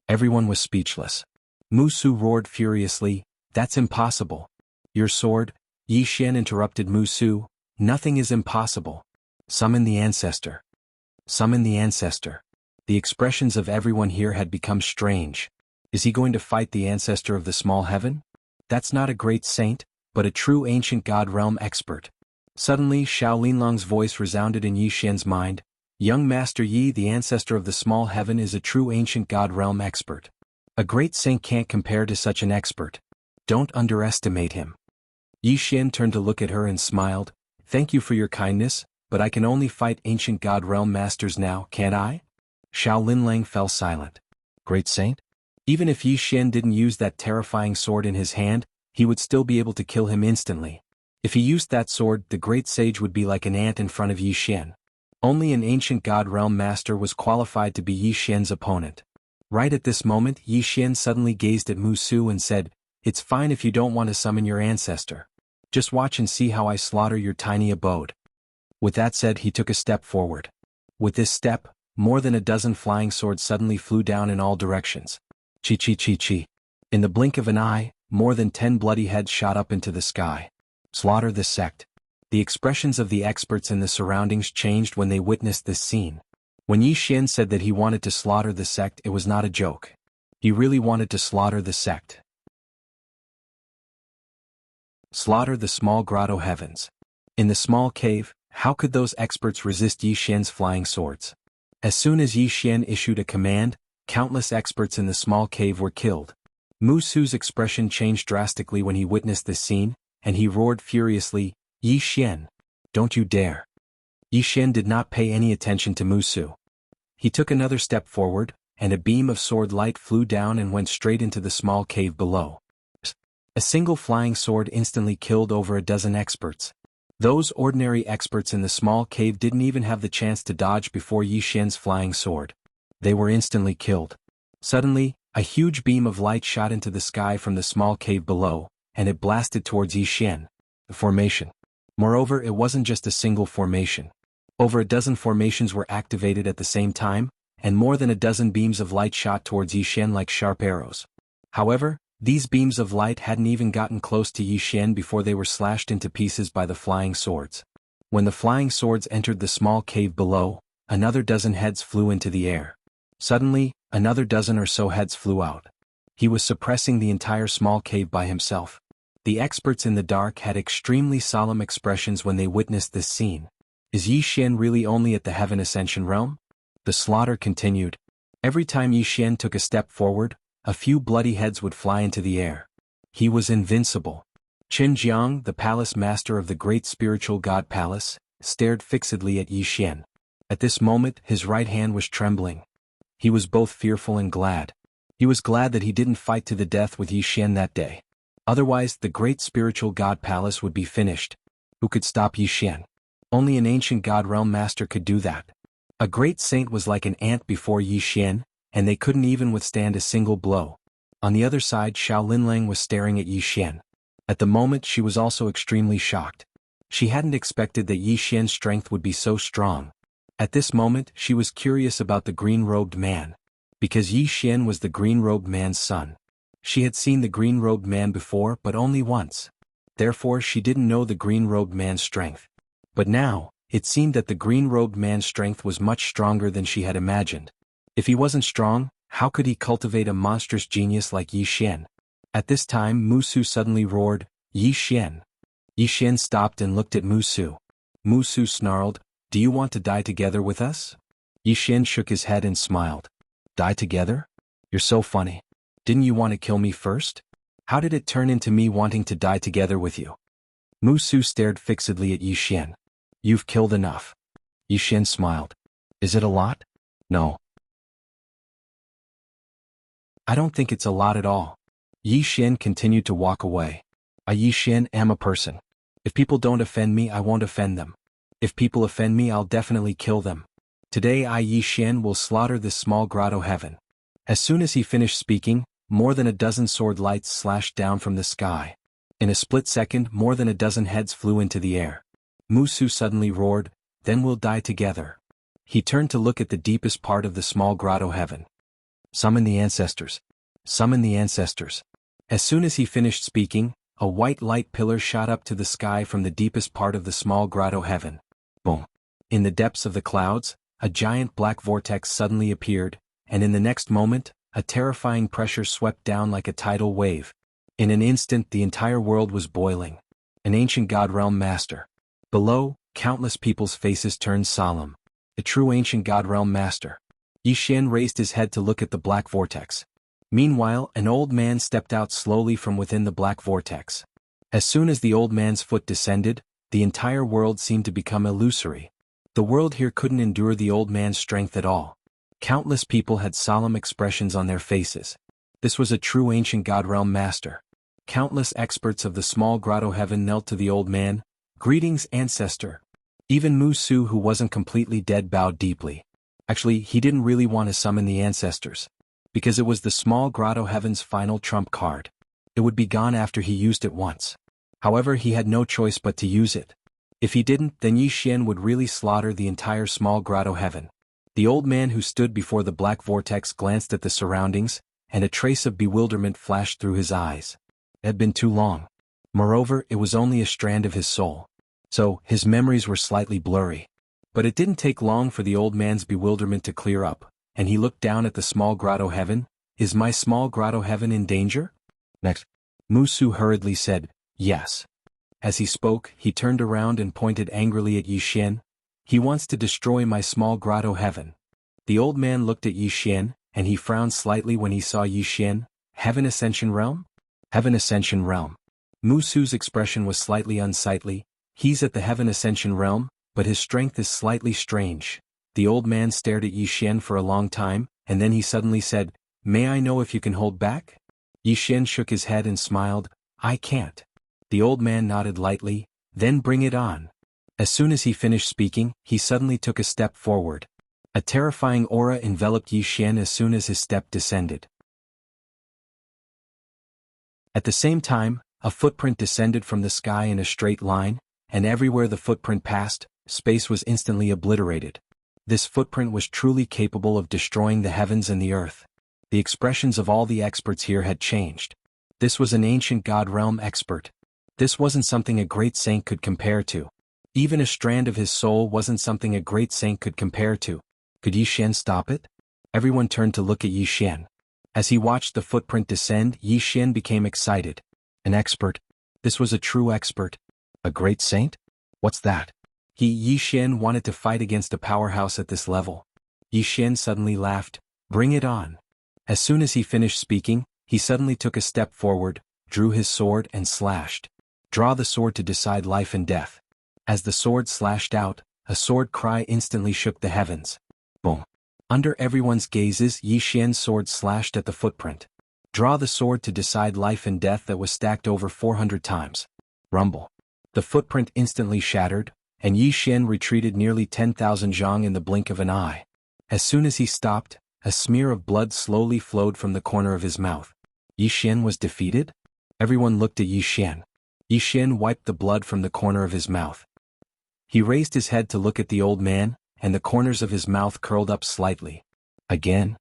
Everyone was speechless. Mu Su roared furiously. That's impossible. Your sword? Yi Xian interrupted Mu Su. Nothing is impossible. Summon the ancestor. Summon the ancestor. The expressions of everyone here had become strange. Is he going to fight the ancestor of the small heaven? That's not a great saint, but a true ancient god realm expert. Suddenly, Xiao Linlong's voice resounded in Yi Xian's mind. Young Master Yi, the ancestor of the small heaven, is a true ancient god realm expert. A great saint can't compare to such an expert. Don't underestimate him. Yi Xian turned to look at her and smiled. Thank you for your kindness, but I can only fight ancient god realm masters now, can't I? Xiao Linlang fell silent. Great saint? Even if Yi Xian didn't use that terrifying sword in his hand, he would still be able to kill him instantly. If he used that sword, the great sage would be like an ant in front of Yi Xian. Only an ancient god realm master was qualified to be Yi Xian's opponent. Right at this moment, Yi Xian suddenly gazed at Mu Su and said, It's fine if you don't want to summon your ancestor. Just watch and see how I slaughter your tiny abode. With that said, he took a step forward. With this step, more than a dozen flying swords suddenly flew down in all directions. Chi chi chi chi. In the blink of an eye, more than 10 bloody heads shot up into the sky. Slaughter the sect. The expressions of the experts in the surroundings changed when they witnessed this scene. When Yi Xian said that he wanted to slaughter the sect, it was not a joke. He really wanted to slaughter the sect. Slaughter the small grotto heavens. In the small cave, how could those experts resist Yi Xian's flying swords? As soon as Yi Xian issued a command, countless experts in the small cave were killed. Mu Su's expression changed drastically when he witnessed this scene, and he roared furiously, Yi Xian, don't you dare. Yi Xian did not pay any attention to Mu Su. He took another step forward, and a beam of sword light flew down and went straight into the small cave below. A single flying sword instantly killed over a dozen experts. Those ordinary experts in the small cave didn't even have the chance to dodge before Yi Xian's flying sword. They were instantly killed. Suddenly, a huge beam of light shot into the sky from the small cave below, and it blasted towards Yi Xian. The formation. Moreover, it wasn't just a single formation. Over a dozen formations were activated at the same time, and more than a dozen beams of light shot towards Yi Xian like sharp arrows. However, these beams of light hadn't even gotten close to Yi Xian before they were slashed into pieces by the flying swords. When the flying swords entered the small cave below, another dozen heads flew into the air. Suddenly, another dozen or so heads flew out. He was suppressing the entire small cave by himself. The experts in the dark had extremely solemn expressions when they witnessed this scene. Is Yi Xian really only at the Heaven Ascension realm? The slaughter continued. Every time Yi Xian took a step forward, a few bloody heads would fly into the air. He was invincible. Qin Jiang, the palace master of the great spiritual god palace, stared fixedly at Yi Xian. At this moment, his right hand was trembling. He was both fearful and glad. He was glad that he didn't fight to the death with Yi Xian that day. Otherwise, the great spiritual god palace would be finished. Who could stop Yi Xian? Only an ancient god realm master could do that. A great saint was like an ant before Yi Xian, and they couldn't even withstand a single blow. On the other side, Xiao Linlang was staring at Yi Xian. At the moment she was also extremely shocked. She hadn't expected that Yi Xian's strength would be so strong. At this moment she was curious about the green-robed man. Because Yi Xian was the green-robed man's son. She had seen the green-robed man before but only once. Therefore she didn't know the green-robed man's strength. But now, it seemed that the green-robed man's strength was much stronger than she had imagined. If he wasn't strong, how could he cultivate a monstrous genius like Yi Xian? At this time Musu suddenly roared, "Yi Xian!" Yi Xian stopped and looked at Musu. Musu snarled, "Do you want to die together with us?" Yi Xian shook his head and smiled. "Die together? You're so funny. Didn't you want to kill me first? How did it turn into me wanting to die together with you?" Musu stared fixedly at Yi Xian. "You've killed enough." Yi Xian smiled. "Is it a lot?" "No. I don't think it's a lot at all." Yi Xian continued to walk away. "I Yi Xian am a person. If people don't offend me I won't offend them. If people offend me I'll definitely kill them. Today I Yi Xian will slaughter this small grotto heaven." As soon as he finished speaking, more than a dozen sword lights slashed down from the sky. In a split second more than a dozen heads flew into the air. Musu suddenly roared, "Then we'll die together." He turned to look at the deepest part of the small grotto heaven. "Summon the ancestors. Summon the ancestors." As soon as he finished speaking, a white light pillar shot up to the sky from the deepest part of the small grotto heaven. Boom! In the depths of the clouds, a giant black vortex suddenly appeared, and in the next moment, a terrifying pressure swept down like a tidal wave. In an instant the entire world was boiling. An ancient god realm master. Below, countless people's faces turned solemn. A true ancient god realm master. Yi Xian raised his head to look at the black vortex. Meanwhile, an old man stepped out slowly from within the black vortex. As soon as the old man's foot descended, the entire world seemed to become illusory. The world here couldn't endure the old man's strength at all. Countless people had solemn expressions on their faces. This was a true ancient god realm master. Countless experts of the small grotto heaven knelt to the old man. "Greetings, ancestor." Even Musu, who wasn't completely dead, bowed deeply. Actually, he didn't really want to summon the ancestors. Because it was the small grotto heaven's final trump card. It would be gone after he used it once. However, he had no choice but to use it. If he didn't, then Yi Xian would really slaughter the entire small grotto heaven. The old man who stood before the black vortex glanced at the surroundings, and a trace of bewilderment flashed through his eyes. It had been too long. Moreover, it was only a strand of his soul. So, his memories were slightly blurry. But it didn't take long for the old man's bewilderment to clear up, and he looked down at the small grotto heaven. "Is my small grotto heaven in danger?" Next, Musu hurriedly said, "Yes." As he spoke, he turned around and pointed angrily at Yi Xian. "He wants to destroy my small grotto heaven." The old man looked at Yi Xian, and he frowned slightly when he saw Yi Xian. "Heaven Ascension Realm?" "Heaven Ascension Realm." Musu's expression was slightly unsightly. "He's at the Heaven Ascension Realm, but his strength is slightly strange." The old man stared at Yi Xian for a long time, and then he suddenly said, "May I know if you can hold back?" Yi Xian shook his head and smiled, "I can't." The old man nodded lightly, "Then bring it on." As soon as he finished speaking, he suddenly took a step forward. A terrifying aura enveloped Yi Xian as soon as his step descended. At the same time, a footprint descended from the sky in a straight line, and everywhere the footprint passed, space was instantly obliterated. This footprint was truly capable of destroying the heavens and the earth. The expressions of all the experts here had changed. This was an ancient god realm expert. This wasn't something a great saint could compare to. Even a strand of his soul wasn't something a great saint could compare to. Could Yi Xian stop it? Everyone turned to look at Yi Xian. As he watched the footprint descend, Yi Xian became excited. An expert? This was a true expert. A great saint? What's that? Yi Xian wanted to fight against a powerhouse at this level. Yi Xian suddenly laughed. "Bring it on." As soon as he finished speaking, he suddenly took a step forward, drew his sword and slashed. Draw the sword to decide life and death. As the sword slashed out, a sword cry instantly shook the heavens. Boom. Under everyone's gazes, Yi Xian's sword slashed at the footprint. Draw the sword to decide life and death that was stacked over 400 times. Rumble. The footprint instantly shattered, and Yi Xian retreated nearly 10,000 zhang in the blink of an eye. As soon as he stopped, a smear of blood slowly flowed from the corner of his mouth. Yi Xian was defeated? Everyone looked at Yi Xian. Yi Xian wiped the blood from the corner of his mouth. He raised his head to look at the old man, and the corners of his mouth curled up slightly. Again?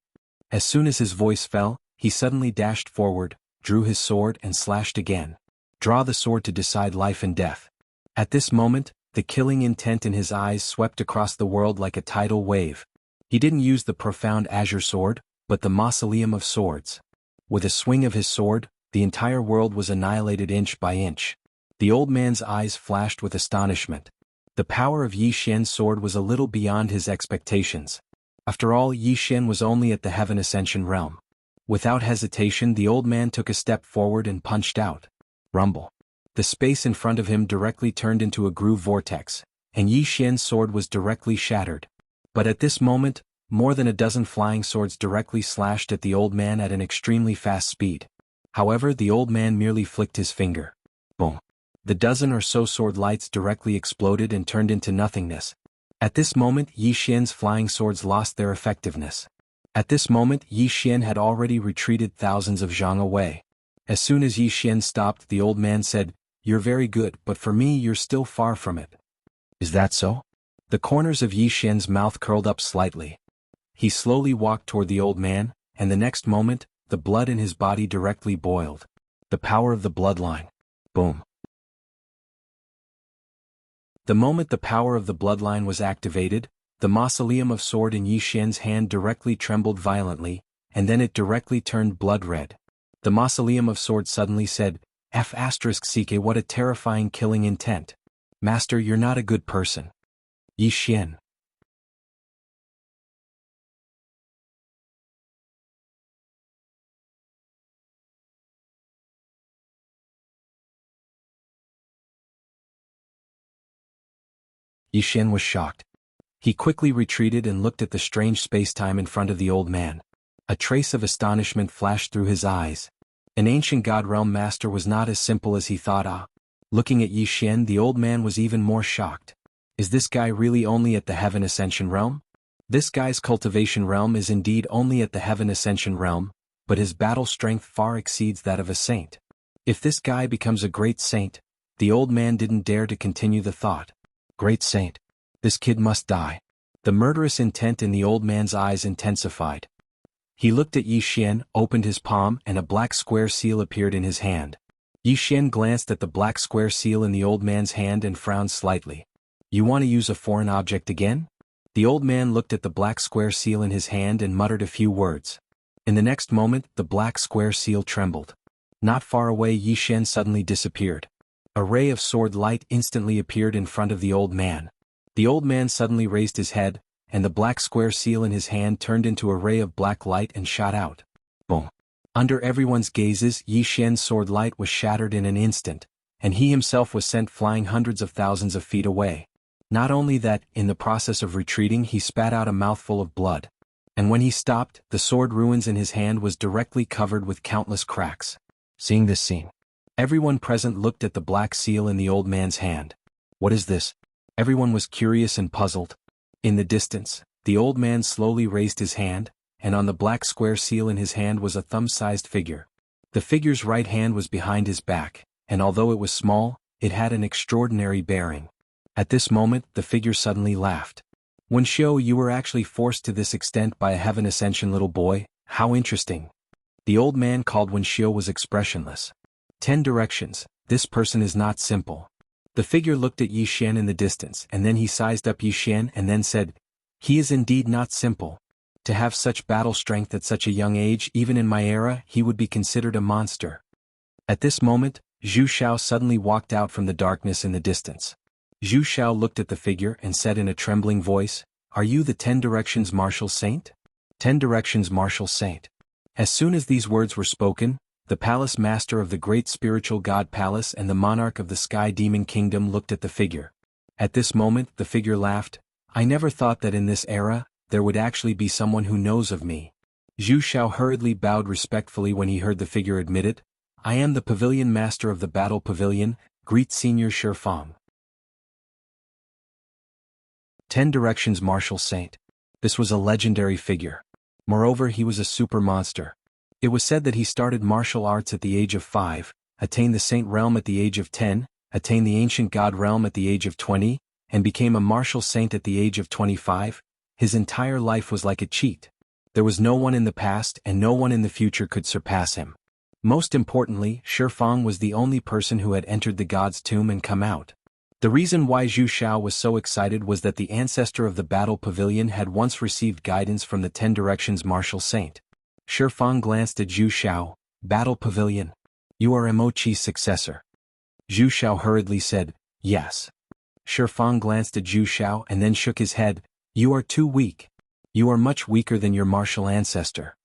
As soon as his voice fell, he suddenly dashed forward, drew his sword and slashed again. Draw the sword to decide life and death. At this moment, the killing intent in his eyes swept across the world like a tidal wave. He didn't use the profound azure sword, but the mausoleum of swords. With a swing of his sword, the entire world was annihilated inch by inch. The old man's eyes flashed with astonishment. The power of Yi Xian's sword was a little beyond his expectations. After all, Yi Xian was only at the Heaven Ascension realm. Without hesitation, the old man took a step forward and punched out. Rumble. The space in front of him directly turned into a groove vortex, and Yi Xian's sword was directly shattered. But at this moment, more than a dozen flying swords directly slashed at the old man at an extremely fast speed. However, the old man merely flicked his finger. Boom. The dozen or so sword lights directly exploded and turned into nothingness. At this moment, Yi Xian's flying swords lost their effectiveness. At this moment, Yi Xian had already retreated thousands of zhang away. As soon as Yi Xian stopped, the old man said, "You're very good, but for me you're still far from it." "Is that so?" The corners of Yi Xian's mouth curled up slightly. He slowly walked toward the old man, and the next moment, the blood in his body directly boiled. The power of the bloodline. Boom. The moment the power of the bloodline was activated, the mausoleum of sword in Yi Xian's hand directly trembled violently, and then it directly turned blood red. The mausoleum of sword suddenly said, "F***ck, what a terrifying killing intent. Master, you're not a good person." Yi Xian. Yi Xian was shocked. He quickly retreated and looked at the strange space-time in front of the old man. A trace of astonishment flashed through his eyes. An ancient God realm master was not as simple as he thought. Looking at Yi Xian, the old man was even more shocked. Is this guy really only at the Heaven Ascension realm? This guy's cultivation realm is indeed only at the Heaven Ascension realm, but his battle strength far exceeds that of a saint. If this guy becomes a great saint, the old man didn't dare to continue the thought. Great saint. This kid must die. The murderous intent in the old man's eyes intensified. He looked at Yi Xian, opened his palm, and a black square seal appeared in his hand. Yi Xian glanced at the black square seal in the old man's hand and frowned slightly. "You want to use a foreign object again?" The old man looked at the black square seal in his hand and muttered a few words. In the next moment, the black square seal trembled. Not far away, Yi Xian suddenly disappeared. A ray of sword light instantly appeared in front of the old man. The old man suddenly raised his head, and the black square seal in his hand turned into a ray of black light and shot out. Boom. Under everyone's gazes, Yi Xian's sword light was shattered in an instant, and he himself was sent flying hundreds of thousands of feet away. Not only that, in the process of retreating he spat out a mouthful of blood. And when he stopped, the sword ruins in his hand was directly covered with countless cracks. Seeing this scene, everyone present looked at the black seal in the old man's hand. What is this? Everyone was curious and puzzled. In the distance, the old man slowly raised his hand, and on the black square seal in his hand was a thumb-sized figure. The figure's right hand was behind his back, and although it was small, it had an extraordinary bearing. At this moment, the figure suddenly laughed. "Wuxia, you were actually forced to this extent by a Heaven Ascension, little boy, how interesting." The old man called Wuxia was expressionless. 10 directions, this person is not simple. The figure looked at Yi Xian in the distance, and then he sized up Yi Xian and then said, "He is indeed not simple. To have such battle strength at such a young age, even in my era, he would be considered a monster." At this moment, Zhu Xiao suddenly walked out from the darkness in the distance. Zhu Xiao looked at the figure and said in a trembling voice, "Are you the 10 Directions Martial Saint?" 10 Directions Martial Saint. As soon as these words were spoken, the palace master of the great spiritual god palace and the monarch of the sky demon kingdom looked at the figure. At this moment, the figure laughed. "I never thought that in this era, there would actually be someone who knows of me." Zhu Xiao hurriedly bowed respectfully when he heard the figure admit it. "I am the pavilion master of the battle pavilion, greet Senior Shifang." 10 Directions Martial Saint. This was a legendary figure. Moreover, he was a super monster. It was said that he started martial arts at the age of 5, attained the saint realm at the age of 10, attained the ancient god realm at the age of 20, and became a martial saint at the age of 25. His entire life was like a cheat. There was no one in the past and no one in the future could surpass him. Most importantly, Shifang was the only person who had entered the god's tomb and come out. The reason why Zhu Xiao was so excited was that the ancestor of the battle pavilion had once received guidance from the 10 Directions martial saint. Shifang glanced at Zhu Xiao. Battle pavilion. You are Mochi's successor. Zhu Xiao hurriedly said, yes. Shifang glanced at Zhu Xiao and then shook his head. You are too weak. You are much weaker than your martial ancestor.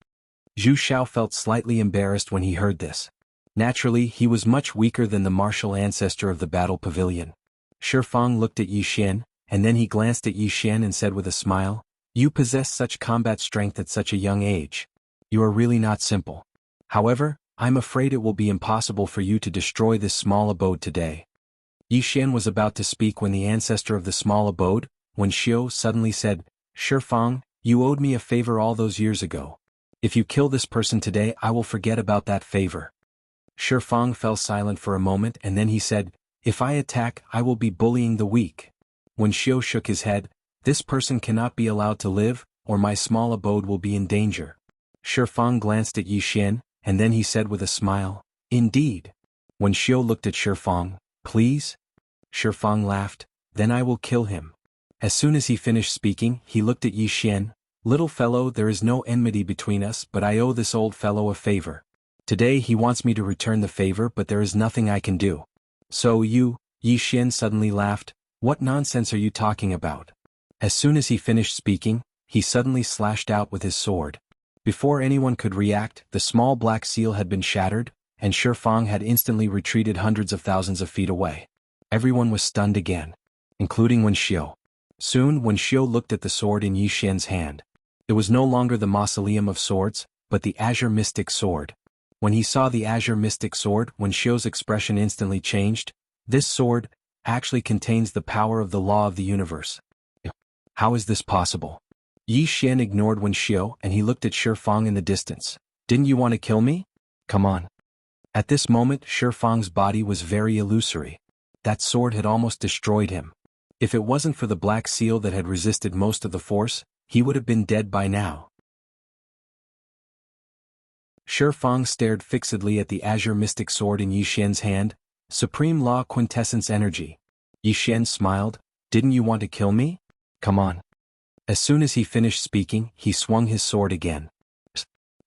Zhu Xiao felt slightly embarrassed when he heard this. Naturally, he was much weaker than the martial ancestor of the battle pavilion. Shifang looked at Yi Xian, and then he glanced at Yi Xian and said with a smile, you possess such combat strength at such a young age. You are really not simple. However, I'm afraid it will be impossible for you to destroy this small abode today. Yi Xian was about to speak when the ancestor of the small abode, Wen Xiu, suddenly said, Shifang, you owed me a favor all those years ago. If you kill this person today, I will forget about that favor. Shifang fell silent for a moment and then he said, if I attack, I will be bullying the weak. Wen Xiu shook his head, this person cannot be allowed to live, or my small abode will be in danger. Shifang glanced at Yi Xian, and then he said with a smile, indeed. Wen Xiu looked at Shifang, please? Shifang laughed, then I will kill him. As soon as he finished speaking, he looked at Yi Xian, little fellow, there is no enmity between us, but I owe this old fellow a favor. Today he wants me to return the favor, but there is nothing I can do. So you, Yi Xian suddenly laughed, what nonsense are you talking about? As soon as he finished speaking, he suddenly slashed out with his sword. Before anyone could react, the small black seal had been shattered, and Shifang had instantly retreated hundreds of thousands of feet away. Everyone was stunned again, including Wen Xiu. Soon Wen Xiu looked at the sword in Yi Xian's hand. It was no longer the mausoleum of swords, but the azure mystic sword. When he saw the azure mystic sword, Wen Xiu's expression instantly changed. This sword actually contains the power of the law of the universe. How is this possible? Yi Xian ignored Wen Xiu and he looked at Shifang in the distance. Didn't you want to kill me? Come on. At this moment, Shifang's body was very illusory. That sword had almost destroyed him. If it wasn't for the black seal that had resisted most of the force, he would have been dead by now. Shifang stared fixedly at the azure mystic sword in Yi Xian's hand. Supreme Law Quintessence Energy. Yi Xian smiled. Didn't you want to kill me? Come on. As soon as he finished speaking, he swung his sword again.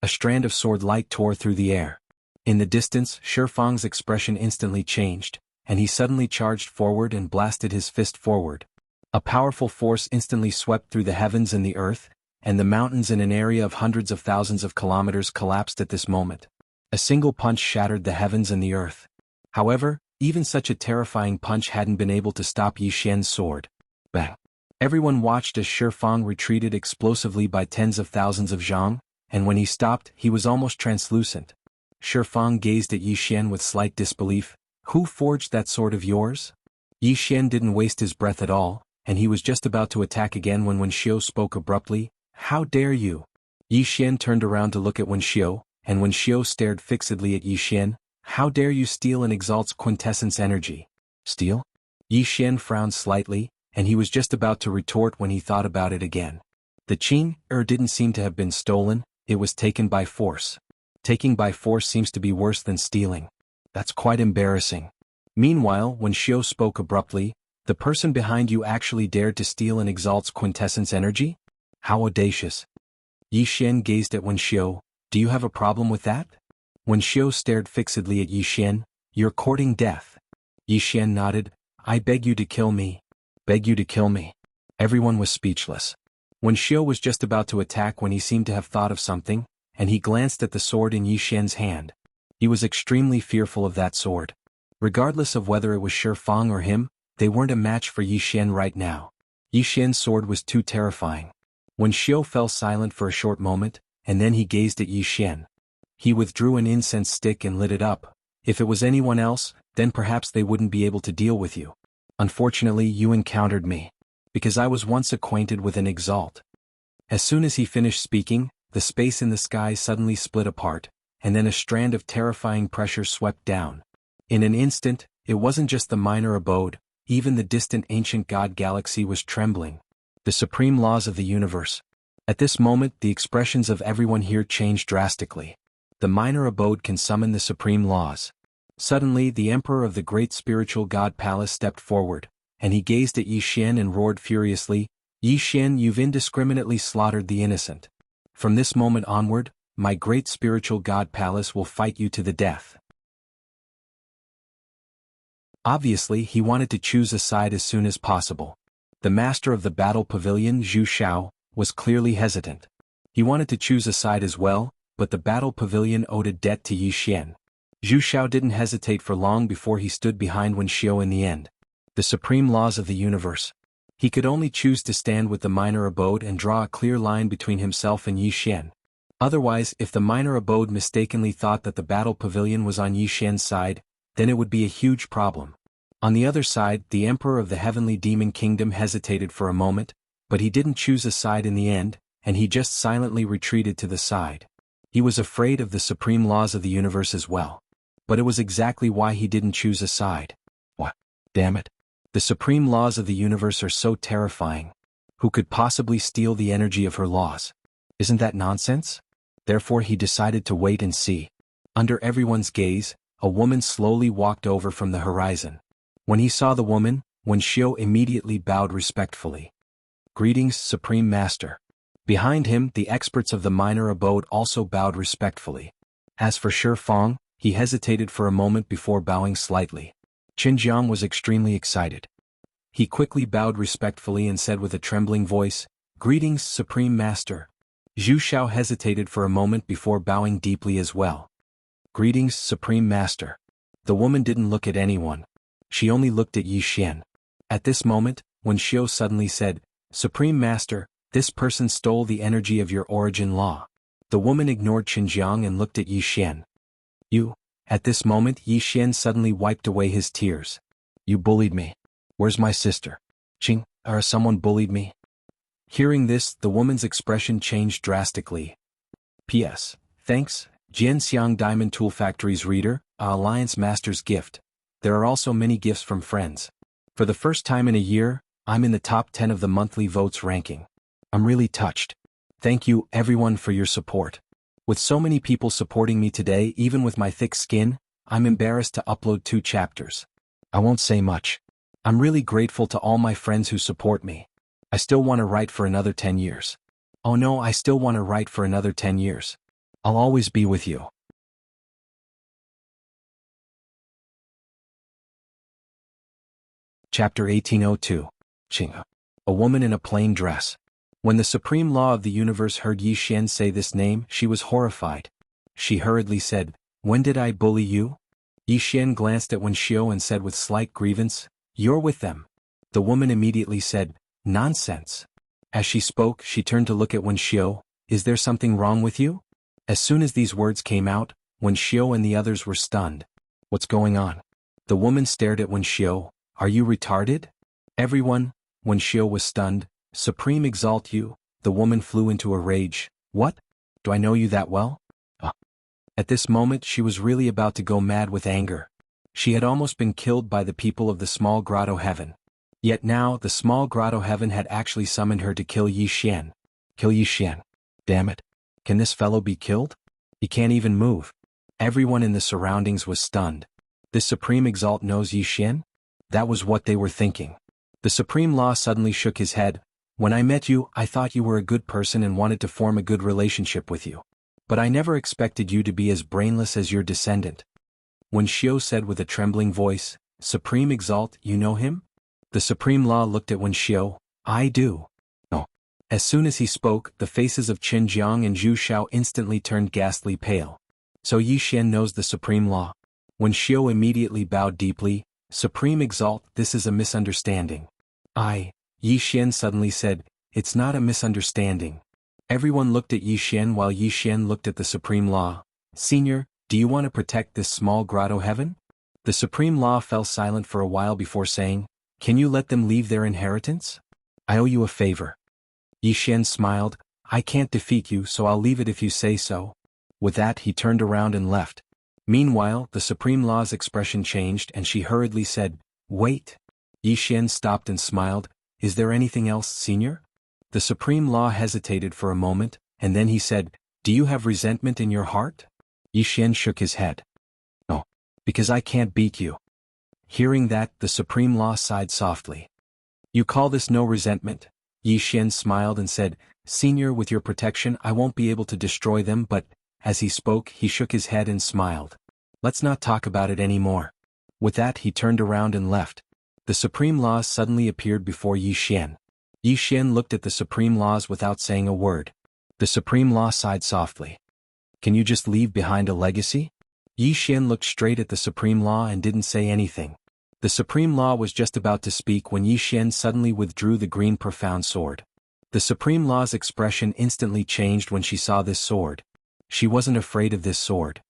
A strand of sword light tore through the air. In the distance, Shifang's expression instantly changed, and he suddenly charged forward and blasted his fist forward. A powerful force instantly swept through the heavens and the earth, and the mountains in an area of hundreds of thousands of kilometers collapsed at this moment. A single punch shattered the heavens and the earth. However, even such a terrifying punch hadn't been able to stop Yi Xian's sword. Bang! Everyone watched as Shifang retreated explosively by tens of thousands of zhang, and when he stopped, he was almost translucent. Shifang gazed at Yi Xian with slight disbelief. Who forged that sword of yours? Yi Xian didn't waste his breath at all, and he was just about to attack again when Wen Xiu spoke abruptly. How dare you? Yi Xian turned around to look at Wen Xiu, and Wen Xiu stared fixedly at Yi Xian. How dare you steal and exalt's quintessence energy? Steal? Yi Xian frowned slightly, and he was just about to retort when he thought about it again. The qing didn't seem to have been stolen, it was taken by force. Taking by force seems to be worse than stealing. That's quite embarrassing. Meanwhile, Wen Xiu spoke abruptly, the person behind you actually dared to steal and exalt's quintessence energy? How audacious. Yi Xian gazed at Wen Xiu. Do you have a problem with that? Wen Xiu stared fixedly at Yi Xian. You're courting death. Yi Xian nodded. I beg you to kill me. Beg you to kill me. Everyone was speechless. Wen Xiu was just about to attack when he seemed to have thought of something, and he glanced at the sword in Yi Xian's hand. He was extremely fearful of that sword. Regardless of whether it was Shifang or him, they weren't a match for Yi Xian right now. Yi Xian's sword was too terrifying. Wen Xiu fell silent for a short moment, and then he gazed at Yi Xian. He withdrew an incense stick and lit it up. If it was anyone else, then perhaps they wouldn't be able to deal with you. Unfortunately, you encountered me. Because I was once acquainted with an exalt. As soon as he finished speaking, the space in the sky suddenly split apart, and then a strand of terrifying pressure swept down. In an instant, it wasn't just the minor abode, even the distant ancient god galaxy was trembling. The supreme laws of the universe. At this moment, the expressions of everyone here changed drastically. The minor abode can summon the supreme laws. Suddenly, the emperor of the great spiritual god palace stepped forward, and he gazed at Yi Xian and roared furiously, "Yi Xian, you've indiscriminately slaughtered the innocent. From this moment onward, my great spiritual god palace will fight you to the death." Obviously, he wanted to choose a side as soon as possible. The master of the battle pavilion, Zhu Xiao, was clearly hesitant. He wanted to choose a side as well, but the battle pavilion owed a debt to Yi Xian. Zhu Xiao didn't hesitate for long before he stood behind Wen Xiao in the end. The supreme laws of the universe. He could only choose to stand with the minor abode and draw a clear line between himself and Yi Xian. Otherwise, if the minor abode mistakenly thought that the battle pavilion was on Yi Xian's side, then it would be a huge problem. On the other side, the emperor of the heavenly demon kingdom hesitated for a moment, but he didn't choose a side in the end, and he just silently retreated to the side. He was afraid of the supreme laws of the universe as well. But it was exactly why he didn't choose a side. What? Damn it. The supreme laws of the universe are so terrifying. Who could possibly steal the energy of her laws? Isn't that nonsense? Therefore he decided to wait and see. Under everyone's gaze, a woman slowly walked over from the horizon. When he saw the woman, Wen Xiao immediately bowed respectfully. "Greetings, Supreme Master." Behind him, the experts of the minor abode also bowed respectfully. As for Shi Fang, he hesitated for a moment before bowing slightly. Xinjiang was extremely excited. He quickly bowed respectfully and said with a trembling voice, "Greetings, Supreme Master." Zhu Xiao hesitated for a moment before bowing deeply as well. "Greetings, Supreme Master." The woman didn't look at anyone. She only looked at Yi Xian. At this moment, Wen Xiao suddenly said, "Supreme Master, this person stole the energy of your origin law." The woman ignored Xinjiang and looked at Yi Xian. "You?" At this moment, Yi Xian suddenly wiped away his tears. "You bullied me. Where's my sister? Qing, or someone bullied me?" Hearing this, the woman's expression changed drastically. P.S. Thanks, Jianxiang Diamond Tool Factory's reader, a Alliance Master's gift. There are also many gifts from friends. For the first time in a year, I'm in the top 10 of the monthly votes ranking. I'm really touched. Thank you, everyone, for your support. With so many people supporting me today, even with my thick skin, I'm embarrassed to upload 2 chapters. I won't say much. I'm really grateful to all my friends who support me. I still want to write for another 10 years. Oh no, I still want to write for another 10 years. I'll always be with you. Chapter 1802. Qing. A woman in a plain dress. When the supreme law of the universe heard Yi Xian say this name, she was horrified. She hurriedly said, "When did I bully you?" Yi Xian glanced at Wen Xiao and said with slight grievance, "You're with them." The woman immediately said, "Nonsense." As she spoke, she turned to look at Wen Xiao. "Is there something wrong with you?" As soon as these words came out, Wen Xiao and the others were stunned. "What's going on?" The woman stared at Wen Xiao. "Are you retarded?" Everyone, Wen Xiao was stunned. "Supreme exalt you." The woman flew into a rage. "What? Do I know you that well?" At this moment she was really about to go mad with anger. She had almost been killed by the people of the small grotto heaven. Yet now the small grotto heaven had actually summoned her to kill Yi Xian. Kill Yi Xian. Damn it. Can this fellow be killed? He can't even move. Everyone in the surroundings was stunned. This supreme exalt knows Yi Xian? That was what they were thinking. The supreme law suddenly shook his head. "When I met you, I thought you were a good person and wanted to form a good relationship with you. But I never expected you to be as brainless as your descendant." Wen Xiao said with a trembling voice, "Supreme exalt, you know him?" The supreme law looked at Wen Xiao. "I do." "Oh." As soon as he spoke, the faces of Qin Jiang and Zhu Xiao instantly turned ghastly pale. "So Yi Xian knows the supreme law." Wen Xiao immediately bowed deeply. "Supreme exalt, this is a misunderstanding." Yi Xian suddenly said, "It's not a misunderstanding." Everyone looked at Yi Xian while Yi Xian looked at the supreme law. "Senior, do you want to protect this small grotto heaven?" The supreme law fell silent for a while before saying, "Can you let them leave their inheritance?" I owe you a favor. Yi Xian smiled. I can't defeat you, so I'll leave it if you say so. With that he turned around and left. Meanwhile, the Supreme Law's expression changed and she hurriedly said, Wait. Yi Xian stopped and smiled. Is there anything else, Senior? The Supreme Law hesitated for a moment, and then he said, Do you have resentment in your heart? Yi Xian shook his head. No. Because I can't beat you. Hearing that, the Supreme Law sighed softly. You call this no resentment? Yi Xian smiled and said, Senior, with your protection I won't be able to destroy them, but, as he spoke he shook his head and smiled. Let's not talk about it anymore. With that he turned around and left. The Supreme Laws suddenly appeared before Yi Xian. Yi Xian looked at the Supreme Laws without saying a word. The Supreme Law sighed softly. Can you just leave behind a legacy? Yi Xian looked straight at the Supreme Law and didn't say anything. The Supreme Law was just about to speak when Yi Xian suddenly withdrew the green profound sword. The Supreme Law's expression instantly changed when she saw this sword. She wasn't afraid of this sword.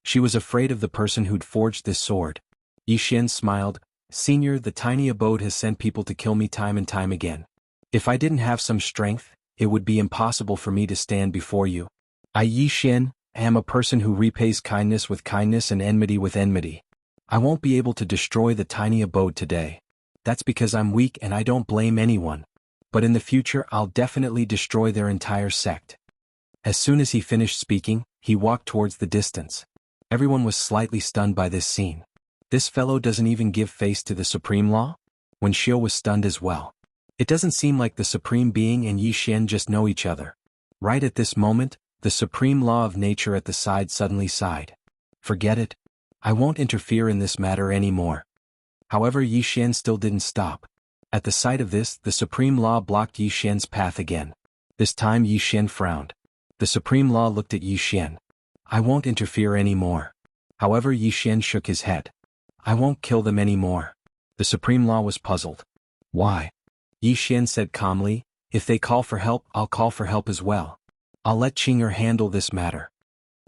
She was afraid of the person who'd forged this sword. Yi Xian smiled. Senior, the tiny abode has sent people to kill me time and time again. If I didn't have some strength, it would be impossible for me to stand before you. I, Yi Xian, am a person who repays kindness with kindness and enmity with enmity. I won't be able to destroy the tiny abode today. That's because I'm weak and I don't blame anyone. But in the future I'll definitely destroy their entire sect. As soon as he finished speaking, he walked towards the distance. Everyone was slightly stunned by this scene. This fellow doesn't even give face to the Supreme Law? Wen Xiao was stunned as well. It doesn't seem like the Supreme Being and Yi Xian just know each other. Right at this moment, the Supreme Law of Nature at the side suddenly sighed. Forget it. I won't interfere in this matter anymore. However, Yi Xian still didn't stop. At the sight of this, the Supreme Law blocked Yi Xian's path again. This time Yi Xian frowned. The Supreme Law looked at Yi Xian. I won't interfere anymore. However, Yi Xian shook his head. I won't kill them anymore. The Supreme Law was puzzled. Why? Yi Xian said calmly, If they call for help, I'll call for help as well. I'll let Qing'er handle this matter.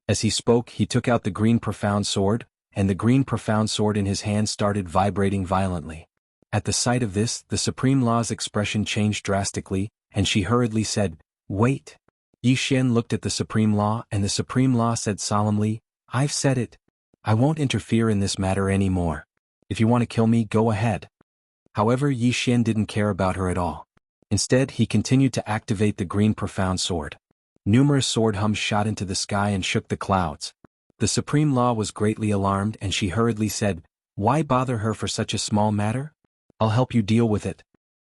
As he spoke, he took out the green profound sword, and the green profound sword in his hand started vibrating violently. At the sight of this, the Supreme Law's expression changed drastically, and she hurriedly said, Wait. Yi Xian looked at the Supreme Law, and the Supreme Law said solemnly, I've said it. I won't interfere in this matter anymore. If you want to kill me, go ahead. However, Yi Xian didn't care about her at all. Instead, he continued to activate the green profound sword. Numerous sword hums shot into the sky and shook the clouds. The Supreme Law was greatly alarmed and she hurriedly said, Why bother her for such a small matter? I'll help you deal with it.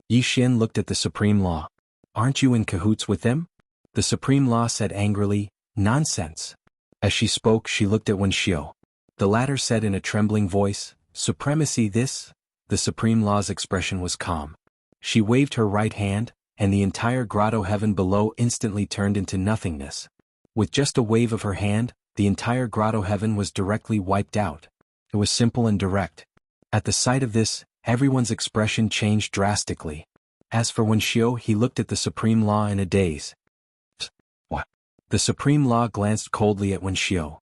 Yi Xian looked at the Supreme Law. Aren't you in cahoots with them? The Supreme Law said angrily, Nonsense. As she spoke, she looked at Wen Xiao. The latter said in a trembling voice, Supremacy this? The Supreme Law's expression was calm. She waved her right hand, and the entire grotto heaven below instantly turned into nothingness. With just a wave of her hand, the entire grotto heaven was directly wiped out. It was simple and direct. At the sight of this, everyone's expression changed drastically. As for Wen Xiao, he looked at the Supreme Law in a daze. What? The Supreme Law glanced coldly at Wen Xiao.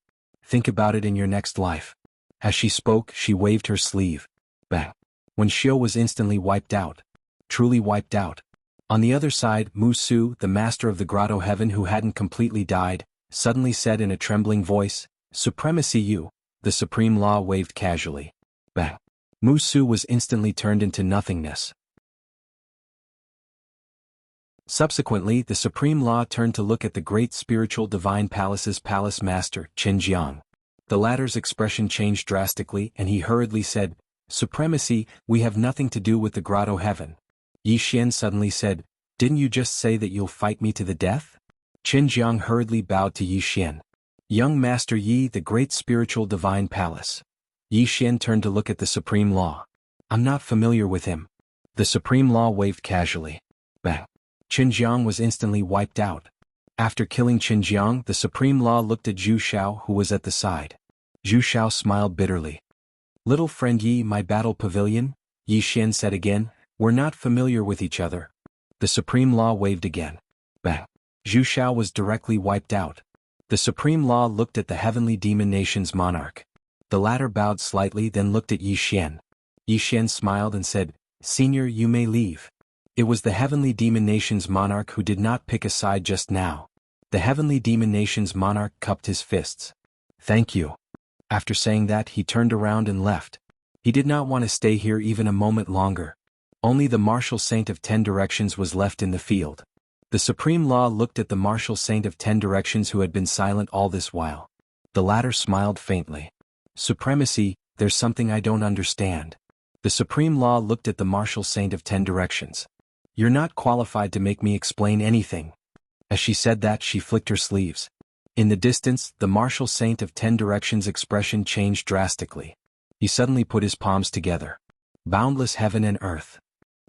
Think about it in your next life. As she spoke, she waved her sleeve. Bang. Wen Xiao was instantly wiped out. Truly wiped out. On the other side, Mu Su, the master of the grotto heaven who hadn't completely died, suddenly said in a trembling voice, Supremacy you. The Supreme Law waved casually. Bang. Mu Su was instantly turned into nothingness. Subsequently, the Supreme Law turned to look at the great spiritual divine palace's palace master, Qin Jiang. The latter's expression changed drastically and he hurriedly said, Supremacy, we have nothing to do with the grotto heaven. Yi Xian suddenly said, Didn't you just say that you'll fight me to the death? Qin Jiang hurriedly bowed to Yi Xian. Young Master Yi, the great spiritual divine palace. Yi Xian turned to look at the Supreme Law. I'm not familiar with him. The Supreme Law waved casually. Bang. Qin Jiang was instantly wiped out. After killing Qin Jiang, the Supreme Law looked at Zhu Shao who was at the side. Zhu Shao smiled bitterly. Little friend Yi, my battle pavilion, Yi Xian said again, we're not familiar with each other. The Supreme Law waved again. Bang. Zhu Shao was directly wiped out. The Supreme Law looked at the heavenly demon nation's monarch. The latter bowed slightly then looked at Yi Xian. Yi Xian smiled and said, "Senior, you may leave." It was the Heavenly Demon Nation's monarch who did not pick a side just now. The Heavenly Demon Nation's monarch cupped his fists. "Thank you." After saying that, he turned around and left. He did not want to stay here even a moment longer. Only the Martial Saint of 10 Directions was left in the field. The Supreme Law looked at the Martial Saint of 10 Directions who had been silent all this while. The latter smiled faintly. "Supremacy, there's something I don't understand." The Supreme Law looked at the Martial Saint of 10 Directions. "You're not qualified to make me explain anything." As she said that, she flicked her sleeves. In the distance, the Martial Saint of 10 Directions' expression changed drastically. He suddenly put his palms together. "Boundless heaven and earth."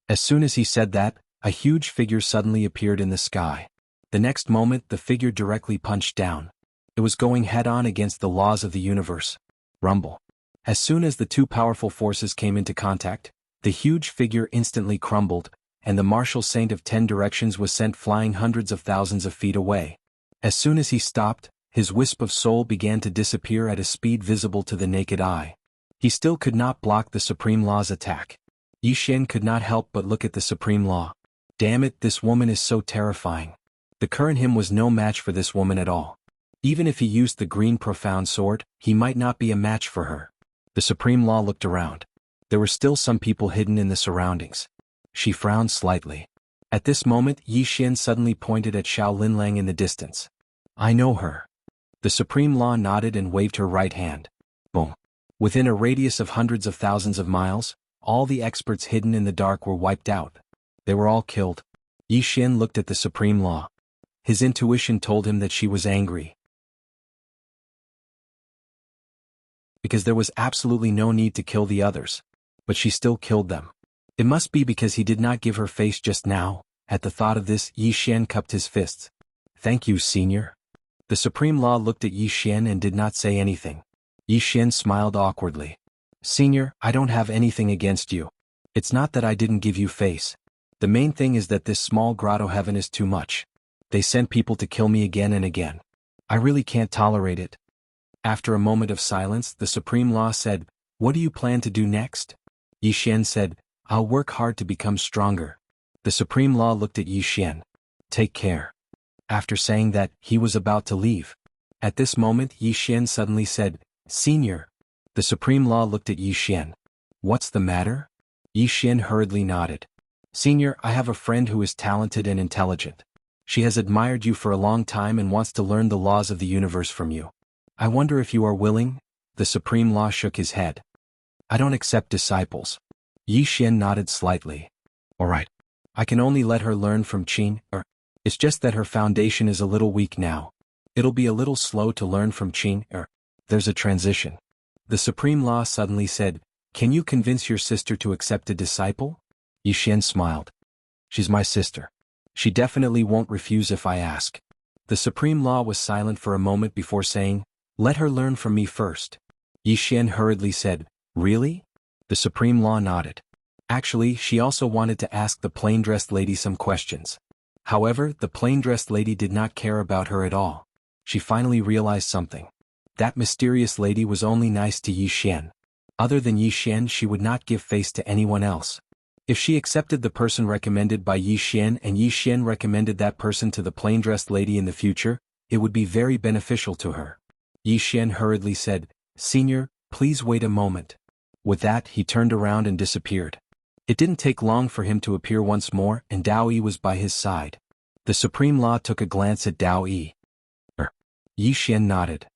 As soon as he said that, a huge figure suddenly appeared in the sky. The next moment, the figure directly punched down. It was going head-on against the laws of the universe. Rumble. As soon as the two powerful forces came into contact, the huge figure instantly crumbled, and the Martial Saint of 10 Directions was sent flying hundreds of thousands of feet away. As soon as he stopped, his wisp of soul began to disappear at a speed visible to the naked eye. He still could not block the Supreme Law's attack. Yi Xian could not help but look at the Supreme Law. Damn it, this woman is so terrifying. The current him was no match for this woman at all. Even if he used the green profound sword, he might not be a match for her. The Supreme Law looked around. There were still some people hidden in the surroundings. She frowned slightly. At this moment, Yi Xian suddenly pointed at Xiao Linlang in the distance. "I know her." The Supreme Law nodded and waved her right hand. Boom. Within a radius of hundreds of thousands of miles, all the experts hidden in the dark were wiped out. They were all killed. Yi Xian looked at the Supreme Law. His intuition told him that she was angry, because there was absolutely no need to kill the others. But she still killed them. It must be because he did not give her face just now. At the thought of this, Yi Xian cupped his fists. "Thank you, Senior." The Supreme Law looked at Yi Xian and did not say anything. Yi Xian smiled awkwardly. "Senior, I don't have anything against you. It's not that I didn't give you face. The main thing is that this small grotto heaven is too much. They send people to kill me again and again. I really can't tolerate it." After a moment of silence, the Supreme Law said, "What do you plan to do next?" Yi Xian said, "I'll work hard to become stronger." The Supreme Law looked at Yi Xian. "Take care." After saying that, he was about to leave. At this moment, Yi Xian suddenly said, "Senior." The Supreme Law looked at Yi Xian. "What's the matter?" Yi Xian hurriedly nodded. "Senior, I have a friend who is talented and intelligent. She has admired you for a long time and wants to learn the laws of the universe from you. I wonder if you are willing?" The Supreme Law shook his head. "I don't accept disciples." Yi Xian nodded slightly. "All right. I can only let her learn from Qin, it's just that her foundation is a little weak now. It'll be a little slow to learn from Qin, there's a transition." The Supreme Law suddenly said, "Can you convince your sister to accept a disciple?" Yi Xian smiled. "She's my sister. She definitely won't refuse if I ask." The Supreme Law was silent for a moment before saying, "Let her learn from me first." Yi Xian hurriedly said, "Really?" The Supreme Law nodded. Actually, she also wanted to ask the plain-dressed lady some questions. However, the plain-dressed lady did not care about her at all. She finally realized something. That mysterious lady was only nice to Yi Xian. Other than Yi Xian, she would not give face to anyone else. If she accepted the person recommended by Yi Xian and Yi Xian recommended that person to the plain-dressed lady in the future, it would be very beneficial to her. Yi Xian hurriedly said, "Senior, please wait a moment." With that, he turned around and disappeared. It didn't take long for him to appear once more, and Dao Yi was by his side. The Supreme Law took a glance at Dao Yi. Yi Xian nodded.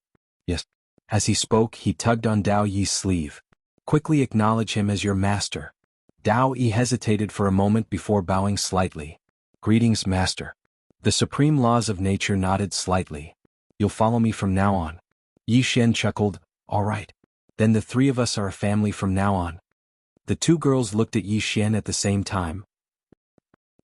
"Yes." As he spoke, he tugged on Dao Yi's sleeve. "Quickly acknowledge him as your master." Dao Yi hesitated for a moment before bowing slightly. "Greetings, master." The Supreme Laws of Nature nodded slightly. "You'll follow me from now on." Yi Xian chuckled, "All right. Then the three of us are a family from now on." The two girls looked at Yi Xian at the same time.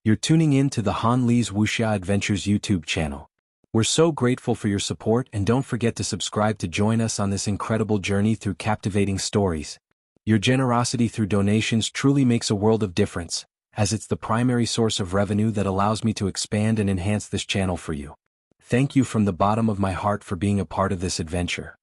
You're tuning in to the Han Li's Wuxia Adventures YouTube channel. We're so grateful for your support, and don't forget to subscribe to join us on this incredible journey through captivating stories. Your generosity through donations truly makes a world of difference, as it's the primary source of revenue that allows me to expand and enhance this channel for you. Thank you from the bottom of my heart for being a part of this adventure.